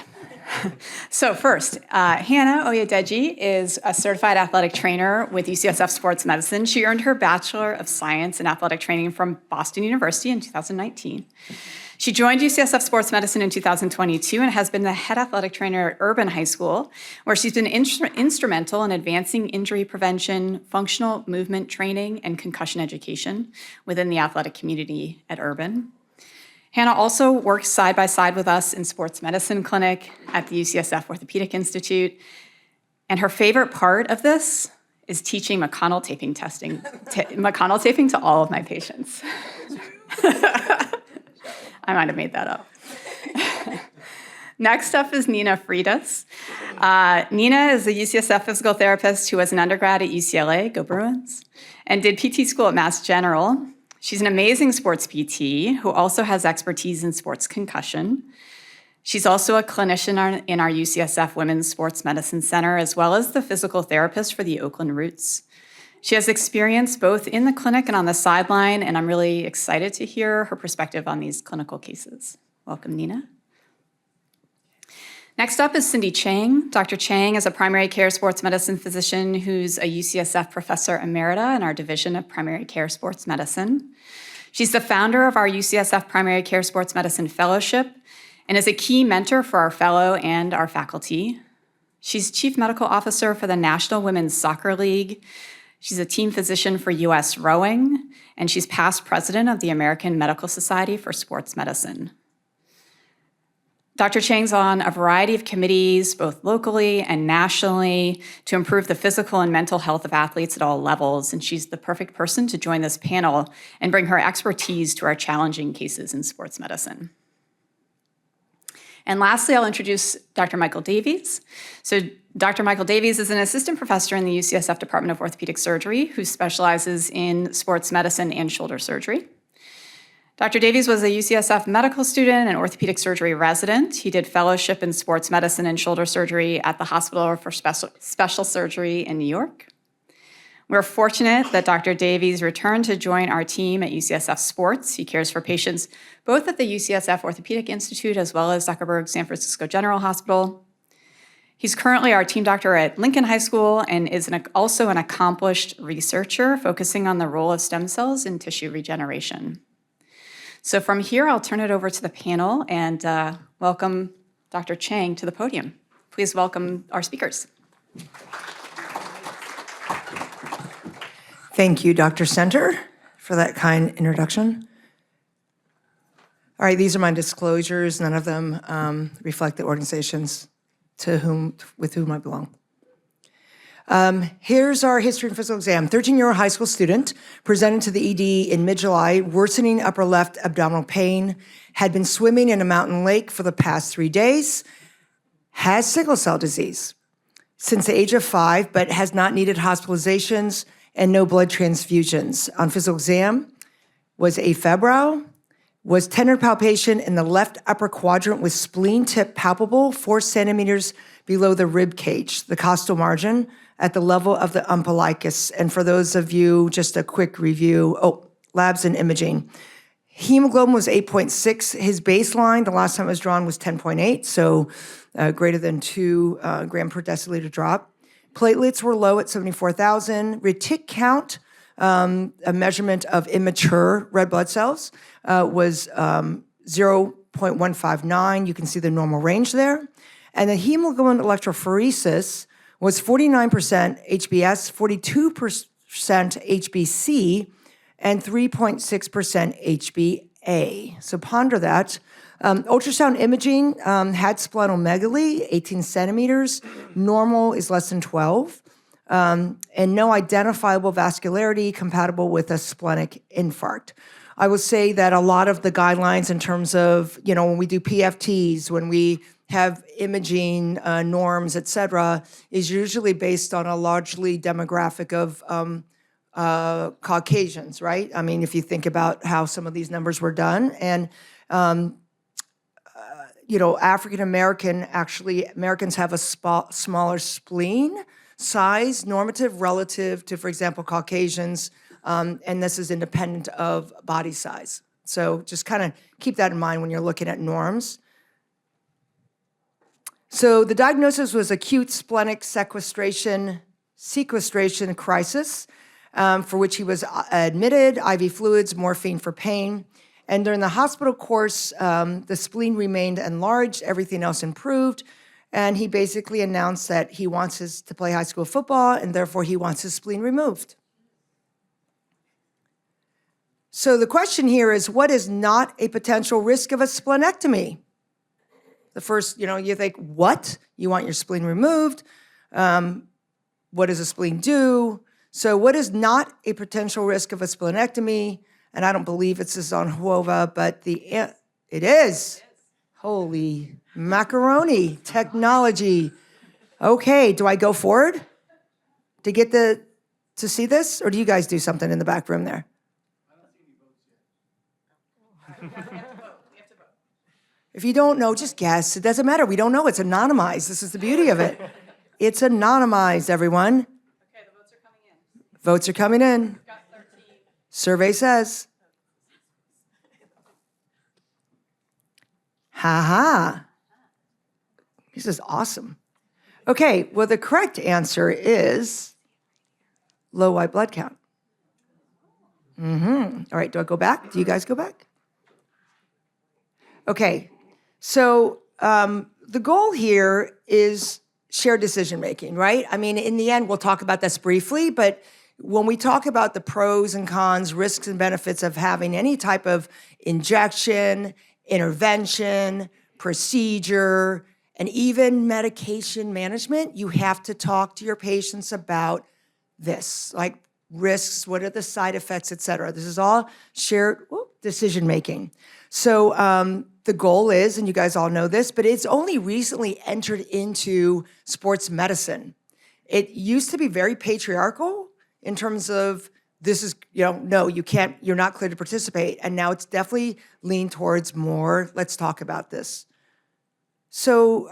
So first, Hannah Oyedeji is a certified athletic trainer with UCSF Sports Medicine. She earned her Bachelor of Science in Athletic Training from Boston University in 2019. She joined UCSF Sports Medicine in 2022 and has been the head athletic trainer at Urban High School, where she's been instrumental in advancing injury prevention, functional movement training, and concussion education within the athletic community at Urban. Hannah also works side by side with us in sports medicine clinic at the UCSF Orthopaedic Institute. And her favorite part of this is teaching McConnell taping to all of my patients. I might have made that up. Next up is Nina Freitas. Nina is a UCSF physical therapist who was an undergrad at UCLA, go Bruins, and did PT school at Mass General. She's an amazing sports PT who also has expertise in sports concussion. She's also a clinician in our UCSF Women's Sports Medicine Center, as well as the physical therapist for the Oakland Roots. She has experience both in the clinic and on the sideline, and I'm really excited to hear her perspective on these clinical cases. Welcome, Nina. Next up is Cindy Chang. Dr. Chang is a primary care sports medicine physician who's a UCSF professor emerita in our Division of Primary Care Sports Medicine. She's the founder of our UCSF Primary Care Sports Medicine Fellowship and is a key mentor for our fellow and our faculty. She's chief medical officer for the National Women's Soccer League. She's a team physician for U.S. Rowing, and she's past president of the American Medical Society for Sports Medicine. Dr. Chang's on a variety of committees, both locally and nationally, to improve the physical and mental health of athletes at all levels, and she's the perfect person to join this panel and bring her expertise to our challenging cases in sports medicine. And lastly, I'll introduce Dr. Michael Davies. So Dr. Michael Davies is an assistant professor in the UCSF Department of Orthopedic Surgery who specializes in sports medicine and shoulder surgery. Dr. Davies was a UCSF medical student and orthopedic surgery resident. He did fellowship in sports medicine and shoulder surgery at the Hospital for Special Surgery in New York. We're fortunate that Dr. Davies returned to join our team at UCSF Sports. He cares for patients both at the UCSF Orthopedic Institute as well as Zuckerberg San Francisco General Hospital. He's currently our team doctor at Lincoln High School and is also an accomplished researcher focusing on the role of stem cells in tissue regeneration. So from here, I'll turn it over to the panel and welcome Dr. Chang to the podium. Please welcome our speakers. Thank you, Dr. Center, for that kind introduction. All right, these are my disclosures. None of them reflect the organizations with whom I belong. Here's our history and physical exam. 13-year-old high school student presented to the ED in mid-July, worsening upper left abdominal pain, had been swimming in a mountain lake for the past 3 days, has sickle cell disease since the age of 5, but has not needed hospitalizations and no blood transfusions. On physical exam, was afebrile, was tender palpation in the left upper quadrant with spleen tip palpable 4 centimeters below the rib cage, the costal margin at the level of the umbilicus. And for those of you, just a quick review, labs and imaging. Hemoglobin was 8.6. His baseline, the last time it was drawn, was 10.8, so greater than 2 gram per deciliter drop. Platelets were low at 74,000. Retic count, a measurement of immature red blood cells, was 0.159. You can see the normal range there. And the hemoglobin electrophoresis was 49% HbS, 42% HbC, and 3.6% HbA. So ponder that. Ultrasound imaging had splenomegaly, 18 centimeters. Normal is less than 12. And no identifiable vascularity compatible with a splenic infarct. I will say that a lot of the guidelines in terms of, when we do PFTs, when we have imaging norms, et cetera, is usually based on a largely demographic of Caucasians, right? I mean, if you think about how some of these numbers were done. And, African-American, Americans have a smaller spleen size normative relative to, for example, Caucasians, and this is independent of body size. So just kind of keep that in mind when you're looking at norms. So the diagnosis was acute splenic sequestration crisis, for which he was admitted, IV fluids, morphine for pain. And during the hospital course, the spleen remained enlarged, everything else improved. And he basically announced that he wants to play high school football, and therefore he wants his spleen removed. So the question here is, what is not a potential risk of a splenectomy? The first, you think, what? You want your spleen removed? What does a spleen do? So what is not a potential risk of a splenectomy? And I don't believe this is on HOVA, but it is. Holy macaroni, technology. Okay, do I go forward to see this? Or do you guys do something in the back room there? If you don't know, just guess. It doesn't matter. We don't know. It's anonymized. This is the beauty of it. It's anonymized, everyone. Okay, the votes are coming in. Votes are coming in. We've got 13. Survey says. Ha. This is awesome. Okay, well, the correct answer is low white blood count. All right, do I go back? Do you guys go back? Okay, so the goal here is shared decision-making, right? I mean, in the end, we'll talk about this briefly, but when we talk about the pros and cons, risks and benefits of having any type of injection, intervention, procedure, and even medication management, you have to talk to your patients about this, like risks, what are the side effects, et cetera. This is all shared decision-making. So the goal is, and you guys all know this, but it's only recently entered into sports medicine. It used to be very patriarchal in terms of this is, no, you can't, you're not clear to participate. And now it's definitely leaned towards more, let's talk about this. So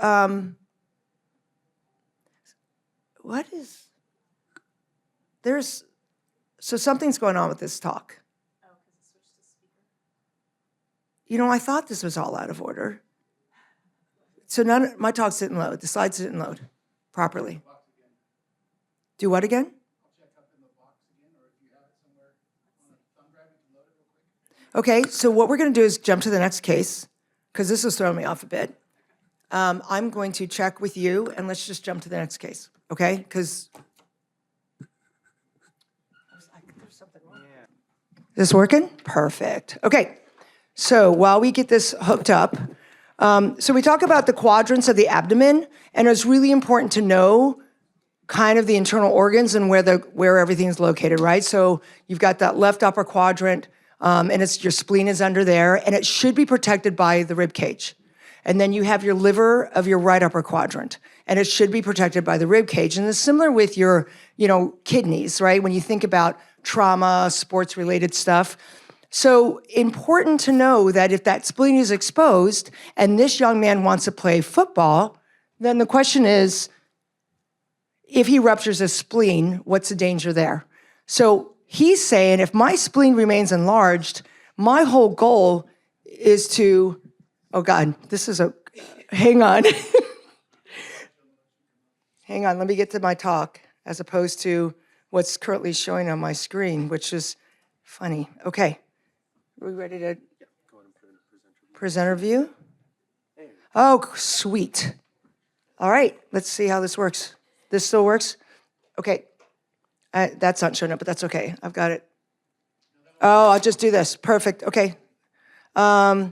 so something's going on with this talk. Oh, because it switched to speaker. I thought this was all out of order. So my talks didn't load. The slides didn't load properly. Do what again? Okay, so what we're going to do is jump to the next case, because this is throwing me off a bit. I'm going to check with you, and let's just jump to the next case, okay? Because I was like, there's something wrong. This working? Perfect. Okay, so while we get this hooked up, so we talk about the quadrants of the abdomen, and it's really important to know kind of the internal organs and where everything's located, right? So you've got that left upper quadrant, and your spleen is under there, and it should be protected by the rib cage. And then you have your liver of your right upper quadrant, and it should be protected by the rib cage. And it's similar with your, kidneys, right? When you think about trauma, sports-related stuff. So important to know that if that spleen is exposed and this young man wants to play football, then the question is, if he ruptures his spleen, what's the danger there? So he's saying, if my spleen remains enlarged, my whole goal is to, oh God, hang on. Hang on, let me get to my talk, as opposed to what's currently showing on my screen, which is funny. Okay, are we ready to presenter view? Oh, sweet. All right, let's see how this works. This still works? Okay, that's not showing up, but that's okay. I've got it. Oh, I'll just do this. Perfect, okay. All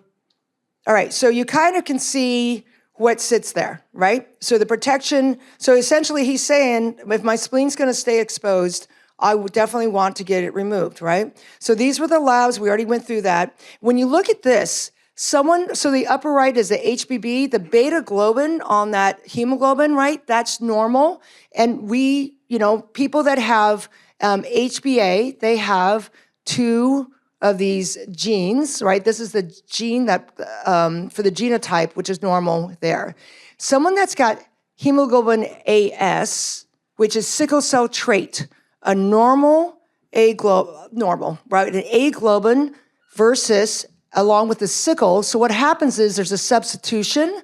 right, so you kind of can see what sits there, right? So the protection, so essentially he's saying, if my spleen's gonna stay exposed, I would definitely want to get it removed, right? So these were the labs, we already went through that. When you look at this, so the upper right is the HBB, the beta globin on that hemoglobin, right? That's normal. And people that have HbA, they have two of these genes, right? This is the gene that, for the genotype, which is normal there. Someone that's got hemoglobin AS, which is sickle cell trait, a normal, right? An A globin versus, along with the sickle. So what happens is there's a substitution,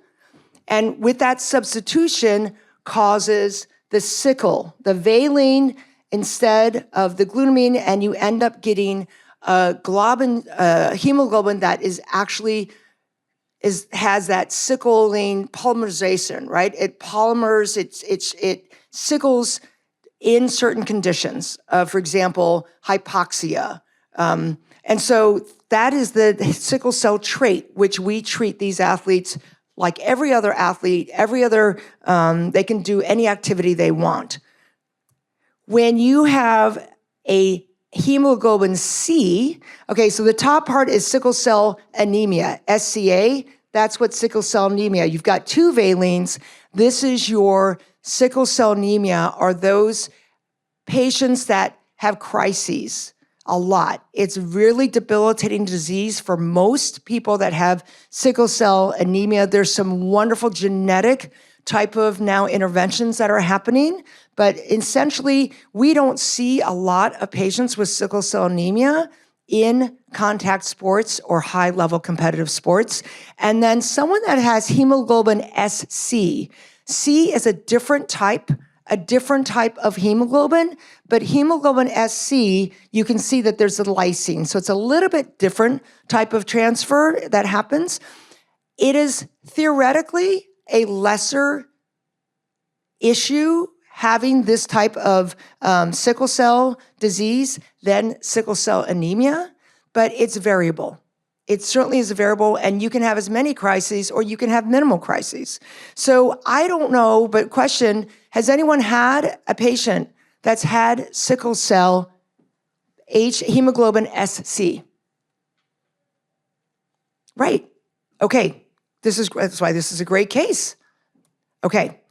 and with that substitution causes the sickle, the valine instead of the glutamine, and you end up getting hemoglobin that is actually has that sickling polymerization, right? It polymers, it sickles in certain conditions. For example, hypoxia. And so that is the sickle cell trait, which we treat these athletes like every other athlete, they can do any activity they want. When you have a hemoglobin C, okay, so the top part is sickle cell anemia, SCA, that's what sickle cell anemia, you've got two valines, this is your sickle cell anemia, are those patients that have crises a lot. It's really debilitating disease for most people that have sickle cell anemia. There's some wonderful genetic type of now interventions that are happening, but essentially we don't see a lot of patients with sickle cell anemia in contact sports or high-level competitive sports. And then someone that has hemoglobin SC. C is a different type of hemoglobin, but hemoglobin SC, you can see that there's a lysine. So it's a little bit different type of transfer that happens. It is theoretically a lesser issue having this type of sickle cell disease than sickle cell anemia, but it's variable. It certainly is a variable, and you can have as many crises or you can have minimal crises. So I don't know, but question, has anyone had a patient that's had sickle cell hemoglobin SC? Right, okay, that's why this is a great case. Okay,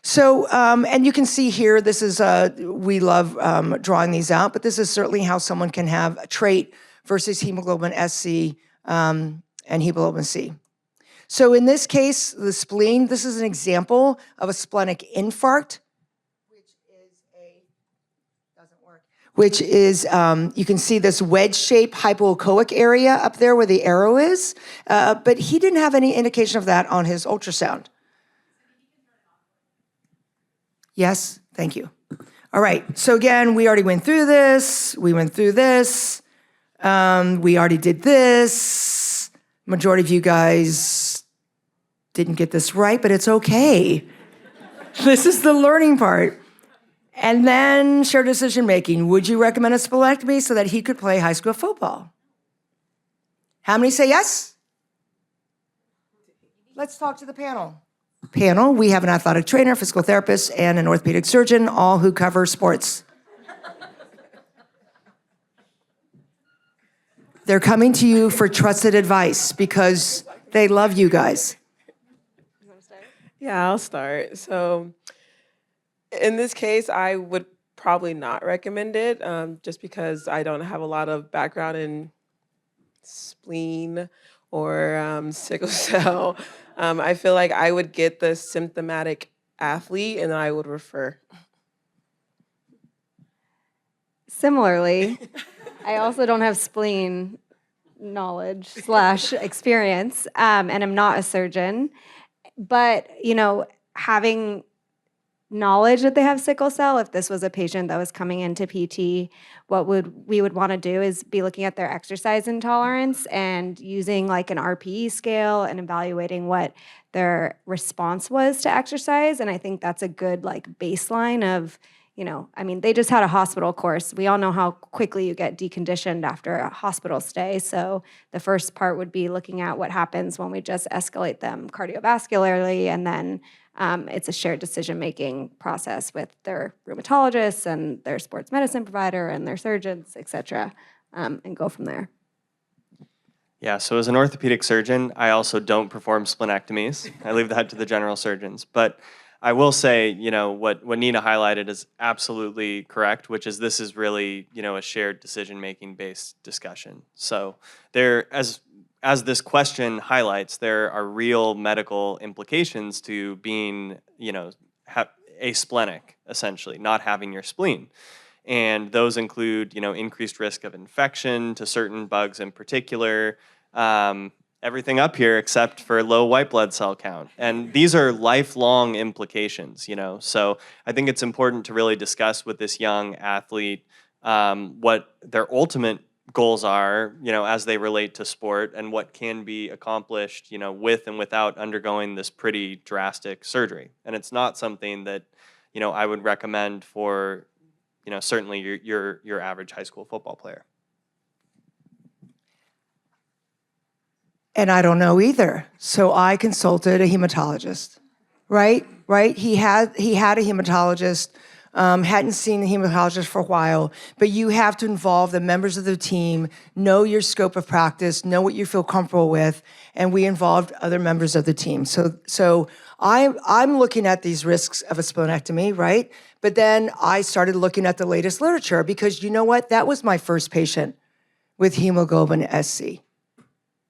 so, and you can see here, this is, we love drawing these out, but this is certainly how someone can have a trait versus hemoglobin SC and hemoglobin C. So in this case, the spleen, this is an example of a splenic infarct, which is, you can see this wedge-shaped hypoechoic area up there where the arrow is, but he didn't have any indication of that on his ultrasound. Yes, thank you. All right, so again, we already went through this, we already did this. Majority of you guys didn't get this right, but it's okay. This is the learning part. And then shared decision making. Would you recommend a splenectomy so that he could play high school football? How many say yes? Let's talk to the panel. Panel, we have an athletic trainer, physical therapist, and an orthopedic surgeon, all who cover sports. They're coming to you for trusted advice because they love you guys. Yeah, I'll start. So in this case, I would probably not recommend it just because I don't have a lot of background in spleen or sickle cell. I feel like I would get the symptomatic athlete and then I would refer. Similarly, I also don't have spleen knowledge / experience, and I'm not a surgeon. But, having knowledge that they have sickle cell, if this was a patient that was coming into PT, what we would want to do is be looking at their exercise intolerance and using like an RPE scale and evaluating what their response was to exercise. And I think that's a good baseline of, they just had a hospital course. We all know how quickly you get deconditioned after a hospital stay. So the first part would be looking at what happens when we just escalate them cardiovascularly, and then it's a shared decision-making process with their rheumatologists and their sports medicine provider and their surgeons, et cetera, and go from there. Yeah, so as an orthopedic surgeon, I also don't perform splenectomies. I leave that to the general surgeons. But I will say, what Nina highlighted is absolutely correct, which is this is really, a shared decision-making based discussion. So there, as this highlights, there are real medical implications to being, asplenic, essentially, not having your spleen. And those include, increased risk of infection to certain bugs in particular, everything up here except for low white blood cell count. And these are lifelong implications, So I think it's important to really discuss with this young athlete what their ultimate goals are, as they relate to sport and what can be accomplished, with and without undergoing this pretty drastic surgery. And it's not something that, I would recommend for, certainly your average high school football player. And I don't know either. So I consulted a hematologist, right? He had a hematologist, hadn't seen the hematologist for a while, but you have to involve the members of the team, know your scope of practice, know what you feel comfortable with, and we involved other members of the team. So I'm looking at these risks of a splenectomy, right? But then I started looking at the latest literature because you know what? That was my first patient with hemoglobin SC.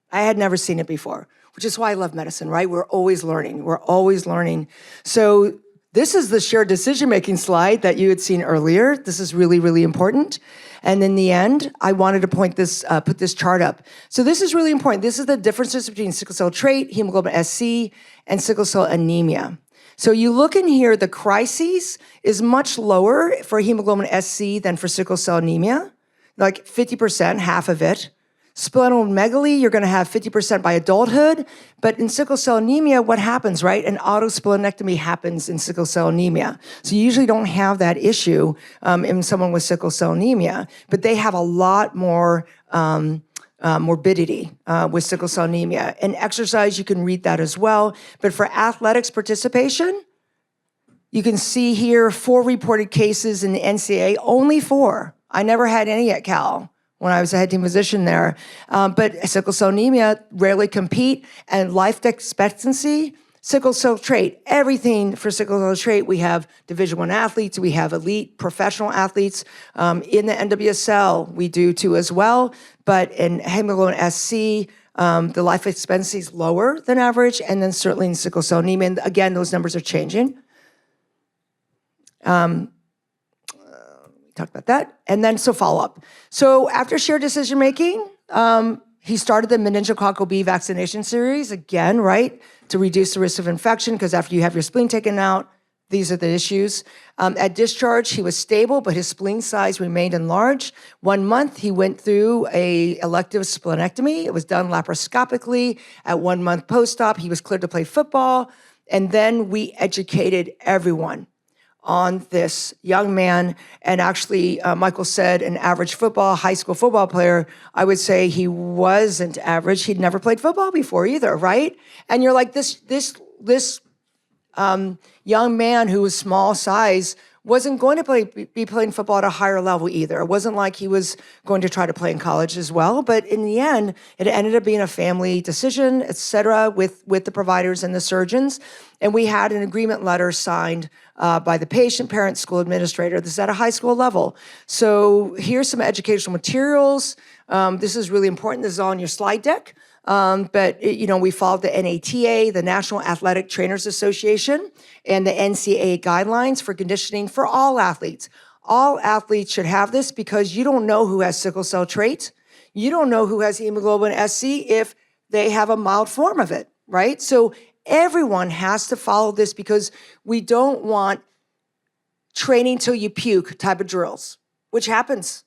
I had never seen it before, which is why I love medicine, right? We're always learning. So this is the shared decision-making slide that you had seen earlier. This is really, really important. And in the end, I wanted to put this chart up. So this is really important. This is the differences between sickle cell trait, hemoglobin SC, and sickle cell anemia. So you look in here, the crises is much lower for hemoglobin SC than for sickle cell anemia, like 50%, half of it. Splenomegaly, you're going to have 50% by adulthood, but in sickle cell anemia, what happens, right? An autosplenectomy happens in sickle cell anemia. So you usually don't have that issue in someone with sickle cell anemia, but they have a lot more morbidity with sickle cell anemia. And exercise, you can read that as well. But for athletics participation, you can see here 4 reported cases in the NCAA, only 4. I never had any at Cal when I was a head team physician there. But sickle cell anemia rarely compete, and life expectancy, sickle cell trait, everything for sickle cell trait. We have Division I athletes, we have elite professional athletes. In the NWSL, we do too as well. But in hemoglobin SC, the life expectancy is lower than average, and then certainly in sickle cell anemia. And again, those numbers are changing. Talk about that. And then, so follow-up. So after shared decision-making, he started the meningococcal B vaccination series, again, right, to reduce the risk of infection, because after you have your spleen taken out, these are the issues. At discharge, he was stable, but his spleen size remained enlarged. 1 month, he went through a elective splenectomy. It was done laparoscopically. At 1 month post-op, he was cleared to play football. And then we educated everyone on this young man. And actually, Michael said an average high school football player, I would say he wasn't average. He'd never played football before either, right? And you're like, this young man who was small size wasn't going to be playing football at a higher level either. It wasn't like he was going to try to play in college as well. But in the end, it ended up being a family decision, et cetera, with the providers and the surgeons. And we had an agreement letter signed by the patient, parent, school administrator. This is at a high school level. So here's some educational materials. This is really important. This is all on your slide deck. But we followed the NATA, the National Athletic Trainers Association, and the NCAA guidelines for conditioning for all athletes. All athletes should have this because you don't know who has sickle cell trait. You don't know who has hemoglobin SC if they have a mild form of it, right? So everyone has to follow this because we don't want training till you puke type of drills, which happens.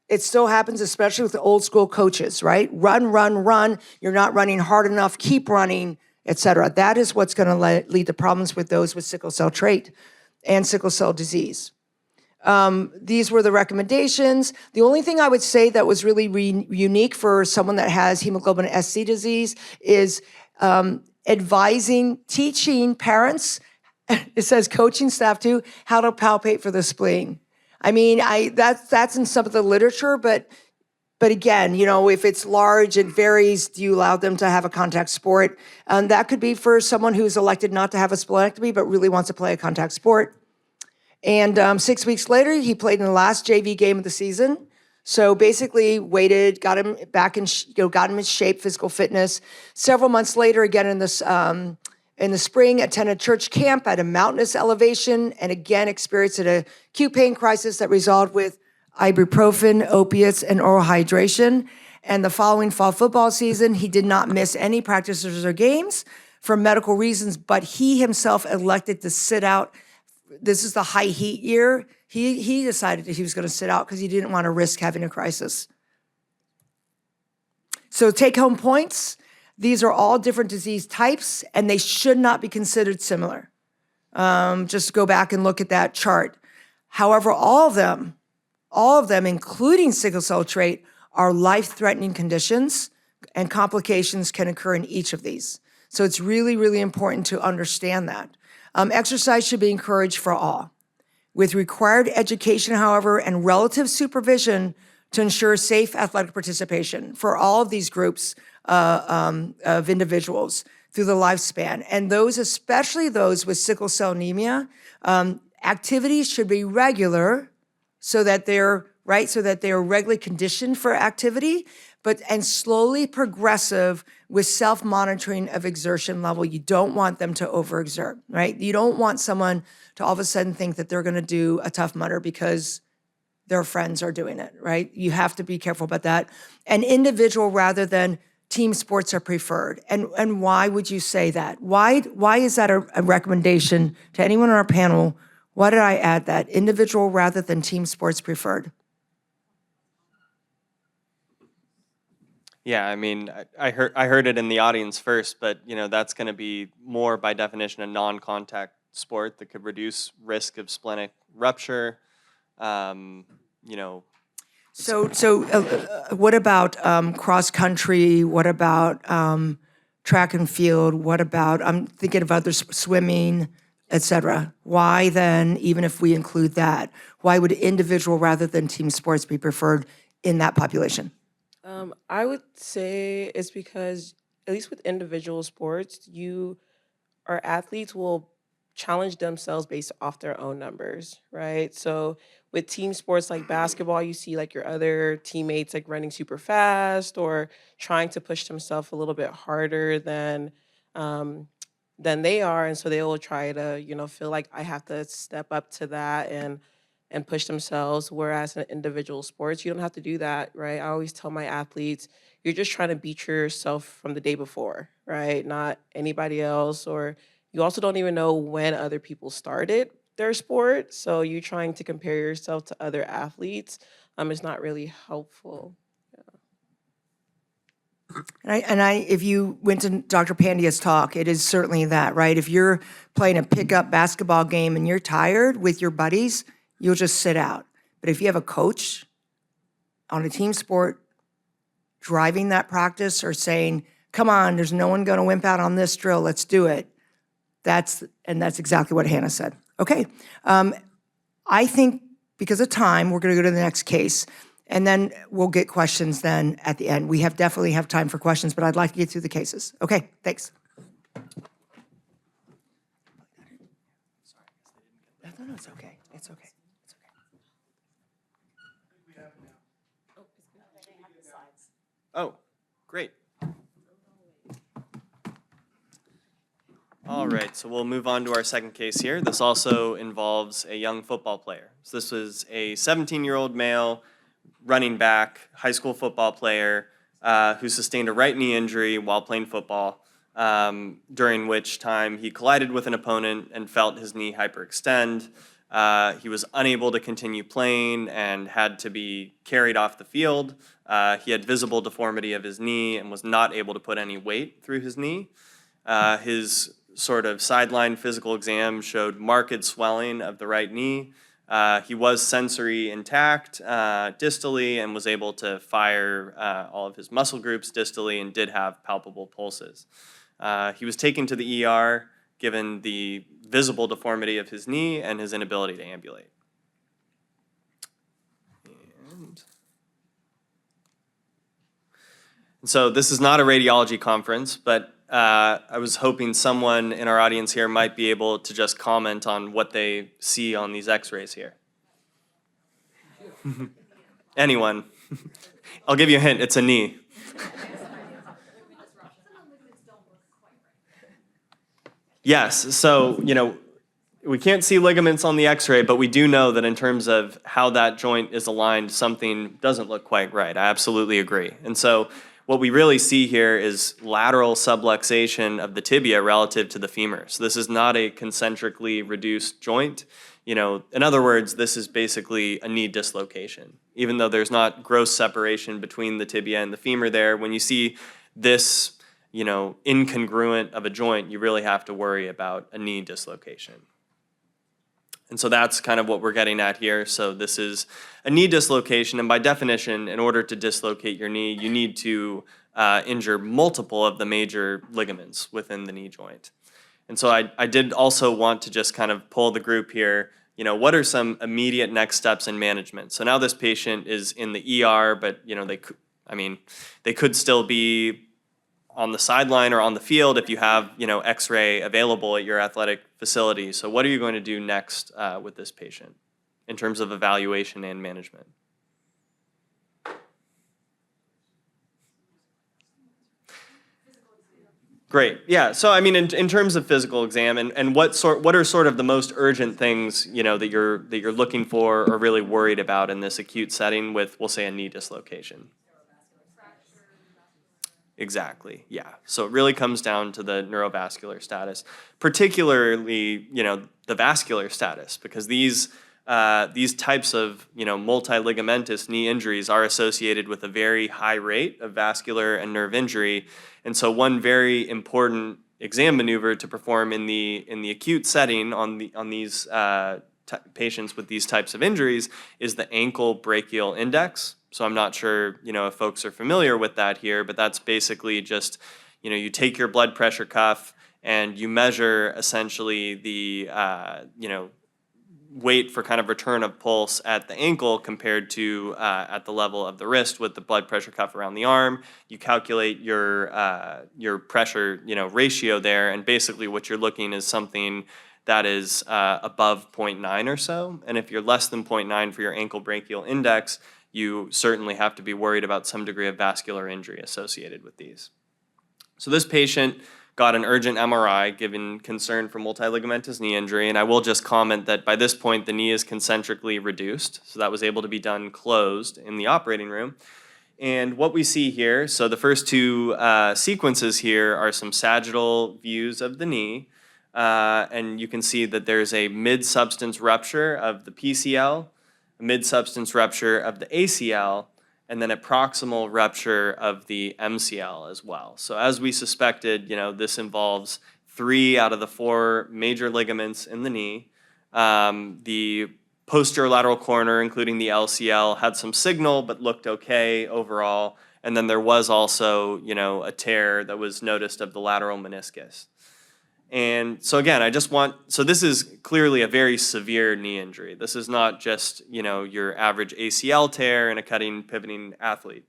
It still happens, especially with the old school coaches, right? Run, run, run. You're not running hard enough. Keep running, et cetera. That is what's going to lead to problems with those with sickle cell trait and sickle cell disease. These were the recommendations. The only thing I would say that was really unique for someone that has hemoglobin SC disease is teaching parents, it says coaching staff too, how to palpate for the spleen. I mean, that's in some of the literature, but again, if it's large, it varies. Do you allow them to have a contact sport? That could be for someone who's elected not to have a splenectomy, but really wants to play a contact sport. And 6 weeks later, he played in the last JV game of the season. So basically waited, got him back in, got him in shape, physical fitness. Several months later, again in the spring, attended church camp at a mountainous elevation, and again experienced an acute pain crisis that resolved with ibuprofen, opiates, and oral hydration. And the following fall football season, he did not miss any practices or games for medical reasons, but he himself elected to sit out. This is the high heat year. He decided that he was going to sit out because he didn't want to risk having a crisis. So take home points. These are all different disease types, and they should not be considered similar. Just go back and look at that chart. However, all of them, including sickle cell trait, are life-threatening conditions, and complications can occur in each of these. So it's really, really important to understand that. Exercise should be encouraged for all, with required education, however, and relative supervision to ensure safe athletic participation for all of these groups of individuals through the lifespan. And those, especially those with sickle cell anemia, activities should be regular so that they're regularly conditioned for activity, and slowly progressive with self-monitoring of exertion level. You don't want them to overexert, right? You don't want someone to all of a sudden think that they're gonna do a Tough Mudder because their friends are doing it, right? You have to be careful about that. And individual rather than team sports are preferred. And why would you say that? Why is that a recommendation to anyone on our panel? Why did I add that? Individual rather than team sports preferred. Yeah, I mean, I heard it in the audience first, but that's going to be more by definition a non-contact sport that could reduce risk of splenic rupture. So what about cross country? What about track and field? What about, I'm thinking of others, swimming, et cetera. Why then, even if we include that, why would individual rather than team sports be preferred in that population? I would say it's because, at least with individual sports, our athletes will challenge themselves based off their own numbers, right? So with team sports like basketball, you see like your other teammates like running super fast or trying to push themselves a little bit harder than they are, and so they will try to feel like I have to step up to that and push themselves. Whereas in individual sports, you don't have to do that, right? I always tell my athletes, you're just trying to beat yourself from the day before, right? Not anybody else. Or you also don't even know when other people started their sport. So you trying to compare yourself to other athletes is not really helpful. If you went to Dr. Pandia's talk, it is certainly that, right? If you're playing a pickup basketball game and you're tired with your buddies, you'll just sit out. But if you have a coach on a team sport driving that practice or saying, come on, there's no one going to wimp out on this drill, let's do it. That's exactly what Hannah said. Okay, I think because of time, we're going to go to the next case. And then we'll get questions then at the end. We definitely have time for questions, but I'd like to get through the cases. Okay, thanks. No, it's okay. It's okay. Oh, great. All right, so we'll move on to our second case here. This also involves a young football player. So this was a 17-year-old male running back, high school football player who sustained a right knee injury while playing football, during which time he collided with an opponent and felt his knee hyperextend. He was unable to continue playing and had to be carried off the field. He had visible deformity of his knee and was not able to put any weight through his knee. His sort of sideline physical exam showed marked swelling of the right knee. He was sensory intact distally and was able to fire all of his muscle groups distally and did have palpable pulses. He was taken to the ER given the visible deformity of his knee and his inability to ambulate. And so this is not a radiology conference, but I was hoping someone in our audience here might be able to just comment on what they see on these x-rays here. Anyone? I'll give you a hint, it's a knee. Yes, so, we can't see ligaments on the x-ray, but we do know that in terms of how that joint is aligned, something doesn't look quite right. I absolutely agree. And so what we really see here is lateral subluxation of the tibia relative to the femur. So this is not a concentrically reduced joint. In other words, this is basically a knee dislocation. Even though there's not gross separation between the tibia and the femur there, when you see this, incongruent of a joint, you really have to worry about a knee dislocation. And so that's kind of what we're getting at here. So this is a knee dislocation, and by definition, in order to dislocate your knee, you need to injure multiple of the major ligaments within the knee joint. And so I did also want to just kind of pull the group here. What are some immediate next steps in management? So now this patient is in the ER, but they could still be on the sideline or on the field if you have, x-ray available at your athletic facility. So what are you going to do next with this patient in terms of evaluation and management? Great. Yeah. So in terms of physical exam, and what are sort of the most urgent things that you're looking for or really worried about in this acute setting with, we'll say, a knee dislocation? Exactly. Yeah. So it really comes down to the neurovascular status, particularly the vascular status, because these types of multiligamentous knee injuries are associated with a very high rate of vascular and nerve injury. And so one very important exam maneuver to perform in the acute setting on these patients with these types of injuries is the ankle brachial index. So I'm not sure if folks are familiar with that here, but that's basically just you take your blood pressure cuff and you measure essentially the wait for kind of return of pulse at the ankle compared to at the level of the wrist with the blood pressure cuff around the arm. You calculate your pressure ratio there, and basically what you're looking is something that is above 0.9 or so. And if you're less than 0.9 for your ankle brachial index, you certainly have to be worried about some degree of vascular injury associated with these. So this patient got an urgent MRI given concern for multiligamentous knee injury, and I will just comment that by this point the knee is concentrically reduced, so that was able to be done closed in the operating room. And what we see here, so the first two sequences here are some sagittal views of the knee, and you can see that there's a mid-substance rupture of the PCL, a mid-substance rupture of the ACL, and then a proximal rupture of the MCL as well. So as we suspected, this involves 3 out of the 4 major ligaments in the knee. The posterior lateral corner, including the LCL, had some signal but looked okay overall. And then there was also, a tear that was noticed of the lateral meniscus. And so again, so this is clearly a very severe knee injury. This is not just, your average ACL tear in a cutting, pivoting athlete.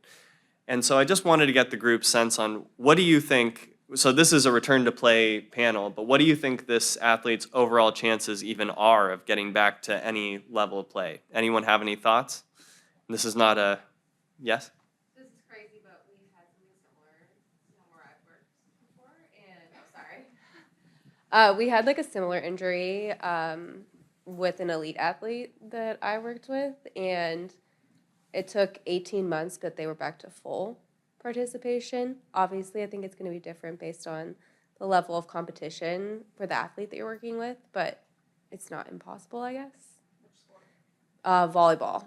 And so I just wanted to get the group's sense on what do you think, so this is a return to play panel, but what do you think this athlete's overall chances even are of getting back to any level of play? Anyone have any thoughts? This is not a, yes? This is crazy, but we had something similar where I've worked before, and we had like a similar injury with an elite athlete that I worked with, and it took 18 months, but they were back to full participation. Obviously, I think it's going to be different based on the level of competition for the athlete that you're working with, but it's not impossible, I guess. Volleyball.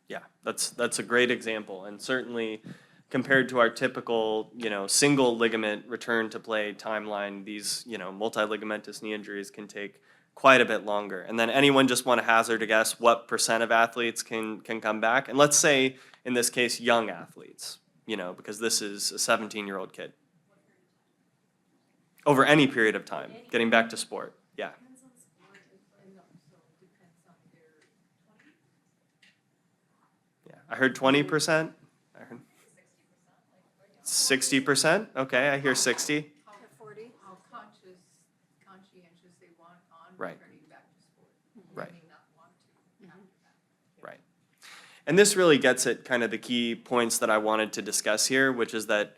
Yeah, that's a great example, and certainly compared to our typical, single ligament return to play timeline, these, multiligamentous knee injuries can take quite a bit longer. And then anyone just want to hazard a guess what % of athletes can come back? And let's say in this case young athletes, because this is a 17-year-old kid. Over any period of time, getting back to sport. Yeah. I heard 20%. I heard 60%. Okay, I hear 60. How conscientious they want on Right. returning back to sport. Right. They may not want to after that. Right. And this really gets at kind of the key points that I wanted to discuss here, which is that,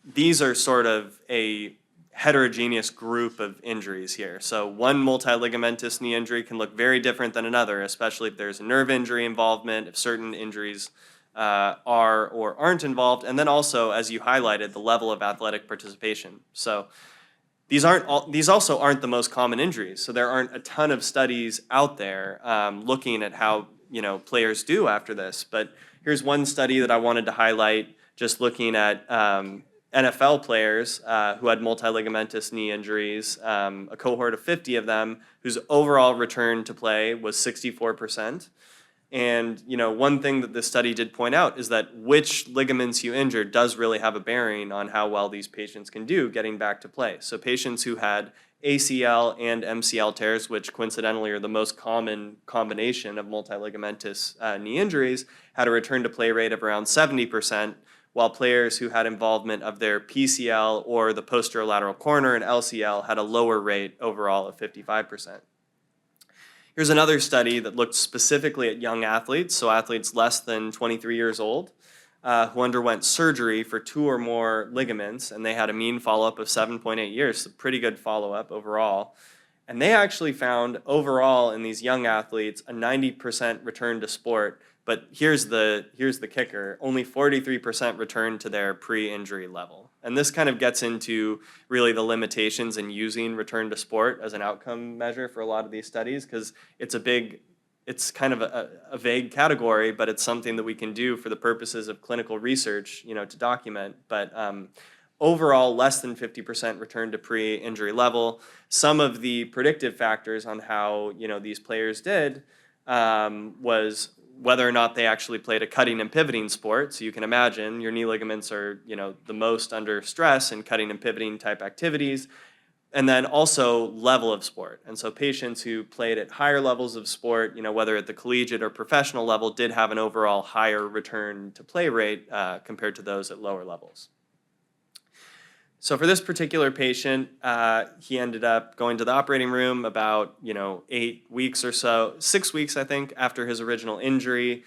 these are sort of a heterogeneous group of injuries here. So one multiligamentous knee injury can look very different than another, especially if there's a nerve injury involvement, if certain injuries are or aren't involved, and then also, as you highlighted, the level of athletic participation. So these also aren't the most common injuries. So there aren't a ton of studies out there looking at how players do after this. But here's one study that I wanted to highlight, just looking at NFL players who had multiligamentous knee injuries, a cohort of 50 of them, whose overall return to play was 64%. And one thing that this study did point out is that which ligaments you injure does really have a bearing on how well these patients can do getting back to play. So patients who had ACL and MCL tears, which coincidentally are the most common combination of multiligamentous knee injuries, had a return to play rate of around 70%, while players who had involvement of their PCL or the posterior lateral corner and LCL had a lower rate overall of 55%. Here's another study that looked specifically at young athletes, so athletes less than 23 years old, who underwent surgery for 2 or more ligaments, and they had a mean follow-up of 7.8 years, so pretty good follow-up overall. And they actually found overall in these young athletes a 90% return to sport, but here's the kicker, only 43% return to their pre-injury level. And this kind of gets into really the limitations in using return to sport as an outcome measure for a lot of these studies, because it's kind of a vague category, but it's something that we can do for the purposes of clinical research, to document. But overall, less than 50% return to pre-injury level. Some of the predictive factors on how these players did was whether or not they actually played a cutting and pivoting sport. So you can imagine your knee ligaments are the most under stress in cutting and pivoting type activities. And then also level of sport. And so patients who played at higher levels of sport, whether at the collegiate or professional level, did have an overall higher return to play rate compared to those at lower levels. So for this particular patient, he ended up going to the operating room about 8 weeks or so, 6 weeks I think, after his original injury.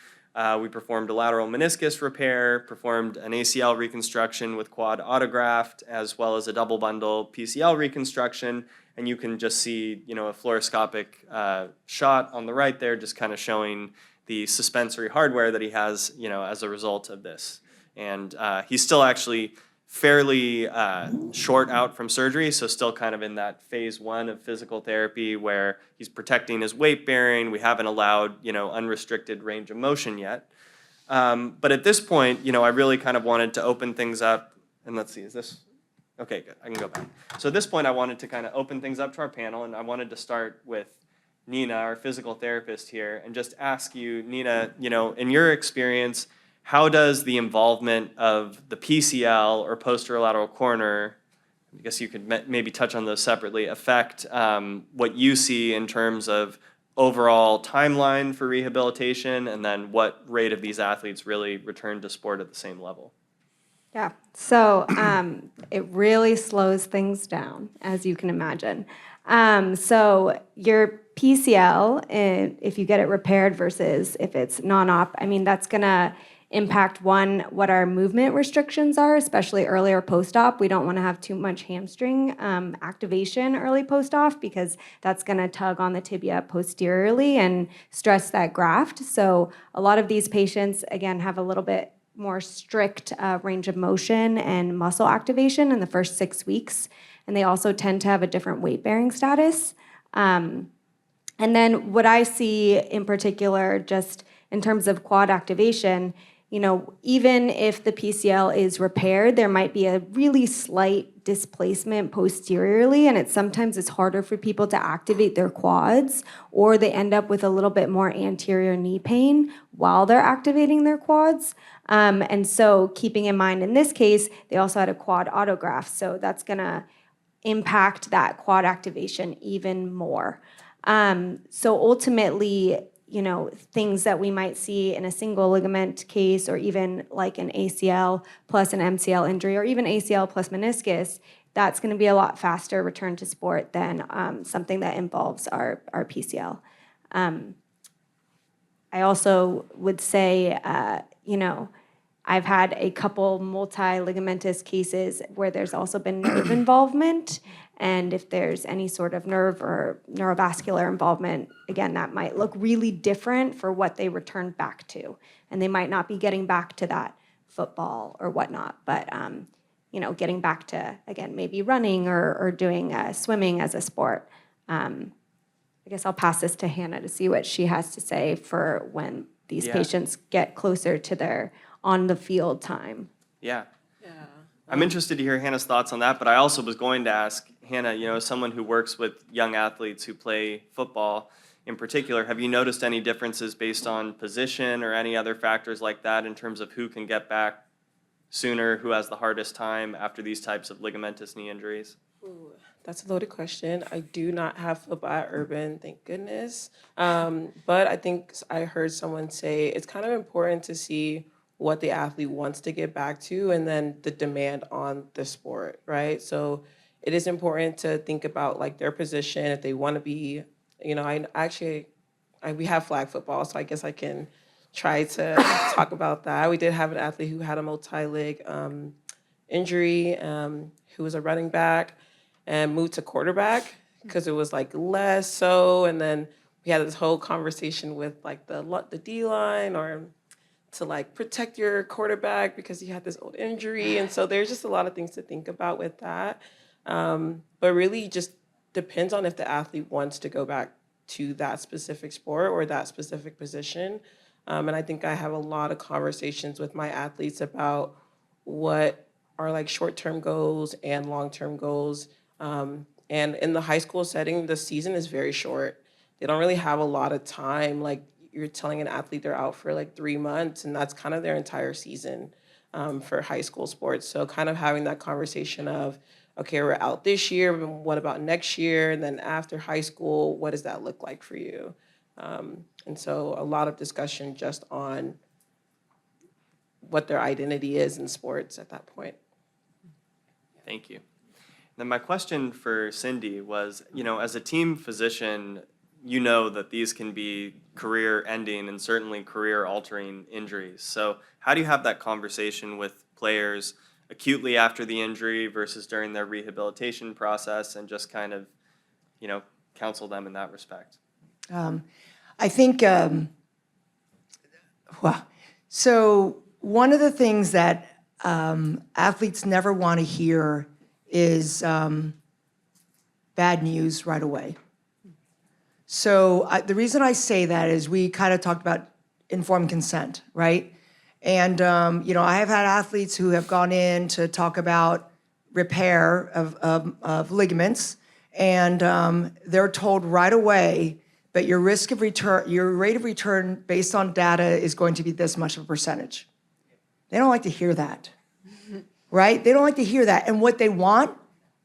We performed a lateral meniscus repair, performed an ACL reconstruction with quad autograft, as well as a double bundle PCL reconstruction. And you can just see a fluoroscopic shot on the right there, just kind of showing the suspensory hardware that he has as a result of this. And he's still actually fairly short out from surgery, so still kind of in that phase 1 of physical therapy where he's protecting his weight bearing. We haven't allowed, unrestricted range of motion yet. But at this point, I really kind of wanted to open things up. And let's see, is this? Okay, good. I can go back. So at this point, I wanted to kind of open things up to our panel, and I wanted to start with Nina, our physical therapist here, and just ask you, Nina, in your experience, how does the involvement of the PCL or posterolateral corner, I guess you could maybe touch on those separately, affect what you see in terms of overall timeline for rehabilitation, and then what rate of these athletes really return to sport at the same level? Yeah, so it really slows things down, as you can imagine. So your PCL, if you get it repaired versus if it's non-op, that's gonna impact what our movement restrictions are, especially early or post-op. We don't wanna have too much hamstring activation early post-op because that's gonna tug on the tibia posteriorly and stress that graft. So a lot of these patients, again, have a little bit more strict range of motion and muscle activation in the first 6 weeks. And they also tend to have a different weight-bearing status. And then what I see in particular, just in terms of quad activation, even if the PCL is repaired, there might be a really slight displacement posteriorly, and sometimes it's harder for people to activate their quads, or they end up with a little bit more anterior knee pain while they're activating their quads. And so keeping in mind, in this case, they also had a quad autograft, so that's gonna impact that quad activation even more. So ultimately, things that we might see in a single ligament case, or even like an ACL plus an MCL injury, or even ACL plus meniscus, that's going to be a lot faster return to sport than something that involves our PCL. I also would say, I've had a couple multi-ligamentous cases where there's also been nerve involvement. And if there's any sort of nerve or neurovascular involvement, again, that might look really different for what they return back to. And they might not be getting back to that football or whatnot, but getting back to, again, maybe running or doing swimming as a sport. I guess I'll pass this to Hannah to see what she has to say for when these patients get closer to their on-the-field time. Yeah. I'm interested to hear Hannah's thoughts on that, but I also was going to ask Hannah, as someone who works with young athletes who play football in particular, have you noticed any differences based on position or any other factors like that in terms of who can get back sooner, who has the hardest time after these types of ligamentous knee injuries? Ooh, that's a loaded question. I do not have football at Urban, thank goodness. But I think I heard someone say it's kind of important to see what the athlete wants to get back to, and then the demand on the sport, right? So it is important to think about like their position, if they want to be, we have flag football, so I guess I can try to talk about that. We did have an athlete who had a multi-leg injury, who was a running back and moved to quarterback because it was like less so, and then we had this whole conversation with like the D-line or to like protect your quarterback because he had this old injury. And so there's just a lot of things to think about with that. But really just depends on if the athlete wants to go back to that specific sport or that specific position. And I think I have a lot of conversations with my athletes about what are like short-term goals and long-term goals. And in the high school setting, the season is very short. They don't really have a lot of time. Like, you're telling an athlete they're out for like 3 months, and that's kind of their entire season for high school sports. So kind of having that conversation of, okay, we're out this year, but what about next year? And then after high school, what does that look like for you? And so a lot of discussion just on what their identity is in sports at that point. Thank you. Then my question for Cindy was, as a team physician, that these can be career-ending and certainly career-altering injuries. So how do you have that conversation with players acutely after the injury versus during their rehabilitation process, and just kind of, counsel them in that respect? I think, so one of the things that athletes never want to hear is bad news right away. So the reason I say that is we kind of talked about informed consent, right? And, I have had athletes who have gone in to talk about repair of ligaments, and they're told right away, but your rate of return based on data is going to be this much of a percentage. They don't like to hear that, right? They don't like to hear that. And what they want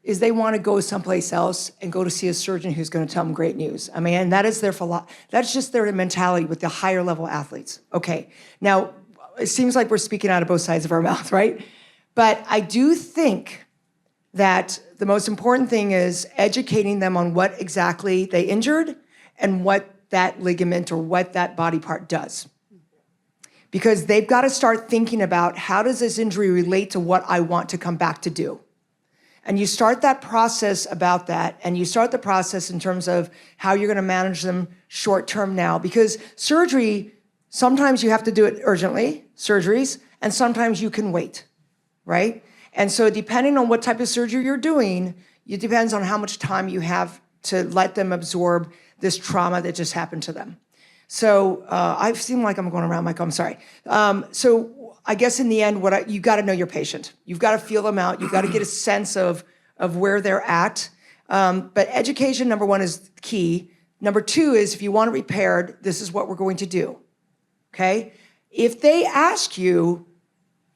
is they want to go someplace else and go to see a surgeon who's going to tell them great news. I mean, and that is that's just their mentality with the higher level athletes. Okay, now it seems like we're speaking out of both sides of our mouth, right? But I do think that the most important thing is educating them on what exactly they injured and what that ligament or what that body part does. Because they've got to start thinking about how does this injury relate to what I want to come back to do? And you start that process about that, and you start the process in terms of how you're going to manage them short term now. Because surgery, sometimes you have to do it urgently, surgeries, and sometimes you can wait, right? And so depending on what type of surgery you're doing, it depends on how much time you have to let them absorb this trauma that just happened to them. So I seem like I'm going around, Michael, I'm sorry. So I guess in the end, you got to know your patient. You've got to feel them out. You've got to get a sense of where they're at. But education, number one, is key. Number two is if you want it repaired, this is what we're going to do, okay? If they ask you,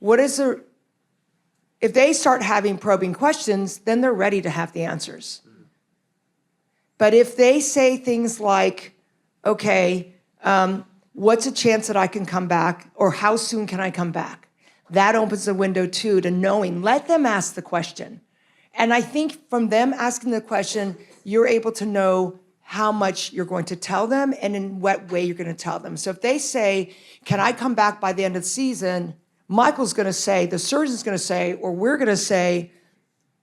if they start having probing questions, then they're ready to have the answers. But if they say things like, okay, what's a chance that I can come back, or how soon can I come back? That opens the window too to knowing. Let them ask the question. And I think from them asking the question, you're able to know how much you're going to tell them and in what way you're going to tell them. So if they say, can I come back by the end of the season? Michael's going to say, the surgeon's going to say, or we're going to say,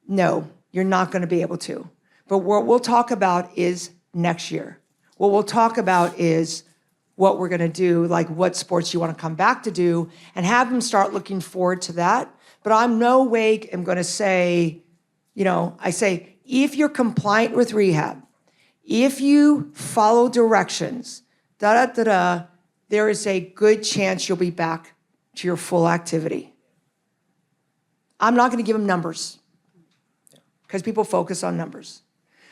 no, you're not going to be able to. But what we'll talk about is next year. What we'll talk about is what we're going to do, like what sports you want to come back to do, and have them start looking forward to that. But I'm no way am going to say, I say, if you're compliant with rehab, if you follow directions, there is a good chance you'll be back to your full activity. I'm not going to give them numbers because people focus on numbers.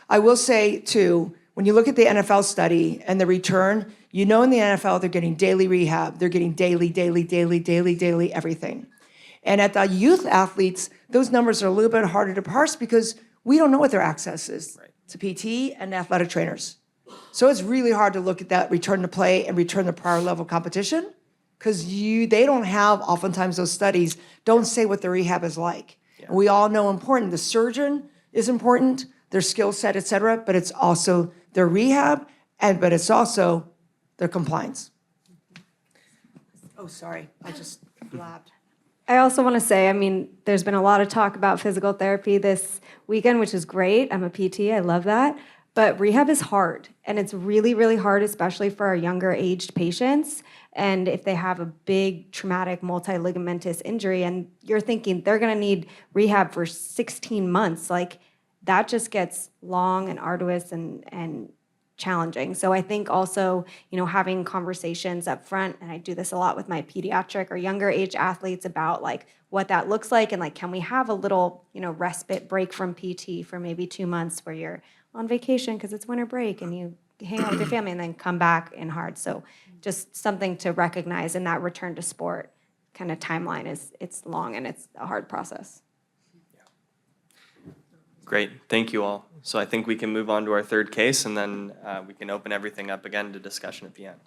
I will say, too, when you look at the NFL study and the return, in the NFL, they're getting daily rehab. They're getting daily everything. And at the youth athletes, those numbers are a little bit harder to parse because we don't know what their access is to PT and athletic trainers. So it's really hard to look at that return to play and return to prior level competition because they don't have, oftentimes those studies don't say what the rehab is like. Yeah. We all know important. The surgeon is important, their skill set, et cetera, but it's also their rehab, but it's also their compliance. Oh, sorry, I just blabbed. I also want to say, there's been a lot of talk about physical therapy this weekend, which is great. I'm a PT, I love that. But rehab is hard, and it's really, really hard, especially for our younger aged patients. And if they have a big traumatic multiligamentous injury and you're thinking they're going to need rehab for 16 months, that just gets long and arduous and challenging. So I think also, having conversations up front, and I do this a lot with my pediatric or younger age athletes about what that looks like and can we have a little, respite break from PT for maybe 2 months where you're on vacation because it's winter break and you hang out with your family and then come back in hard. So just something to recognize in that return to sport kind of timeline it's long and it's a hard process. Great, thank you all. So I think we can move on to our third case, and then we can open everything up again to discussion at the end.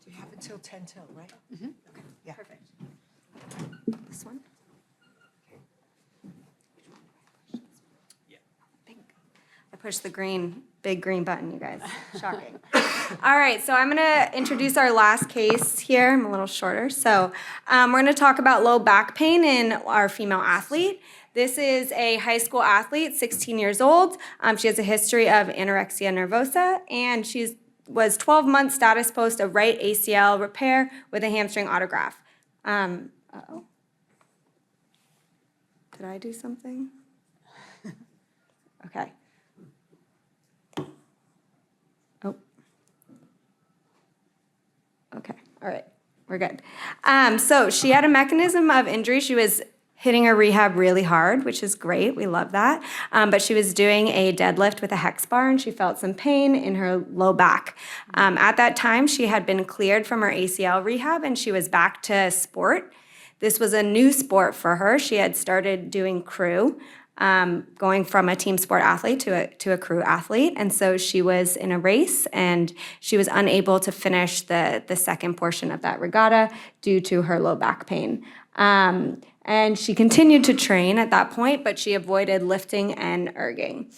Do you have until 10 till, right? Mm-hmm. Okay. Yeah. Perfect. This one? I pushed the big green button, you guys. Shocking. All right, so I'm going to introduce our last case here. I'm a little shorter. So we're going to talk about low back pain in our female athlete. This is a high school athlete, 16 years old. She has a history of anorexia nervosa, and she was 12 months status post of right ACL repair with a hamstring autograft. Uh-oh. Did I do something? Okay. Oh. Okay, all right, we're good. So she had a mechanism of injury. She was hitting her rehab really hard, which is great. We love that. But she was doing a deadlift with a hex bar, and she felt some pain in her low back. At that time, she had been cleared from her ACL rehab, and she was back to sport. This was a new sport for her. She had started doing crew, going from a team sport athlete to a crew athlete. And so she was in a race, and she was unable to finish the second portion of that regatta due to her low back pain. And she continued to train at that point, but she avoided lifting and erging.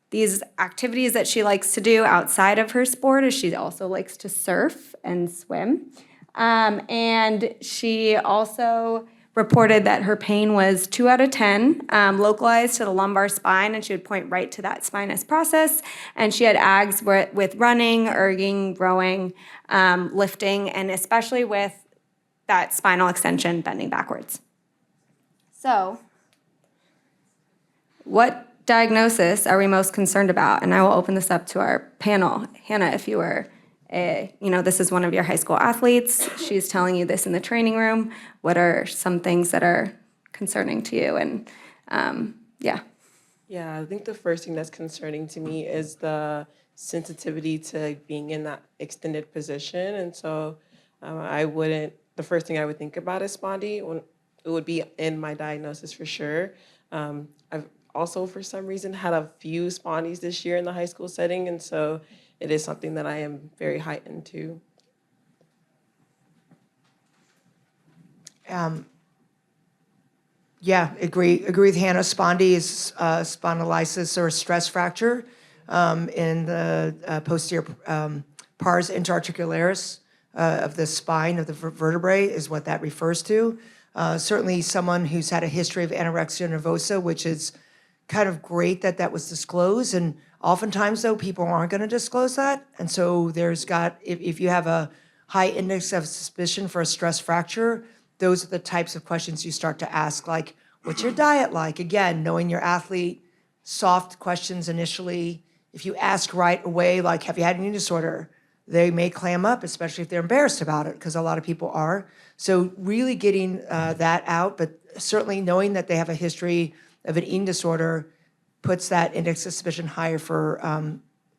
These activities that she likes to do outside of her sport is she also likes to surf and swim. And she also reported that her pain was 2 out of 10, localized to the lumbar spine, and she would point right to that spinous process. And she had ags with running, erging, rowing, lifting, and especially with that spinal extension bending backwards. So, what diagnosis are we most concerned about? And I will open this up to our panel. Hannah, if you were this is one of your high school athletes. She's telling you this in the training room. What are some things that are concerning to you? And yeah. Yeah, I think the first thing that's concerning to me is the sensitivity to being in that extended position. And so the first thing I would think about is spondy. It would be in my diagnosis for sure. I've also, for some reason, had a few spondies this year in the high school setting. And so it is something that I am very heightened to. Yeah, agree with Hannah. Spondy is spondylolysis or stress fracture in the posterior pars interarticularis of the spine of the vertebrae is what that refers to. Certainly someone who's had a history of anorexia nervosa, which is kind of great that that was disclosed. And oftentimes, though, people aren't going to disclose that. And so if you have a high index of suspicion for a stress fracture, those are the types of questions you start to ask, like, what's your diet like? Again, knowing your athlete, soft questions initially. If you ask right away, like, have you had an eating disorder? They may clam up, especially if they're embarrassed about it, because a lot of people are. So really getting that out, but certainly knowing that they have a history of an eating disorder puts that index of suspicion higher for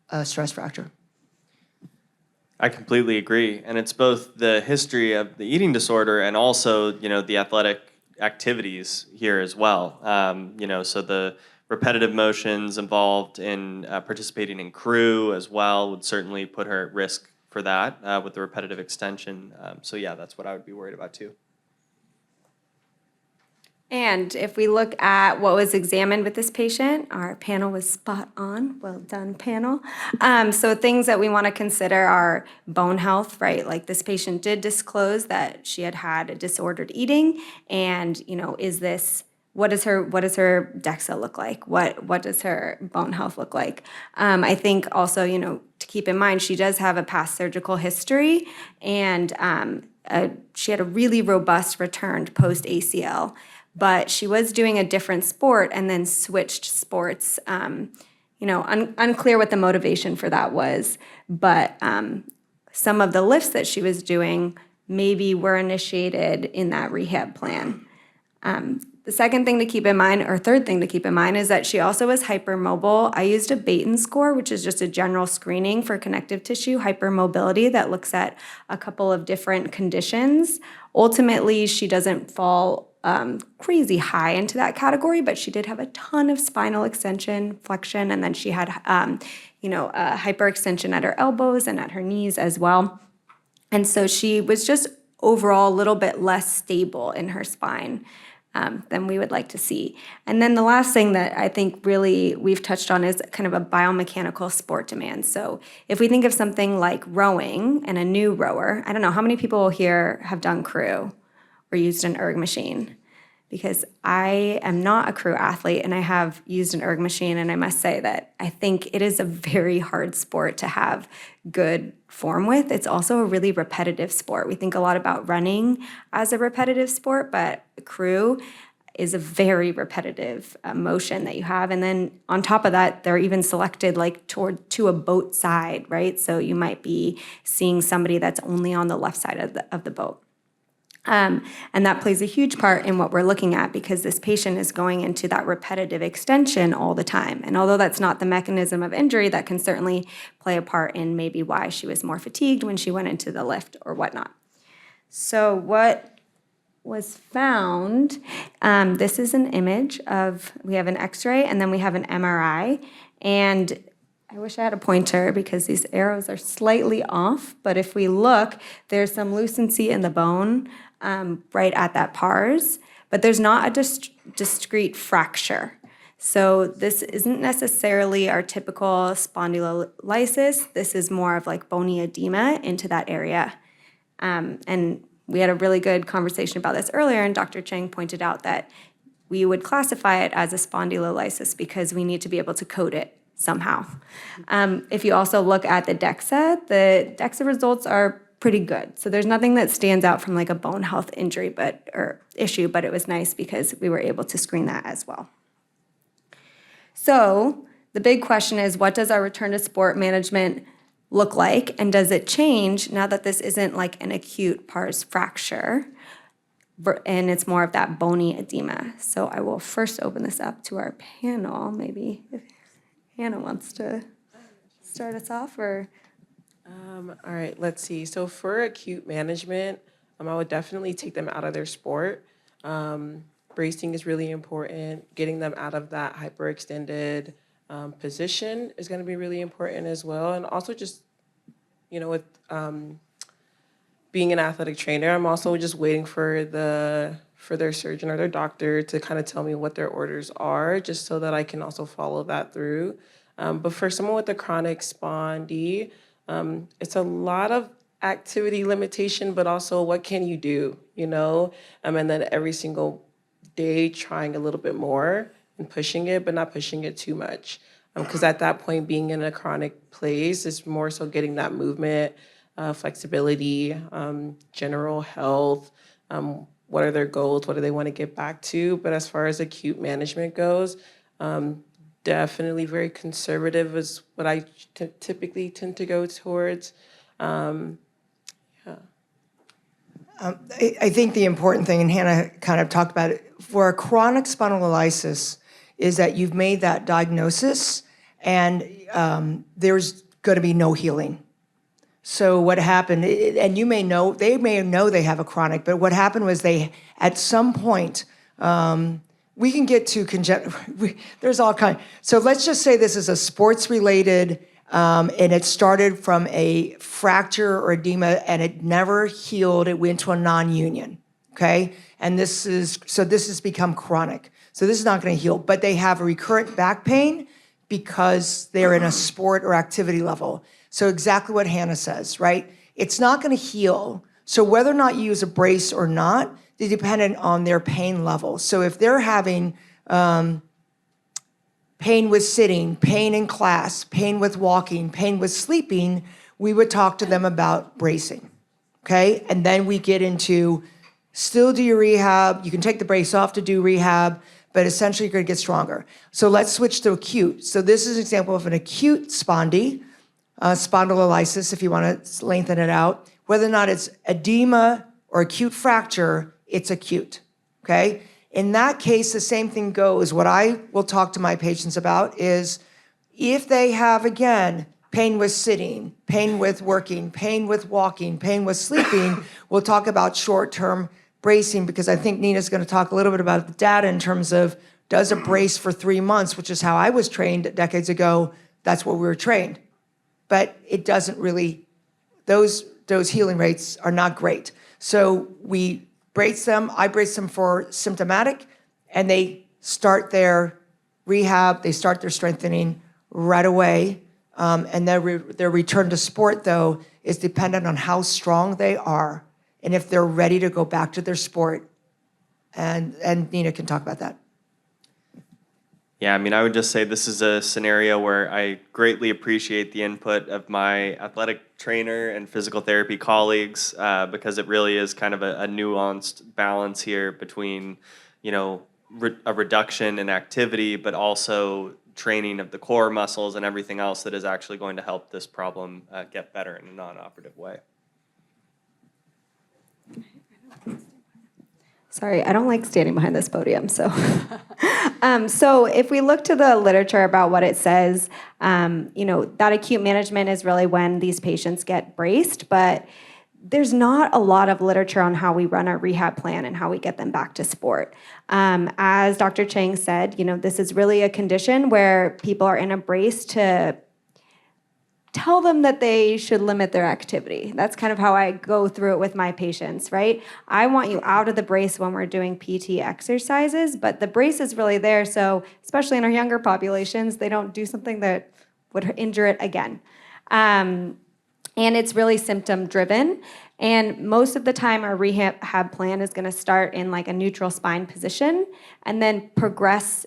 a stress fracture. I completely agree. And it's both the history of the eating disorder and also, the athletic activities here as well. So the repetitive motions involved in participating in crew as well would certainly put her at risk for that with the repetitive extension. So yeah, that's what I would be worried about too. And if we look at what was examined with this patient, our panel was spot on. Well done, panel. So things that we want to consider are bone health, right? Like this patient did disclose that she had a disordered eating, and what does her DEXA look like? What does her bone health look like? I think also, to keep in mind, she does have a past surgical history, and she had a really robust return post ACL. But she was doing a different sport and then switched sports. Unclear what the motivation for that was. But some of the lifts that she was doing maybe were initiated in that rehab plan. The second thing to keep in mind, or third thing to keep in mind, is that she also was hypermobile. I used a Baton score, which is just a general screening for connective tissue hypermobility that looks at a couple of different conditions. Ultimately, she doesn't fall crazy high into that category, but she did have a ton of spinal extension, flexion, and then she had, hyperextension at her elbows and at her knees as well. And so she was just overall a little bit less stable in her spine than we would like to see. And then the last thing that I think really we've touched on is kind of a biomechanical sport demand. So if we think of something like rowing and a new rower, I don't know, how many people here have done crew or used an erg machine? because I am not a crew athlete and I have used an erg machine, and I must say that I think it is a very hard sport to have good form with. It's also a really repetitive sport. We think a lot about running as a repetitive sport, but crew is a very repetitive motion that you have. And then on top of that, they're even selected like to a boat side, right? So you might be seeing somebody that's only on the left side of the boat. And that plays a huge part in what we're looking at, because this patient is going into that repetitive extension all the time. And although that's not the mechanism of injury, that can certainly play a part in maybe why she was more fatigued when she went into the lift or whatnot. So what was found, this is an image of, we have an x-ray and then we have an MRI. And I wish I had a pointer because these arrows are slightly off, but if we look, there's some lucency in the bone right at that pars, but there's not a discrete fracture. So this isn't necessarily our typical spondylolysis. This is more of like bony edema into that area. And we had a really good conversation about this earlier, and Dr. Chang pointed out that we would classify it as a spondylolysis because we need to be able to code it somehow. If you also look at the DEXA results are pretty good. So there's nothing that stands out from like a bone health injury or issue, but it was nice because we were able to screen that as well. So the big question is, what does our return to sport management look like, and does it change now that this isn't like an acute pars fracture and it's more of that bony edema? So I will first open this up to our panel, maybe if Hannah wants to start us off, or all right, let's see. So for acute management, I would definitely take them out of their sport. Bracing is really important. Getting them out of that hyperextended position is going to be really important as well. And also just, with being an athletic trainer, I'm also just waiting for their surgeon or their doctor to kind of tell me what their orders are, just so that I can also follow that through. But for someone with a chronic spondy, it's a lot of activity limitation, but also what can you do, and then every single day trying a little bit more and pushing it, but not pushing it too much. Because at that point, being in a chronic place is more so getting that movement, flexibility, general health, what are their goals, what do they want to get back to. But as far as acute management goes, definitely very conservative is what I typically tend to go towards. I think the important thing, and Hannah kind of talked about it, for a chronic spondylolysis is that you've made that diagnosis and there's going to be no healing. So what happened, and they may know they have a chronic, but what happened was they, at some point, we can get to there's all kinds. So let's just say this is a sports-related, and it started from a fracture or edema, and it never healed. It went to a non-union, okay? And this has become chronic. So this is not going to heal, but they have a recurrent back pain because they're in a sport or activity level. So exactly what Hannah says, right? It's not going to heal. So whether or not you use a brace or not, is dependent on their pain level. So if they're having pain with sitting, pain in class, pain with walking, pain with sleeping, we would talk to them about bracing, okay? And then we get into still do your rehab. You can take the brace off to do rehab, but essentially you're going to get stronger. So let's switch to acute. So this is an example of an acute spondylolysis, if you want to lengthen it out. Whether or not it's edema or acute fracture, it's acute, okay? In that case, the same thing goes. What I will talk to my patients about is if they have, again, pain with sitting, pain with working, pain with walking, pain with sleeping, we'll talk about short-term bracing, because I think Nina's going to talk a little bit about the data in terms of does a brace for 3 months, which is how I was trained decades ago. That's what we were trained. But it doesn't really, those healing rates are not great. So we brace them, I brace them for symptomatic, and they start their rehab, they start their strengthening right away. And their return to sport, though, is dependent on how strong they are and if they're ready to go back to their sport And Nina can talk about that. Yeah, I mean, I would just say this is a scenario where I greatly appreciate the input of my athletic trainer and physical therapy colleagues because it really is kind of a nuanced balance here between, you know, a reduction in activity, but also training of the core muscles and everything else that is actually going to help this problem get better in a non-operative way. Sorry, I don't like standing behind this podium, so. So if we look to the literature about what it says, that acute management is really when these patients get braced, but there's not a lot of literature on how we run our rehab plan and how we get them back to sport. As Dr. Chang said, this is really a condition where people are in a brace to tell them that they should limit their activity. That's kind of how I go through it with my patients, right? I want you out of the brace when we're doing PT exercises, but the brace is really there, so especially in our younger populations, they don't do something that would injure it again. And it's really symptom driven. And most of the time our rehab plan is gonna start in like a neutral spine position and then progress,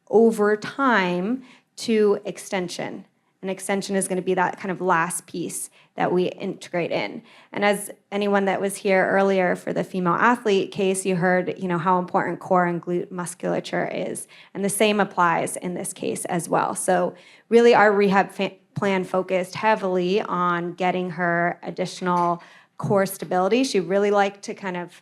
over time to extension. And extension is going to be that kind of last piece that we integrate in. And as anyone that was here earlier for the female athlete case, you heard, how important core and glute musculature is. And the same applies in this case as well. So really our rehab plan focused heavily on getting her additional core stability. She really liked to kind of,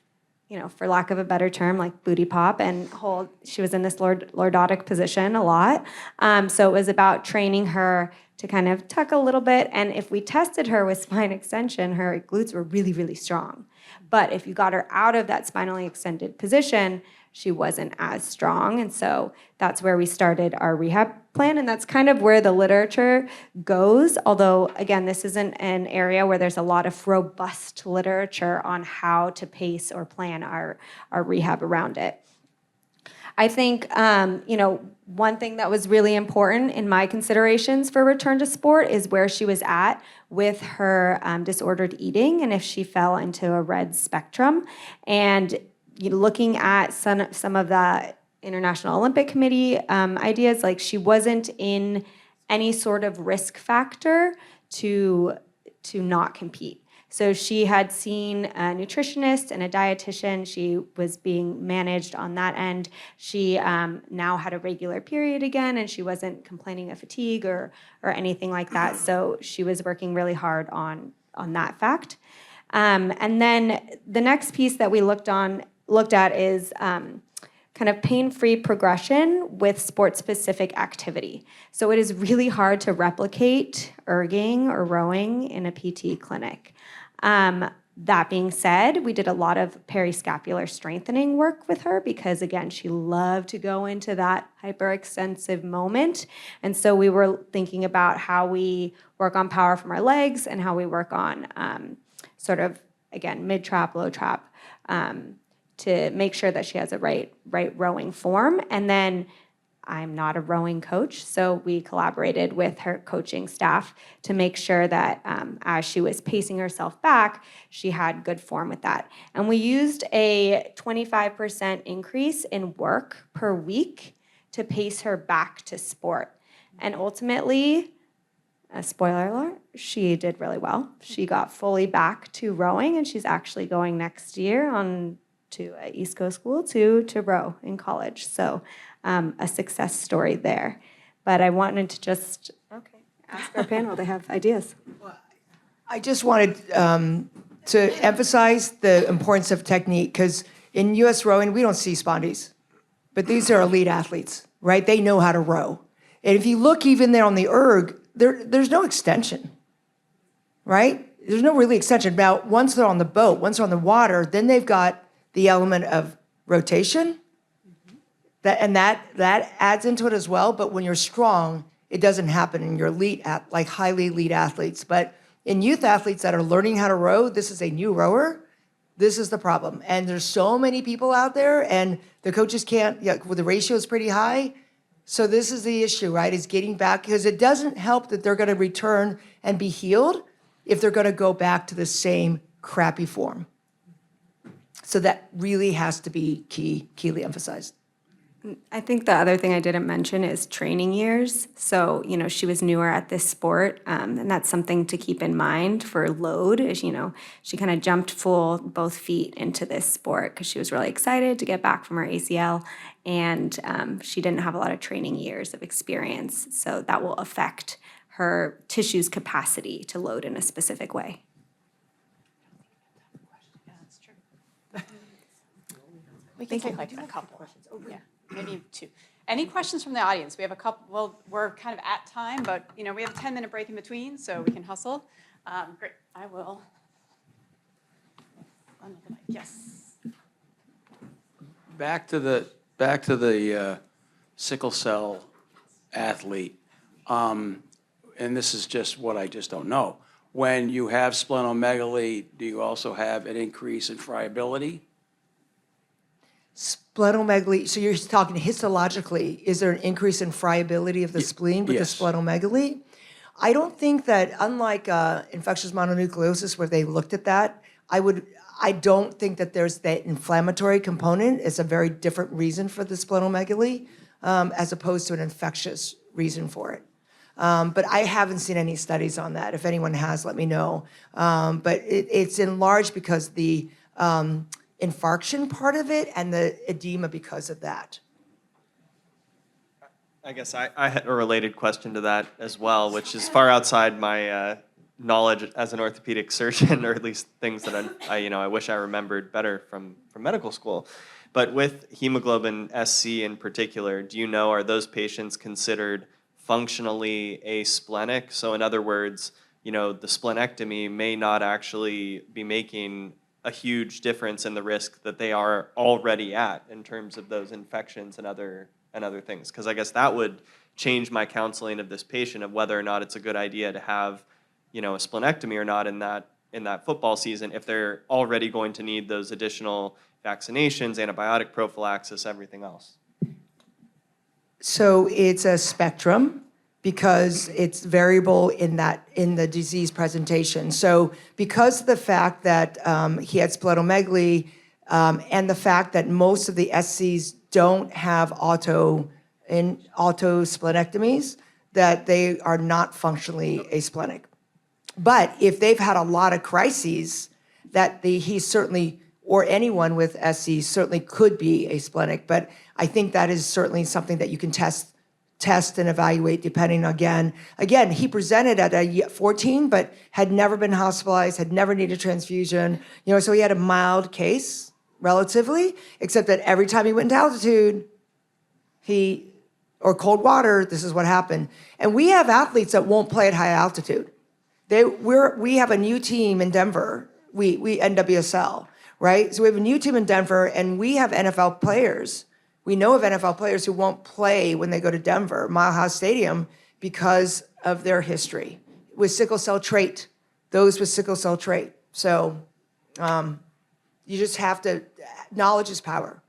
for lack of a better term, like booty pop and hold. She was in this lordotic position a lot. So it was about training her to kind of tuck a little bit. And if we tested her with spine extension, her glutes were really, really strong. But if you got her out of that spinally extended position, she wasn't as strong. And so that's where we started our rehab plan. And that's kind of where the literature goes. Although, again, this isn't an area where there's a lot of robust literature on how to pace or plan our rehab around it. I think, one thing that was really important in my considerations for return to sport is where she was at with her disordered eating and if she fell into a red spectrum. And looking at some of the International Olympic Committee ideas, like she wasn't in any sort of risk factor to not compete. So she had seen a nutritionist and a dietitian. She was being managed on that end. She now had a regular period again, and she wasn't complaining of fatigue or anything like that. So she was working really hard on that fact. And then the next piece that we looked at is kind of pain-free progression with sport-specific activity. So it is really hard to replicate erging or rowing in a PT clinic. That being said, we did a lot of periscapular strengthening work with her because, again, she loved to go into that hyperextensive moment. And so we were thinking about how we work on power from our legs and how we work on sort of, again, mid-trap, low-trap, to make sure that she has a right rowing form. And then I'm not a rowing coach, so we collaborated with her coaching staff to make sure that as she was pacing herself back, she had good form with that. And we used a 25% increase in work per week to pace her back to sport. And ultimately, a spoiler alert, she did really well. She got fully back to rowing, and she's actually going next year on to an East Coast school to row in college. So a success story there. But I wanted to just ask our panel. They have ideas. I just wanted to emphasize the importance of technique because in U.S. rowing, we don't see spondies. But these are elite athletes, right? They know how to row. And if you look even there on the erg, there's no extension, right? There's no really extension. Now, once they're on the boat, once they're on the water, then they've got the element of rotation, that adds into it as well. But when you're strong, it doesn't happen in your highly elite athletes. But in youth athletes that are learning how to row, this is a new rower. This is the problem. And there's so many people out there, and the coaches can't. The ratio is pretty high. So this is the issue, right? Is getting back because it doesn't help that they're going to return and be healed if they're going to go back to the same crappy form. So that really has to be keyly emphasized. I think the other thing I didn't mention is training years. So, she was newer at this sport, and that's something to keep in mind for load. Is, she kind of jumped full both feet into this sport because she was really excited to get back from her ACL, and she didn't have a lot of training years of experience. So that will affect her tissue's capacity to load in a specific way. We can take like a couple. Yeah, maybe two. Any questions from the audience? We have a couple, well, we're kind of at time, but we have a 10-minute break in between, so we can hustle. Great, I will. Yes. Back to the sickle cell athlete, and this is just what I just don't know. When you have splenomegaly, do you also have an increase in friability? Splenomegaly, so you're talking histologically, is there an increase in friability of the spleen with yes. the splenomegaly? I don't think that, unlike infectious mononucleosis where they looked at that, I don't think that there's that inflammatory component. It's a very different reason for the splenomegaly as opposed to an infectious reason for it. But I haven't seen any studies on that. If anyone has, let me know. But it's enlarged because the infarction part of it and the edema because of that. I guess I had a related question to that as well, which is far outside my knowledge as an orthopedic surgeon, or at least things that I wish I remembered better from medical school. But with hemoglobin SC in particular, do you know, are those patients considered functionally asplenic? So in other words, the splenectomy may not actually be making a huge difference in the risk that they are already at in terms of those infections and other things. Because I guess that would change my counseling of this patient of whether or not it's a good idea to have, a splenectomy or not in that football season if they're already going to need those additional vaccinations, antibiotic prophylaxis, everything else. So it's a spectrum because it's variable in the disease presentation. So because of the fact that he had splenomegaly and the fact that most of the SCs don't have auto splenectomies, that they are not functionally asplenic. But if they've had a lot of crises, that he certainly, or anyone with SC certainly could be asplenic. But I think that is certainly something that you can test and evaluate depending again, he presented at 14, but had never been hospitalized, had never needed transfusion, so he had a mild case, relatively, except that every time he went into altitude, or cold water, this is what happened. And we have athletes that won't play at high altitude. We have a new team in Denver, we NWSL, right? So we have a new team in Denver, and we have NFL players. We know of NFL players who won't play when they go to Denver, Mile High Stadium, because of their history with sickle cell trait, those with sickle cell trait. So you just have to, knowledge is power.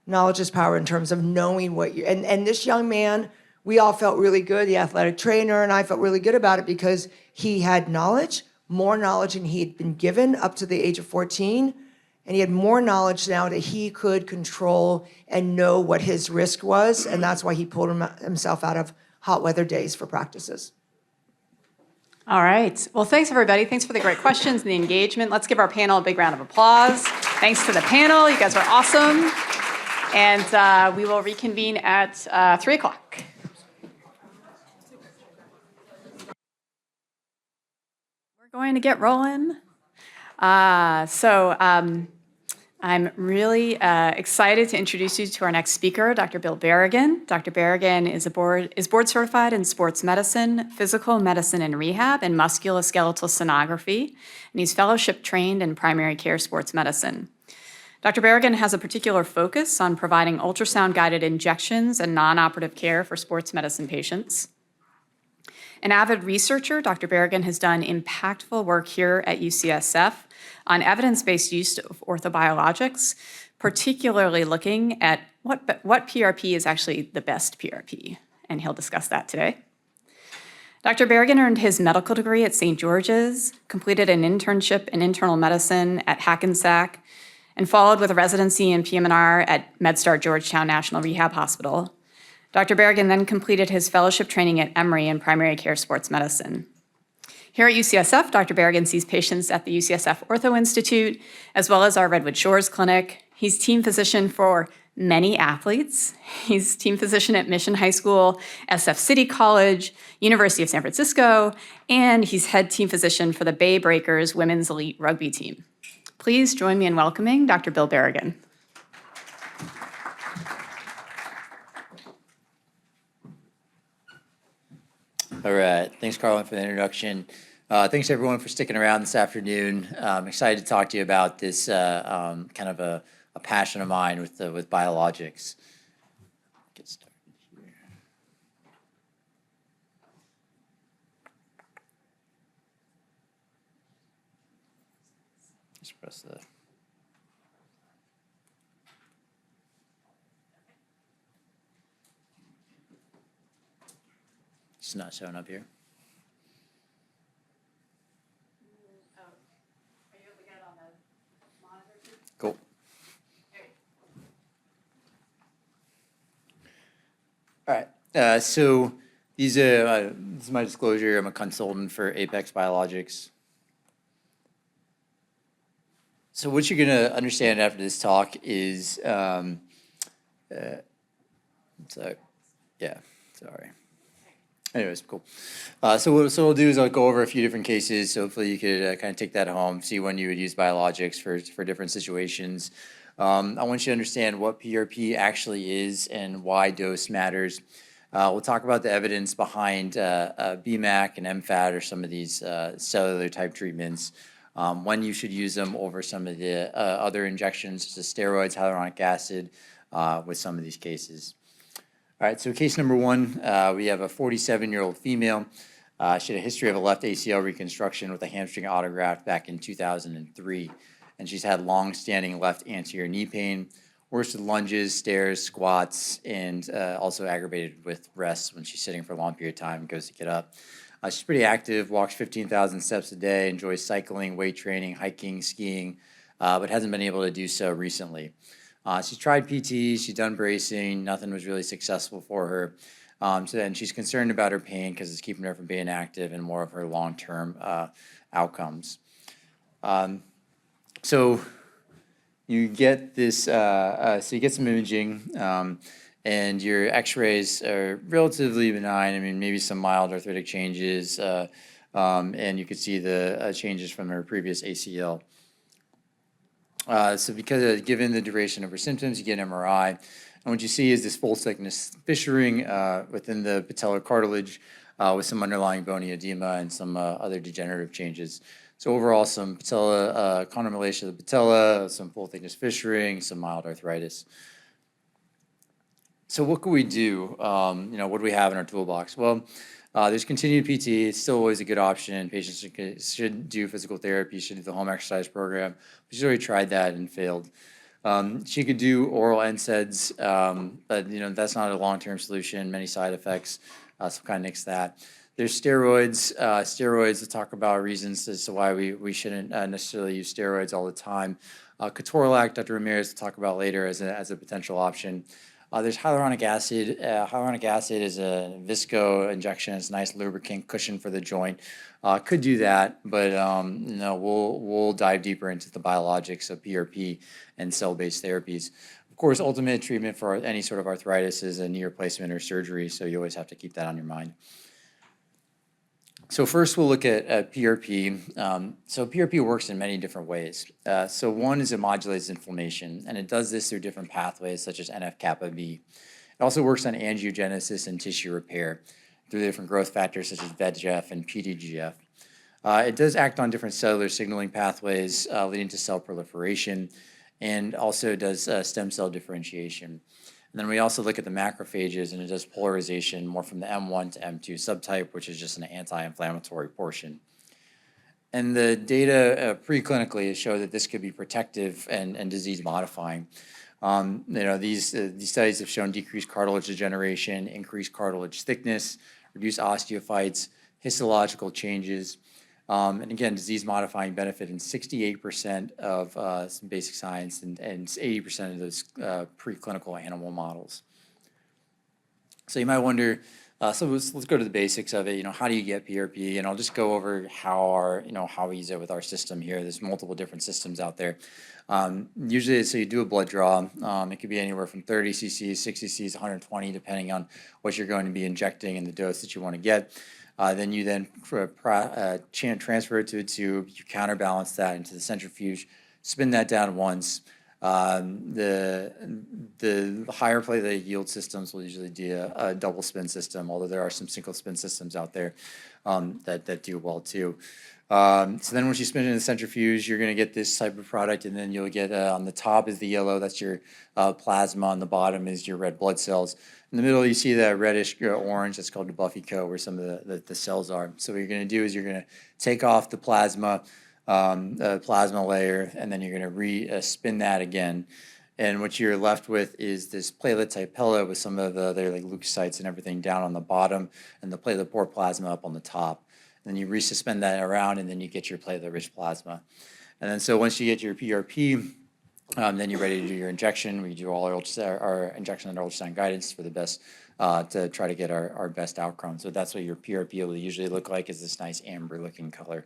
Knowledge is power in terms of knowing what you, and this young man, we all felt really good, the athletic trainer and I felt really good about it because he had knowledge, more knowledge than he had been given up to the age of 14. And he had more knowledge now that he could control and know what his risk was. And that's why he pulled himself out of hot weather days for practices. All right. Well, thanks, everybody. Thanks for the great questions and the engagement. Let's give our panel a big round of applause. Thanks to the panel. You guys are awesome. And we will reconvene at 3 o'clock. We're going to get rolling. I'm really excited to introduce you to our next speaker, Dr. Bill Berrigan. Dr. Berrigan is board certified in sports medicine, physical medicine and rehab, and musculoskeletal sonography, and he's fellowship trained in primary care sports medicine. Dr. Berrigan has a particular focus on providing ultrasound-guided injections and non-operative care for sports medicine patients. An avid researcher, Dr. Berrigan has done impactful work here at UCSF on evidence-based use of orthobiologics, particularly looking at what PRP is actually the best PRP, and he'll discuss that today. Dr. Berrigan earned his medical degree at St. George's, completed an internship in internal medicine at Hackensack, and followed with a residency in PM&R at MedStar Georgetown National Rehab Hospital. Dr. Berrigan then completed his fellowship training at Emory in primary care sports medicine. Here at UCSF, Dr. Berrigan sees patients at the UCSF Ortho Institute, as well as our Redwood Shores Clinic. He's team physician for many athletes. He's team physician at Mission High School, SF City College, University of San Francisco, and he's head team physician for the Bay Breakers women's elite rugby team. Please join me in welcoming Dr. Bill Berrigan. All right. Thanks, Carlin, for the introduction. Thanks, everyone, for sticking around this afternoon. I'm excited to talk to you about this kind of a passion of mine with biologics. Get started here. Just press the... It's not showing up here. Cool. All right. So this is my disclosure. I'm a consultant for Apex Biologics. So what you're going to understand after this talk is, sorry. Anyways, cool. So what we'll do is I'll go over a few different cases. So hopefully you could kind of take that home, see when you would use biologics for different situations. I want you to understand what PRP actually is and why dose matters. We'll talk about the evidence behind BMAC and MFAT or some of these cellular type treatments, when you should use them over some of the other injections, such as steroids, hyaluronic acid, with some of these cases. All right, so case number one, we have a 47-year-old female. She had a history of a left ACL reconstruction with a hamstring autograft back in 2003. And she's had long-standing left anterior knee pain, worse with lunges, stairs, squats, and also aggravated with rests when she's sitting for a long period of time and goes to get up. She's pretty active, walks 15,000 steps a day, enjoys cycling, weight training, hiking, skiing, but hasn't been able to do so recently. She's tried PT, she's done bracing, nothing was really successful for her. So then she's concerned about her pain because it's keeping her from being active and more of her long-term outcomes. So you get this, so you get some imaging, and your x-rays are relatively benign. I mean, maybe some mild arthritic changes, and you could see the changes from her previous ACL. So because given the duration of her symptoms, you get an MRI. And what you see is this full thickness fissuring within the patellar cartilage with some underlying bony edema and some other degenerative changes. So overall, some patella, condylation of the patella, some full thickness fissuring, some mild arthritis. So what can we do? What do we have in our toolbox? Well, there's continued PT. It's still always a good option. Patients should do physical therapy, should do the home exercise program. She's already tried that and failed. She could do oral NSAIDs, but that's not a long-term solution. Many side effects, so kind of nix that. There's steroids. Steroids to talk about reasons as to why we shouldn't necessarily use steroids all the time. Ketorolac, Dr. Ramirez will talk about later as a potential option. There's hyaluronic acid. Hyaluronic acid is a visco injection. It's a nice lubricant cushion for the joint. Could do that, but we'll dive deeper into the biologics of PRP and cell-based therapies. Of course, ultimate treatment for any sort of arthritis is a knee replacement or surgery, so you always have to keep that on your mind. So first we'll look at PRP. So PRP works in many different ways. So one is it modulates inflammation, and it does this through different pathways such as NF-kappa B. It also works on angiogenesis and tissue repair through different growth factors such as VEGF and PDGF. It does act on different cellular signaling pathways leading to cell proliferation, and also does stem cell differentiation. And then we also look at the macrophages, and it does polarization more from the M1 to M2 subtype, which is just an anti-inflammatory portion. And the data preclinically show that this could be protective and disease modifying. These studies have shown decreased cartilage degeneration, increased cartilage thickness, reduced osteophytes, histological changes. And again, disease-modifying benefit in 68% of some basic science and 80% of those preclinical animal models. So you might wonder, so let's go to the basics of it. You know, how do you get PRP? And I'll just go over how we use it with our system here. There's multiple different systems out there. Usually, so you do a blood draw. It could be anywhere from 30 cc's, 60 cc's, 120, depending on what you're going to be injecting and the dose that you want to get. Then you transfer it to a tube. You counterbalance that into the centrifuge, spin that down once. The higher platelet yield systems will usually do a double spin system, although there are some single spin systems out there that do well too. So then once you spin it in the centrifuge, you're going to get this type of product, and then you'll get on the top is the yellow, that's your plasma, on the bottom is your red blood cells. In the middle, you see that reddish orange, that's called the buffy coat, where some of the cells are. So what you're going to do is you're going to take off the plasma layer, and then you're going to spin that again. And what you're left with is this platelet-type pellet with some of the other like leukocytes and everything down on the bottom, and the platelet-poor plasma up on the top. And then you resuspend that around, and then you get your platelet-rich plasma. And then so once you get your PRP, then you're ready to do your injection. We do all our injection under ultrasound guidance for the best, to try to get our best outcome. So that's what your PRP will usually look like, is this nice amber-looking color.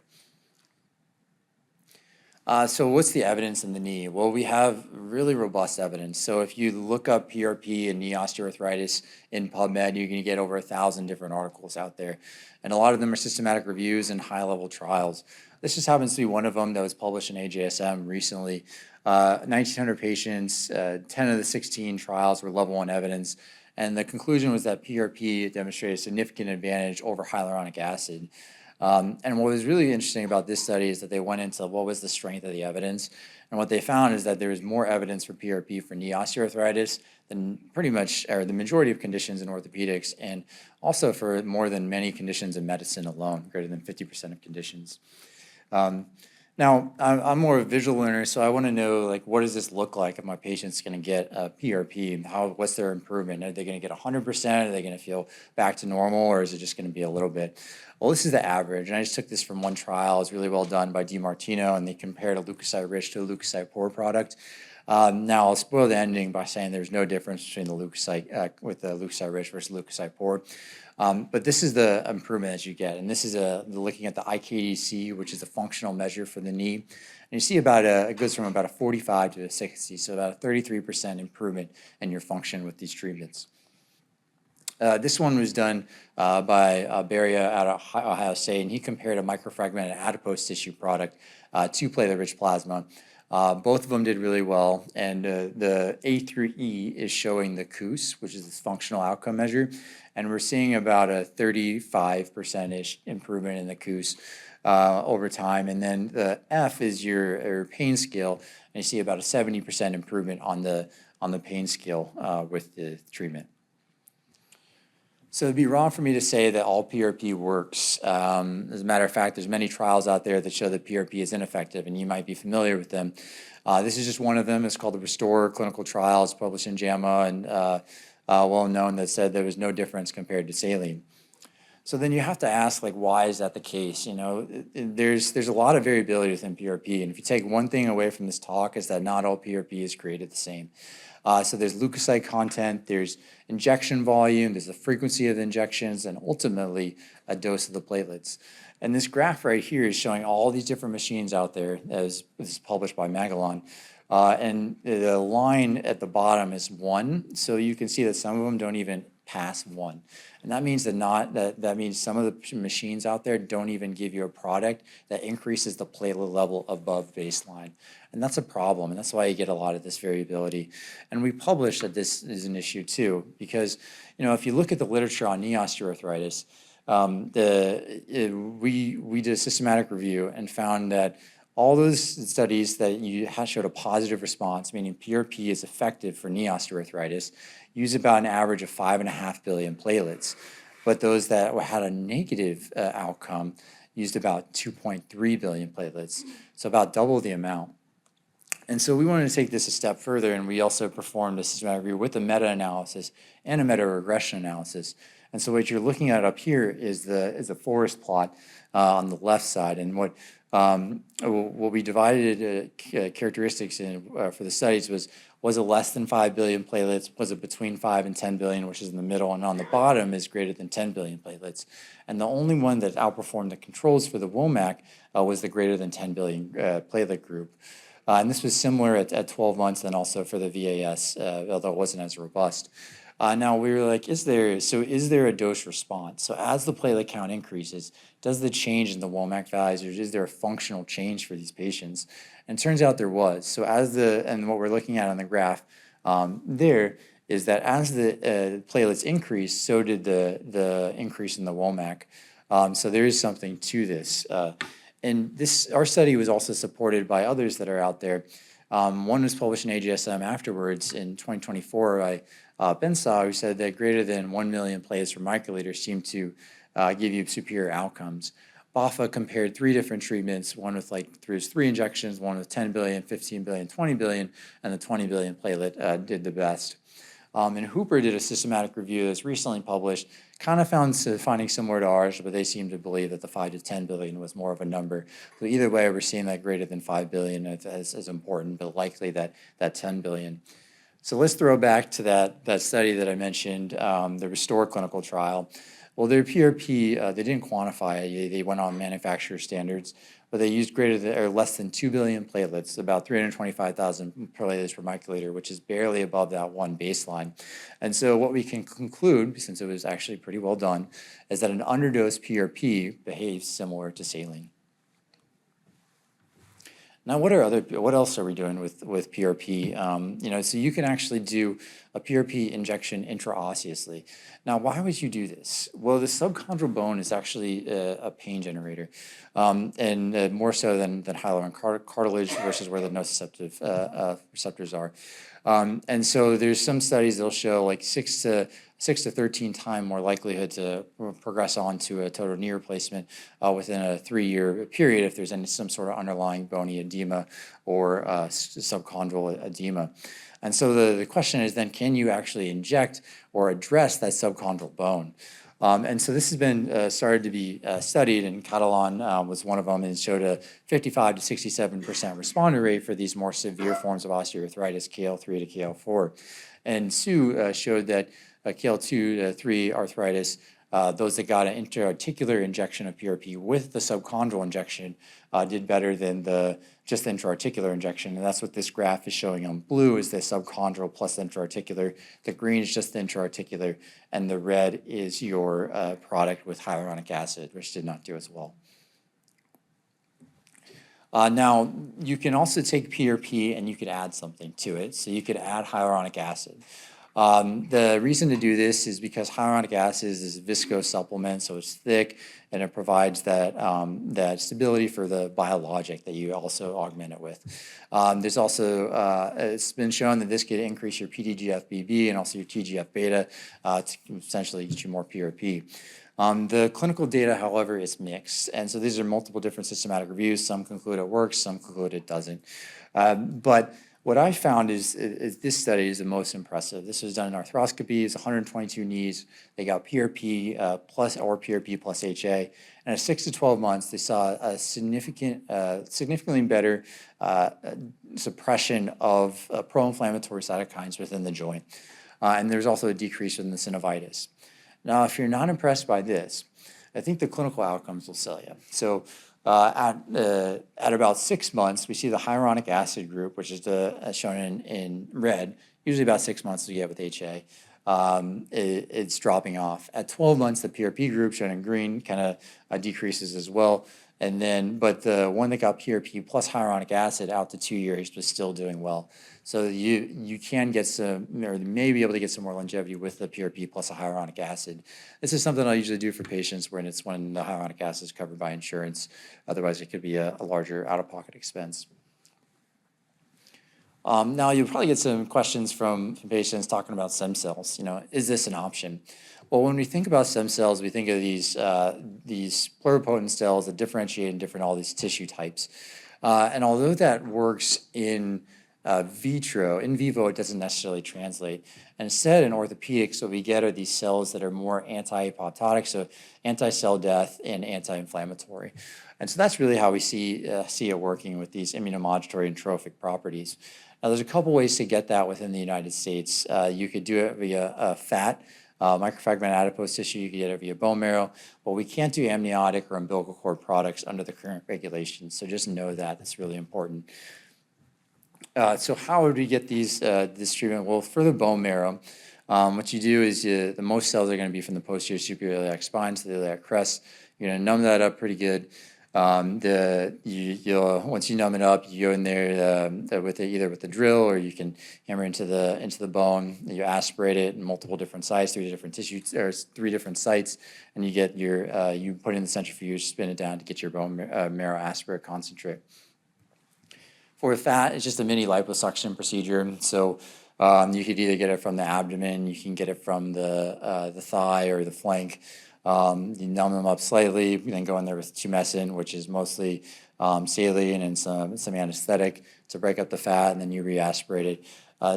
So what's the evidence in the knee? Well, we have really robust evidence. So if you look up PRP and knee osteoarthritis in PubMed, you're going to get over 1,000 different articles out there. And a lot of them are systematic reviews and high-level trials. This just happens to be one of them that was published in AJSM recently. 1,900 patients, 10 of the 16 trials were level 1 evidence. And the conclusion was that PRP demonstrated a significant advantage over hyaluronic acid. And what was really interesting about this study is that they went into what was the strength of the evidence. And what they found is that there was more evidence for PRP for knee osteoarthritis than pretty much, or the majority of conditions in orthopedics, and also for more than many conditions in medicine alone, greater than 50% of conditions. Now, I'm more of a visual learner, so I want to know, like, what does this look like if my patient's going to get a PRP? What's their improvement? Are they going to get 100%? Are they going to feel back to normal, or is it just going to be a little bit? Well, this is the average, and I just took this from one trial. It was really well done by DiMartino, and they compared a leukocyte-rich to a leukocyte-poor product. Now, I'll spoil the ending by saying there's no difference between the leukocyte with the leukocyte-rich versus leukocyte-poor. But this is the improvement that you get, and this is looking at the IKDC, which is a functional measure for the knee. And you see it goes from about a 45 to a 60, so about a 33% improvement in your function with these treatments. This one was done by Beria out of Ohio State, and he compared a microfragmented adipose tissue product to platelet-rich plasma. Both of them did really well, and the A through E is showing the KOOS, which is this functional outcome measure, and we're seeing about a 35%-ish improvement in the KOOS over time. And then the F is your pain scale, and you see about a 70% improvement on the pain scale with the treatment. So it'd be wrong for me to say that all PRP works. As a matter of fact, there's many trials out there that show that PRP is ineffective, and you might be familiar with them. This is just one of them. It's called the RESTORE clinical trial. It's published in JAMA and well known, that said there was no difference compared to saline. So then you have to ask, like, why is that the case? You know, there's a lot of variability within PRP, and if you take one thing away from this talk, is that not all PRP is created the same. So there's leukocyte content, there's injection volume, there's the frequency of the injections, and ultimately a dose of the platelets. And this graph right here is showing all these different machines out there, as is published by Magellan. And the line at the bottom is 1, so you can see that some of them don't even pass 1. And that means that means some of the machines out there don't even give you a product that increases the platelet level above baseline. And that's a problem, and that's why you get a lot of this variability. And we published that this is an issue too, because, you know, if you look at the literature on knee osteoarthritis, we did a systematic review and found that all those studies that showed a positive response, meaning PRP is effective for knee osteoarthritis, use about an average of 5.5 billion platelets. But those that had a negative outcome used about 2.3 billion platelets, so about double the amount. And so we wanted to take this a step further, and we also performed a systematic review with a meta-analysis and a meta-regression analysis. And so what you're looking at up here is the forest plot on the left side. And what we divided characteristics in for the studies was it less than 5 billion platelets? Was it between 5 and 10 billion, which is in the middle? And on the bottom is greater than 10 billion platelets. And the only one that outperformed the controls for the WOMAC was the greater than 10 billion platelet group. And this was similar at 12 months and also for the VAS, although it wasn't as robust. Now we were like, is there a dose response? So as the platelet count increases, does the change in the WOMAC values, or is there a functional change for these patients? And it turns out there was. So and what we're looking at on the graph there is that as the platelets increased, so did the increase in the WOMAC. So there is something to this. And our study was also supported by others that are out there. One was published in AJSM afterwards in 2024 by Ben Saw, who said that greater than 1 million platelets per microliter seemed to give you superior outcomes. BAFA compared 3 different treatments, one with there's 3 injections, one with 10 billion, 15 billion, 20 billion, and the 20 billion platelet did the best. And Hooper did a systematic review that's recently published, kind of finding similar to ours, but they seem to believe that the 5 to 10 billion was more of a number. So either way, we're seeing that greater than 5 billion as important, but likely that 10 billion. So let's throw back to that study that I mentioned, the RESTORE clinical trial. Well, their PRP, they didn't quantify it. They went on manufacturer standards, but they used greater than or less than 2 billion platelets, about 325,000 platelets per microliter, which is barely above that one baseline. And so what we can conclude, since it was actually pretty well done, is that an underdosed PRP behaves similar to saline. Now, what else are we doing with PRP? So you can actually do a PRP injection intraosseously. Now, why would you do this? Well, the subchondral bone is actually a pain generator, and more so than hyaline cartilage versus where the nociceptive receptors are. And so there's some studies that'll show like 6 to 13 times more likelihood to progress on to a total knee replacement within a 3-year period if there's some sort of underlying bony edema or subchondral edema. And so the question is then, can you actually inject or address that subchondral bone? And so this has been started to be studied, and Catalan was one of them, and showed a 55 to 67% responder rate for these more severe forms of osteoarthritis, KL3 to KL4. And Sue showed that KL2 to 3 arthritis, those that got an intra-articular injection of PRP with the subchondral injection did better than just the intra-articular injection. And that's what this graph is showing on blue is the subchondral plus the intra-articular. The green is just the intra-articular, and the red is your product with hyaluronic acid, which did not do as well. Now, you can also take PRP and you could add something to it. So you could add hyaluronic acid. The reason to do this is because hyaluronic acid is a viscose supplement, so it's thick, and it provides that stability for the biologic that you also augment it with. There's also, it's been shown that this could increase your PDGF-BB and also your TGF-beta to essentially get you more PRP. The clinical data, however, is mixed, and so these are multiple different systematic reviews. Some conclude it works, some conclude it doesn't. But what I found is this study is the most impressive. This was done in arthroscopies, 122 knees. They got PRP plus or PRP plus HA. And at 6 to 12 months, they saw a significantly better suppression of pro-inflammatory cytokines within the joint. And there's also a decrease in the synovitis. Now, if you're not impressed by this, I think the clinical outcomes will sell you. So at about 6 months, we see the hyaluronic acid group, which is shown in red, usually about 6 months to get with HA. It's dropping off. At 12 months, the PRP group, shown in green, kind of decreases as well. And then, but the one that got PRP plus hyaluronic acid out to 2 years was still doing well. So you can get some, or may be able to get some more longevity with the PRP plus a hyaluronic acid. This is something I usually do for patients when the hyaluronic acid is covered by insurance. Otherwise, it could be a larger out-of-pocket expense. Now, you'll probably get some questions from patients talking about stem cells. Is this an option? Well, when we think about stem cells, we think of these pluripotent cells that differentiate in all these tissue types. And although that works in in vivo, it doesn't necessarily translate. And instead, in orthopedics, what we get are these cells that are more anti-apoptotic, so anti-cell death and anti-inflammatory. And so that's really how we see it working with these immunomodulatory and trophic properties. Now, there's a couple ways to get that within the United States. You could do it via fat, microfragmented adipose tissue. You could get it via bone marrow, but we can't do amniotic or umbilical cord products under the current regulations. So just know that. That's really important. So how would we get this treatment? Well, for the bone marrow, what you do is the most cells are going to be from the posterior superior iliac spine to the iliac crest. You're going to numb that up pretty good. Once you numb it up, you go in there either with the drill, or you can hammer into the bone. You aspirate it in multiple different sites, three different sites, and you get you put it in the centrifuge, spin it down to get your bone marrow aspirate concentrate. For fat, it's just a mini liposuction procedure. So you could either get it from the abdomen, you can get it from the thigh or the flank. You numb them up slightly, then go in there with tumescent, which is mostly saline and some anesthetic to break up the fat, and then you re-aspirate it.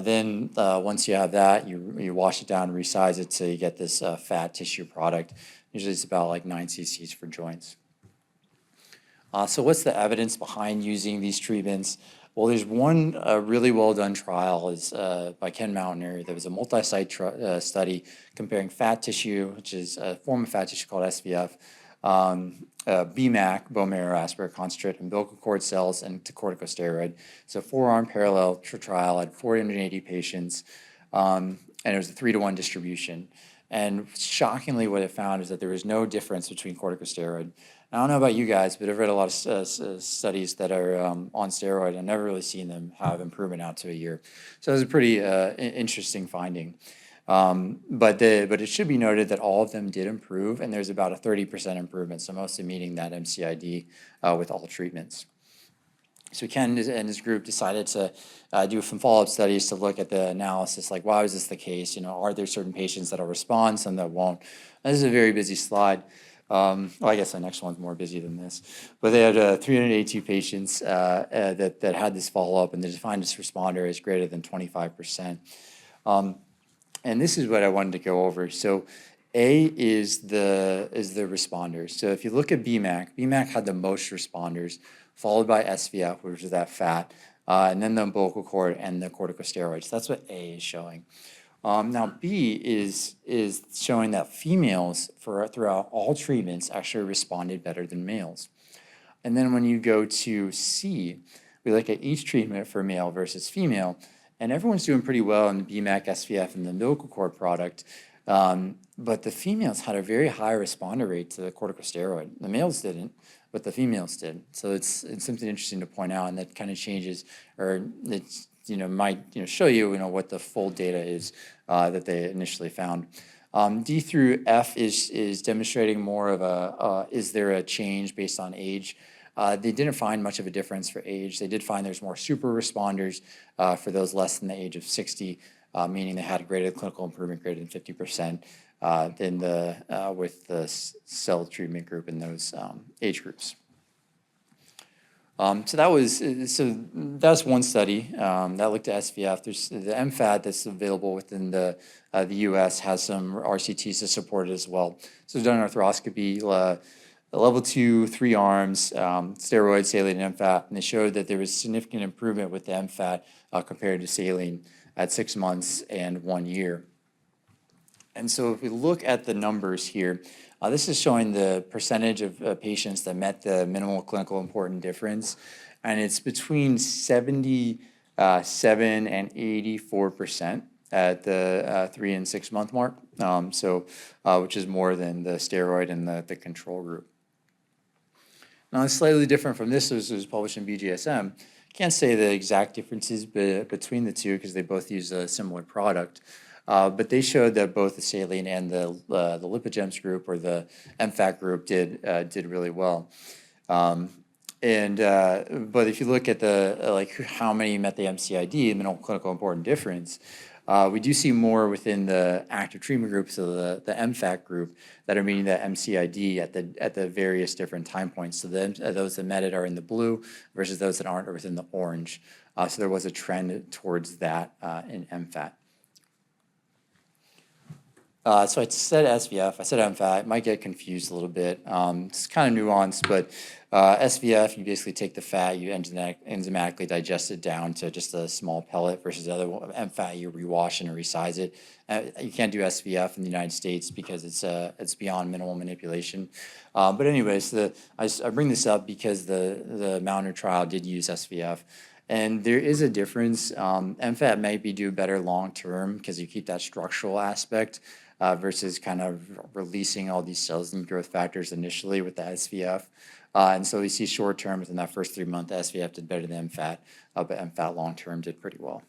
Then once you have that, you wash it down and resize it so you get this fat tissue product. Usually it's about like 9 cc's for joints. So what's the evidence behind using these treatments? Well, there's one really well-done trial by Ken Mountner. There was a multi-site study comparing fat tissue, which is a form of fat tissue called SVF, BMAC, bone marrow aspirate concentrate, umbilical cord cells, and to corticosteroid. So 4-arm parallel trial had 480 patients, and it was a 3-to-1 distribution. And shockingly, what it found is that there was no difference between corticosteroid. I don't know about you guys, but I've read a lot of studies that are on steroid. I've never really seen them have improvement out to a year. So it was a pretty interesting finding. But it should be noted that all of them did improve, and there's about a 30% improvement, so mostly meeting that MCID with all treatments. So Ken and his group decided to do some follow-up studies to look at the analysis, like why is this the case? Are there certain patients that will respond, some that won't? And this is a very busy slide. Well, I guess the next one's more busy than this. But they had 382 patients that had this follow-up, and they defined this responder as greater than 25%. And this is what I wanted to go over. So A is the responders. So if you look at BMAC had the most responders, followed by SVF, which is that fat, and then the umbilical cord and the corticosteroids. That's what A is showing. Now B is showing that females throughout all treatments actually responded better than males. And then when you go to C, we look at each treatment for male versus female, and everyone's doing pretty well in the BMAC, SVF, and the umbilical cord product. But the females had a very high responder rate to the corticosteroid. The males didn't, but the females did. So it's something interesting to point out, and that kind of changes, or it's might show you what the full data is that they initially found. D through F is demonstrating more of is there a change based on age? They didn't find much of a difference for age. They did find there's more super responders for those less than the age of 60, meaning they had a greater clinical improvement, greater than 50% with the cell treatment group in those age groups. So that's one study that looked at SVF. There's the MFAT that's available within the U.S. has some RCTs to support it as well. So we've done an arthroscopy, level 2, 3 arms, steroid, saline, and MFAT, and they showed that there was significant improvement with the MFAT compared to saline at 6 months and 1 year. And so if we look at the numbers here, this is showing the percentage of patients that met the minimal clinical important difference, and it's between 77 and 84% at the 3 and 6 month mark, which is more than the steroid and the control group. Now, it's slightly different from this. This was published in BJSM. Can't say the exact differences between the two because they both use a similar product. But they showed that both the saline and the lipogems group or the MFAT group did really well. But if you look at how many met the MCID, minimal clinical important difference, We do see more within the active treatment group, so the MFAT group, that are meeting that MCID at the various different time points. So those that met it are in the blue versus those that aren't are within the orange. So there was a trend towards that in MFAT. So I said SVF, I said MFAT, might get confused a little bit. It's kind of nuanced, but SVF, you basically take the fat, you enzymatically digest it down to just a small pellet versus the other one. MFAT, you rewash and resize it. You can't do SVF in the United States because it's beyond minimal manipulation. But anyways, I bring this up because the Mountaineer trial did use SVF. And there is a difference. MFAT might be do better long term because you keep that structural aspect versus kind of releasing all these cells and growth factors initially with the SVF. And so we see short term within that first 3 months, SVF did better than MFAT, but MFAT long term did pretty well.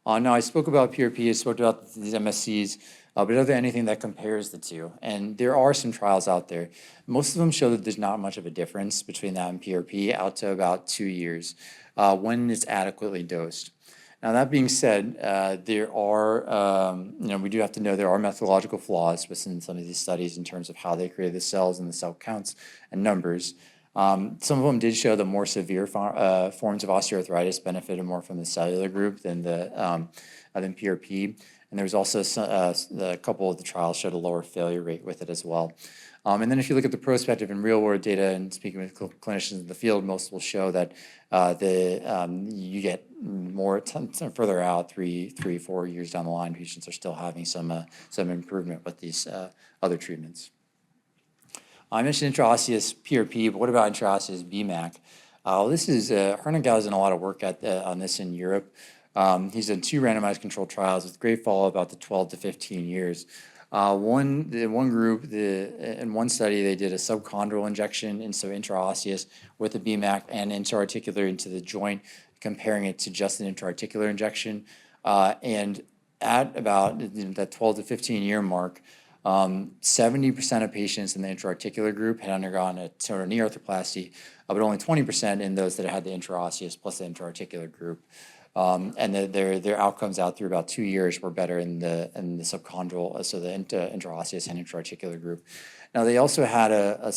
Now I spoke about PRP, I spoke about these MSCs, but is there anything that compares the two? And there are some trials out there. Most of them show that there's not much of a difference between that and PRP out to about 2 years when it's adequately dosed. Now, that being said, there are, we do have to know there are methodological flaws within some of these studies in terms of how they create the cells and the cell counts and numbers. Some of them did show the more severe forms of osteoarthritis benefited more from the cellular group than PRP. And there was also a couple of the trials showed a lower failure rate with it as well. And then if you look at the prospective and real-world data and speaking with clinicians in the field, most will show that you get more further out, 3, 4 years down the line, patients are still having some improvement with these other treatments. I mentioned intraosseous PRP, but what about intraosseous BMAC? This is, Hernagal has done a lot of work on this in Europe. He's done 2 randomized controlled trials with great follow-up out to 12 to 15 years. One group, in one study, they did a subchondral injection, and so intraosseous with a BMAC and intra-articular into the joint, comparing it to just an intra-articular injection. And at about that 12 to 15 year mark, 70% of patients in the intra-articular group had undergone a total knee arthroplasty, but only 20% in those that had the intraosseous plus the intra-articular group. And their outcomes out through about 2 years were better in the subchondral, so the intraosseous and intra-articular group. Now they also had a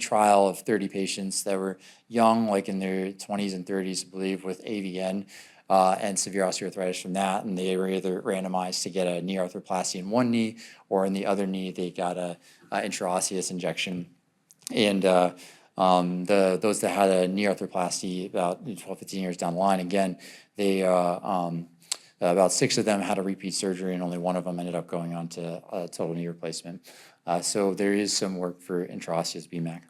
trial of 30 patients that were young, like in their 20s and 30s, I believe, with AVN and severe osteoarthritis from that, and they were either randomized to get a knee arthroplasty in one knee, or in the other knee they got a intraosseous injection. And those that had a knee arthroplasty about 12, 15 years down the line, again, they about 6 of them had a repeat surgery, and only 1 of them ended up going on to a total knee replacement. So there is some work for intraosseous BMAC.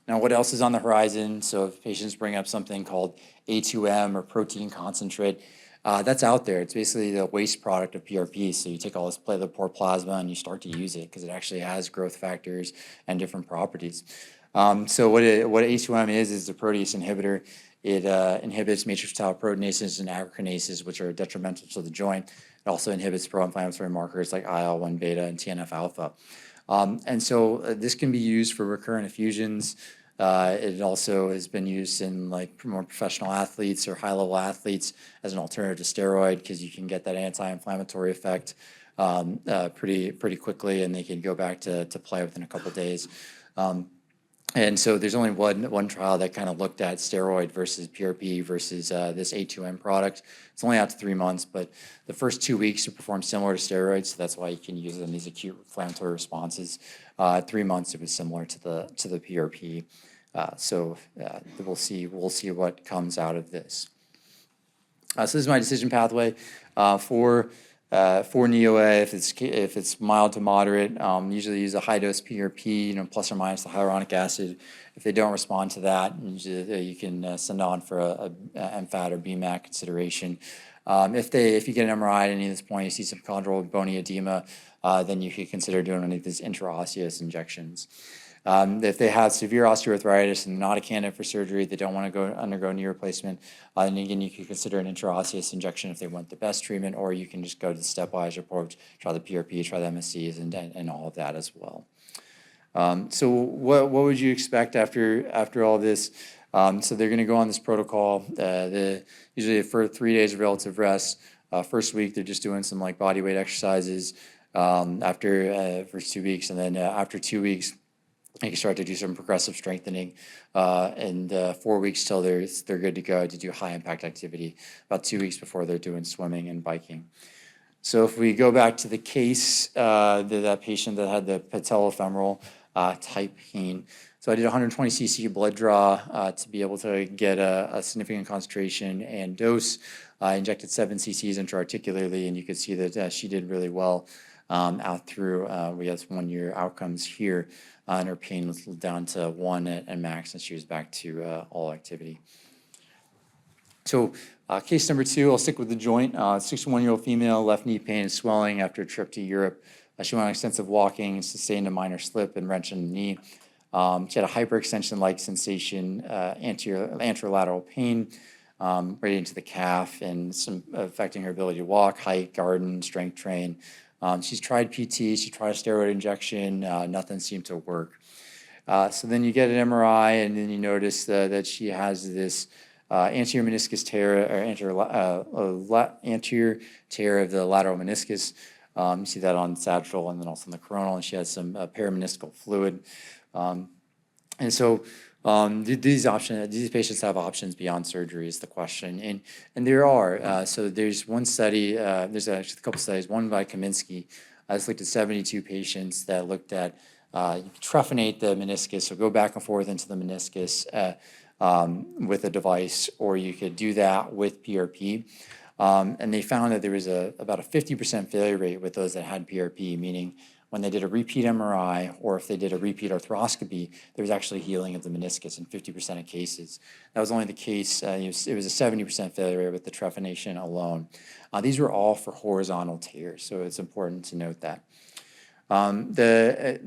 Now, what else is on the horizon? So if patients bring up something called A2M or protein concentrate, that's out there. It's basically the waste product of PRP. So you take all this the poor plasma and you start to use it because it actually has growth factors and different properties. So what A2M is a protease inhibitor. It inhibits matrix metalloproteinases and aggregases, which are detrimental to the joint. It also inhibits pro-inflammatory markers like IL-1 beta and TNF alpha. And so this can be used for recurrent effusions. It also has been used in like more professional athletes or high-level athletes as an alternative to steroid because you can get that anti-inflammatory effect pretty quickly, and they can go back to play within a couple of days. And so there's only one trial that kind of looked at steroid versus PRP versus this A2M product. It's only out to 3 months, but the first 2 weeks it performed similar to steroids, so that's why you can use it in these acute inflammatory responses. At 3 months, it was similar to the PRP. So we'll see what comes out of this. So this is my decision pathway for NEOA. If it's mild to moderate, usually use a high dose PRP, plus or minus the hyaluronic acid. If they don't respond to that, you can send on for a MFAT or BMAC consideration. If you get an MRI at any of this point, you see some chondral bony edema, then you could consider doing any of these intraosseous injections. If they have severe osteoarthritis and not a candidate for surgery, they don't want to undergo knee replacement, then again, you can consider an intraosseous injection if they want the best treatment, or you can just go to the stepwise approach, try the PRP, try the MSCs, and all of that as well. So what would you expect after all this? So they're going to go on this protocol. Usually for 3 days of relative rest. First week, they're just doing some like body weight exercises after first 2 weeks. And then after 2 weeks, they can start to do some progressive strengthening. And 4 weeks till they're good to go to do high impact activity, about 2 weeks before they're doing swimming and biking. So if we go back to the case, that patient that had the patellofemoral type pain. So I did 120 cc blood draw to be able to get a significant concentration and dose. I injected 7 cc's intraarticularly, and you could see that she did really well out through. We have 1 year outcomes here, and her pain was down to 1 at max, and she was back to all activity. So case number 2, I'll stick with the joint. 61-year-old female, left knee pain and swelling after a trip to Europe. She went on extensive walking and sustained a minor slip and wrench in the knee. She had a hyperextension-like sensation, anterolateral pain, right into the calf, and some affecting her ability to walk, hike, garden, strength train. She's tried PT, she tried a steroid injection, nothing seemed to work. So then you get an MRI, and then you notice that she has this anterior meniscus tear, or anterior tear of the lateral meniscus. You see that on sagittal and then also on the coronal, and she has some parameniscal fluid. And so these patients have options beyond surgery is the question, and there are. So there's one study, there's actually a couple studies, one by Kaminsky. This looked at 72 patients that looked at trephinate the meniscus, so go back and forth into the meniscus with a device, or you could do that with PRP. And they found that there was about a 50% failure rate with those that had PRP, meaning when they did a repeat MRI or if they did a repeat arthroscopy, there was actually healing of the meniscus in 50% of cases. That was only the case, it was a 70% failure rate with the trephination alone. These were all for horizontal tears, so it's important to note that. Beyond the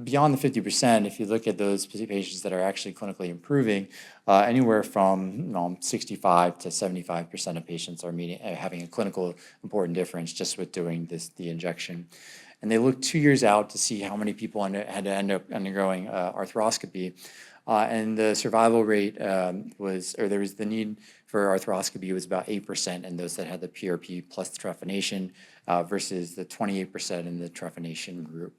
50%, if you look at those patients that are actually clinically improving, anywhere from 65 to 75% of patients are having a clinical important difference just with doing the injection. And they looked 2 years out to see how many people had to end up undergoing arthroscopy. And the survival rate there was the need for arthroscopy was about 8% in those that had the PRP plus the trephination versus the 28% in the trephination group.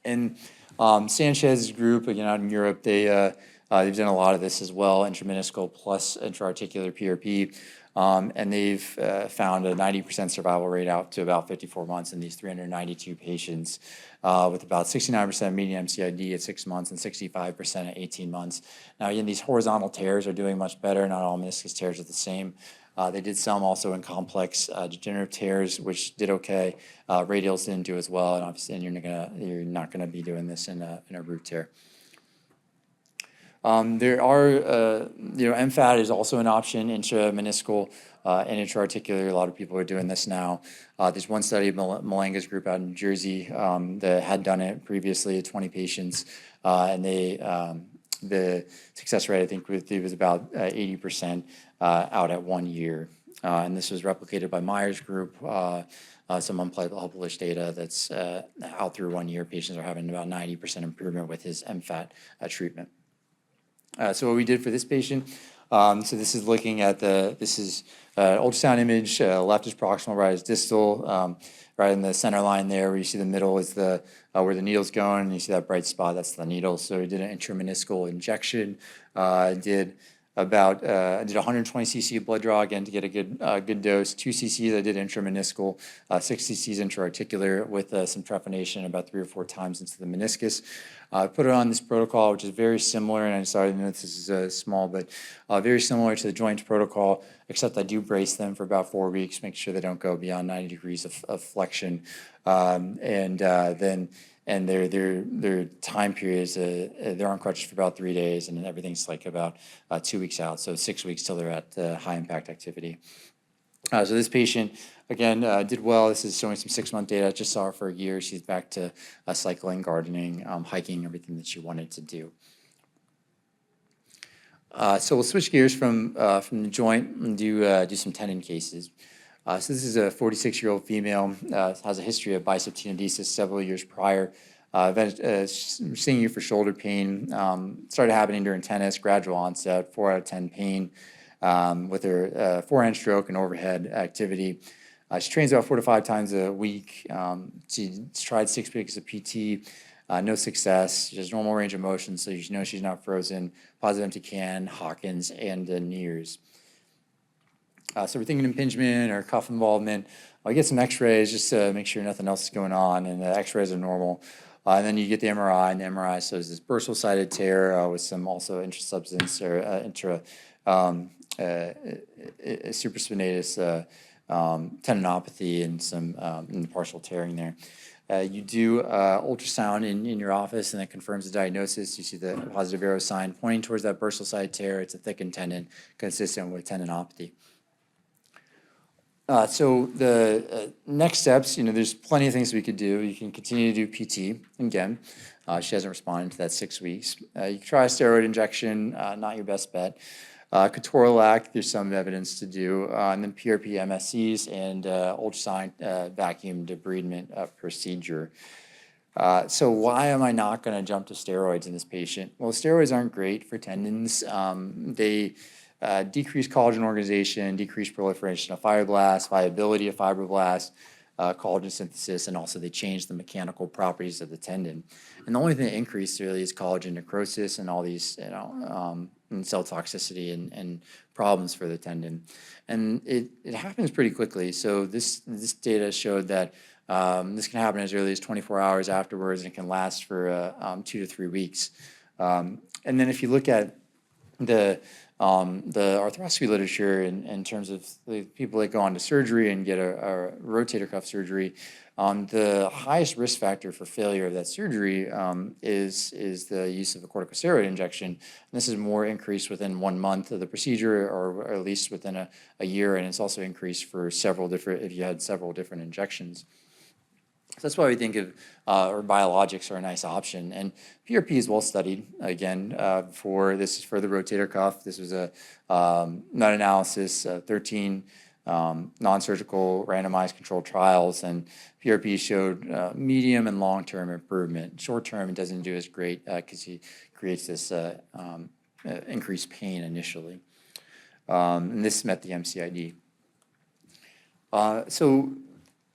And Sanchez's group, again, out in Europe, they've done a lot of this as well, intrameniscal plus intraarticular PRP. And they've found a 90% survival rate out to about 54 months in these 392 patients, with about 69% median MCID at 6 months and 65% at 18 months. Now, again, these horizontal tears are doing much better. Not all meniscus tears are the same. They did some also in complex degenerative tears, which did okay. Radials didn't do as well, and obviously you're not gonna be doing this in a root tear. There are, MFAT is also an option, intrameniscal and intraarticular. A lot of people are doing this now. There's one study of Malanga's group out in New Jersey that had done it previously at 20 patients, and the success rate, I think, was about 80% out at 1 year. And this was replicated by Meyer's group. Some unpublished data that's out through 1 year. Patients are having about 90% improvement with his MFAT treatment. So what we did for this patient, so this is looking at ultrasound image, left is proximal, right is distal, right in the center line there where you see the middle is where the needle's going, and you see that bright spot, that's the needle. So we did an intrameniscal injection, did 120 cc blood draw again to get a good dose. 2 cc's I did intrameniscal, 6 cc's intraarticular with some trephination about 3 or 4 times into the meniscus. I put it on this protocol, which is very similar, and I'm sorry, I know this is small, but very similar to the joint protocol, except I do brace them for about 4 weeks, make sure they don't go beyond 90 degrees of flexion, and their time periods, they're on crutches for about 3 days, and then everything's like about 2 weeks out, so 6 weeks till they're at high impact activity. So this patient, again, did well. This is showing some 6-month data. I just saw her for a year. She's back to cycling, gardening, hiking, everything that she wanted to do. So we'll switch gears from the joint and do some tendon cases. So this is a 46-year-old female, has a history of bicep tenodesis several years prior. Seeing you for shoulder pain. Started happening during tennis, gradual onset, 4 out of 10 pain with her forehand stroke and overhead activity. She trains about 4 to 5 times a week. She tried 6 weeks of PT, no success. She has normal range of motion, so you know she's not frozen. Positive empty can, Hawkins, and Neers. So we're thinking impingement or cuff involvement. I get some x-rays just to make sure nothing else is going on, and the x-rays are normal. And then you get the MRI, and the MRI shows this bursal-sided tear with some also intrasubstance or supraspinatus tendinopathy and some partial tearing there. You do ultrasound in your office, and that confirms the diagnosis. You see the positive arrow sign pointing towards that bursal-sided tear. It's a thickened tendon consistent with tendinopathy. So the next steps, there's plenty of things we could do. You can continue to do PT. Again, she hasn't responded to that 6 weeks. You can try a steroid injection, not your best bet. Ketorolac, there's some evidence to do. And then PRP MSCs and ultrasound vacuum debridement procedure. So why am I not going to jump to steroids in this patient? Well, steroids aren't great for tendons. They decrease collagen organization, decrease proliferation of fibroblasts, viability of fibroblasts, collagen synthesis, and also they change the mechanical properties of the tendon. And the only thing that increased really is collagen necrosis and all these, and cell toxicity and problems for the tendon. And it happens pretty quickly. So this data showed that this can happen as early as 24 hours afterwards, and it can last for 2 to 3 weeks. And then if you look at the arthroscopy literature in terms of the people that go on to surgery and get a rotator cuff surgery, the highest risk factor for failure of that surgery is the use of a corticosteroid injection. And this is more increased within 1 month of the procedure, or at least within a year, and it's also increased for if you had several different injections. So that's why we think of or biologics are a nice option. And PRP is well studied. Again, this is for the rotator cuff. This was a meta-analysis, 13 non-surgical randomized controlled trials, and PRP showed medium and long-term improvement. Short-term, it doesn't do as great because it creates this increased pain initially. And this met the MCID. So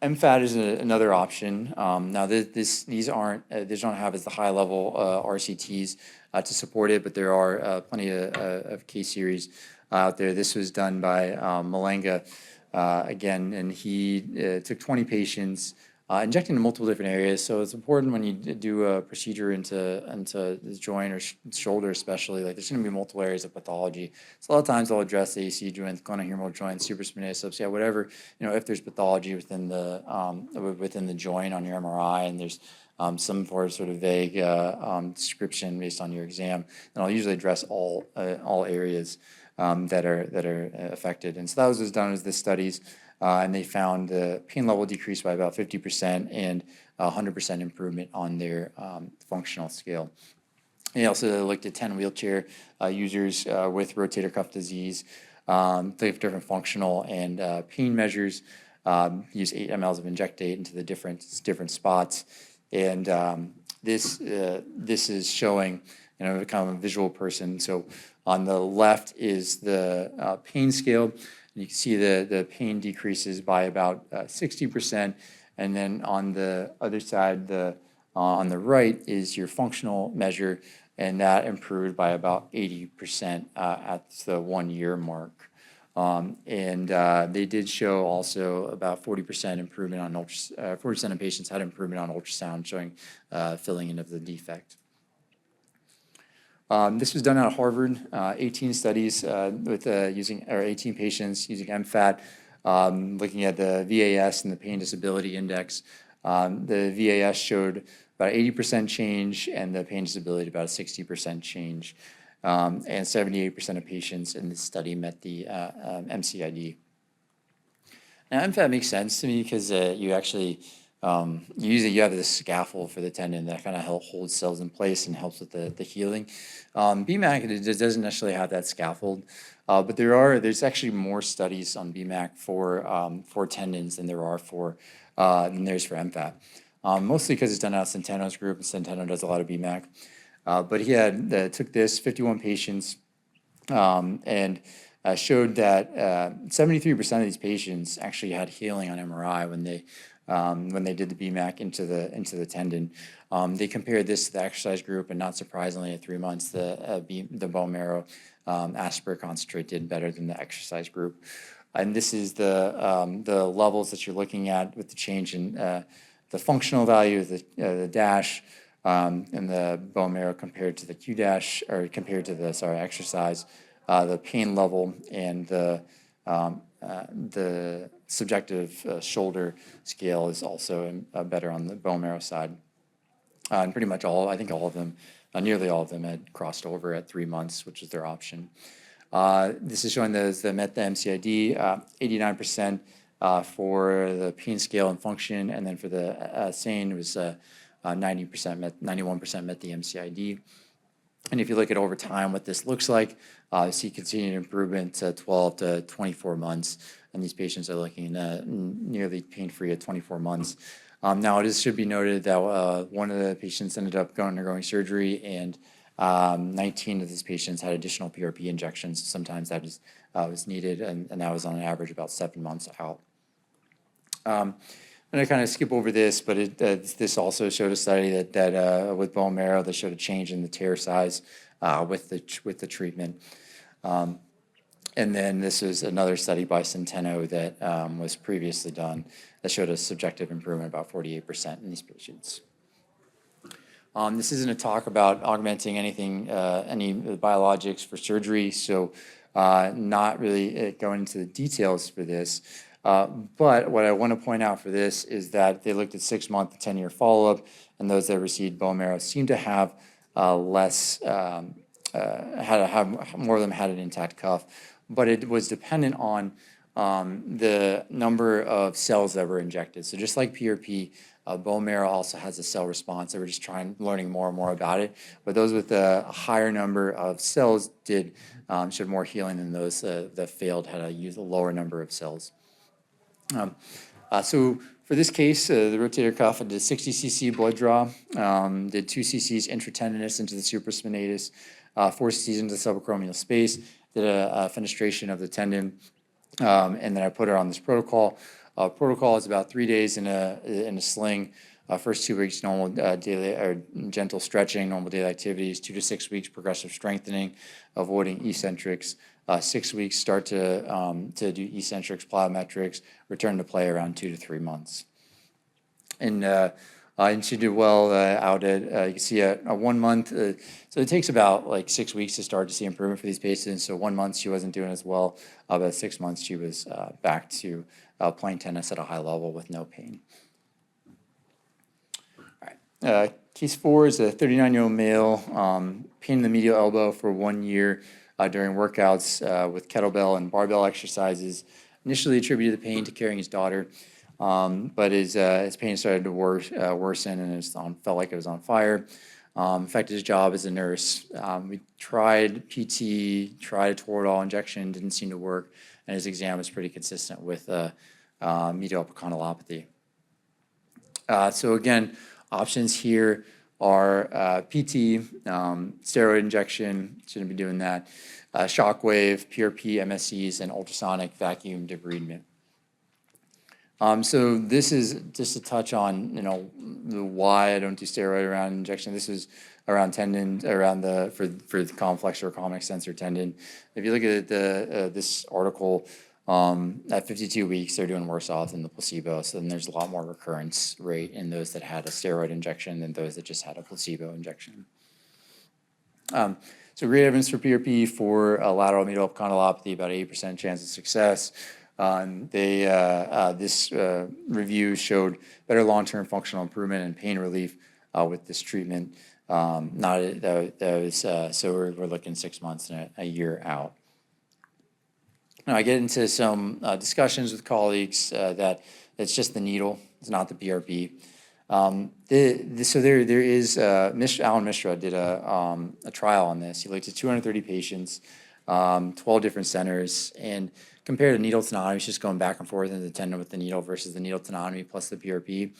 MFAT is another option. Now, these don't have as the high level RCTs to support it, but there are plenty of case series out there. This was done by Malenga again, and he took 20 patients, injecting in multiple different areas. So it's important when you do a procedure into the joint or shoulder especially, like there's going to be multiple areas of pathology. So a lot of times they'll address the AC joint, glenohumeral joint, supraspinatus, subscap, whatever, if there's pathology within the joint on your MRI, and there's some sort of vague description based on your exam, then I'll usually address all areas that are affected. And so that was done as the studies. And they found the pain level decreased by about 50% and 100% improvement on their functional scale. They also looked at 10 wheelchair users with rotator cuff disease. They have different functional and pain measures. Use 8 mLs of injectate into the different spots. And this is showing, kind of a visual person. So on the left is the pain scale. You can see the pain decreases by about 60%, and then on the other side, on the right is your functional measure, and that improved by about 80% at the 1 year mark. And they did show also about 40% improvement on 40% of patients had improvement on ultrasound, showing filling in of the defect. This was done at Harvard, 18 studies with 18 patients using MFAT, looking at the VAS and the Pain Disability Index. The VAS showed about 80% change, and the pain disability about a 60% change. And 78% of patients in this study met the MCID. Now, MFAT makes sense to me because you actually usually you have this scaffold for the tendon that kind of holds cells in place and helps with the healing. BMAC it doesn't necessarily have that scaffold, but there's actually more studies on BMAC for tendons than there's for MFAT. mostly because it's done out of Centeno's group, and Centeno does a lot of BMAC. But he had took this 51 patients and showed that 73% of these patients actually had healing on MRI when they did the BMAC into the tendon. They compared this to the exercise group, and not surprisingly, at 3 months, the bone marrow aspirate concentrate did better than the exercise group. And this is the levels that you're looking at with the change in the functional value of the dash and the bone marrow compared to the Q dash, or compared to the exercise, the pain level, and the subjective shoulder scale is also better on the bone marrow side. And pretty much I think all of them, nearly all of them had crossed over at 3 months, which is their option. This is showing the met the MCID, 89% for the pain scale and function, and then for the SANE, it was 91% met the MCID. And if you look at over time what this looks like, you see continued improvement to 12 to 24 months, and these patients are looking nearly pain-free at 24 months. Now, it should be noted that one of the patients ended up undergoing surgery, and 19 of these patients had additional PRP injections. Sometimes that was needed, and that was on average about 7 months out. I'm going to kind of skip over this, but this also showed a study that with bone marrow that showed a change in the tear size with the treatment. And then this is another study by Centeno that was previously done that showed a subjective improvement about 48% in these patients. This isn't a talk about augmenting anything, any biologics for surgery, so not really going into the details for this. But what I want to point out for this is that they looked at 6-month to 10-year follow-up, and those that received bone marrow seemed to have less, more of them had an intact cuff, but it was dependent on the number of cells that were injected. So just like PRP, bone marrow also has a cell response. They were just learning more and more about it. But those with a higher number of cells showed more healing than those that failed, had a lower number of cells. So for this case, the rotator cuff, I did 60 cc blood draw, did 2 cc's intratendinous into the supraspinatus, 4 cc's into the subacromial space, did a fenestration of the tendon, and then I put her on this protocol. Protocol is about 3 days in a sling. First 2 weeks, normal daily or gentle stretching, normal daily activities. 2 to 6 weeks, progressive strengthening, avoiding eccentrics. 6 weeks, start to do eccentrics, plyometrics. Return to play around 2 to 3 months. And she did well out at, you can see at 1 month. So it takes about like 6 weeks to start to see improvement for these patients. So 1 month she wasn't doing as well. About 6 months she was back to playing tennis at a high level with no pain. All right. Case 4 is a 39-year-old male, pain in the medial elbow for 1 year during workouts with kettlebell and barbell exercises. Initially attributed the pain to carrying his daughter. But his pain started to worsen, and felt like it was on fire. Affected his job as a nurse. We tried PT, tried a Toradol injection, didn't seem to work, and his exam was pretty consistent with medial epicondylopathy. So again, options here are PT, steroid injection, shouldn't be doing that, shockwave, PRP, MSCs, and ultrasonic vacuum debridement. So this is just a touch on, the why I don't do steroid around injection. This is around tendon, for the common flexor or common extensor tendon. If you look at this article, at 52 weeks, they're doing worse off than the placebo. So then there's a lot more recurrence rate in those that had a steroid injection than those that just had a placebo injection. So great evidence for PRP for lateral medial epicondylopathy, about 80% chance of success. This review showed better long-term functional improvement and pain relief with this treatment. So we're looking 6 months and a year out. Now I get into some discussions with colleagues that it's just the needle, it's not the PRP. So there is Alan Mishra did a trial on this. He looked at 230 patients, 12 different centers, and compared to needle tenotomy, just going back and forth in the tendon with the needle versus the needle tenotomy plus the PRP.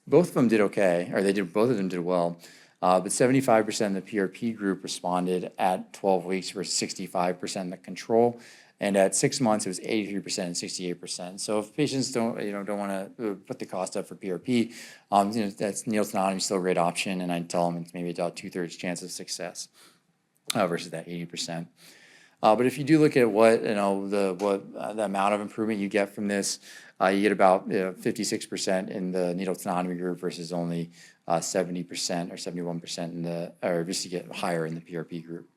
both of them did okay, or both of them did well. But 75% of the PRP group responded at 12 weeks versus 65% in the control. And at 6 months, it was 83% and 68%. So if patients don't want to put the cost up for PRP, that's needle tenotomy still a great option. And I tell them it's maybe about 2/3 chance of success versus that 80%. But if you do look at what the amount of improvement you get from this, you get about 56% in the needle tenotomy group versus only 70% or 71% or just to get higher in the PRP group.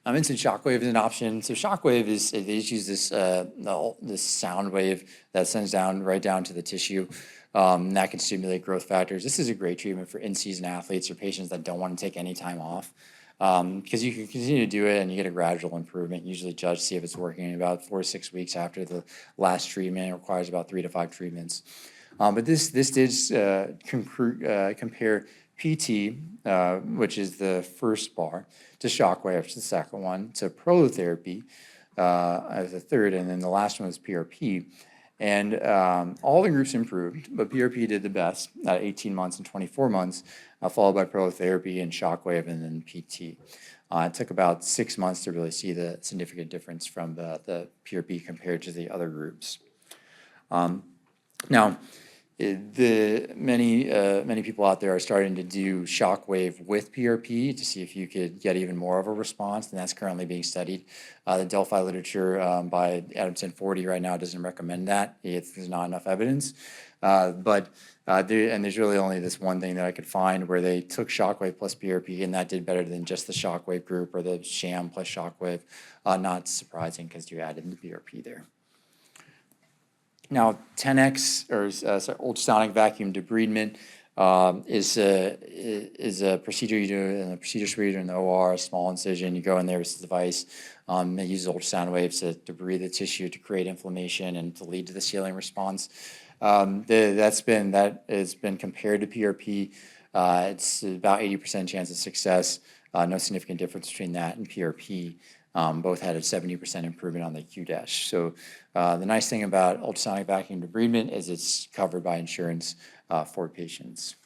Instant shockwave is an option. So shockwave they just use this sound wave that sends right down to the tissue. That can stimulate growth factors. This is a great treatment for in-season athletes or patients that don't want to take any time off. Because you can continue to do it and you get a gradual improvement. Usually judge see if it's working about 4 to 6 weeks after the last treatment. It requires about 3 to 5 treatments. But this did compare PT, which is the first bar, to shockwave, which is the second one, to prolotherapy as the third, and then the last one was PRP. And all the groups improved, but PRP did the best at 18 months and 24 months, followed by prolotherapy and shockwave and then PT. It took about 6 months to really see the significant difference from the PRP compared to the other groups. Now, many people out there are starting to do shockwave with PRP to see if you could get even more of a response, and that's currently being studied. The Delphi literature by Adamson 40 right now doesn't recommend that. There's not enough evidence. But there's really only this one thing that I could find where they took shockwave plus PRP, and that did better than just the shockwave group or the sham plus shockwave. Not surprising because you added the PRP there. Now, 10X, or ultrasonic vacuum debridement, is a procedure you do in the procedure suite or in the OR, a small incision. You go in there with this device. It uses ultrasound waves to debride the tissue to create inflammation and to lead to the sealing response. That has been compared to PRP. It's about 80% chance of success. No significant difference between that and PRP. Both had a 70% improvement on the Q-dash. So the nice thing about ultrasonic vacuum debridement is it's covered by insurance for patients.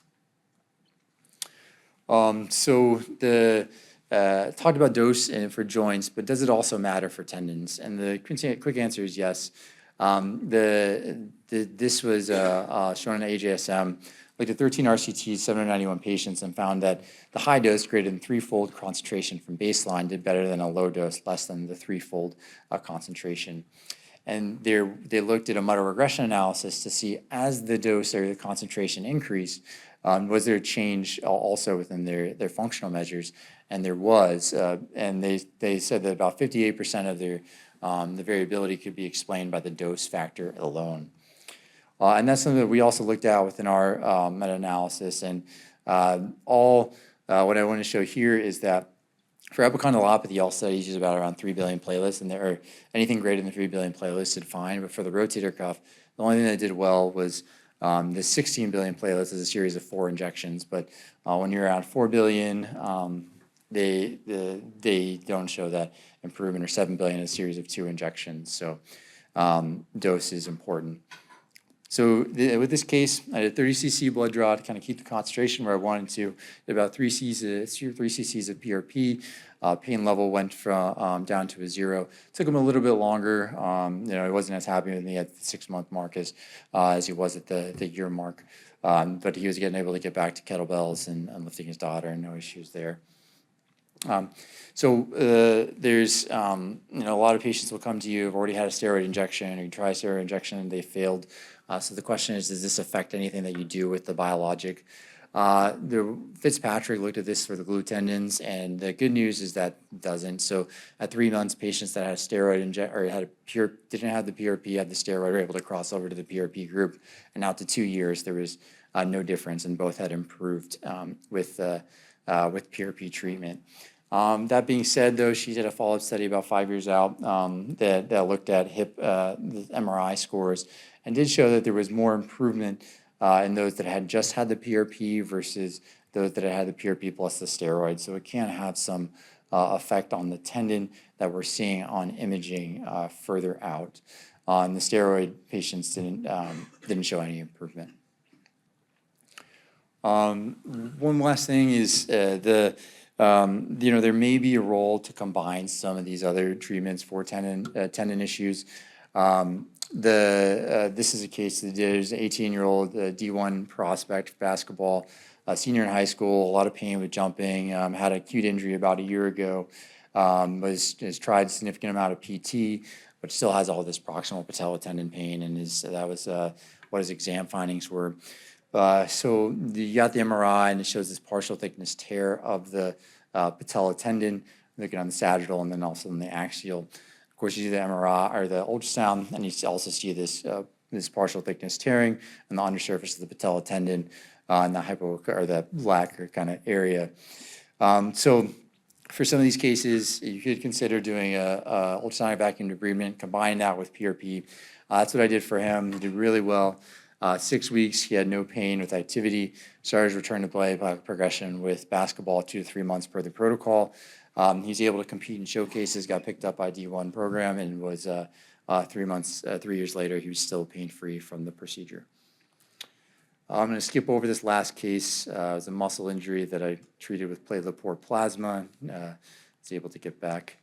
Talked about dose and for joints, but does it also matter for tendons? And the quick answer is yes. This was shown in AJSM. Looked at 13 RCTs, 791 patients, and found that the high dose greater than 3-fold concentration from baseline did better than a low dose less than the 3-fold concentration. And they looked at a model regression analysis to see as the dose or the concentration increased, was there a change also within their functional measures? And there was. And they said that about 58% of the variability could be explained by the dose factor alone. And that's something that we also looked at within our meta-analysis. And what I want to show here is that for epicondylopathy, all studies use about around 3 billion platelets, and there are anything greater than 3 billion platelets did fine. But for the rotator cuff, the only thing that did well was the 16 billion platelets is a series of 4 injections. But when you're around 4 billion, they don't show that improvement, or 7 billion, a series of 2 injections. So dose is important. So with this case, I did 30 cc blood draw to kind of keep the concentration where I wanted to. Did about 3 cc's of PRP. Pain level went from down to a 0. Took him a little bit longer. He wasn't as happy with me at the 6-month mark as he was at the year mark. But he was able to get back to kettlebells and lifting his daughter, and no issues there. There's a lot of patients will come to you, have already had a steroid injection, or you try a steroid injection and they failed. So the question is, does this affect anything that you do with the biologic? Fitzpatrick looked at this for the glute tendons, and the good news is that it doesn't. So at 3 months, patients that had a steroid didn't have the PRP, had the steroid, were able to cross over to the PRP group. And out to 2 years, there was no difference, and both had improved with PRP treatment. That being said, though, she did a follow-up study about 5 years out that looked at hip the MRI scores and did show that there was more improvement in those that had just had the PRP versus those that had the PRP plus the steroid. So it can have some effect on the tendon that we're seeing on imaging further out. And the steroid patients didn't show any improvement. One last thing is there may be a role to combine some of these other treatments for tendon issues. This is a case that there's an 18-year-old D1 prospect for basketball, senior in high school, a lot of pain with jumping, had an acute injury about a year ago, has tried a significant amount of PT, but still has all this proximal patella tendon pain, and that was what his exam findings were. So you got the MRI, and it shows this partial thickness tear of the patella tendon, looking on the sagittal and then also in the axial. Of course, you do the MRI or the ultrasound, and you also see this partial thickness tearing on the undersurface of the patella tendon in the the lacquer kind of area. So for some of these cases, you could consider doing a ultrasonic vacuum debridement, combine that with PRP. That's what I did for him. He did really well. 6 weeks, he had no pain with activity, started his return to play by progression with basketball 2 to 3 months per the protocol. He's able to compete in showcases, got picked up by D1 program, and was 3 years later, he was still pain-free from the procedure. I'm going to skip over this last case. It was a muscle injury that I treated with platelet-poor plasma. Was able to get back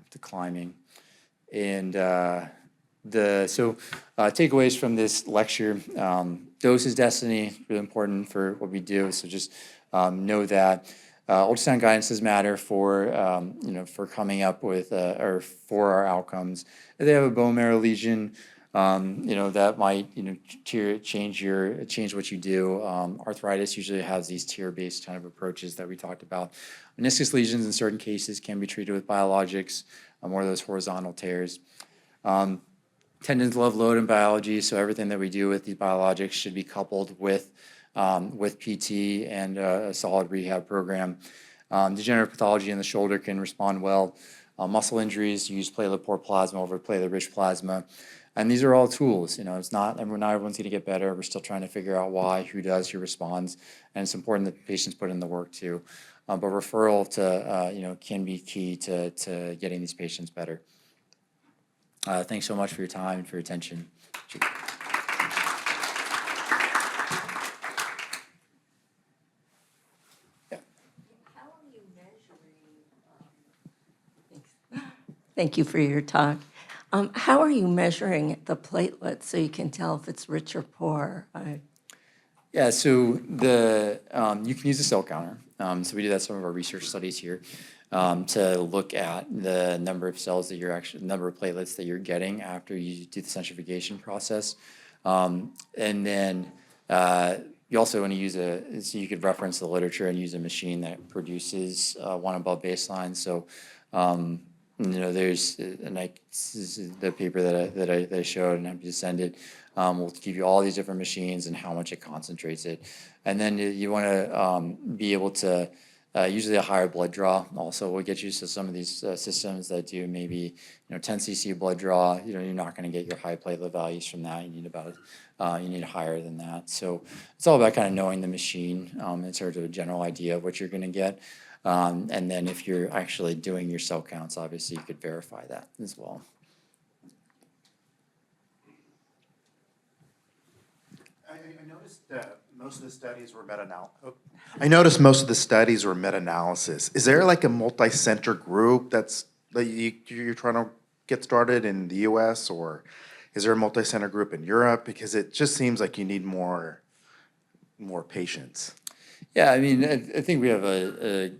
to climbing. And takeaways from this lecture, dose is destiny, really important for what we do, so just know that. Ultrasound guidances matter for coming up with or for our outcomes. If they have a bone marrow lesion, that might change what you do. Arthritis usually has these tier-based kind of approaches that we talked about. Meniscus lesions in certain cases can be treated with biologics, more of those horizontal tears. Tendons love load in biology, so everything that we do with these biologics should be coupled with PT and a solid rehab program. Degenerative pathology in the shoulder can respond well. Muscle injuries, use platelet-poor plasma over platelet-rich plasma. And these are all tools. It's not everyone's going to get better. We're still trying to figure out why, who does, who responds. And it's important that patients put in the work too. But referral to, can be key to getting these patients better. Thanks so much for your time and for your attention. Thank you for your talk. How are you measuring the platelets so you can tell if it's rich or poor? Yeah, so you can use a cell counter. So we do that in some of our research studies here to look at the number of cells that number of platelets that you're getting after you do the centrifugation process. And then you also want to use so you could reference the literature and use a machine that produces one above baseline. So there's this is the paper that I showed, and I'm happy to send it. We'll give you all these different machines and how much it concentrates it. And then you want to be able to, usually a higher blood draw also will get you to some of these systems that do maybe 10 cc blood draw. You're not going to get your high platelet values from that. You need higher than that. So it's all about kind of knowing the machine in terms of a general idea of what you're going to get. And then if you're actually doing your cell counts, obviously you could verify that as well. I noticed that most of the studies were meta-analysis. Is there like a multi-center group that you're trying to get started in the U.S., or is there a multi-center group in Europe? Because it just seems like you need more patients. Yeah, I mean, I think we have a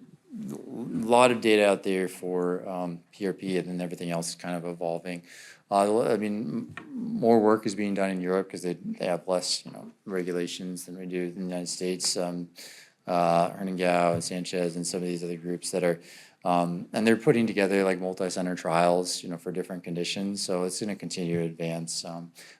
lot of data out there for PRP, and then everything else is kind of evolving. I mean, more work is being done in Europe because they have less, regulations than we do in the United States. Herningau and Sanchez and some of these other groups that are, and they're putting together like multi-center trials, for different conditions. So it's going to continue to advance.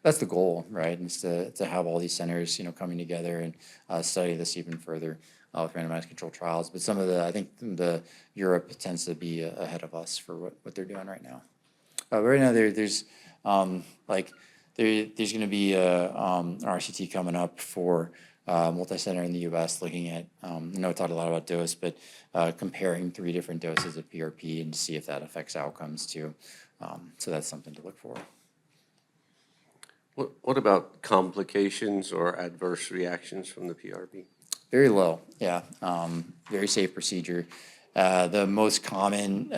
That's the goal, right? Is to have all these centers, coming together and study this even further with randomized controlled trials. But I think the Europe tends to be ahead of us for what they're doing right now. Right now there's going to be an RCT coming up for multi-center in the U.S. looking at, I know I talked a lot about dose, but comparing 3 different doses of PRP and to see if that affects outcomes too. So that's something to look for. What about complications or adverse reactions from the PRP? Very low, yeah. Very safe procedure. The most common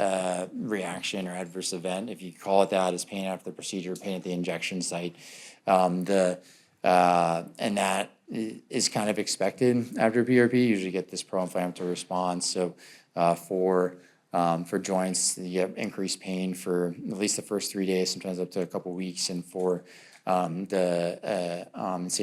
reaction or adverse event, if you call it that, is pain after the procedure, pain at the injection site. And that is kind of expected after PRP. You usually get this pro-inflammatory response. So for joints, you get increased pain for at least the first 3 days, sometimes up to a couple weeks, and for same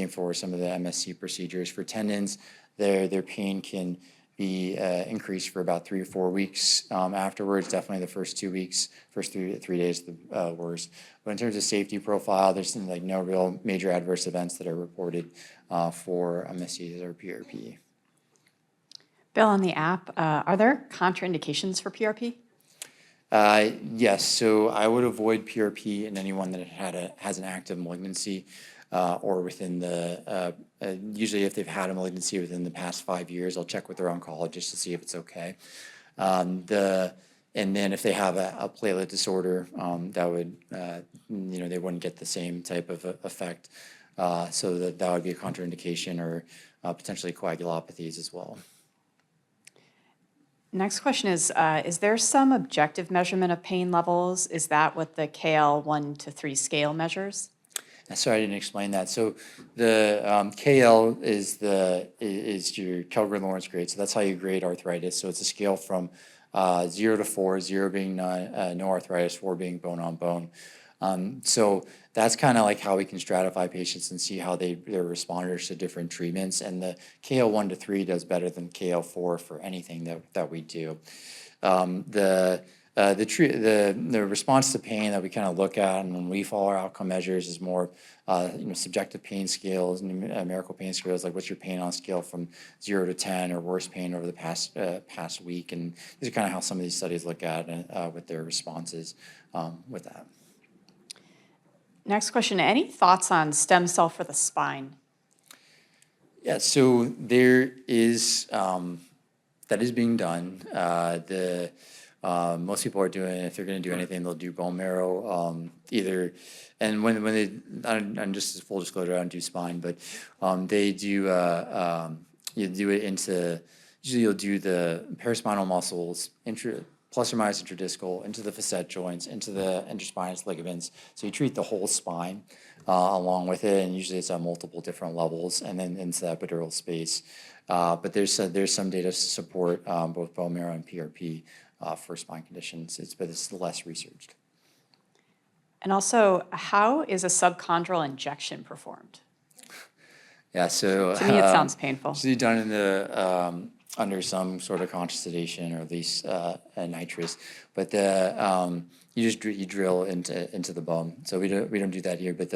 for some of the MSC procedures. For tendons, their pain can be increased for about 3 or 4 weeks afterwards. Definitely the first 2 weeks, first 3 days, the worst. But in terms of safety profile, there's like no real major adverse events that are reported for MSCs or PRP. Bill, on the app, are there contraindications for PRP? Yes, so I would avoid PRP in anyone that has an active malignancy or within the, usually if they've had a malignancy within the past 5 years, I'll check with their oncologist to see if it's okay. And then if they have a platelet disorder, that would, they wouldn't get the same type of effect. So that would be a contraindication, or potentially coagulopathies as well. Next question is there some objective measurement of pain levels? Is that what the KL 1 to 3 scale measures? Sorry, I didn't explain that. So the KL is your Kellgren-Lawrence grade. So that's how you grade arthritis. So it's a scale from 0 to 4, 0 being no arthritis, 4 being bone on bone. So that's kind of like how we can stratify patients and see how they're responders to different treatments. And the KL 1 to 3 does better than KL 4 for anything that we do. The response to pain that we kind of look at and when we follow our outcome measures is more subjective pain scales, numerical pain scales, like what's your pain on a scale from 0 to 10 or worst pain over the past week. And these are kind of how some of these studies look at with their responses with that. Next question, any thoughts on stem cell for the spine? Yeah, so there is, that is being done. Most people are doing, if they're going to do anything, they'll do bone marrow either. And when they, and just as full disclosure, I don't do spine, but they do, you do it into, usually you'll do the paraspinal muscles, plus or minus intradiscal, into the facet joints, into the interspinous ligaments. So you treat the whole spine along with it, and usually it's on multiple different levels, and then into the epidural space. But there's some data to support both bone marrow and PRP for spine conditions, but it's less researched. And also, how is a subchondral injection performed? Yeah, so to me it sounds painful. Usually done in the under some sort of conscious sedation, or at least nitrous. But you drill into the bone. So we don't do that here. But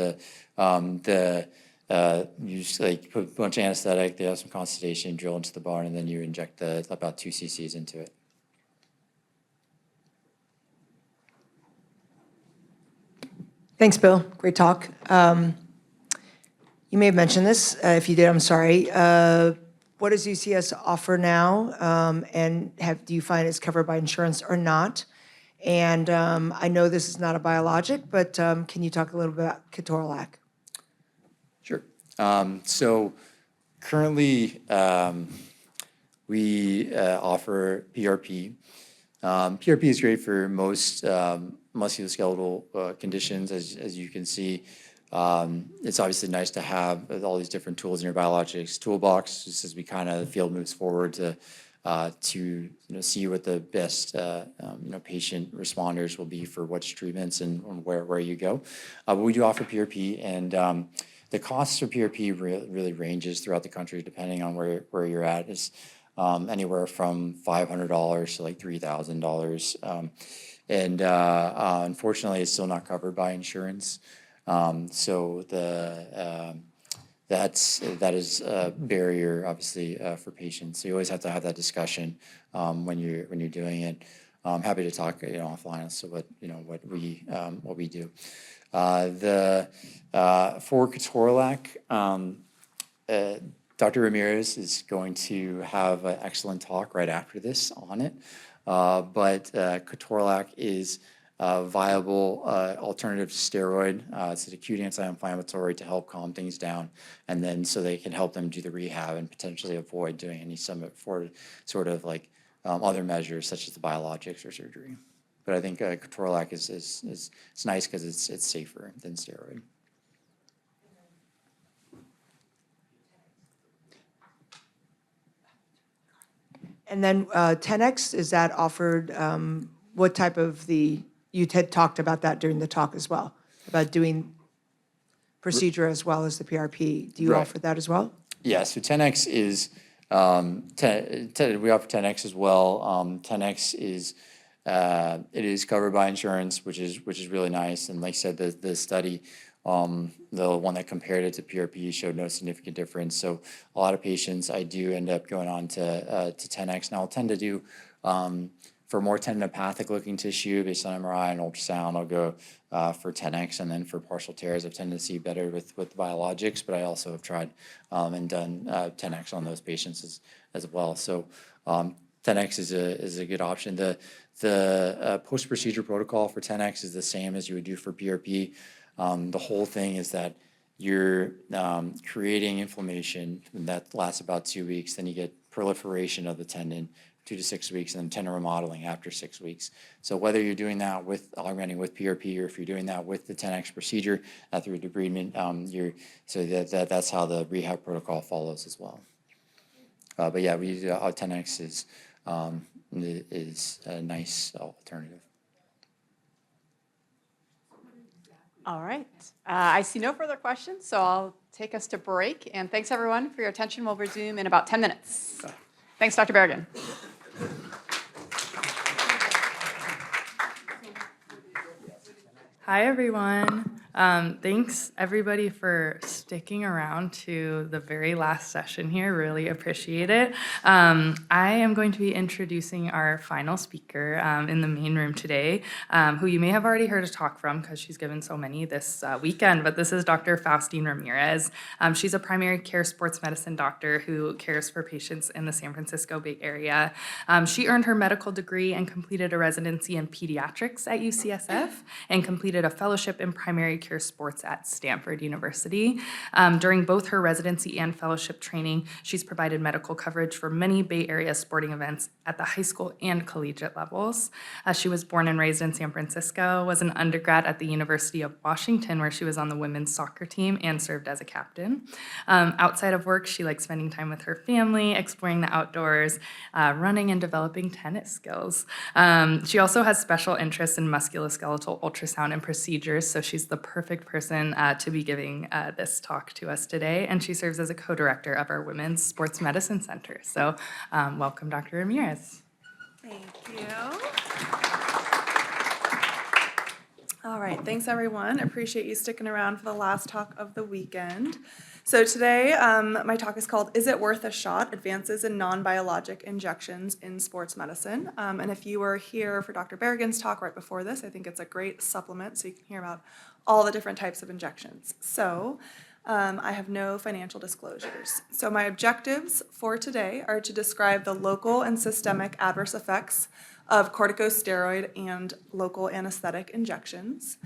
you just like put a bunch of anesthetic, they have some conscious sedation, drill into the bone, and then you inject about 2 cc's into it. Thanks, Bill. Great talk. You may have mentioned this. If you did, I'm sorry. What does UCS offer now? And do you find it's covered by insurance or not? And I know this is not a biologic, but can you talk a little bit about ketorolac? Sure. So currently we offer PRP. PRP is great for most musculoskeletal conditions, as you can see. It's obviously nice to have all these different tools in your biologics toolbox, just as we kind of the field moves forward to see what the best patient responders will be for which treatments and where you go. But we do offer PRP, and the costs for PRP really ranges throughout the country depending on where you're at. It's anywhere from $500 to like $3,000, and unfortunately, it's still not covered by insurance. So that is a barrier, obviously, for patients. So you always have to have that discussion when you're doing it. I'm happy to talk, offline as to what we do. For ketorolac, Dr. Ramirez is going to have an excellent talk right after this on it. But ketorolac is viable alternative to steroid. It's an acute anti-inflammatory to help calm things down, and then so they can help them do the rehab and potentially avoid doing any for sort of like other measures such as the biologics or surgery. But I think ketorolac is nice because it's safer than steroid. And then 10X, is that offered, what type of you had talked about that during the talk as well, about doing procedure as well as the PRP. Do you Right. offer that as well? Yeah, so 10X is, we offer 10X as well. 10X is, it is covered by insurance, which is really nice. And like I said, the study, the one that compared it to PRP showed no significant difference. So a lot of patients, I do end up going on to 10X. Now I'll tend to do, for more tendinopathic looking tissue based on MRI and ultrasound, I'll go for 10X, and then for partial tears, I've tended to see better with biologics, but I also have tried and done 10X on those patients as well. So 10X is a good option. The post-procedure protocol for 10X is the same as you would do for PRP. The whole thing is that you're creating inflammation that lasts about 2 weeks, then you get proliferation of the tendon 2 to 6 weeks, and then tendon remodeling after 6 weeks. So whether you're doing that with augmenting with PRP, or if you're doing that with the 10X procedure through debridement, that's how the rehab protocol follows as well. But yeah, we use 10X is a nice alternative. All right. I see no further questions, so I'll take us to break. And thanks, everyone, for your attention. We'll resume in about 10 minutes. Thanks, Dr. Berrigan. Hi, everyone. Thanks, everybody, for sticking around to the very last session here. Really appreciate it. I am going to be introducing our final speaker in the main room today, who you may have already heard a talk from because she's given so many this weekend, but this is Dr. Faustine Ramirez. She's a primary care sports medicine doctor who cares for patients in the San Francisco Bay Area. She earned her medical degree and completed a residency in pediatrics at UCSF and completed a fellowship in primary care sports at Stanford University. During both her residency and fellowship training, she's provided medical coverage for many Bay Area sporting events at the high school and collegiate levels. She was born and raised in San Francisco, was an undergrad at the University of Washington, where she was on the women's soccer team and served as a captain. Outside of work, she likes spending time with her family, exploring the outdoors, running, and developing tennis skills. She also has special interests in musculoskeletal ultrasound and procedures, so she's the perfect person to be giving this talk to us today, and she serves as a co-director of our Women's Sports Medicine Center. So welcome, Dr. Ramirez. Thank you. All right, thanks everyone. Appreciate you sticking around for the last talk of the weekend. So today, my talk is called, Is It Worth a Shot? Advances in Non-Biologic Injections in Sports Medicine. And if you were here for Dr. Berrigan's talk right before this, I think it's a great supplement so you can hear about all the different types of injections. So I have no financial disclosures. So my objectives for today are to describe the local and systemic adverse effects of corticosteroid and local anesthetic injections,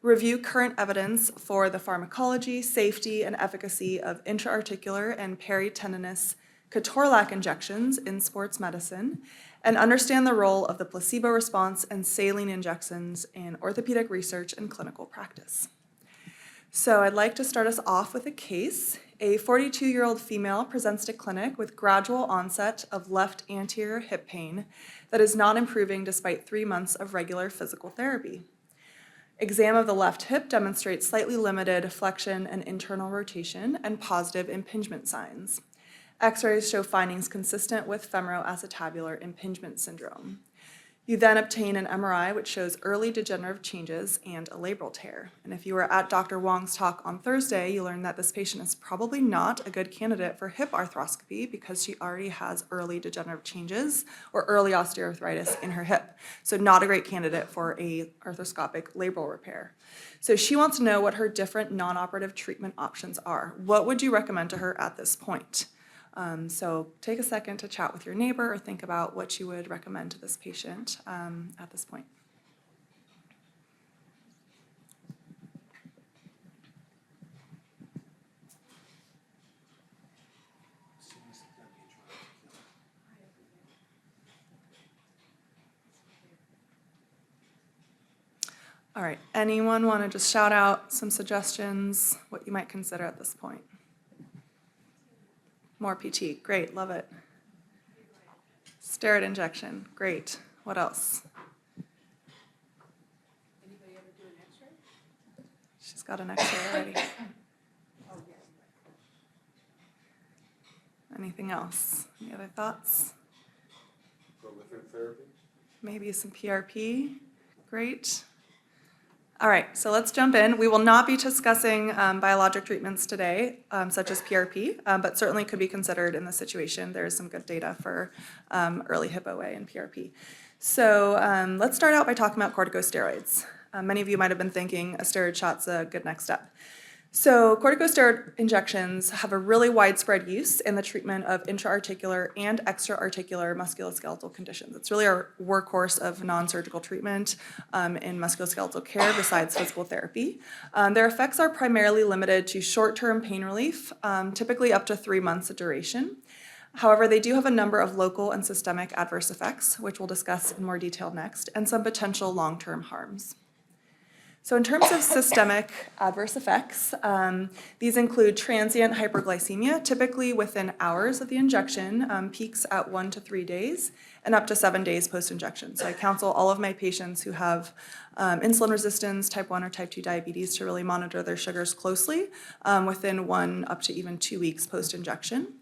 review current evidence for the pharmacology, safety, and efficacy of intra-articular and peritendinous ketorolac injections in sports medicine, and understand the role of the placebo response and saline injections in orthopedic research and clinical practice. So I'd like to start us off with a case. A 42-year-old female presents to clinic with gradual onset of left anterior hip pain that is not improving despite 3 months of regular physical therapy. Exam of the left hip demonstrates slightly limited flexion and internal rotation and positive impingement signs. X-rays show findings consistent with femoroacetabular impingement syndrome. You then obtain an MRI, which shows early degenerative changes and a labral tear. And if you were at Dr. Wong's talk on Thursday, you learned that this patient is probably not a good candidate for hip arthroscopy because she already has early degenerative changes or early osteoarthritis in her hip. So not a great candidate for a arthroscopic labral repair. So she wants to know what her different non-operative treatment options are. What would you recommend to her at this point? So take a second to chat with your neighbor or think about what you would recommend to this patient at this point. All right, anyone want to just shout out some suggestions, what you might consider at this point? More PT, great, love it. Steroid injection, great. What else? Anybody ever do an X-ray? She's got an X-ray already. Anything else? Any other thoughts? Prolific therapy? Maybe some PRP, great. All right, so let's jump in. We will not be discussing biologic treatments today, such as PRP, but certainly could be considered in this situation. There is some good data for early hip OA and PRP. So let's start out by talking about corticosteroids. Many of you might have been thinking a steroid shot's a good next step. So corticosteroid injections have a really widespread use in the treatment of intra-articular and extra-articular musculoskeletal conditions. It's really our workhorse of non-surgical treatment in musculoskeletal care besides physical therapy. Their effects are primarily limited to short-term pain relief, typically up to 3 months of duration. However, they do have a number of local and systemic adverse effects, which we'll discuss in more detail next, and some potential long-term harms. So in terms of systemic adverse effects, these include transient hyperglycemia, typically within hours of the injection, peaks at 1 to 3 days, and up to 7 days post-injection. So I counsel all of my patients who have insulin resistance, type 1 or type 2 diabetes to really monitor their sugars closely within 1 up to even 2 weeks post-injection.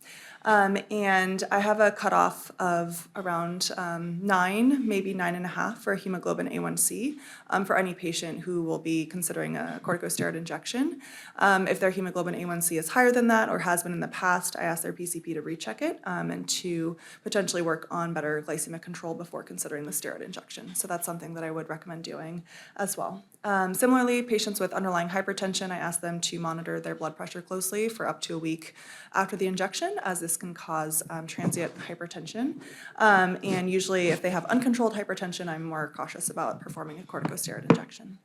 And I have a cutoff of around 9, maybe 9.5 for hemoglobin A1C for any patient who will be considering a corticosteroid injection. If their hemoglobin A1C is higher than that or has been in the past, I ask their PCP to recheck it and to potentially work on better glycemic control before considering the steroid injection. So that's something that I would recommend doing as well. Similarly, patients with underlying hypertension, I ask them to monitor their blood pressure closely for up to a week after the injection, as this can cause transient hypertension. And usually if they have uncontrolled hypertension, I'm more cautious about performing a corticosteroid injection.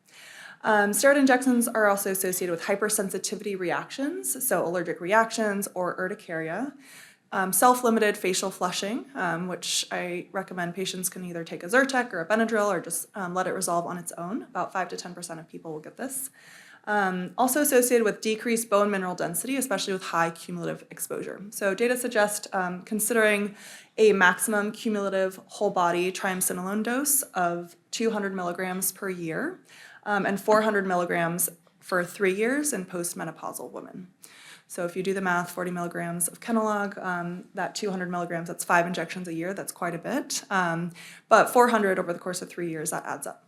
Steroid injections are also associated with hypersensitivity reactions, so allergic reactions or urticaria. Self-limited facial flushing, which I recommend patients can either take a Zyrtec or a Benadryl or just let it resolve on its own. About 5 to 10% of people will get this. Also associated with decreased bone mineral density, especially with high cumulative exposure. So data suggest considering a maximum cumulative whole body triamcinolone dose of 200 milligrams per year and 400 milligrams for 3 years in postmenopausal women. So if you do the math, 40 milligrams of Kenalog, that 200 milligrams, that's 5 injections a year, that's quite a bit. But 400 over the course of 3 years, that adds up.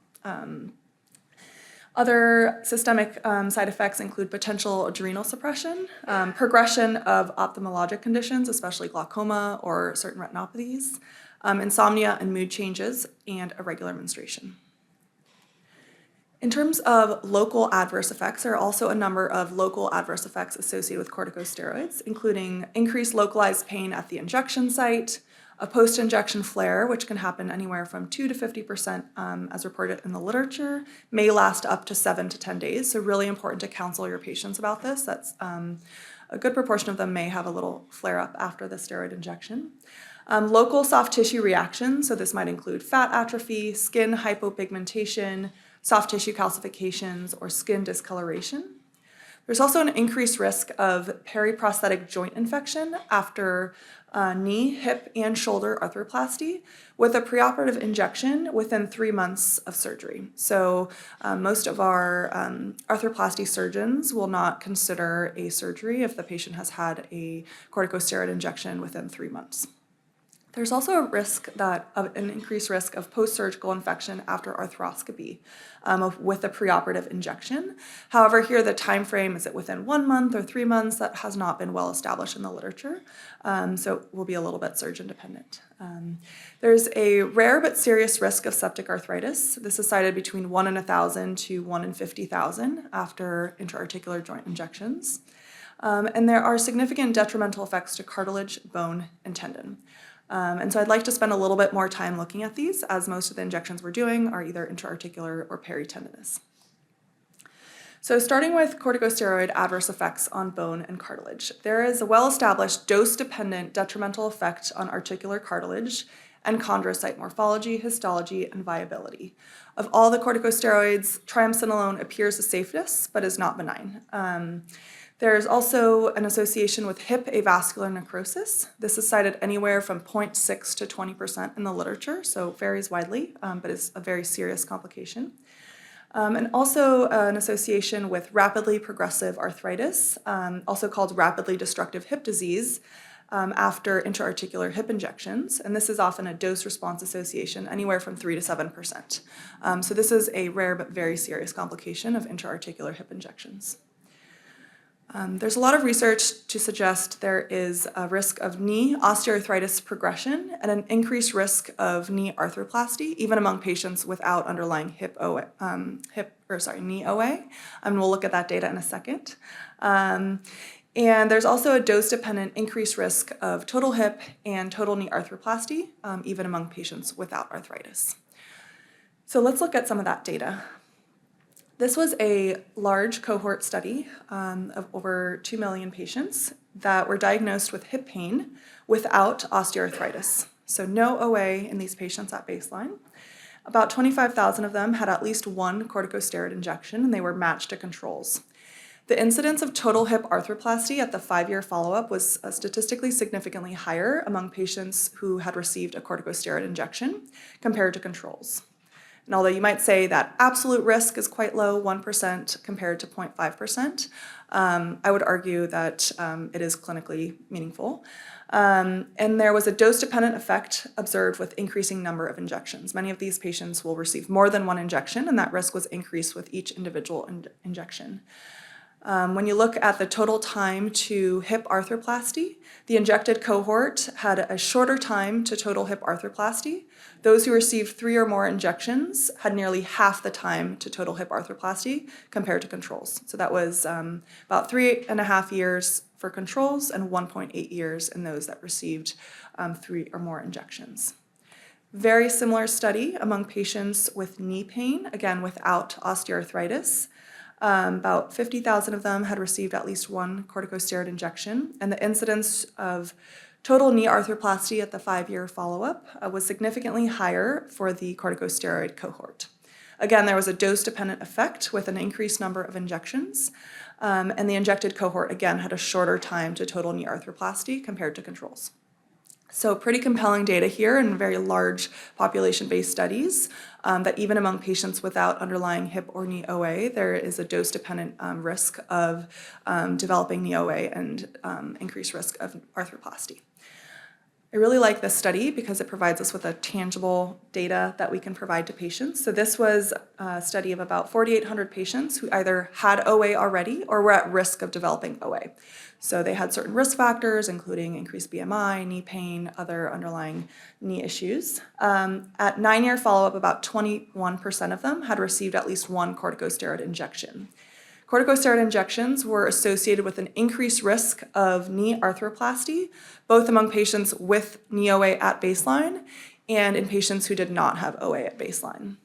Other systemic side effects include potential adrenal suppression, progression of ophthalmologic conditions, especially glaucoma or certain retinopathies, insomnia and mood changes, and irregular menstruation. In terms of local adverse effects, there are also a number of local adverse effects associated with corticosteroids, including increased localized pain at the injection site, a post-injection flare, which can happen anywhere from 2 to 50% as reported in the literature, may last up to 7 to 10 days. So really important to counsel your patients about this. That's a good proportion of them may have a little flare-up after the steroid injection. Local soft tissue reactions, so this might include fat atrophy, skin hypopigmentation, soft tissue calcifications, or skin discoloration. There's also an increased risk of periprosthetic joint infection after knee, hip, and shoulder arthroplasty with a preoperative injection within 3 months of surgery. So most of our arthroplasty surgeons will not consider a surgery if the patient has had a corticosteroid injection within 3 months. There's also a risk an increased risk of post-surgical infection after arthroscopy with a preoperative injection. However, here the time frame, is it within 1 month or 3 months? That has not been well established in the literature, so it will be a little bit surgeon dependent. There's a rare but serious risk of septic arthritis. This is cited between 1 in 1,000 to 1 in 50,000 after intra-articular joint injections. And there are significant detrimental effects to cartilage, bone, and tendon. And so I'd like to spend a little bit more time looking at these, as most of the injections we're doing are either intra-articular or peritendinous. So starting with corticosteroid adverse effects on bone and cartilage, there is a well-established dose-dependent detrimental effect on articular cartilage and chondrocyte morphology, histology, and viability. Of all the corticosteroids, triamcinolone appears the safest, but is not benign. There's also an association with hip avascular necrosis. This is cited anywhere from 0.6 to 20% in the literature, so varies widely, but is a very serious complication. And also an association with rapidly progressive arthritis, also called rapidly destructive hip disease, after intra-articular hip injections. And this is often a dose-response association, anywhere from 3 to 7%. So this is a rare but very serious complication of intra-articular hip injections. There's a lot of research to suggest there is a risk of knee osteoarthritis progression and an increased risk of knee arthroplasty, even among patients without underlying knee OA. And we'll look at that data in a second. And there's also a dose-dependent increased risk of total hip and total knee arthroplasty, even among patients without arthritis. So let's look at some of that data. This was a large cohort study of over 2 million patients that were diagnosed with hip pain without osteoarthritis. So no OA in these patients at baseline. About 25,000 of them had at least one corticosteroid injection, and they were matched to controls. The incidence of total hip arthroplasty at the 5-year follow-up was statistically significantly higher among patients who had received a corticosteroid injection compared to controls. And although you might say that absolute risk is quite low, 1% compared to 0.5%, I would argue that it is clinically meaningful. And there was a dose-dependent effect observed with increasing number of injections. Many of these patients will receive more than one injection, and that risk was increased with each individual injection. When you look at the total time to hip arthroplasty, the injected cohort had a shorter time to total hip arthroplasty. Those who received 3 or more injections had nearly half the time to total hip arthroplasty compared to controls. So that was about 3.5 years for controls and 1.8 years in those that received 3 or more injections. Very similar study among patients with knee pain, again without osteoarthritis. About 50,000 of them had received at least one corticosteroid injection, and the incidence of total knee arthroplasty at the 5-year follow-up was significantly higher for the corticosteroid cohort. Again, there was a dose-dependent effect with an increased number of injections, and the injected cohort, again, had a shorter time to total knee arthroplasty compared to controls. So pretty compelling data here in very large population-based studies that even among patients without underlying hip or knee OA, there is a dose-dependent risk of developing knee OA and increased risk of arthroplasty. I really like this study because it provides us with a tangible data that we can provide to patients. So this was a study of about 4,800 patients who either had OA already or were at risk of developing OA. So they had certain risk factors, including increased BMI, knee pain, other underlying knee issues. At 9-year follow-up, about 21% of them had received at least one corticosteroid injection. Corticosteroid injections were associated with an increased risk of knee arthroplasty, both among patients with knee OA at baseline and in patients who did not have OA at baseline.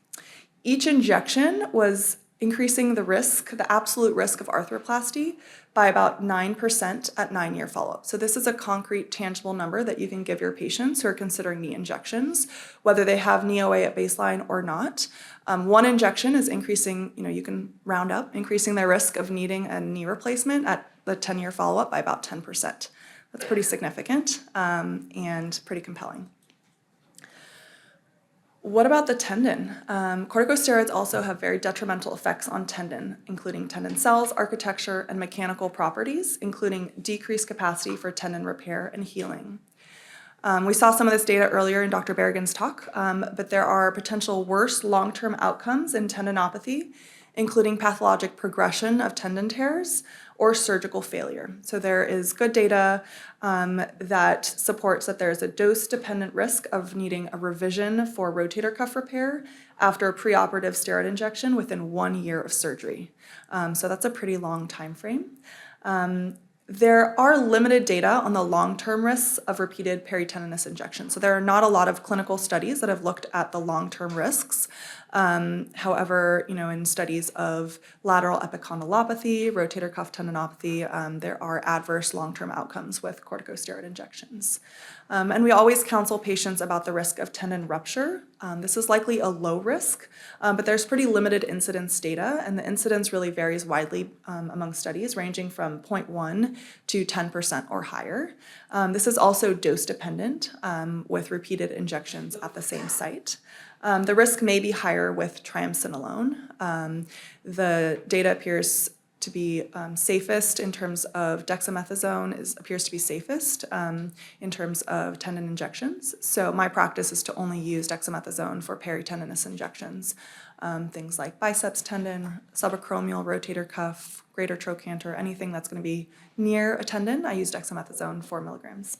Each injection was increasing the risk, the absolute risk of arthroplasty, by about 9% at 9-year follow-up. So this is a concrete, tangible number that you can give your patients who are considering knee injections, whether they have knee OA at baseline or not. One injection is increasing, you can round up, increasing their risk of needing a knee replacement at the 10-year follow-up by about 10%. That's pretty significant and pretty compelling. What about the tendon? Corticosteroids also have very detrimental effects on tendon, including tendon cells, architecture, and mechanical properties, including decreased capacity for tendon repair and healing. We saw some of this data earlier in Dr. Berrigan's talk, but there are potential worse long-term outcomes in tendinopathy, including pathologic progression of tendon tears or surgical failure. So there is good data that supports that there is a dose-dependent risk of needing a revision for rotator cuff repair after a preoperative steroid injection within 1 year of surgery. So that's a pretty long time frame. There are limited data on the long-term risks of repeated peritendinous injections. So there are not a lot of clinical studies that have looked at the long-term risks However, in studies of lateral epicondylopathy, rotator cuff tendinopathy, there are adverse long-term outcomes with corticosteroid injections. And we always counsel patients about the risk of tendon rupture. This is likely a low risk, but there's pretty limited incidence data, and the incidence really varies widely among studies, ranging from 0.1 to 10% or higher. This is also dose dependent with repeated injections at the same site. The risk may be higher with triamcinolone. The data appears to be safest in terms of dexamethasone appears to be safest in terms of tendon injections. So my practice is to only use dexamethasone for peritendinous injections. Things like biceps tendon, subacromial rotator cuff, greater trochanter, anything that's going to be near a tendon, I use dexamethasone 4 milligrams.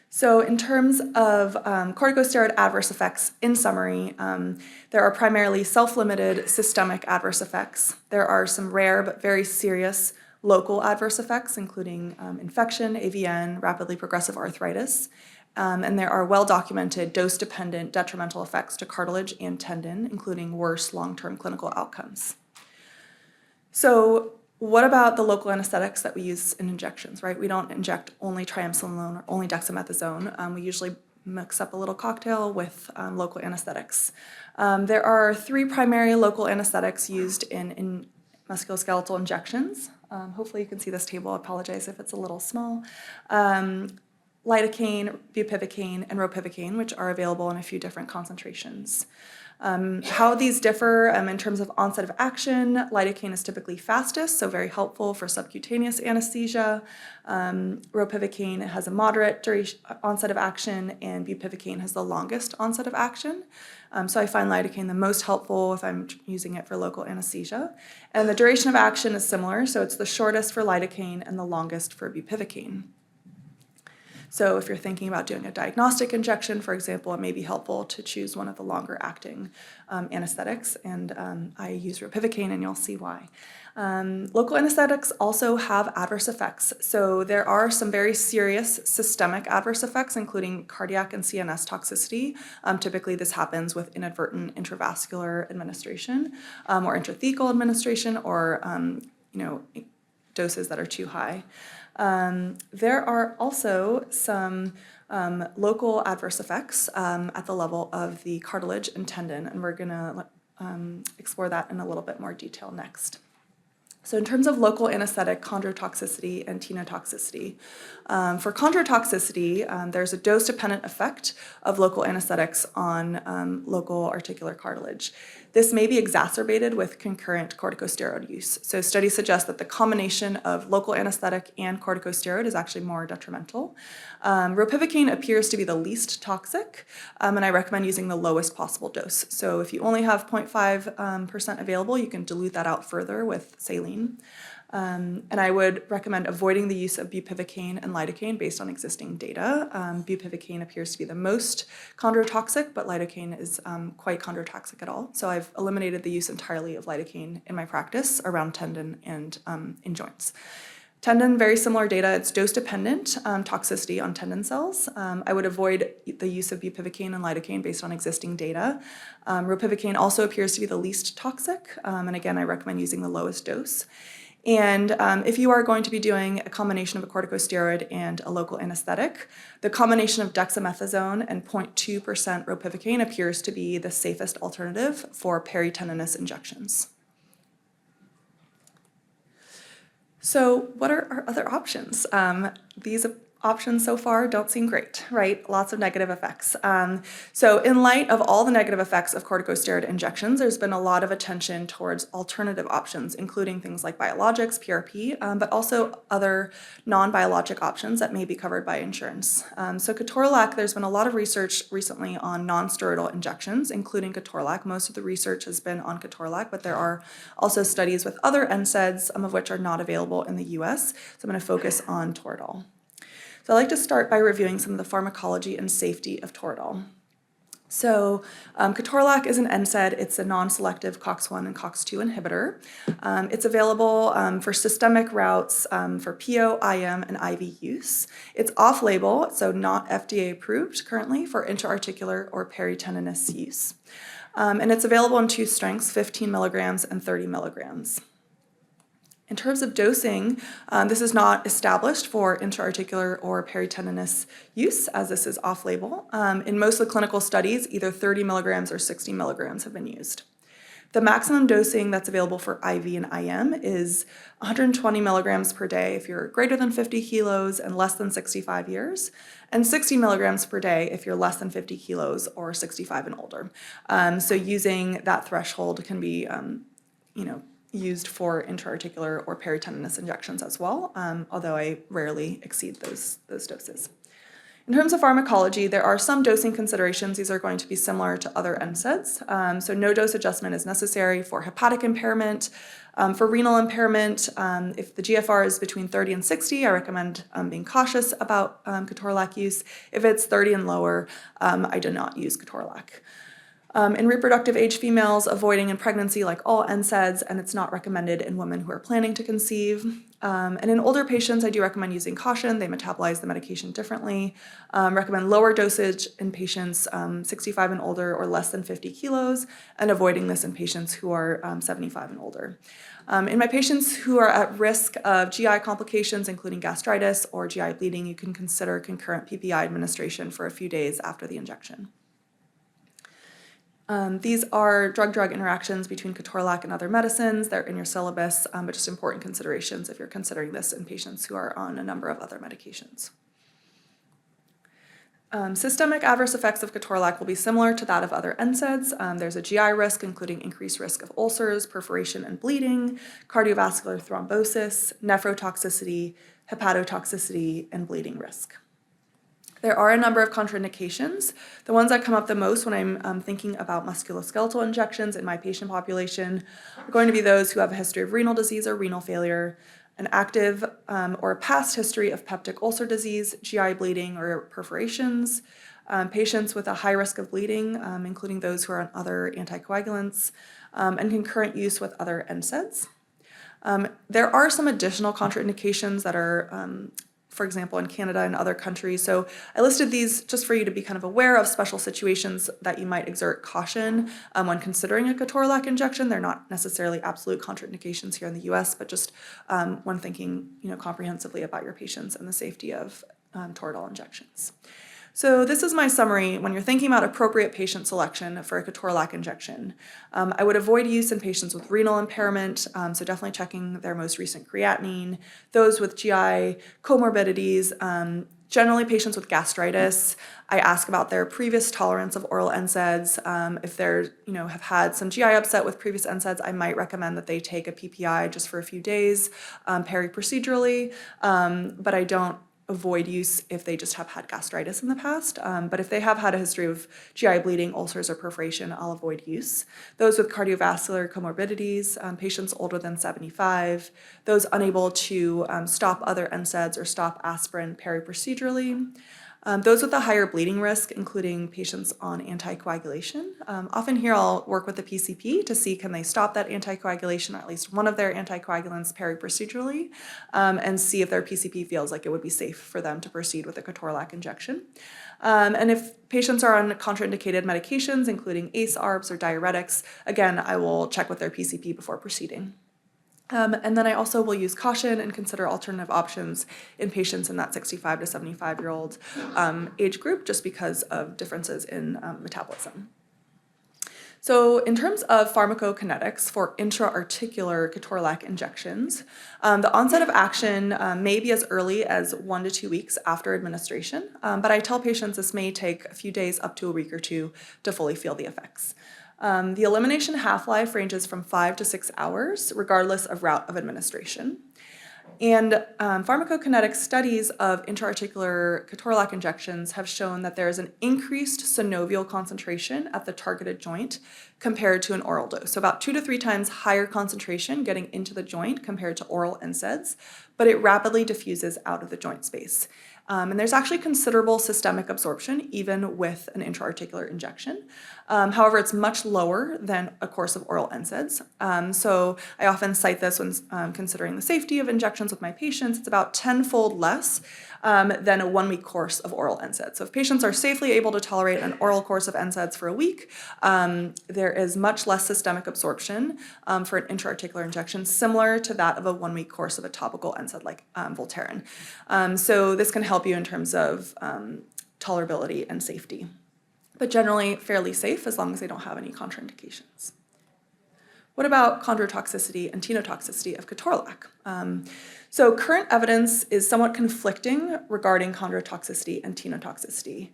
So in terms of corticosteroid adverse effects, in summary, there are primarily self-limited systemic adverse effects. There are some rare but very serious local adverse effects, including infection, AVN, rapidly progressive arthritis. And there are well-documented dose-dependent detrimental effects to cartilage and tendon, including worse long-term clinical outcomes. So what about the local anesthetics that we use in injections, right? We don't inject only triamcinolone or only dexamethasone. We usually mix up a little cocktail with local anesthetics. There are 3 primary local anesthetics used in musculoskeletal injections. Hopefully you can see this table. I apologize if it's a little small. Lidocaine, bupivacaine, and ropivacaine, which are available in a few different concentrations. How these differ in terms of onset of action, lidocaine is typically fastest, so very helpful for subcutaneous anesthesia. Ropivacaine has a moderate onset of action, and bupivacaine has the longest onset of action. So I find lidocaine the most helpful if I'm using it for local anesthesia. And the duration of action is similar, so it's the shortest for lidocaine and the longest for bupivacaine. So if you're thinking about doing a diagnostic injection, for example, it may be helpful to choose one of the longer acting anesthetics, and I use ropivacaine, and you'll see why. Local anesthetics also have adverse effects. So there are some very serious systemic adverse effects, including cardiac and CNS toxicity. Typically this happens with inadvertent intravascular administration or intrathecal administration, or doses that are too high. There are also some local adverse effects at the level of the cartilage and tendon, and we're going to explore that in a little bit more detail next. So in terms of local anesthetic chondrotoxicity and tenotoxicity, for chondrotoxicity, there's a dose-dependent effect of local anesthetics on local articular cartilage. This may be exacerbated with concurrent corticosteroid use. So studies suggest that the combination of local anesthetic and corticosteroid is actually more detrimental. Ropivacaine appears to be the least toxic, and I recommend using the lowest possible dose. So if you only have 0.5% available, you can dilute that out further with saline. And I would recommend avoiding the use of bupivacaine and lidocaine based on existing data. Bupivacaine appears to be the most chondrotoxic, but lidocaine is quite chondrotoxic at all. So I've eliminated the use entirely of lidocaine in my practice around tendon and in joints. Tendon, very similar data. It's dose-dependent toxicity on tendon cells. I would avoid the use of bupivacaine and lidocaine based on existing data. Ropivacaine also appears to be the least toxic, and again, I recommend using the lowest dose. And if you are going to be doing a combination of a corticosteroid and a local anesthetic, the combination of dexamethasone and 0.2% ropivacaine appears to be the safest alternative for peritendinous injections. So what are our other options? These options so far don't seem great, right? Lots of negative effects. So in light of all the negative effects of corticosteroid injections, there's been a lot of attention towards alternative options, including things like biologics, PRP, but also other non-biologic options that may be covered by insurance. So ketorolac, there's been a lot of research recently on non-steroidal injections, including ketorolac. Most of the research has been on ketorolac, but there are also studies with other NSAIDs, some of which are not available in the US. So I'm going to focus on Toradol. So I'd like to start by reviewing some of the pharmacology and safety of Toradol. So ketorolac is an NSAID. It's a non-selective COX-1 and COX-2 inhibitor. It's available for systemic routes for PO, IM, and IV use. It's off-label, so not FDA approved currently for intra-articular or peritendinous use. And it's available in two strengths, 15 milligrams and 30 milligrams. In terms of dosing, this is not established for intra-articular or peritendinous use, as this is off-label. In most of the clinical studies, either 30 milligrams or 60 milligrams have been used. The maximum dosing that's available for IV and IM is 120 milligrams per day if you're greater than 50 kilos and less than 65 years, and 60 milligrams per day if you're less than 50 kilos or 65 and older. So using that threshold can be, used for intra-articular or peritendinous injections as well, although I rarely exceed those doses. In terms of pharmacology, there are some dosing considerations. These are going to be similar to other NSAIDs. So no dose adjustment is necessary for hepatic impairment. For renal impairment, if the GFR is between 30 and 60, I recommend being cautious about ketorolac use. If it's 30 and lower, I do not use ketorolac. In reproductive age females, avoiding in pregnancy like all NSAIDs, and it's not recommended in women who are planning to conceive. And in older patients, I do recommend using caution. They metabolize the medication differently. Recommend lower dosage in patients 65 and older or less than 50 kilos, and avoiding this in patients who are 75 and older. In my patients who are at risk of GI complications, including gastritis or GI bleeding, you can consider concurrent PPI administration for a few days after the injection. These are drug-drug interactions between ketorolac and other medicines. They're in your syllabus, but just important considerations if you're considering this in patients who are on a number of other medications. Systemic adverse effects of ketorolac will be similar to that of other NSAIDs. There's a GI risk, including increased risk of ulcers, perforation and bleeding, cardiovascular thrombosis, nephrotoxicity, hepatotoxicity, and bleeding risk. There are a number of contraindications. The ones that come up the most when I'm thinking about musculoskeletal injections in my patient population are going to be those who have a history of renal disease or renal failure, an active or a past history of peptic ulcer disease, GI bleeding or perforations, patients with a high risk of bleeding, including those who are on other anticoagulants, and concurrent use with other NSAIDs. There are some additional contraindications that are for example, in Canada and other countries. So I listed these just for you to be kind of aware of special situations that you might exert caution when considering a ketorolac injection. They're not necessarily absolute contraindications here in the US, but just when thinking comprehensively about your patients and the safety of toradol injections. So this is my summary. When you're thinking about appropriate patient selection for a ketorolac injection, I would avoid use in patients with renal impairment, so definitely checking their most recent creatinine, those with GI comorbidities, generally patients with gastritis. I ask about their previous tolerance of oral NSAIDs. If they're, have had some GI upset with previous NSAIDs, I might recommend that they take a PPI just for a few days, peri-procedurally, but I don't avoid use if they just have had gastritis in the past. But if they have had a history of GI bleeding, ulcers, or perforation, I'll avoid use. Those with cardiovascular comorbidities, patients older than 75, those unable to stop other NSAIDs or stop aspirin peri-procedurally, those with a higher bleeding risk, including patients on anticoagulation. Often here I'll work with the PCP to see can they stop that anticoagulation or at least one of their anticoagulants peri-procedurally and see if their PCP feels like it would be safe for them to proceed with a ketorolac injection. And if patients are on contraindicated medications, including ACE, ARBs, or diuretics, again, I will check with their PCP before proceeding. And then I also will use caution and consider alternative options in patients in that 65 to 75-year-old age group just because of differences in metabolism. So in terms of pharmacokinetics for intra-articular ketorolac injections, the onset of action may be as early as 1 to 2 weeks after administration, but I tell patients this may take a few days up to a week or two to fully feel the effects. The elimination half-life ranges from 5 to 6 hours, regardless of route of administration. And pharmacokinetic studies of intra-articular ketorolac injections have shown that there is an increased synovial concentration at the targeted joint compared to an oral dose. So about 2 to 3 times higher concentration getting into the joint compared to oral NSAIDs, but it rapidly diffuses out of the joint space. And there's actually considerable systemic absorption even with an intra-articular injection. However, it's much lower than a course of oral NSAIDs. So I often cite this when considering the safety of injections with my patients. It's about 10-fold less than a 1-week course of oral NSAIDs. So if patients are safely able to tolerate an oral course of NSAIDs for a week, there is much less systemic absorption for an intra-articular injection, similar to that of a 1-week course of a topical NSAID like Voltaren. So this can help you in terms of tolerability and safety, but generally fairly safe as long as they don't have any contraindications. What about chondrotoxicity and tenotoxicity of ketorolac? So current evidence is somewhat conflicting regarding chondrotoxicity and tenotoxicity.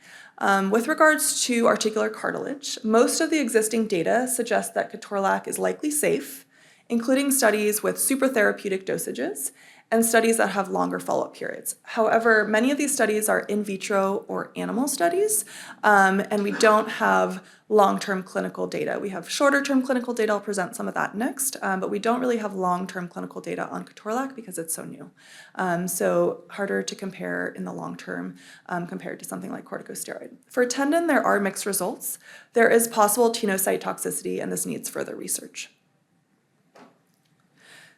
With regards to articular cartilage, most of the existing data suggests that ketorolac is likely safe, including studies with supratherapeutic dosages and studies that have longer follow-up periods. However, many of these studies are in vitro or animal studies, and we don't have long-term clinical data. We have shorter-term clinical data. I'll present some of that next, but we don't really have long-term clinical data on ketorolac because it's so new. So harder to compare in the long term compared to something like corticosteroid. For tendon, there are mixed results. There is possible tenocyte toxicity, and this needs further research.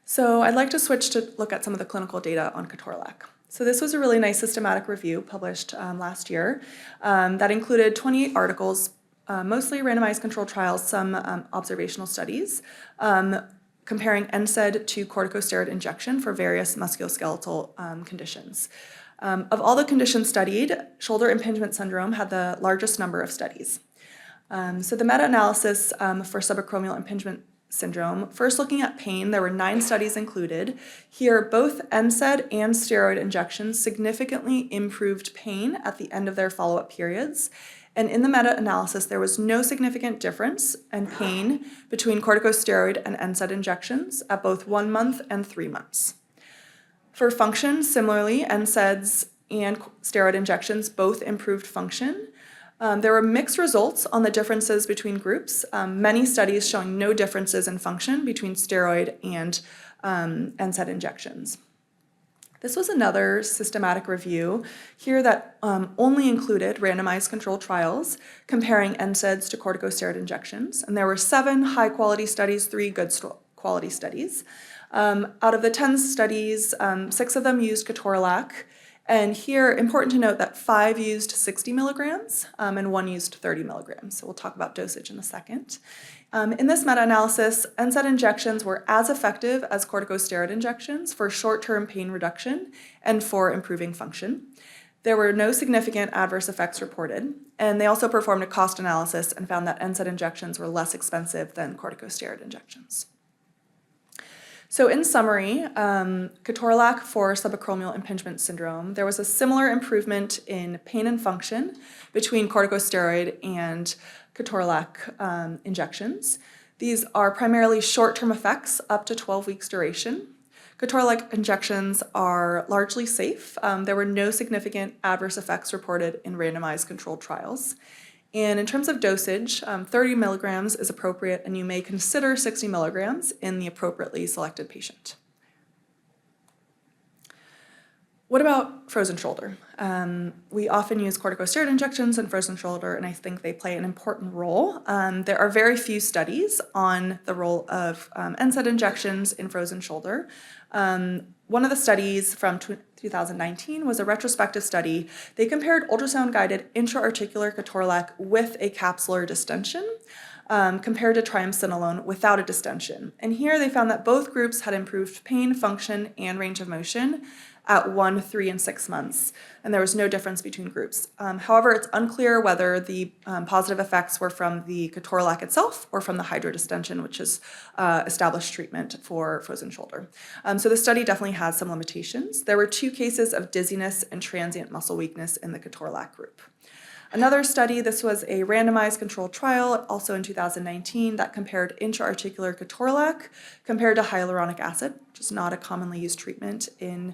So I'd like to switch to look at some of the clinical data on ketorolac. So this was a really nice systematic review published last year that included 28 articles, mostly randomized controlled trials, some observational studies, comparing NSAID to corticosteroid injection for various musculoskeletal conditions. Of all the conditions studied, shoulder impingement syndrome had the largest number of studies. So the meta-analysis for subacromial impingement syndrome, first looking at pain, there were 9 studies included. Here, both NSAID and steroid injections significantly improved pain at the end of their follow-up periods. And in the meta-analysis, there was no significant difference in pain between corticosteroid and NSAID injections at both 1 month and 3 months. For function, similarly, NSAIDs and steroid injections both improved function. There were mixed results on the differences between groups, many studies showing no differences in function between steroid and NSAID injections. This was another systematic review here that only included randomized controlled trials comparing NSAIDs to corticosteroid injections. And there were 7 high-quality studies, 3 good quality studies. Out of the 10 studies, 6 of them used ketorolac. And here, important to note that 5 used 60 milligrams and 1 used 30 milligrams. So we'll talk about dosage in a second. In this meta-analysis, NSAID injections were as effective as corticosteroid injections for short-term pain reduction and for improving function. There were no significant adverse effects reported, and they also performed a cost analysis and found that NSAID injections were less expensive than corticosteroid injections. So in summary, ketorolac for subacromial impingement syndrome, there was a similar improvement in pain and function between corticosteroid and ketorolac injections. These are primarily short-term effects up to 12 weeks duration. Ketorolac injections are largely safe. There were no significant adverse effects reported in randomized controlled trials. And in terms of dosage, 30 milligrams is appropriate, and you may consider 60 milligrams in the appropriately selected patient. What about frozen shoulder? We often use corticosteroid injections in frozen shoulder, and I think they play an important role. There are very few studies on the role of NSAID injections in frozen shoulder. One of the studies from 2019 was a retrospective study. They compared ultrasound-guided intra-articular ketorolac with a capsular distension compared to triamcinolone without a distension. And here they found that both groups had improved pain, function, and range of motion at 1, 3, and 6 months, and there was no difference between groups. However, it's unclear whether the positive effects were from the ketorolac itself or from the hydrodistension, which is established treatment for frozen shoulder. So the study definitely has some limitations. There were 2 cases of dizziness and transient muscle weakness in the ketorolac group. Another study, this was a randomized controlled trial, also in 2019, that compared intra-articular ketorolac compared to hyaluronic acid, which is not a commonly used treatment in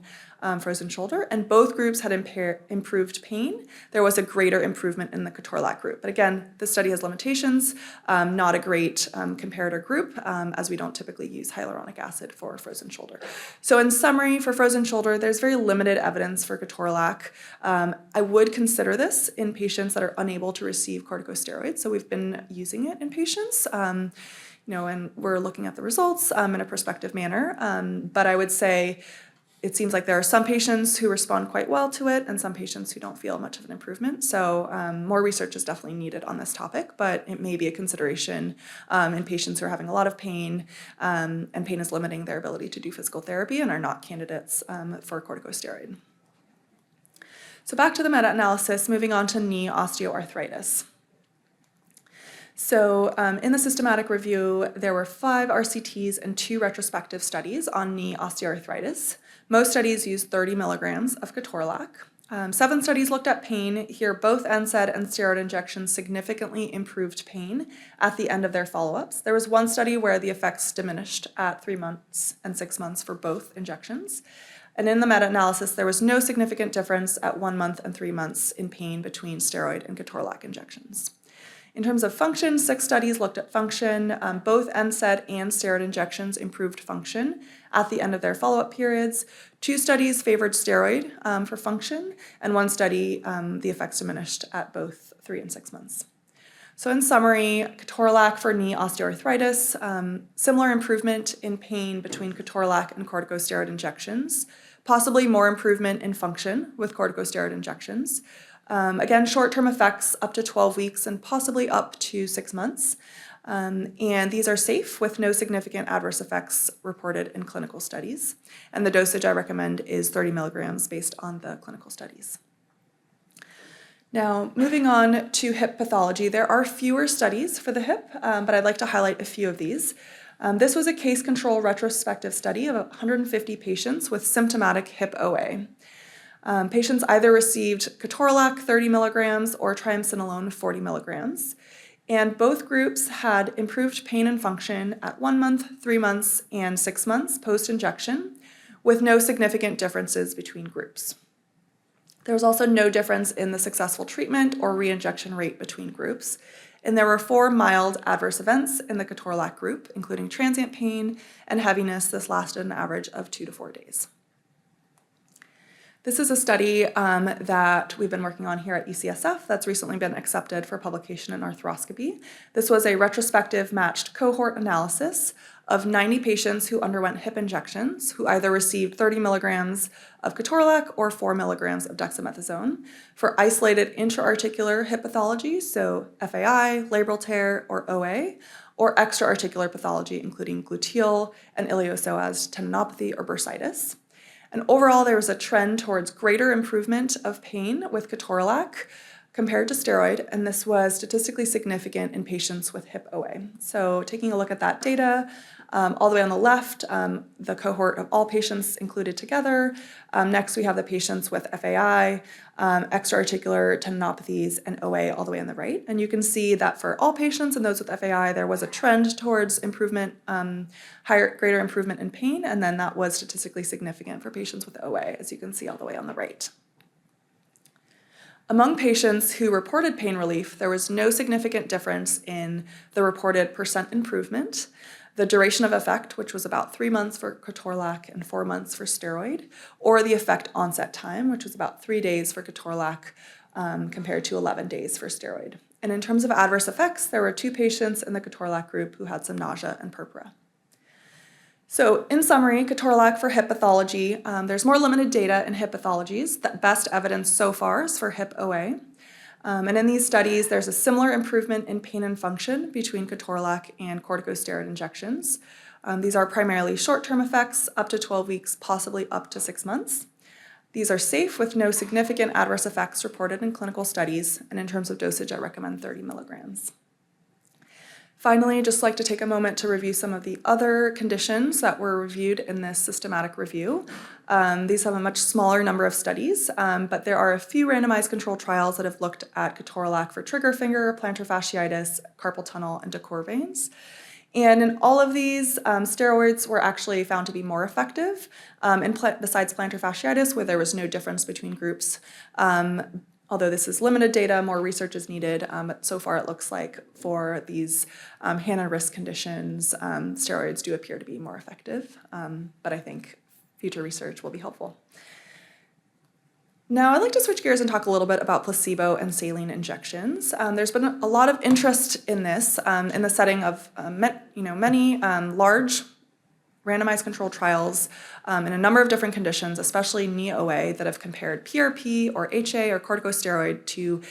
frozen shoulder, and both groups had improved pain. There was a greater improvement in the ketorolac group. But again, this study has limitations, not a great comparator group, as we don't typically use hyaluronic acid for frozen shoulder. So in summary, for frozen shoulder, there's very limited evidence for ketorolac. I would consider this in patients that are unable to receive corticosteroids. So we've been using it in patients, and we're looking at the results in a prospective manner. But I would say It seems like there are some patients who respond quite well to it and some patients who don't feel much of an improvement. So more research is definitely needed on this topic, but it may be a consideration in patients who are having a lot of pain and pain is limiting their ability to do physical therapy and are not candidates for corticosteroid. So back to the meta-analysis, moving on to knee osteoarthritis. So in the systematic review, there were 5 RCTs and 2 retrospective studies on knee osteoarthritis. Most studies used 30 milligrams of ketorolac. 7 studies looked at pain. Here, both NSAID and steroid injections significantly improved pain at the end of their follow-ups. There was one study where the effects diminished at 3 months and 6 months for both injections. And in the meta-analysis, there was no significant difference at 1 month and 3 months in pain between steroid and ketorolac injections. In terms of function, 6 studies looked at function. Both NSAID and steroid injections improved function at the end of their follow-up periods. 2 studies favored steroid for function, and 1 study, the effects diminished at both 3 and 6 months. So in summary, ketorolac for knee osteoarthritis, similar improvement in pain between ketorolac and corticosteroid injections, possibly more improvement in function with corticosteroid injections. Again, short-term effects up to 12 weeks and possibly up to 6 months. And these are safe with no significant adverse effects reported in clinical studies. And the dosage I recommend is 30 milligrams based on the clinical studies. Now, moving on to hip pathology, there are fewer studies for the hip, but I'd like to highlight a few of these. This was a case control retrospective study of 150 patients with symptomatic hip OA. Patients either received ketorolac 30 milligrams or triamcinolone 40 milligrams. And both groups had improved pain and function at 1 month, 3 months, and 6 months post-injection, with no significant differences between groups. There was also no difference in the successful treatment or re-injection rate between groups. And there were 4 mild adverse events in the ketorolac group, including transient pain and heaviness. This lasted an average of 2 to 4 days. This is a study that we've been working on here at UCSF that's recently been accepted for publication in arthroscopy. This was a retrospective matched cohort analysis of 90 patients who underwent hip injections who either received 30 milligrams of ketorolac or 4 milligrams of dexamethasone for isolated intra-articular hip pathology, so FAI, labral tear, or OA, or extra-articular pathology, including gluteal and iliopsoas tendinopathy or bursitis. And overall, there was a trend towards greater improvement of pain with ketorolac compared to steroid, and this was statistically significant in patients with hip OA. So taking a look at that data, all the way on the left, the cohort of all patients included together. Next, we have the patients with FAI, extra-articular tendinopathies, and OA all the way on the right. And you can see that for all patients and those with FAI, there was a trend towards improvement, greater improvement in pain, and then that was statistically significant for patients with OA, as you can see all the way on the right. Among patients who reported pain relief, there was no significant difference in the reported percent improvement. The duration of effect, which was about 3 months for ketorolac and 4 months for steroid, or the effect onset time, which was about 3 days for ketorolac compared to 11 days for steroid. And in terms of adverse effects, there were 2 patients in the ketorolac group who had some nausea and purpura. So in summary, ketorolac for hip pathology, there's more limited data in hip pathologies. The best evidence so far is for hip OA. And in these studies, there's a similar improvement in pain and function between ketorolac and corticosteroid injections. These are primarily short-term effects, up to 12 weeks, possibly up to 6 months. These are safe with no significant adverse effects reported in clinical studies, and in terms of dosage, I recommend 30 milligrams. Finally, I'd just like to take a moment to review some of the other conditions that were reviewed in this systematic review. These have a much smaller number of studies, but there are a few randomized controlled trials that have looked at ketorolac for trigger finger, plantar fasciitis, carpal tunnel, and Decore veins. And in all of these, steroids were actually found to be more effective, besides plantar fasciitis, where there was no difference between groups. Although this is limited data, more research is needed, but so far it looks like for these hand and wrist conditions, steroids do appear to be more effective, but I think future research will be helpful. Now I'd like to switch gears and talk a little bit about placebo and saline injections. There's been a lot of interest in this in the setting of many large randomized controlled trials in a number of different conditions, especially knee OA, that have compared PRP or HA or corticosteroid to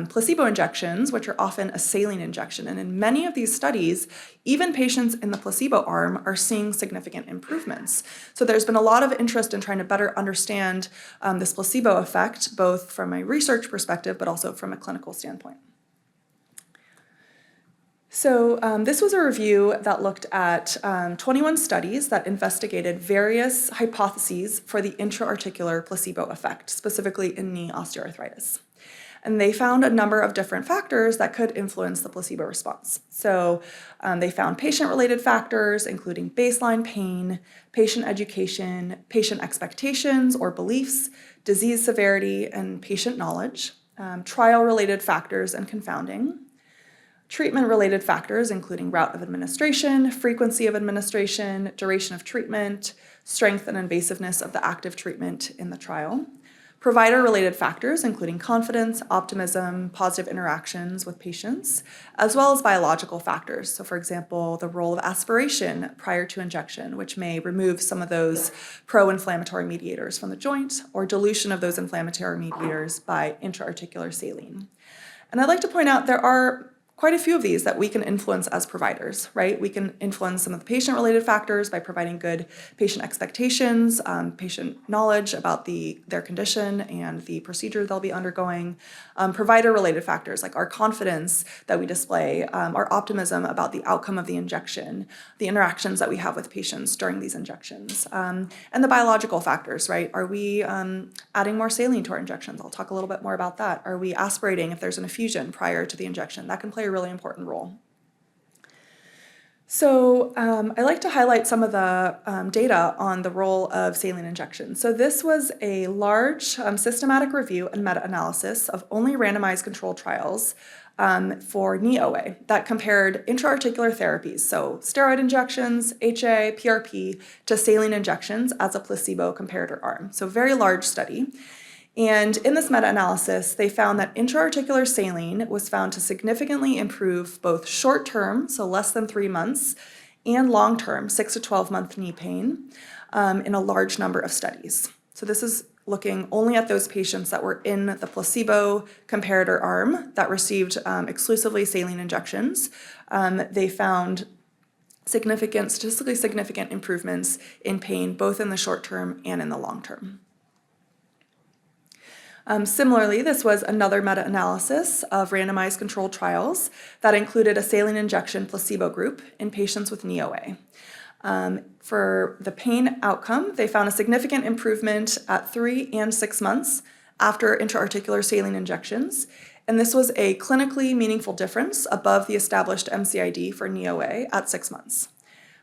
placebo injections, which are often a saline injection. And in many of these studies, even patients in the placebo arm are seeing significant improvements. So there's been a lot of interest in trying to better understand this placebo effect, both from a research perspective, but also from a clinical standpoint. So this was a review that looked at 21 studies that investigated various hypotheses for the intra-articular placebo effect, specifically in knee osteoarthritis. And they found a number of different factors that could influence the placebo response. So they found patient-related factors, including baseline pain, patient education, patient expectations or beliefs, disease severity, and patient knowledge, trial-related factors and confounding, treatment-related factors, including route of administration, frequency of administration, duration of treatment, strength and invasiveness of the active treatment in the trial. Provider-related factors, including confidence, optimism, positive interactions with patients, as well as biological factors. So for example, the role of aspiration prior to injection, which may remove some of those pro-inflammatory mediators from the joint, or dilution of those inflammatory mediators by intra-articular saline. And I'd like to point out there are quite a few of these that we can influence as providers, right? We can influence some of the patient-related factors by providing good patient expectations, patient knowledge about their condition and the procedure they'll be undergoing. Provider-related factors like our confidence that we display, our optimism about the outcome of the injection, the interactions that we have with patients during these injections, and the biological factors, right? Are we adding more saline to our injections? I'll talk a little bit more about that. Are we aspirating if there's an effusion prior to the injection? That can play a really important role. So I like to highlight some of the data on the role of saline injection. So this was a large systematic review and meta-analysis of only randomized controlled trials for knee OA that compared intra-articular therapies, so steroid injections, HA, PRP, to saline injections as a placebo comparator arm. So very large study. And in this meta-analysis, they found that intra-articular saline was found to significantly improve both short-term, so less than 3 months, and long-term, 6 to 12-month knee pain in a large number of studies. So this is looking only at those patients that were in the placebo comparator arm that received exclusively saline injections. They found statistically significant improvements in pain, both in the short term and in the long term. Similarly, this was another meta-analysis of randomized controlled trials that included a saline injection placebo group in patients with knee OA. For the pain outcome, they found a significant improvement at 3 and 6 months after intra-articular saline injections, and this was a clinically meaningful difference above the established MCID for knee OA at 6 months.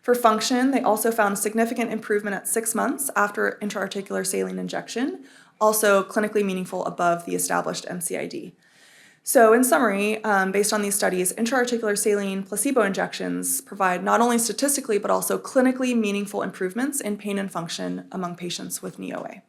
For function, they also found significant improvement at 6 months after intra-articular saline injection, also clinically meaningful above the established MCID. So in summary, based on these studies, intra-articular saline placebo injections provide not only statistically, but also clinically meaningful improvements in pain and function among patients with knee OA.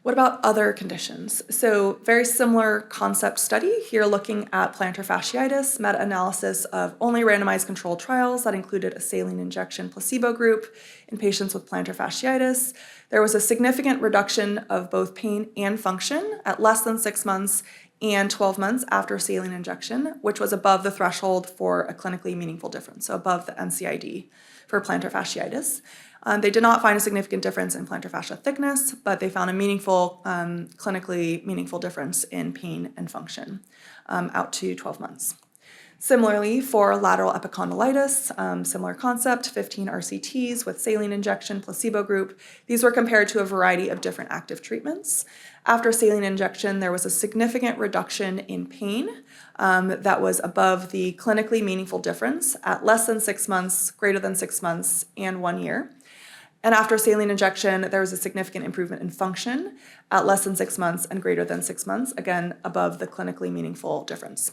What about other conditions? So very similar concept study here looking at plantar fasciitis, meta-analysis of only randomized controlled trials that included a saline injection placebo group in patients with plantar fasciitis. There was a significant reduction of both pain and function at less than 6 months and 12 months after saline injection, which was above the threshold for a clinically meaningful difference, so above the MCID for plantar fasciitis. They did not find a significant difference in plantar fascia thickness, but they found a meaningful, clinically meaningful difference in pain and function out to 12 months. Similarly, for lateral epicondylitis, similar concept, 15 RCTs with saline injection placebo group. These were compared to a variety of different active treatments. After saline injection, there was a significant reduction in pain that was above the clinically meaningful difference at less than 6 months, greater than 6 months, and 1 year. And after saline injection, there was a significant improvement in function at less than 6 months and greater than 6 months, again, above the clinically meaningful difference.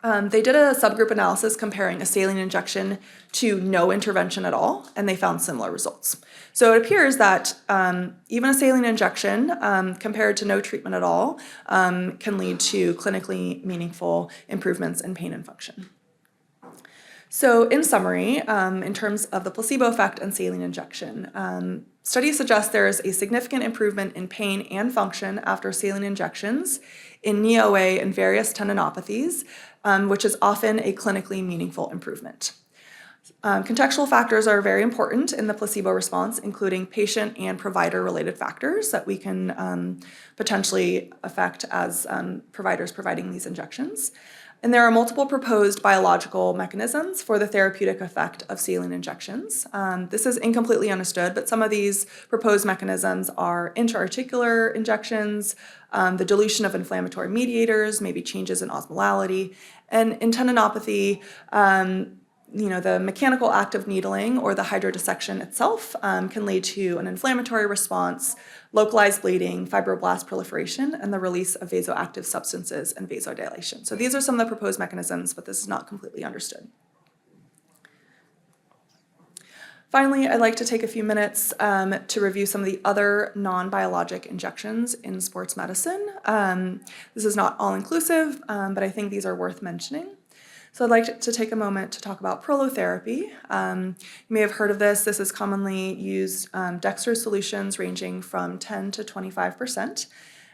They did a subgroup analysis comparing a saline injection to no intervention at all, and they found similar results. So it appears that even a saline injection compared to no treatment at all can lead to clinically meaningful improvements in pain and function. So in summary, in terms of the placebo effect and saline injection, studies suggest there is a significant improvement in pain and function after saline injections in knee OA and various tendinopathies, which is often a clinically meaningful improvement. Contextual factors are very important in the placebo response, including patient and provider-related factors that we can potentially affect as providers providing these injections. And there are multiple proposed biological mechanisms for the therapeutic effect of saline injections. This is incompletely understood, but some of these proposed mechanisms are intra-articular injections, the dilution of inflammatory mediators, maybe changes in osmolality, and in tendinopathy, the mechanical act of needling or the hydrodissection itself can lead to an inflammatory response, localized bleeding, fibroblast proliferation, and the release of vasoactive substances and vasodilation. So these are some of the proposed mechanisms, but this is not completely understood. Finally, I'd like to take a few minutes to review some of the other non-biologic injections in sports medicine. This is not all-inclusive, but I think these are worth mentioning. So I'd like to take a moment to talk about prolotherapy. You may have heard of this. This is commonly used dextrose solutions ranging from 10 to 25%.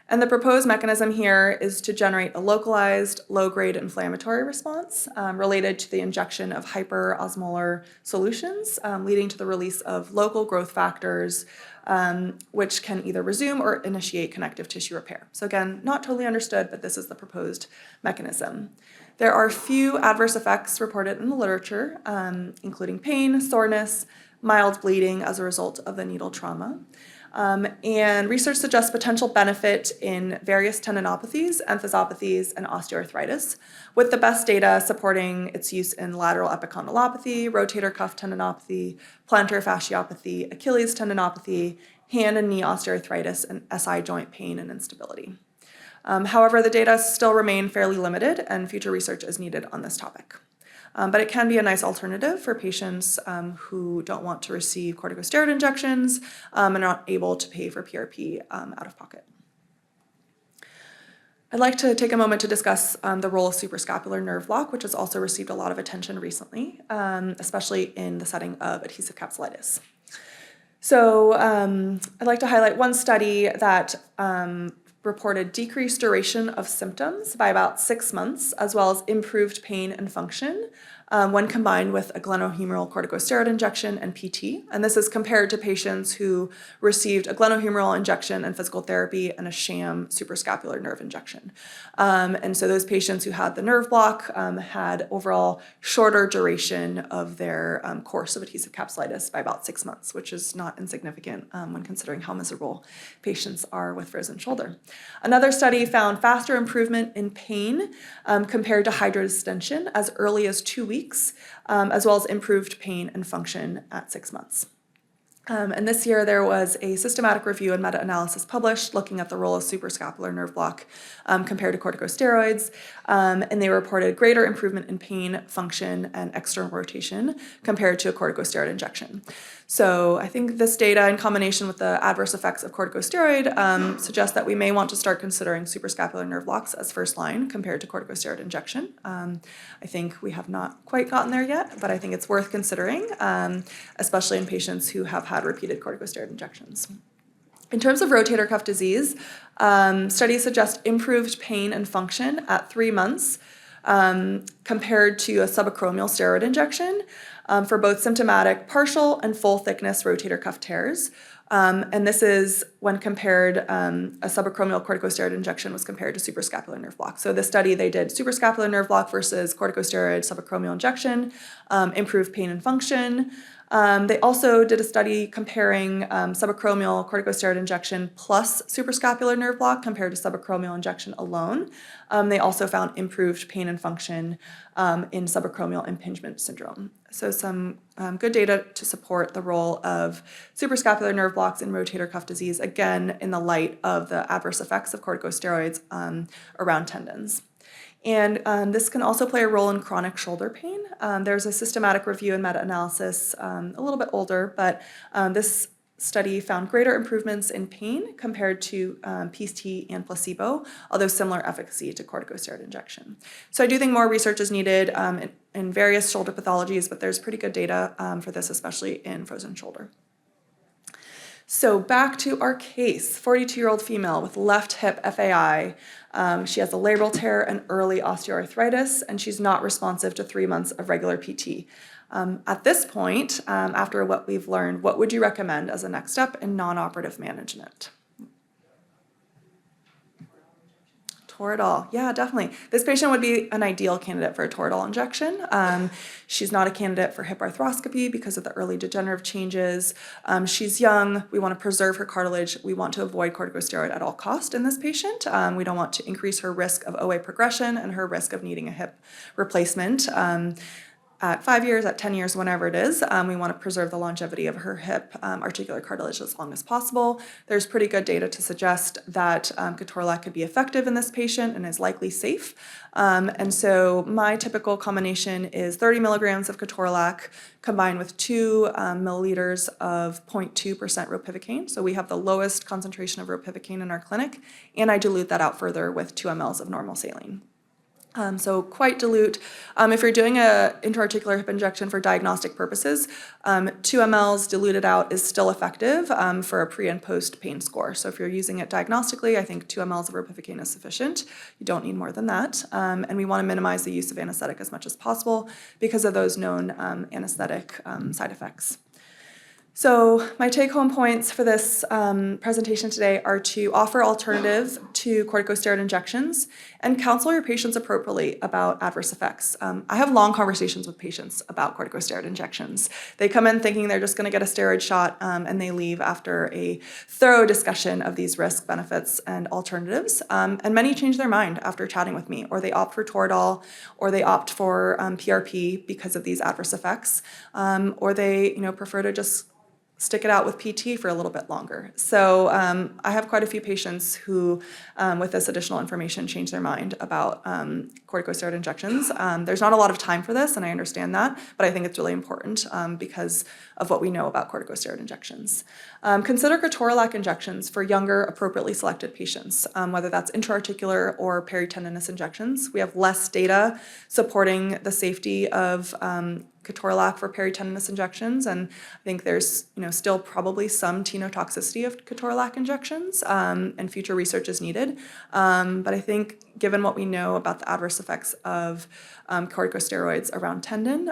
And the proposed mechanism here is to generate a localized, low-grade inflammatory response related to the injection of hyperosmolar solutions, leading to the release of local growth factors, which can either resume or initiate connective tissue repair. So again, not totally understood, but this is the proposed mechanism. There are few adverse effects reported in the literature, including pain, soreness, mild bleeding as a result of the needle trauma. And research suggests potential benefit in various tendinopathies, enthesopathies, and osteoarthritis, with the best data supporting its use in lateral epicondylopathy, rotator cuff tendinopathy, plantar fasciopathy, Achilles tendinopathy, hand and knee osteoarthritis, and SI joint pain and instability. However, the data still remain fairly limited, and future research is needed on this topic. But it can be a nice alternative for patients who don't want to receive corticosteroid injections and are not able to pay for PRP out of pocket. I'd like to take a moment to discuss the role of suprascapular nerve block, which has also received a lot of attention recently, especially in the setting of adhesive capsulitis. So I'd like to highlight one study that reported decreased duration of symptoms by about 6 months, as well as improved pain and function when combined with a glenohumeral corticosteroid injection and PT. And this is compared to patients who received a glenohumeral injection and physical therapy and a sham suprascapular nerve injection. And so those patients who had the nerve block had overall shorter duration of their course of adhesive capsulitis by about 6 months, which is not insignificant when considering how miserable patients are with frozen shoulder. Another study found faster improvement in pain compared to hydrodistension as early as 2 weeks, as well as improved pain and function at 6 months. And this year there was a systematic review and meta-analysis published looking at the role of suprascapular nerve block compared to corticosteroids, and they reported greater improvement in pain, function, and external rotation compared to a corticosteroid injection. So I think this data in combination with the adverse effects of corticosteroid suggests that we may want to start considering suprascapular nerve blocks as first line compared to corticosteroid injection. I think we have not quite gotten there yet, but I think it's worth considering, especially in patients who have had repeated corticosteroid injections. In terms of rotator cuff disease, studies suggest improved pain and function at 3 months compared to a subacromial steroid injection for both symptomatic partial and full thickness rotator cuff tears. And this is when compared, a subacromial corticosteroid injection was compared to suprascapular nerve block. So this study, they did suprascapular nerve block versus corticosteroid subacromial injection, improved pain and function. They also did a study comparing subacromial corticosteroid injection plus suprascapular nerve block compared to subacromial injection alone. They also found improved pain and function in subacromial impingement syndrome. So some good data to support the role of suprascapular nerve blocks in rotator cuff disease, again, in the light of the adverse effects of corticosteroids around tendons. And this can also play a role in chronic shoulder pain. There's a systematic review and meta-analysis, a little bit older, but this study found greater improvements in pain compared to PT and placebo, although similar efficacy to corticosteroid injection. So I do think more research is needed in various shoulder pathologies, but there's pretty good data for this, especially in frozen shoulder. So back to our case, 42-year-old female with left hip FAI. She has a labral tear and early osteoarthritis, and she's not responsive to 3 months of regular PT. At this point, after what we've learned, what would you recommend as a next step in non-operative management? Toradol, yeah, definitely. This patient would be an ideal candidate for a Toradol injection. She's not a candidate for hip arthroscopy because of the early degenerative changes. She's young. We want to preserve her cartilage. We want to avoid corticosteroid at all cost in this patient. We don't want to increase her risk of OA progression and her risk of needing a hip replacement. At 5 years, at 10 years, whenever it is, we want to preserve the longevity of her hip articular cartilage as long as possible. There's pretty good data to suggest that ketorolac could be effective in this patient and is likely safe. And so my typical combination is 30 milligrams of ketorolac combined with 2 milliliters of 0.2% ropivacaine. So we have the lowest concentration of ropivacaine in our clinic, and I dilute that out further with 2 mLs of normal saline. So quite dilute. If you're doing an intra-articular hip injection for diagnostic purposes, 2 mLs diluted out is still effective for a pre and post pain score. So if you're using it diagnostically, I think 2 mLs of ropivacaine is sufficient. You don't need more than that. And we want to minimize the use of anesthetic as much as possible because of those known anesthetic side effects. So my take-home points for this presentation today are to offer alternatives to corticosteroid injections and counsel your patients appropriately about adverse effects. I have long conversations with patients about corticosteroid injections. They come in thinking they're just going to get a steroid shot and they leave after a thorough discussion of these risk, benefits, and alternatives. And many change their mind after chatting with me, or they opt for Toradol, or they opt for PRP because of these adverse effects, or they prefer to just stick it out with PT for a little bit longer. So I have quite a few patients who, with this additional information, change their mind about corticosteroid injections. There's not a lot of time for this, and I understand that, but I think it's really important because of what we know about corticosteroid injections. Consider ketorolac injections for younger, appropriately selected patients, whether that's intra-articular or peritendinous injections. We have less data supporting the safety of ketorolac for peritendinous injections, and I think there's still probably some tenotoxicity of ketorolac injections, and future research is needed. But I think given what we know about the adverse effects of corticosteroids around tendon,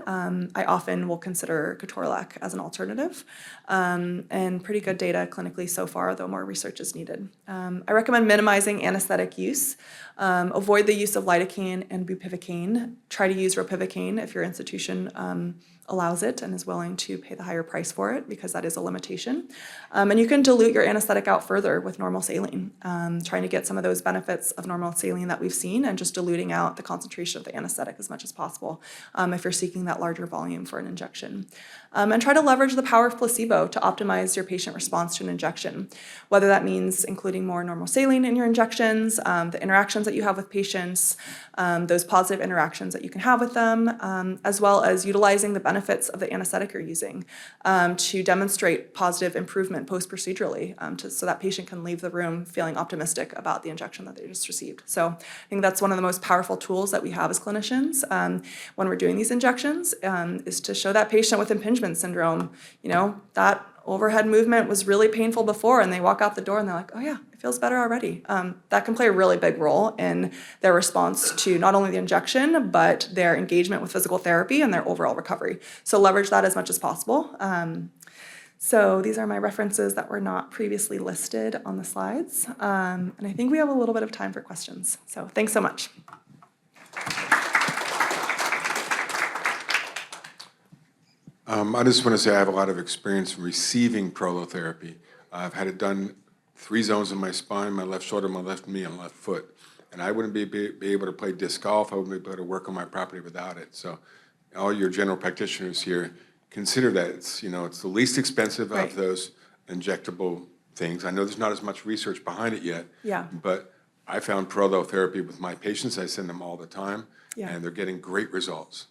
I often will consider ketorolac as an alternative, and pretty good data clinically so far, though more research is needed. I recommend minimizing anesthetic use. Avoid the use of lidocaine and bupivacaine. Try to use ropivacaine if your institution allows it and is willing to pay the higher price for it, because that is a limitation. And you can dilute your anesthetic out further with normal saline, trying to get some of those benefits of normal saline that we've seen and just diluting out the concentration of the anesthetic as much as possible if you're seeking that larger volume for an injection. And try to leverage the power of placebo to optimize your patient response to an injection, whether that means including more normal saline in your injections, the interactions that you have with patients, those positive interactions that you can have with them, as well as utilizing the benefits of the anesthetic you're using to demonstrate positive improvement post-procedurally so that patient can leave the room feeling optimistic about the injection that they just received. So I think that's one of the most powerful tools that we have as clinicians when we're doing these injections, is to show that patient with impingement syndrome, that overhead movement was really painful before, and they walk out the door and they're like, oh yeah, it feels better already. That can play a really big role in their response to not only the injection, but their engagement with physical therapy and their overall recovery. So leverage that as much as possible. So these are my references that were not previously listed on the slides. And I think we have a little bit of time for questions. So thanks so much. I just want to say I have a lot of experience receiving prolotherapy. I've had it done 3 zones in my spine, my left shoulder, my left knee, and left foot. And I wouldn't be able to play disc golf. I wouldn't be able to work on my property without it. So all your general practitioners here, consider that. It's the least expensive of those injectable things. I know there's not as much research behind it yet. Yeah. But I found prolotherapy with my patients. I send them all the time, and they're getting great results.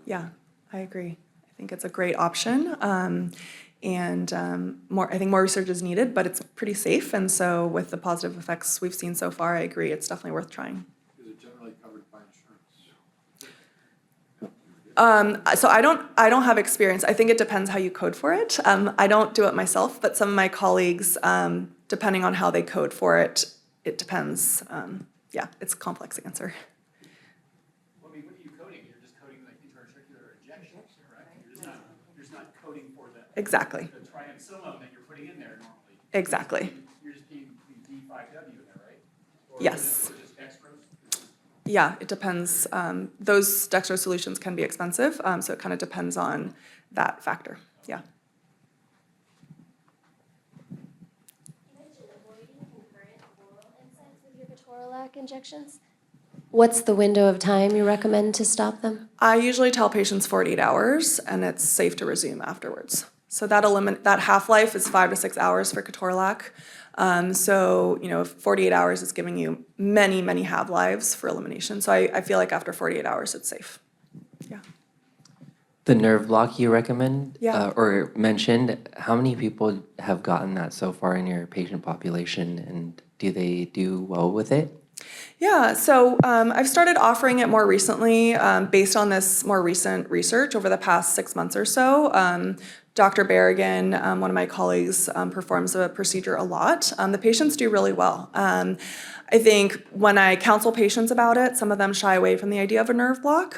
Yeah, I agree. I think it's a great option. And I think more research is needed, but it's pretty safe. And so with the positive effects we've seen so far, I agree, it's definitely worth trying. Is it generally covered by insurance? So I don't have experience. I think it depends how you code for it. I don't do it myself, but some of my colleagues, depending on how they code for it, it depends. Yeah, it's a complex answer. Well, I mean, what are you coding? You're just coding like intra-articular injections, right? You're just not coding for the Exactly. the triamcinolone that you're putting in there normally. Exactly. You're just being D5W in there, right? Or Yes. Is it just dextrose? Yeah, it depends. Those dextrose solutions can be expensive, so it kind of depends on that factor. Yeah. Ketorolac injections? What's the window of time you recommend to stop them? I usually tell patients 48 hours, and it's safe to resume afterwards. So that half-life is 5 to 6 hours for ketorolac. So, 48 hours is giving you many, many half-lives for elimination. So I feel like after 48 hours, it's safe. Yeah. The nerve block you recommend Yeah. or mentioned, how many people have gotten that so far in your patient population, and do they do well with it? Yeah, so I've started offering it more recently based on this more recent research over the past 6 months or so. Dr. Berrigan, one of my colleagues, performs the procedure a lot. The patients do really well. I think when I counsel patients about it, some of them shy away from the idea of a nerve block.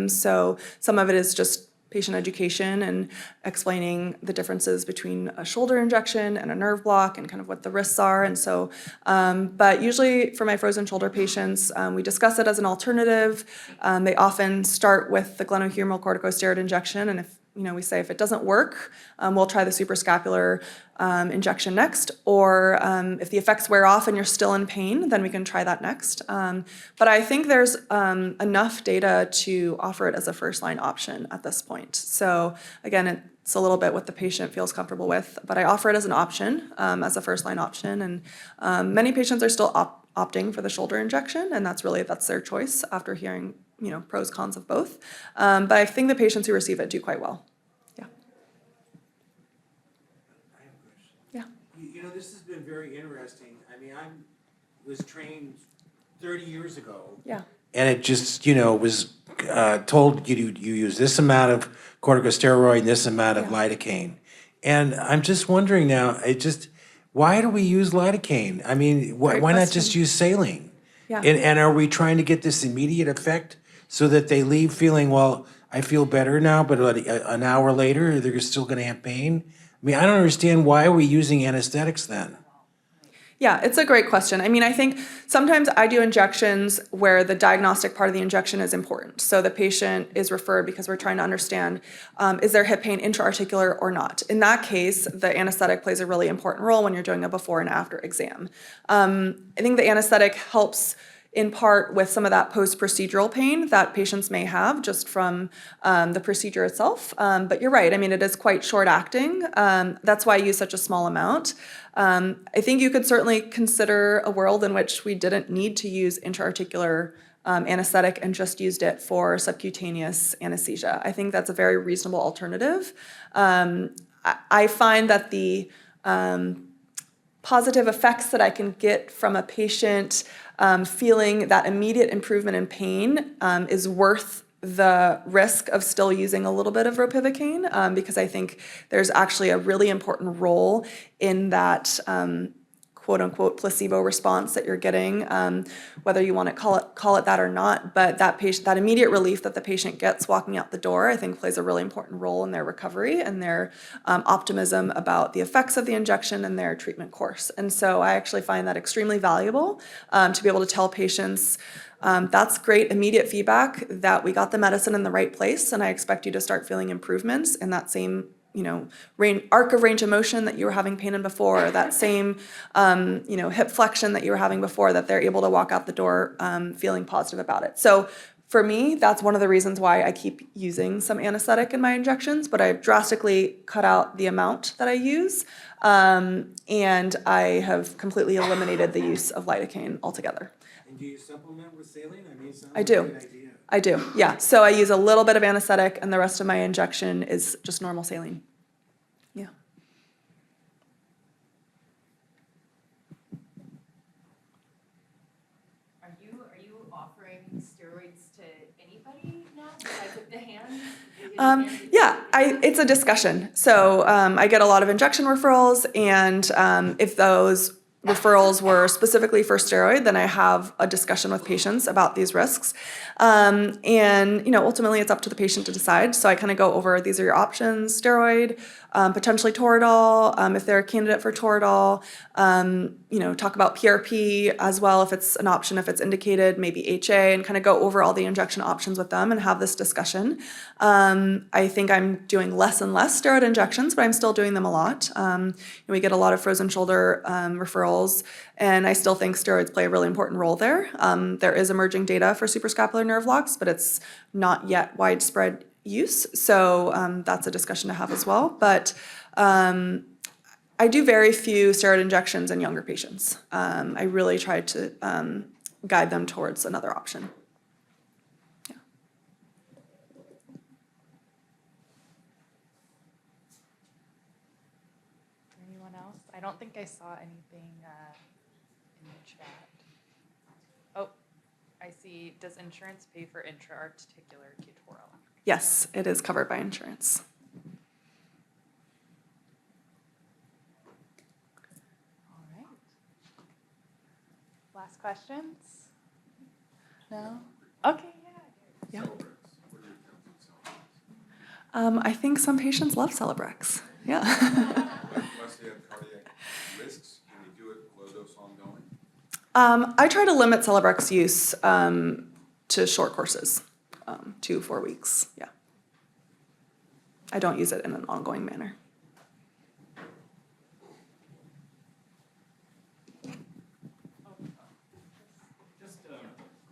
So some of it is just patient education and explaining the differences between a shoulder injection and a nerve block and kind of what the risks are. And so, but usually for my frozen shoulder patients, we discuss it as an alternative. They often start with the glenohumeral corticosteroid injection, and if we say if it doesn't work, we'll try the suprascapular injection next, or if the effects wear off and you're still in pain, then we can try that next. But I think there's enough data to offer it as a first-line option at this point. So again, it's a little bit what the patient feels comfortable with, but I offer it as an option, as a first-line option, and many patients are still opting for the shoulder injection, and that's their choice after hearing pros, cons of both. But I think the patients who receive it do quite well. Yeah. Yeah. This has been very interesting. I mean, I was trained 30 years ago. Yeah. And it just, was told you use this amount of corticosteroid and this amount of lidocaine. And I'm just wondering now, why do we use lidocaine? I mean, why not just use saline? Yeah. And are we trying to get this immediate effect so that they leave feeling, well, I feel better now, but an hour later, they're still going to have pain? I mean, I don't understand, why are we using anesthetics then? Yeah, it's a great question. I mean, I think sometimes I do injections where the diagnostic part of the injection is important. So the patient is referred because we're trying to understand, is their hip pain intra-articular or not? In that case, the anesthetic plays a really important role when you're doing a before and after exam. I think the anesthetic helps in part with some of that post-procedural pain that patients may have just from the procedure itself. But you're right, I mean, it is quite short-acting. That's why I use such a small amount. I think you could certainly consider a world in which we didn't need to use intra-articular anesthetic and just used it for subcutaneous anesthesia. I think that's a very reasonable alternative. I find that the positive effects that I can get from a patient feeling that immediate improvement in pain is worth the risk of still using a little bit of ropivacaine, because I think there's actually a really important role in that quote unquote placebo response that you're getting, whether you want to call it that or not. But that immediate relief that the patient gets walking out the door, I think plays a really important role in their recovery and their optimism about the effects of the injection and their treatment course. And so I actually find that extremely valuable to be able to tell patients, that's great immediate feedback that we got the medicine in the right place, and I expect you to start feeling improvements in that same arc of range of motion that you were having pain in before, that same hip flexion that you were having before, that they're able to walk out the door feeling positive about it. So for me, that's one of the reasons why I keep using some anesthetic in my injections, but I've drastically cut out the amount that I use, and I have completely eliminated the use of lidocaine altogether. And do you supplement with saline? I mean, it sounds I do. like a good idea. I do, yeah. So I use a little bit of anesthetic, and the rest of my injection is just normal saline. Yeah. It's a discussion. So I get a lot of injection referrals, and if those referrals were specifically for steroid, then I have a discussion with patients about these risks. Ultimately it's up to the patient to decide. So I kind of go over, these are your options: steroid, potentially Toradol, if they're a candidate for Toradol, talk about PRP as well, if it's an option, if it's indicated, maybe HA, and kind of go over all the injection options with them and have this discussion. I think I'm doing less and less steroid injections, but I'm still doing them a lot. We get a lot of frozen shoulder referrals, and I still think steroids play a really important role there. There is emerging data for suprascapular nerve blocks, but it's not yet widespread use. So that's a discussion to have as well. But I do very few steroid injections in younger patients. I really try to guide them towards another option. Anyone else? I don't think I saw anything in the chat. Oh, I see. Does insurance pay for intra-articular Ketorolac? Yes, it is covered by insurance. All right. Last questions? No? Okay, yeah. I think some patients love Celebrex. Yeah. Unless they have cardiac risks, can they do it low dose ongoing? I try to limit Celebrex use to short courses, 2-4 weeks. Yeah. I don't use it in an ongoing manner. Just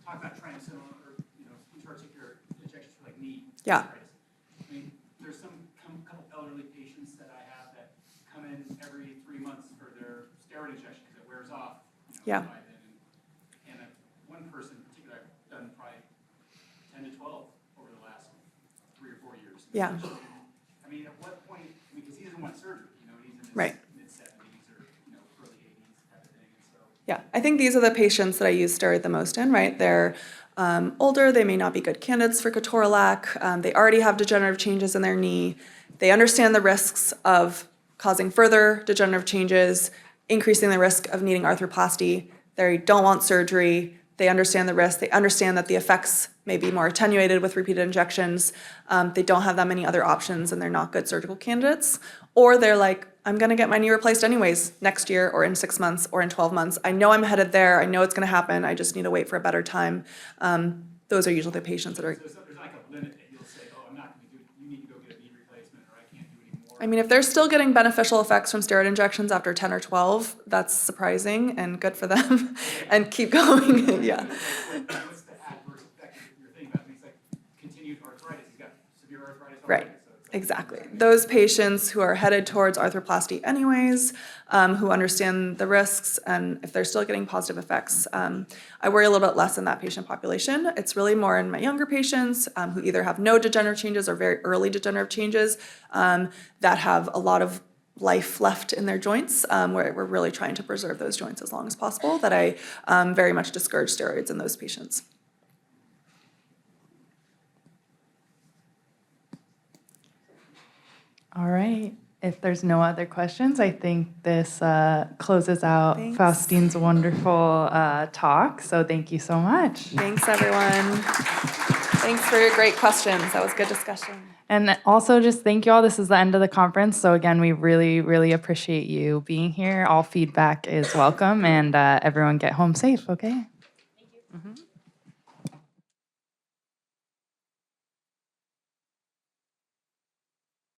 talk about triamcinolone or intra-articular injections for like knee. Yeah. Arthritis. I mean, there's some couple elderly patients that I have that come in every 3 months for their steroid injection because it wears off. Yeah. By then. And one person in particular, I've done probably 10 to 12 over the last 3 or 4 years. Yeah. I mean, at what point, because he doesn't want surgery, he's in his Right. mid-70s or early 80s type of thing. And so Yeah, I think these are the patients that I use steroid the most in, right? They're older, they may not be good candidates for Ketorolac, they already have degenerative changes in their knee, they understand the risks of causing further degenerative changes, increasing the risk of needing arthroplasty, they don't want surgery, they understand the risk, they understand that the effects may be more attenuated with repeated injections, they don't have that many other options and they're not good surgical candidates, or they're like, I'm gonna get my knee replaced anyways next year or in 6 months or in 12 months. I know I'm headed there, I know it's gonna happen, I just need to wait for a better time. Those are usually the patients that are. there's like a limit that you'll say, oh, I'm not going to do it, you need to go get a knee replacement or I can't do anymore. I mean, if they're still getting beneficial effects from steroid injections after 10 or 12, that's surprising and good for them and keep going, yeah. What's the adverse effect you're thinking about? Things like continued arthritis, he's got severe arthritis already. Right. Exactly. Those patients who are headed towards arthroplasty anyways, who understand the risks, and if they're still getting positive effects, I worry a little bit less in that patient population. It's really more in my younger patients who either have no degenerative changes or very early degenerative changes that have a lot of life left in their joints, where we're really trying to preserve those joints as long as possible, that I very much discourage steroids in those patients. All right. If there's no other questions, I think this closes out Thanks. Faustine's wonderful talk. So thank you so much. Thanks, everyone. Thanks for your great questions. That was good discussion. And also just thank you all. This is the end of the conference. So again, we really, really appreciate you being here. All feedback is welcome, and everyone get home safe, okay? Thank you.